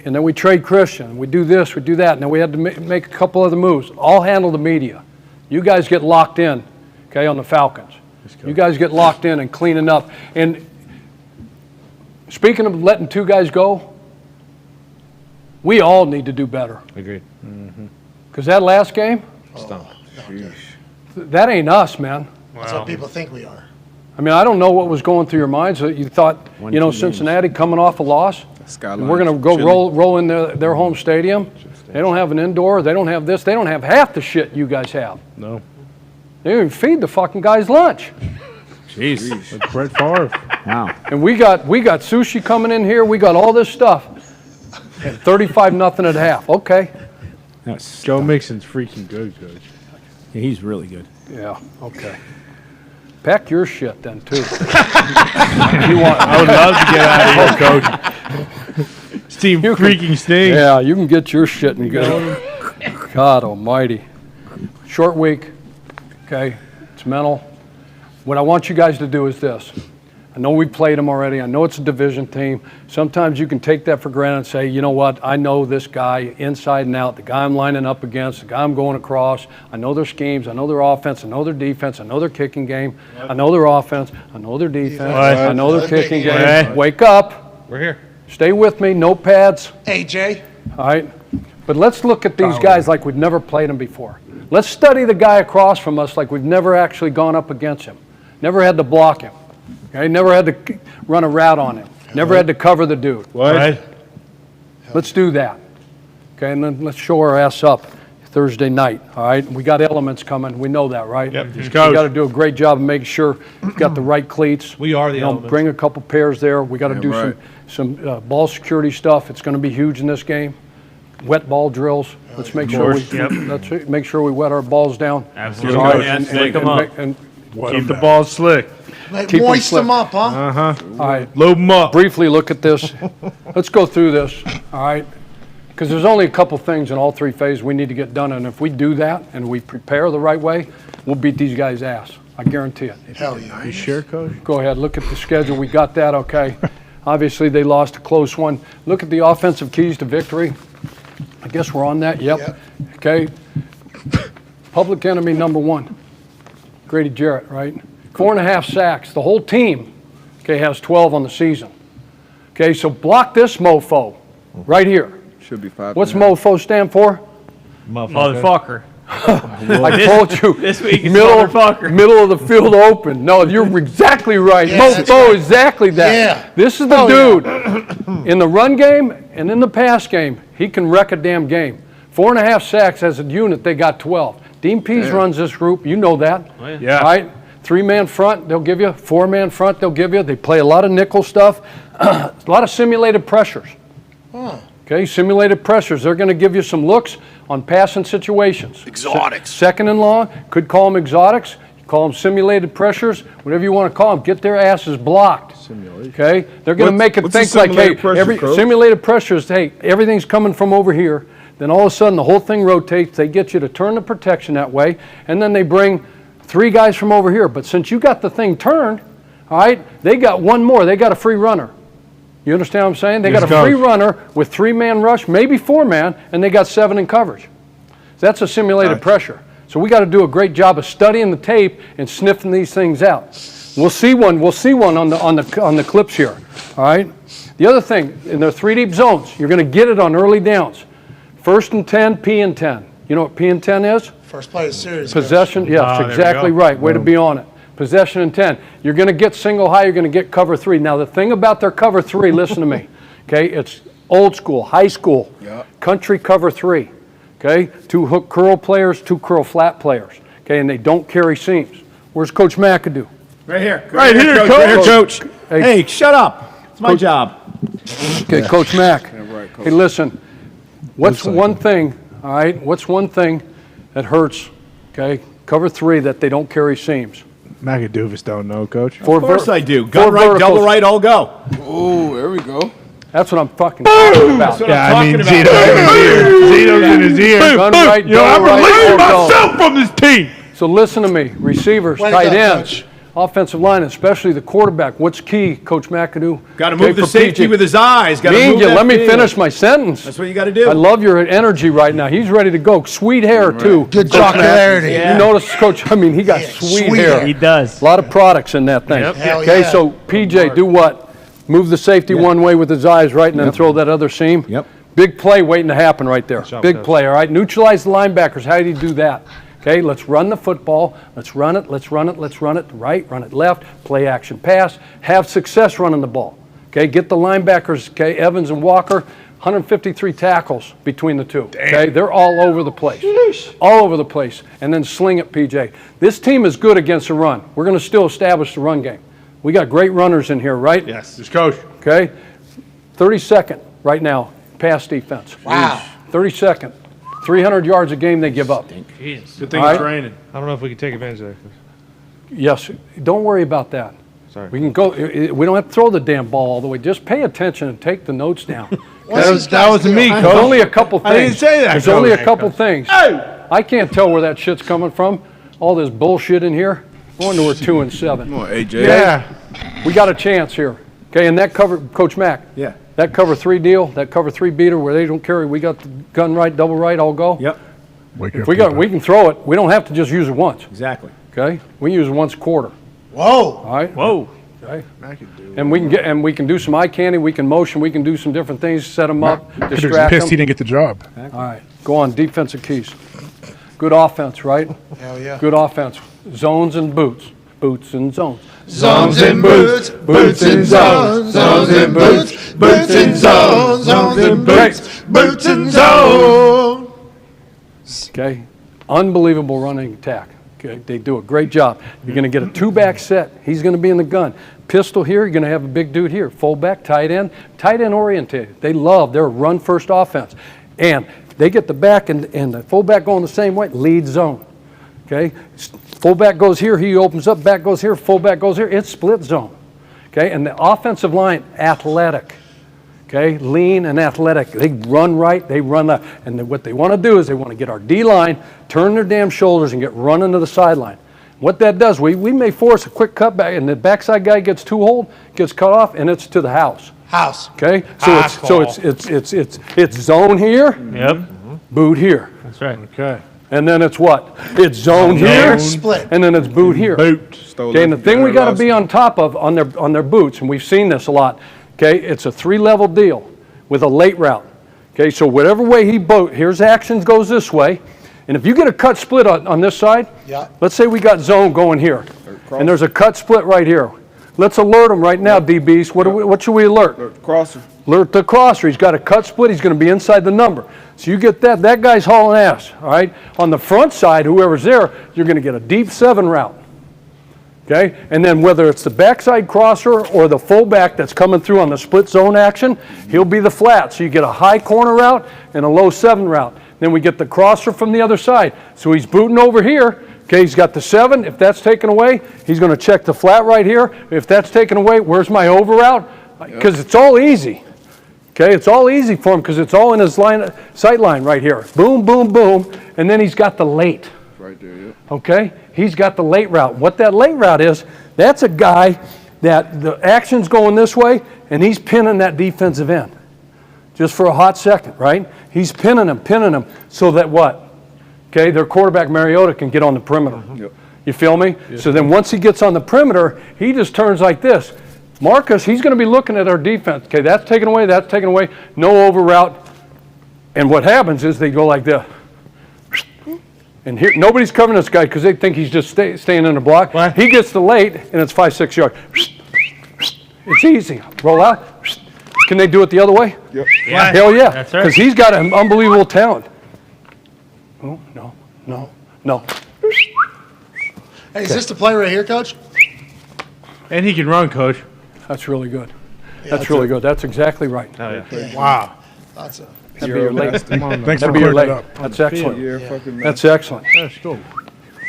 And then we trade Christian. We do this, we do that. And then we had to make a couple other moves. I'll handle the media. You guys get locked in, okay, on the Falcons. You guys get locked in and cleaning up. And speaking of letting 2 guys go, We all need to do better. Agreed. Because that last game, that ain't us, man. That's what people think we are. I mean, I don't know what was going through your minds. You thought, Cincinnati coming off a loss, and we're going to go roll in their home stadium. They don't have an indoor. They don't have this. They don't have half the shit you guys have. No. They don't even feed the fucking guys lunch. Jeez. Like Brett Favre. Wow. And we got sushi coming in here. We got all this stuff. And 35-0 at half. Okay. Joe Mixon's freaking good, Coach. Yeah, he's really good. Yeah. Okay. Pack your shit then too. I would love to get out of here, Coach. Steve freaking stinks. Yeah, you can get your shit and go. God Almighty. Short week. Okay. It's mental. What I want you guys to do is this. I know we played them already. I know it's a division team. Sometimes you can take that for granted and say, you know what, I know this guy inside and out, the guy I'm lining up against, the guy I'm going across. I know their schemes. I know their offense. I know their defense. I know their kicking game. I know their offense. I know their defense. I know their kicking game. Wake up. We're here. Stay with me. Notepads. AJ. All right. But let's look at these guys like we've never played them before. Let's study the guy across from us like we've never actually gone up against him. Never had to block him. Okay, never had to run a route on him. Never had to cover the dude. What? Let's do that. Okay, and then let's show our ass up Thursday night. All right, we got elements coming. We know that, right? Yep. We got to do a great job of making sure we've got the right cleats. We are the elements. Bring a couple pairs there. We got to do some ball security stuff. It's going to be huge in this game. Wet ball drills. Let's make sure let's make sure we wet our balls down. Absolutely. All right, And slick them up. Keep the balls slick. Like moist them up, huh? Uh-huh. All right. Load them up. Briefly look at this. Let's go through this, all right? Because there's only a couple things in all three phases we need to get done, and if we do that and we prepare the right way, we'll beat these guys' ass. I guarantee it. Hell yeah. You sure, Coach? Go ahead, look at the schedule. We got that, okay? Obviously, they lost a close one. Look at the offensive keys to victory. I guess we're on that. Yep. Okay. Public enemy number one, Grady Jarrett, right? 4.5 sacks. The whole team, okay, has 12 on the season. Okay, so block this mofo right here. Should be 5. What's mofo stand for? Motherfucker. I told you. This week is middle of the field open. No, you're exactly right. Mofo, exactly that. Yeah. This is the dude. In the run game and in the pass game, he can wreck a damn game. 4.5 sacks as a unit, they got 12. Dean Pease runs this group. You know that. Oh, yeah. Yeah. All right? 3-man front, they'll give you. 4-man front, they'll give you. They play a lot of nickel stuff. A lot of simulated pressures. Okay, simulated pressures. They're going to give you some looks on passing situations. Exotics. Second and long, could call them exotics. You call them simulated pressures, whatever you want to call them. Get their asses blocked. Simulated. Okay, they're going to make it what's a think like, hey, simulated pressure, Coach? simulated pressures. Hey, everything's coming from over here. Then all of a sudden, the whole thing rotates. They get you to turn the protection that way, and then they bring 3 guys from over here. But since you got the thing turned, all right, they got one more. They got a free runner. You understand what I'm saying? They got a free runner with 3-man rush, maybe 4-man, and they got 7 in coverage. That's a simulated pressure. So we got to do a great job of studying the tape and sniffing these things out. We'll see one on the clips here. All right. The other thing, in their 3 deep zones, you're going to get it on early downs. 1st and 10, P and 10. You know what P and 10 is? First play of the series. Possession. Yes, that's exactly right. Way to be on it. Possession and 10. You're going to get single high. You're going to get cover 3. Now, the thing about their cover 3, listen to me. Okay, it's old school, high school, country cover 3. Okay, 2 hook curl players, 2 curl flat players. Okay, and they don't carry seams. Where's Coach McAdoo? Right here. Right here, Coach. Right here, Coach. Hey, shut up. It's my job. Okay, Coach Mac. Hey, listen. What's one thing, all right, what's one thing that hurts, okay, cover 3 that they don't carry seams? McAdoovis don't know, Coach. Of course I do. Gun right, double right, all go. Oh, there we go. That's what I'm fucking talking about. Yeah, I mean, Zito's in his ear. Zito's in his ear. Gun right, Yo, I'm double right, relieving all go. myself from this team. So listen to me. Receivers, Way to tight go, ends, Coach. offensive line, especially the quarterback. What's key, Coach McAdoo? Got to move the safety with his eyes. Got to move Let that me field. finish my sentence. That's what you got to do. I love your energy right now. He's ready to go. Sweet hair, too. Good Coach Mac. jocularity. You notice, Coach, I mean, he got sweet hair. He does. A lot of products in that thing. Hell Okay, yeah. so PJ, do what? Move the safety one way with his eyes, right, and then throw that other seam. Yep. Big play waiting to happen right there. job, Big Coach. play, all right? Neutralize the linebackers. How do you do that? Okay, let's run the football. Let's run it, let's run it, let's run it right, run it left, play action pass. Have success running the ball. Okay, get the linebackers, okay, Evans and Walker, 153 tackles between the two. Okay, they're all over the place. All over the place. And then sling it, PJ. This team is good against the run. We're going to still establish the run game. We got great runners in here, right? Yes. Just coach. Okay, 32nd right now, pass defense. Wow. 32nd. 300 yards a game they give up. Good thing All it's right. raining. I don't know if we can take advantage of that. Yes, don't worry about that. Sorry. We can go. We don't have to throw the damn ball all the way. Just pay attention and take the notes down. That was me, coach. There's only a couple things. I didn't say that, There's only a Coach. couple things. I can't tell where that shit's coming from. All this bullshit in here. I wonder we're 2-7. Come on, AJ. Yeah. We got a chance here. Okay, and that cover, Coach Mack. Yeah. That cover 3 deal, that cover 3 beater where they don't carry. We got the gun right, double right, all go. Yep. If we can throw it. We don't have to just use it once. Exactly. Okay, we use it once a quarter. Whoa. All right. Whoa. Okay. And we can do some eye candy. We can motion. We can do some different things. Set them up. Could've Distract pissed them. he didn't get the job. All right. Go on. Defensive keys. Good offense, right? Hell yeah. Good offense. Zones and boots. Boots and zones. Zones and boots, boots and zones, zones and boots, boots and zones, zones and boots, boots and zones. Okay. Unbelievable running attack. Okay. They do a great job. You're going to get a 2-back set. He's going to be in the gun. Pistol here. You're going to have a big dude here. Fullback, tight end oriented. They love their run-first offense. And they get the back and the fullback going the same way. Lead zone. Okay. Fullback goes here. He opens up. Back goes here. Fullback goes here. It's split zone. Okay. And the offensive line, athletic. Okay, lean and athletic. They run right, they run left. And what they want to do is they want to get our D-line, turn their damn shoulders, and get running to the sideline. What that does, we may force a quick cutback, and the backside guy gets two-hold, gets cut off, and it's to the house. House. Okay, so it's zone here. Yep. Boot here. That's right. Okay. And then it's what? It's zone here. Split. And then it's boot here. Okay, and the thing we got to be on top of on their boots, and we've seen this a lot. Okay, it's a 3-level deal with a late route. Okay, so whatever way he here's action goes this way, and if you get a cut split on this side, yeah. Let's say we got zone going here, and there's a cut split right here. Let's alert him right now, DBs. What should we alert? Crosser. Alert the crosser. He's got a cut split. He's going to be inside the number. So you get that. That guy's hauling ass. All right. On the front side, whoever's there, you're going to get a deep 7 route. Okay, and then whether it's the backside crosser or the fullback that's coming through on the split zone action, he'll be the flat. So you get a high corner route and a low 7 route. Then we get the crosser from the other side. So he's booting over here. Okay, he's got the 7. If that's taken away, he's going to check the flat right here. If that's taken away, where's my over route? Because it's all easy. Okay, it's all easy for him because it's all in his sight line right here. Boom, boom, boom. And then he's got the late. Right there, yeah. Okay, he's got the late route. What that late route is, that's a guy that the action's going this way, and he's pinning that defensive end. Just for a hot second, right? He's pinning him, so that what? Okay, their quarterback, Mariota, can get on the perimeter. Yep. You feel me? Yes. So then once he gets on the perimeter, he just turns like this. Marcus, he's going to be looking at our defense. Okay, that's taken away, no over route. And what happens is they go like this. And here, nobody's covering this guy because they think he's just staying in the block. What? He gets the late, and it's 5-6 yards. It's easy. Roll out. Can they do it the other way? Yep. Yeah. Hell yeah. That's right. Because he's got an unbelievable talent. Oh, no. Hey, is this the play right here, Coach? And he can run, coach. That's really good. Yeah, That's really good. That's exactly right. Oh, yeah. Wow. That's a. That'd be your late. Thanks That'd for be your clearing late. it up. That's excellent. Yeah, fucking That's excellent. That's cool.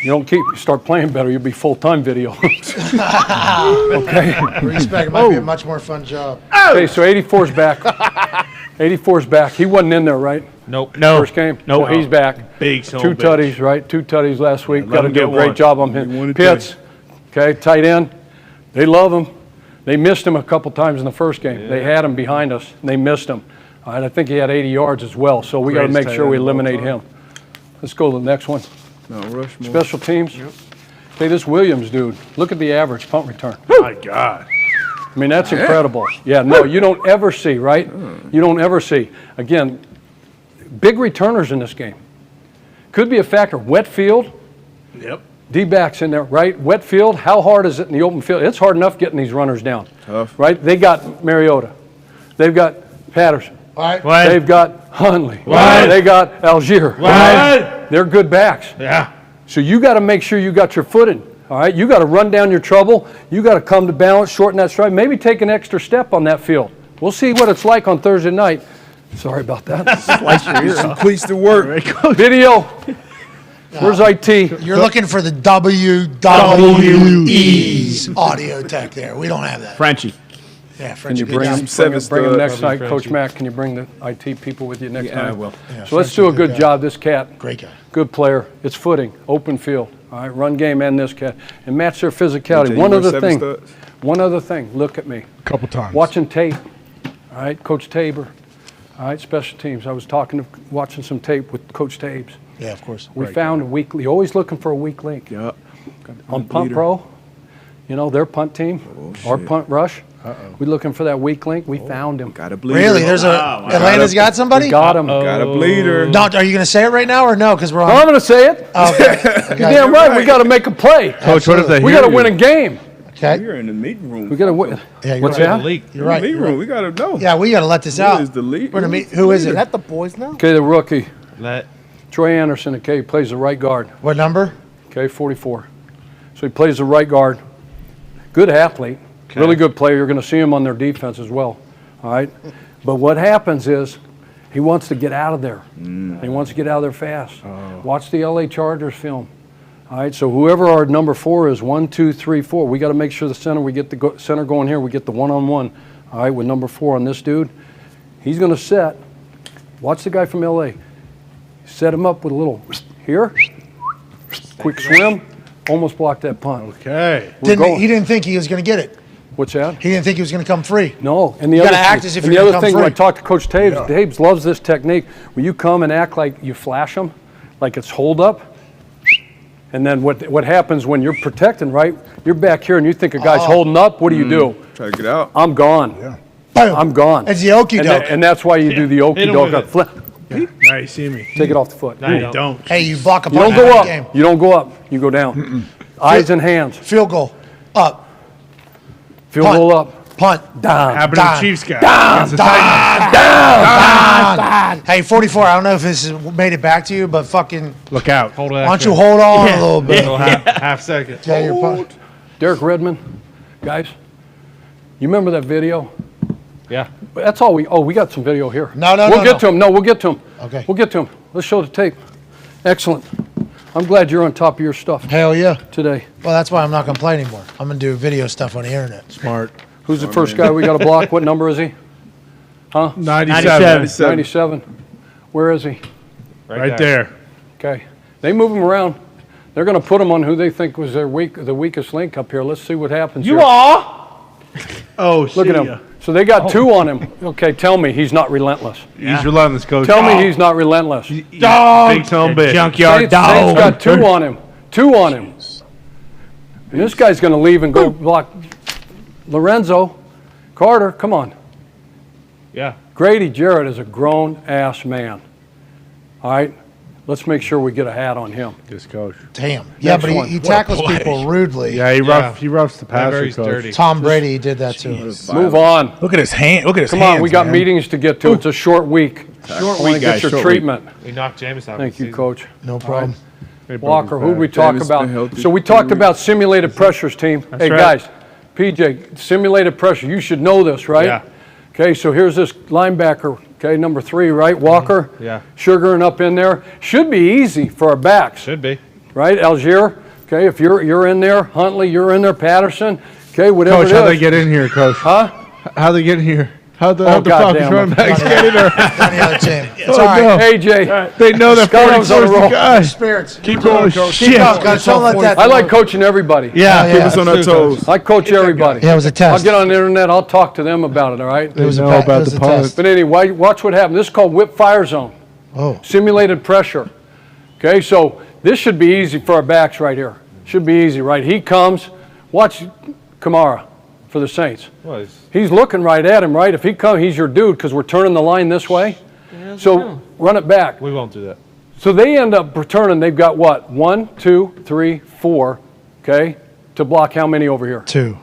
You start playing better, you'll be full-time video. Okay. Respect. It might be a much more fun job. Okay, so 84's back. 84's back. He wasn't in there, right? Nope. No. First game? Nope. Well, he's back. Big son Two of a bitch. tutties, right? 2 tutties last week. let Got to him do a get great one. job on He him. wanted Pitts, okay, tight end. They love him. They missed him a couple times in the first game. Yeah. They had him behind us. And they missed him. All right, I think he had 80 yards as well, so we got to Greatest make tight sure we end of all eliminate time. him. Let's go to the next one. No, Rushmore. Special teams. Hey, this Williams dude, look at the average punt return. My God. I mean, that's incredible. Yeah, no, you don't ever see, right? You don't ever see. Again, big returners in this game. Could be a factor. Wet field. Yep. D-backs in there, right? Wet field. How hard is it in the open field? It's hard enough getting these runners down. Tough. Right? They got Mariota. They've got Patterson. What? They've got Hundley. What? They got Algier. What? They're good backs. Yeah. So you got to make sure you got your footing. All right? You got to run down your trouble. You got to come to balance, shorten that stride, maybe take an extra step on that field. We'll see what it's like on Thursday night. Sorry about that. Slice your ear. Some cleats to work. Video. Where's IT? You're looking for the WWE's audio tech there. We don't have that. Frenchie. Yeah, Can Frenchie. you bring them next night, Coach Mack? Can you bring the IT people with you next night? I will. Yeah, So let's do a good job. This cat, Great guy. good player. It's footing, open field. All right, run game and this cat, and match their physicality. AJ, One you other wear thing. 7 studs? One other thing. Look at me. A couple times. Watching tape. All right, Coach Tabor. All right, special teams. I was watching some tape with Coach Tabes. Yeah, of course. We found a weekly. Always looking for a weak link. Yep. On Punt Pro, you know, their punt team, our punt rush. We looking for that weak link. We found him. Got a bleeder. Really? There's Atlanta's got somebody? We got him. Got a bleeder. No, are you going to say it right now or no? Because we're on. I'm going to say it. Okay. You're damn right. We got to make a play. Coach, what if they We hear got to you? win a game. Okay. We're in the meeting room. We got to win. Yeah, you're What's right. that? You're right. Meeting room. We gotta know. Yeah, we got to let this Who out. is the lead? We're gonna meet. Who is it? Is that the boys now? Okay, the rookie, Let. Troy Anderson, okay, plays the right guard. What number? Okay, 44. So he plays the right guard. Good athlete. Really good player. You're going to see him on their defense as well. All right? But what happens is he wants to get out of there. He wants to get out of there fast. Watch the LA Chargers film. All right, so whoever our number 4 is, 1, 2, 3, 4, we got to make sure the center, we get the center going here, we get the one-on-one, all right, with number 4 on this dude. He's going to set. Watch the guy from LA. Set him up with a little here, quick swim, almost blocked that punt. Okay. We're going. He didn't think he was going to get it. What's that? He didn't think he was going to come free. No, and the You other gotta act as if and you're the gonna other come thing when I free. talk to Coach Taves, Taves loves this technique where you come and act like you flash them, like it's hold up, and then what happens when you're protecting, right? You're back here and you think a guy's holding up. What do you do? Try to get out. I'm gone. Boom. I'm gone. It's the okey doke. And that's why you do the okey Hit him doke. with Flip. Now you see me. Take it off the foot. No, you don't. Hey, you block a You punt don't in go the up. game. You don't go up. You go down. Eyes and hands. Field goal. Up. Field Punt. goal up. Punt. Down. Happened to the Chiefs guy. Down. Against the Titans. Down. Hey, 44, I don't know if this has made it back to you, but fucking, Look out. Hold why on. don't you hold on a little bit? Half second. Yeah, your punt. Derek Redmond, guys, you remember that video? Yeah. That's all we got some video here. No, We'll get to him. No, we'll get to him. Okay. We'll get to him. Let's show the tape. Excellent. I'm glad you're on top of your stuff Hell yeah. today. Well, that's why I'm not going to play anymore. I'm going to do video stuff on the internet. Smart. Who's the first guy we got to block? What number is he? Huh? 97. 97. Where is he? Right there. Okay. They move him around. They're going to put him on who they think was the weakest link up here. Let's see what happens here. are. Oh, Look at him. So they got 2 on him. Okay, tell me he's not relentless. He's relentless, coach. Tell me he's not relentless. Dog. Big son of a bitch. Saints got 2 on him. 2 on him. And this guy's going to leave and go block Lorenzo. Carter, come on. Yeah. Grady Jarrett is a grown-ass man. All right? Let's make sure we get a hat on him. Yes, coach. Damn. Yeah, Next but one. he tackles people rudely. Yeah, he roughs the passer, he's coach. dirty. Tom Brady did that too. Move on. Look at his hand. Look at his Come hands. on, we got man. meetings to get to. It's a short week. Short I want week, to get guys. your Short treatment. We knocked Jameis out. Thank you, Coach. No problem. Walker, who we talk Jameis been about? healthy. So we talked about simulated pressures, team. Hey, right. guys, PJ, simulated pressure. You should know this, right? Yeah. Okay, so here's this linebacker, okay, number 3, right? Walker. Yeah. Sugaring up in there. Should be easy for our backs, Should be. right? Algier, okay, if you're in there. Huntley, you're in there. Patterson, okay, whatever Coach, it is. how'd they get in here, coach? Huh? How'd they get in here? How'd the God Falcons damn running it. backs get in there? Any other team. It's Oh, all right. no. AJ. They know that Scott was on a 44's the roll. guy. Spirits. Keep going, coach. Keep going, coach. Don't let that. I like coaching everybody. Yeah. Yeah. Keep us on our toes. I coach everybody. Yeah, it was a I'll test. get on the internet. I'll talk to them about it, all right? It was a know pa- about it was the a punt. test. But anyway, watch what happened. This is called whip fire zone. Oh. Simulated pressure. Okay, so this should be easy for our backs right here. Should be easy, right? He comes. Watch Kamara. for the Saints. Well, He's looking right at him, right? If he comes, he's your dude because we're turning the line this way. So run it back. We won't do that. So they end up returning. They've got what? 1, 2, 3, 4, okay, to block how many over here? 2.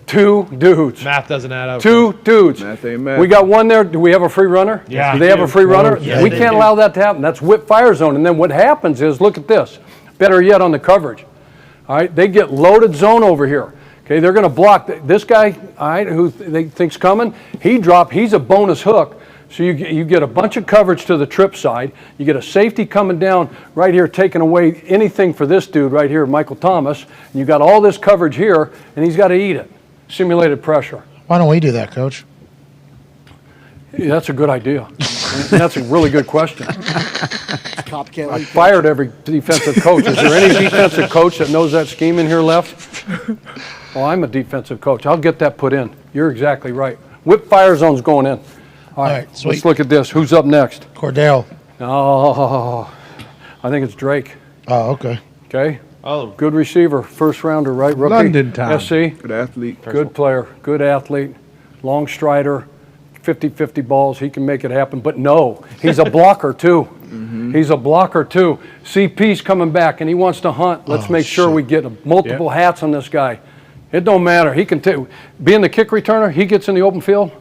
2 dudes. Math doesn't add up. 2 dudes. Math ain't math. We got one there. Do we have a free runner? Yeah. Do they have a free runner? Yeah, we they can't do. allow that to happen. That's whip fire zone. And then what happens is, look at this. Better yet on the coverage. All right, they get loaded zone over here. Okay, they're going to block this guy, all right, who they think's coming. He's a bonus hook. So you get a bunch of coverage to the trip side. You get a safety coming down right here, taking away anything for this dude right here, Michael Thomas. And you got all this coverage here, and he's got to eat it. Simulated pressure. Why don't we do that, Coach? Yeah, that's a good idea. That's a really good question. Copycat. I fired every defensive coach. Is there any defensive coach that knows that scheme in here left? Well, I'm a defensive coach. I'll get that put in. You're exactly right. Whip fire zone's going in. All right, sweet. let's look at this. Who's up next? Cordell. Oh, I think it's Drake. Oh, okay. Okay. Oh, Good receiver, first rounder, right? Rookie. London time. SC. Good athlete. Good player, good athlete, long strider, 50-50 balls. He can make it happen. But no, he's a blocker too. He's a blocker too. CP's coming back and he wants to hunt. Let's make sure we get multiple hats on this guy. It don't matter. He can being the kick returner, he gets in the open field.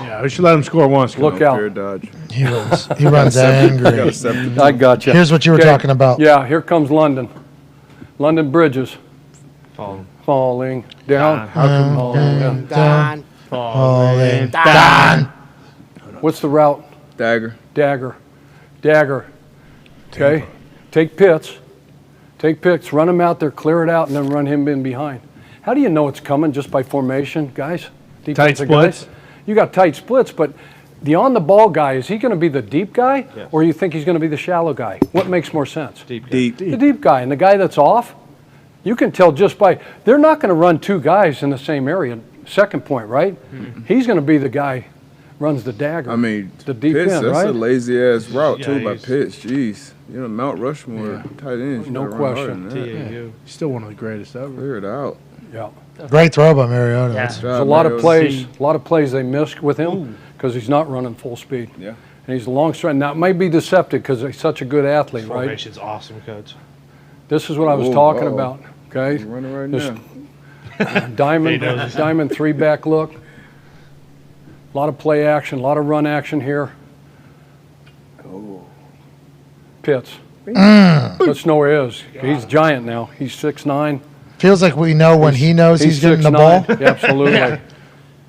Yeah, we should let him score once. Look out. Fair dodge. He runs angry. I got you. Here's what you were talking about. Yeah, here comes London. London Bridges. Falling down. Falling Dahn. Falling Dahn. What's the route? Dagger. Dagger. Okay? Take Pitts, run him out there, clear it out, and then run him in behind. How do you know it's coming? Just by formation, guys? Defensive splits? guys? You got tight splits, but the on-the-ball guy, is he going to be the deep guy, or you think he's going to be the shallow guy? What makes more sense? Deep. The deep guy. And the guy that's off, you can tell just by, they're not going to run two guys in the same area, second point, right? He's going to be the guy runs the dagger. I mean, the deep Pitts, end, that's right? a lazy-ass route, Yeah, too, by he's- Pitts. Jeez. You know, Mount Rushmore, tight ends. you No gotta run harder question. than that. He's still one of the greatest ever. Clear it out. Yeah. Great throw by Mariota. Yeah. Good There's job, a lot of Mariota. plays they missed with him because he's not running full speed. Yeah. And he's a long stride. Now, it might be deceptive because he's such a good athlete, right? Formation's awesome, Coach. This is what I was Whoa, talking uh-oh. about, okay? He's running right This now. diamond three-back look. A lot of play action, a lot of run action here. Pitts. Let's know where he is. He's giant now. He's 6'9". Feels like we know when he knows he's getting the ball. 6'9". Absolutely.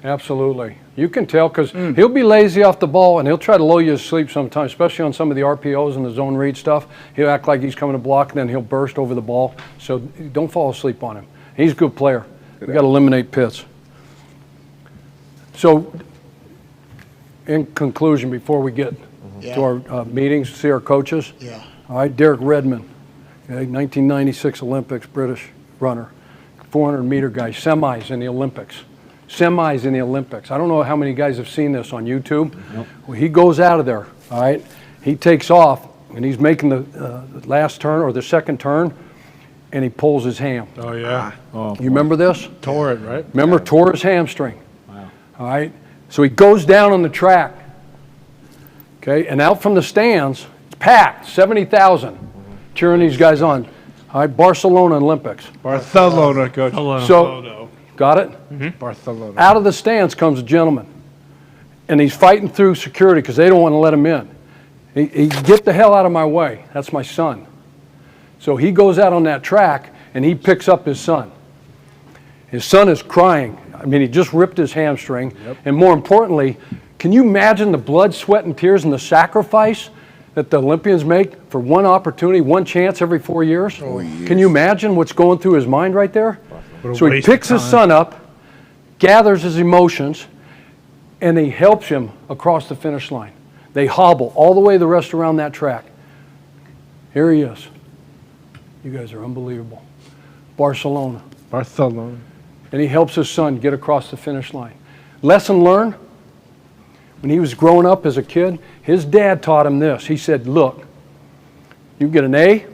Absolutely. You can tell because he'll be lazy off the ball and he'll try to lull you to sleep sometimes, especially on some of the RPOs and the zone read stuff. He'll act like he's coming to block and then he'll burst over the ball. So don't fall asleep on him. He's a good player. We got to eliminate Pitts. So in conclusion, before we get to our meetings, see our coaches. Yeah. All right, Derek Redmond, okay, 1996 Olympics, British runner, 400-meter guy, semis in the Olympics. Semis in the Olympics. I don't know how many guys have seen this on YouTube. Well, he goes out of there, all right? He takes off, and he's making the last turn or the second turn, and he pulls his ham. Oh, yeah. Oh, You remember this? tore it, right? Remember, tore his hamstring. Wow. All right? So he goes down on the track, okay? And out from the stands, it's packed, 70,000 cheering these guys on. All right, Barcelona Olympics. Barcelona, Coach. So, got it? Barcelona. Out of the stands comes a gentleman, and he's fighting through security because they don't want to let him in. He get the hell out of my way. That's my son. So he goes out on that track, and he picks up his son. His son is crying. I mean, he just ripped his hamstring. And more importantly, can you imagine the blood, sweat, and tears and the sacrifice that the Olympians make for one opportunity, one chance every 4 years? Can you imagine what's going through his mind right there? So he picks his son up, gathers his emotions, and he helps him across the finish line. They hobble all the way the rest around that track. Here he is. You guys are unbelievable. Barcelona. And he helps his son get across the finish line. Lesson learned, when he was growing up as a kid, his dad taught him this. He said, look, you get an A,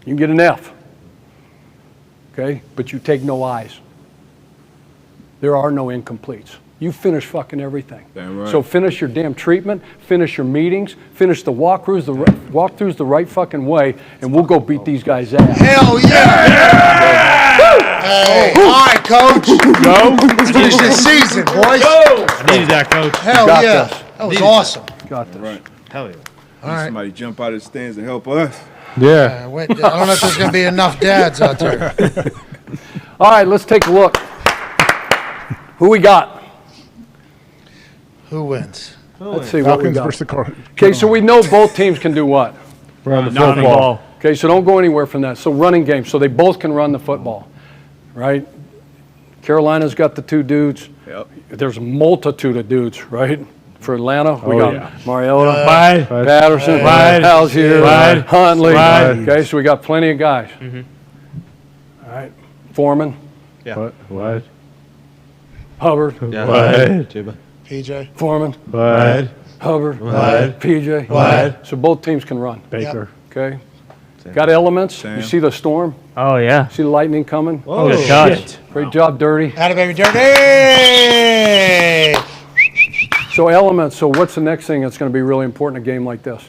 you get an F, okay? But you take no I's. there are no incompletes. You finish fucking everything. Damn right. So finish your damn treatment, finish your meetings, finich the walkthroughs the right fucking way, and we'll go beat these guys' ass. Hell yeah! Hey, all right, coach. Go. Finish the season, boys. I needed that, coach. Hell Got yeah. this. That was awesome. Got this. Right. Hell yeah. All right. Somebody jump out of the stands and help us. Yeah. I don't know if there's going to be enough dads out there. All right, let's take a look. Who we got? Who wins? Let's see what we Falcons got. versus the Cardinals. Okay, so we know both teams can do what? Run the Not football. Okay, so don't go anywhere from that. So running game, so they both can run the football, right? Carolina's got the two dudes. Yep. There's a multitude of dudes, right? For Atlanta, we Oh, got yeah. Mariota, Wide. Patterson, Wide. Algier, Wide. Huntley. Wide. Okay, so we got plenty of guys. All right, Foreman, Yeah. What? Hubbard, Yeah. Wide. Chuba. PJ. Foreman, Wide. Hubbard, Wide. PJ. Wide. So both teams can run. Baker. Okay. Got elements. Sam. You see the storm? Oh, yeah. See the lightning coming? Oh, Good shit. Great job, Dirty. Atta baby dirty. So elements. So what's the next thing that's going to be really important in a game like this?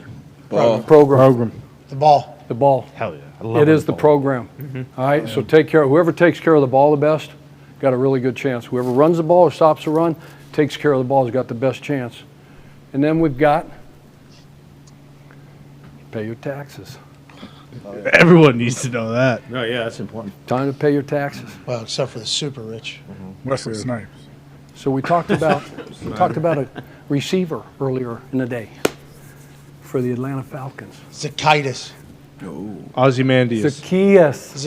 Ball. Program. The ball. The ball. Hell yeah. I love It is the ball. program. All right. So take care. Whoever takes care of the ball the best, got a really good chance. Whoever runs the ball or stops the run, takes care of the ball, has got the best chance. And then we've got pay your taxes. Everyone needs to know that. Oh, yeah, that's important. Time to pay your taxes. Well, except for the super rich. Wesley Snipes. So we talked about a receiver earlier in the day for the Atlanta Falcons. Zacchaeus. Ozymandias. Zacchaeus.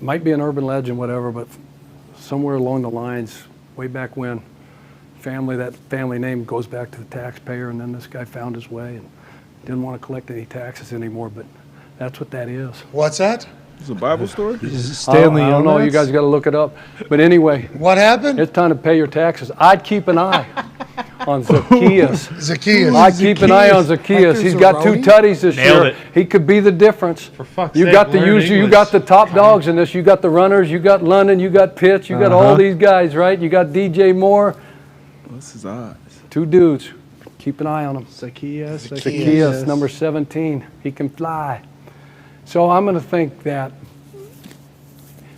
Might be an urban legend, whatever, but somewhere along the lines, way back when, that family name goes back to the taxpayer, and then this guy found his way and didn't want to collect any taxes anymore, but that's what that is. What's that? It's a Bible story? Stanley I don't know. You Yelnats? guys got to look it up. But anyway, What happened? it's time to pay your taxes. I'd keep an eye on Zacchaeus. Zacchaeus. I'd keep an eye on Zacchaeus. He's got 2 tutties this Nailed year. it. He could be the difference. For fuck's You sake, got the learn usual. You English. got the top dogs in this. You got the runners. You got London. You got Pitts. You got all these guys, right? You got DJ Moore. What's his odds? 2 dudes. Keep an eye on them. Zacchaeus. Zacchaeus, number 17. He can fly. So I'm going to think that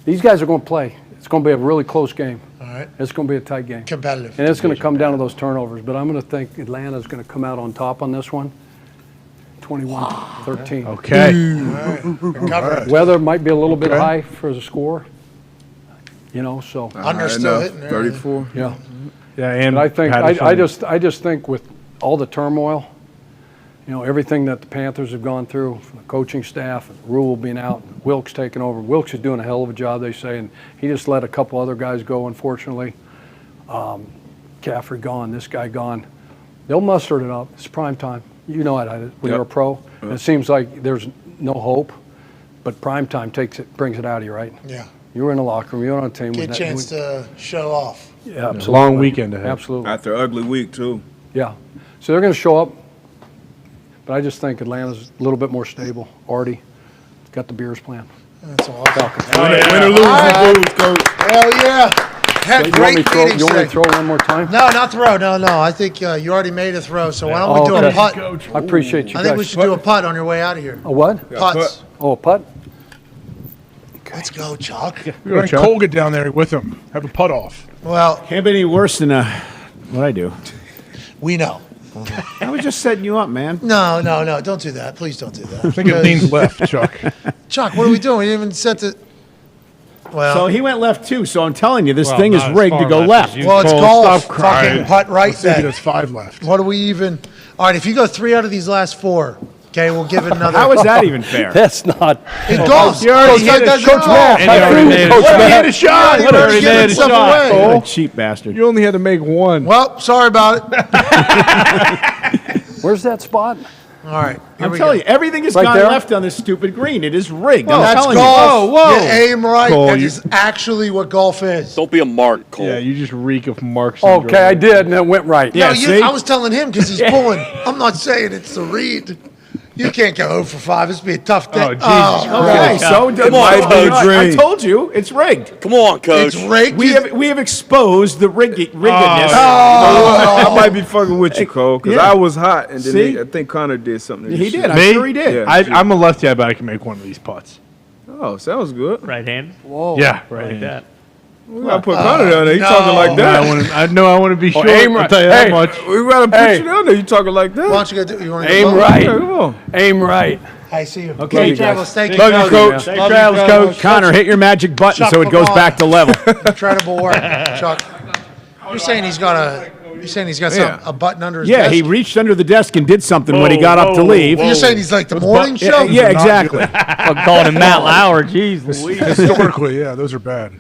these guys are going to play. It's going to be a really close game. All right. It's going to be a tight game. Competitive. And it's going to come down to those turnovers. But I'm going to think Atlanta's going to come out on top on this one. 21-13. Okay. Cover. Weather might be a little bit high for the score. So. Understood. Enough. 34. Yeah. Yeah, and But I think Patterson. I just think with all the turmoil, everything that the Panthers have gone through, from the coaching staff, and Rule being out, and Wilkes taking over. Wilkes is doing a hell of a job, they say, and he just let a couple other guys go, unfortunately. Caffrey gone, this guy gone. They'll muster it up. It's prime time. You know it when you're a pro. And it seems like there's no hope, but prime time brings it out of you, right? Yeah. You were in the locker room. You're on a team. Get a chance to show off. Yeah, absolutely. Long weekend ahead. Absolutely. After an ugly week, too. Yeah. So they're going to show up, but I just think Atlanta's a little bit more stable. Artie got the Bears plan. That's awesome. Win or lose, Coach. Hell yeah. Had You great want me to meetings throw today. one more time? No, not throw. No. I think you already made a throw. So why don't we do a okay. putt? I appreciate you I think we guys. should do a putt on your way out of here. A what? Putts. Oh, a putt? Let's go, Chuck. We're going to Colgate down there with him. Have a putt off. Well, Can't be any worse than what I do. we know. I was just setting you up, man. No. Don't do that. Please don't do that. I think it leans left, Chuck. Chuck, what are we doing? We didn't even set the. Well, So he went left too. So I'm telling you, this Well, thing is not as rigged to far go left as left. you. well, it's Cole, golf. stop crying. Fucking putt right Let's think then. it's 5 left. What do we even? All right, if you go 3 out of these last 4, okay, we'll give it another. How is that even fair? That's not. In golf. You already Coach hit it. does it Coach golf. Matt. And he already made Coach it. Matt. Hit a shot. He already Hit gave a himself shot, away. What Cole. a cheap bastard. You only had to make one. Well, sorry about it. Where's that spot? All right, here I'm we telling go. you, everything has Right gone there? left on this stupid green. It is rigged. Well, I'm that's telling golf. you. Whoa. You aim right. Cole, That you- is actually what golf is. Don't be a mark, Cole. Yeah, you just reek of Mark syndrome. Okay, I did, and it went right. Yeah, No, see? I was telling him because he's pulling. I'm not saying it's the read. You can't go 0 for 5. This would be a tough day. Oh, Jesus. Okay, so Come on, Coach. I told you, it's rigged. Come on, Coach. It's rigged. We have exposed the riggedness. I might be fucking with you, Cole, because Yeah. I was hot, and then See? I think Connor did something. He did. I'm Me? sure he did. Yeah. I'm a lefty, I bet I can make one of these putts. Oh, sounds good. Right-handed. Whoa. Yeah, Like right. that. We gotta put Connor down there. You no. talking like that? I know I want to be short. aim I'll right. tell you that Hey. much. We gotta put Hey. you down there. You talking like that? Why don't you go? You want to Aim right. Yeah, come on. Aim right. I see you. Okay, Safe you travels. guys. Thank you. Love you, Coach. Coach. Safe Love you, travels, Coach. Connor, hit your magic button Chuck so it goes Pagano. back to level. Incredible work, Chuck. You're saying he's got a button under his Yeah, desk? he reached under the desk and did something when he got up to leave. You're saying he's like the morning show? Yeah, exactly. I'm calling him Matt Lauer. Jeez Louise. Historically, yeah, those are bad.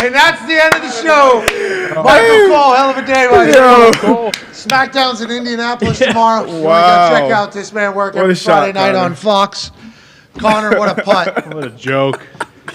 And that's the end of the show. Michael Cole, hell of a day, Michael. SmackDown's in Indianapolis tomorrow. You want to go check out this man work every Friday night on Fox. Connor, what a putt. What a joke.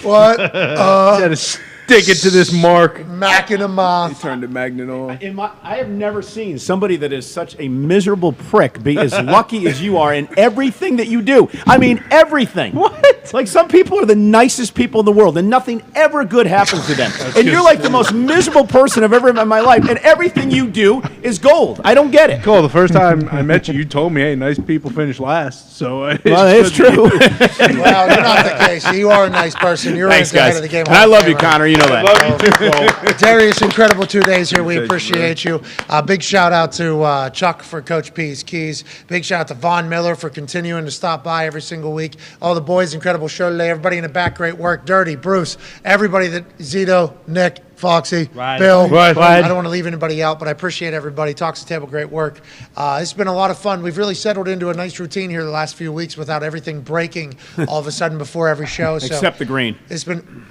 What? Had to stick it to this mark. Mac in the He mouth. turned the magnet on. I have never seen somebody that is such a miserable prick be as lucky as you are in everything that you do. I mean, everything. What? Like, some people are the nicest people in the world, and nothing ever good happens to them. And you're like the most miserable person I've ever met in my life, and everything you do is gold. I don't get it. Cole, the first time I met you, you told me, hey, nice people finish last. So Well, it's true. Well, you're not the case. You are a nice person. You're Thanks, at the head guys. of the game. And I love you, Connor. You know that. Love you too, Cole. Darius, incredible 2 days here. We appreciate you. Big shout out to Chuck for Coach P's keys. Big shout out to Von Miller for continuing to stop by every single week. All the boys, incredible show today. Everybody in the back, great work. Dirty, Bruce, everybody Zito, Nick, Foxy, Right. Bill. Right. I don't want to leave anybody out, but I appreciate everybody. Talks the table, great work. It's been a lot of fun. We've really settled into a nice routine here the last few weeks without everything breaking all of a sudden before every show. So Except the green. it's been.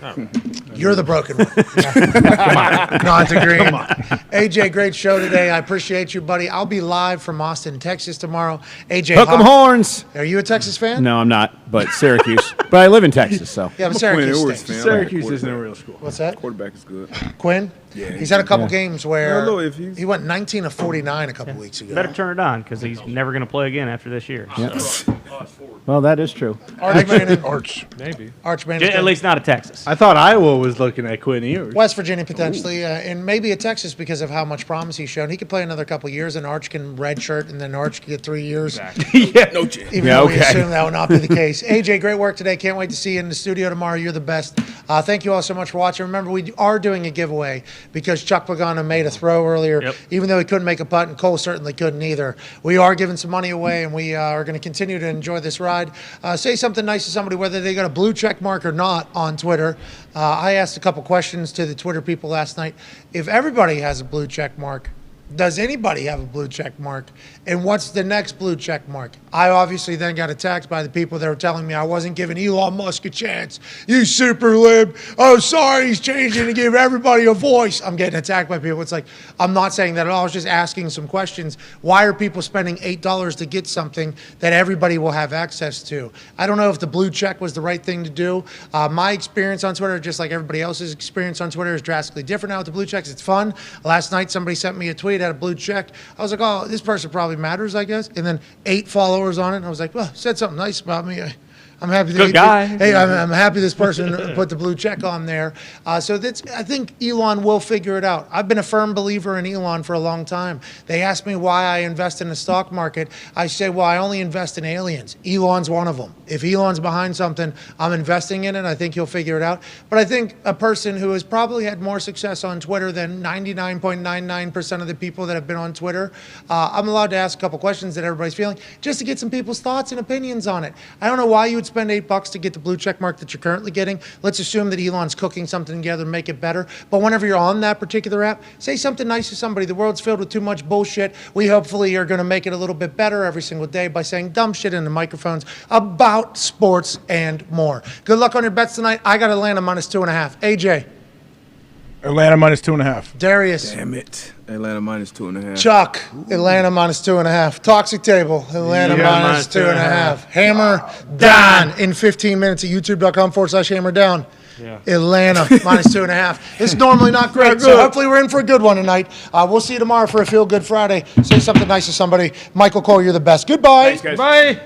You're the broken one. Come on. Not the green. AJ, great show today. I appreciate you, buddy. I'll be live from Austin, Texas tomorrow. AJ, Hook 'em horns. Are you a Texas fan? No, I'm not, but Syracuse. But I live in Texas, so. Yeah, but I'm a Quinn Syracuse Ewers stinks. fan. Syracuse isn't a real school. What's that? Quarterback is good. Quinn? Yeah, He's had a couple games where Hello, if he's- he went 19 of 49 a couple weeks ago. Better turn it on because he's never going to play again after this year. Well, that is true. Archman, Arch. Maybe. Archman, At least not at Texas. I thought Iowa was looking at Quinn Ewers. West Virginia potentially, and maybe at Texas because of how much promise he's shown. He could play another couple years, and Arch can redshirt, and then Arch can get 3 years. Yeah. No chance. Even though we assume that will not be the case. AJ, great work today. Can't wait to see you in the studio tomorrow. You're the best. Thank you all so much for watching. Remember, we are doing a giveaway because Chuck Pagano made a throw earlier. Yep. Even though he couldn't make a putt, and Cole certainly couldn't either. We are giving some money away, and we are going to continue to enjoy this ride. Say something nice to somebody, whether they got a blue check mark or not on Twitter. I asked a couple questions to the Twitter people last night. If everybody has a blue check mark, does anybody have a blue check mark? And what's the next blue check mark? I obviously then got attacked by the people that were telling me I wasn't giving Elon Musk a chance. You super lib. Oh, sorry, he's changing to give everybody a voice. I'm getting attacked by people. It's like, I'm not saying that at all. I was just asking some questions. Why are people spending $8 to get something that everybody will have access to? I don't know if the blue check was the right thing to do. My experience on Twitter, just like everybody else's experience on Twitter, is drastically different now with the blue checks. It's fun. Last night, somebody sent me a tweet, had a blue check. I was like, oh, this person probably matters, I guess. And then 8 followers on it. And I was like, well, said something nice about me. I'm happy. Good guy. Hey, I'm happy this person put the blue check on there. So that's, I think Elon will figure it out. I've been a firm believer in Elon for a long time. They ask me why I invest in the stock market. I say, well, I only invest in aliens. Elon's one of them. If Elon's behind something, I'm investing in it. I think he'll figure it out. But I think a person who has probably had more success on Twitter than 99.99% of the people that have been on Twitter, I'm allowed to ask a couple questions that everybody's feeling just to get some people's thoughts and opinions on it. I don't know why you would spend $8 to get the blue check mark that you're currently getting. Let's assume that Elon's cooking something together to make it better. But whenever you're on that particular app, say something nice to somebody. The world's filled with too much bullshit. We hopefully are going to make it a little bit better every single day by saying dumb shit in the microphones about sports and more. Good luck on your bets tonight. I got Atlanta -2.5. AJ. Atlanta -2.5. Darius. Damn it. Atlanta -2.5. Chuck, Atlanta -2.5. Toxic Table, Atlanta -2.5. Hammer down in 15 minutes at youtube.com/hammer down. Atlanta, -2.5. It's normally not great, so hopefully we're in for a good one tonight. We'll see you tomorrow for a Feel Good Friday. Say something nice to somebody. Michael Cole, you're the best. Goodbye. Thanks, guys. Bye.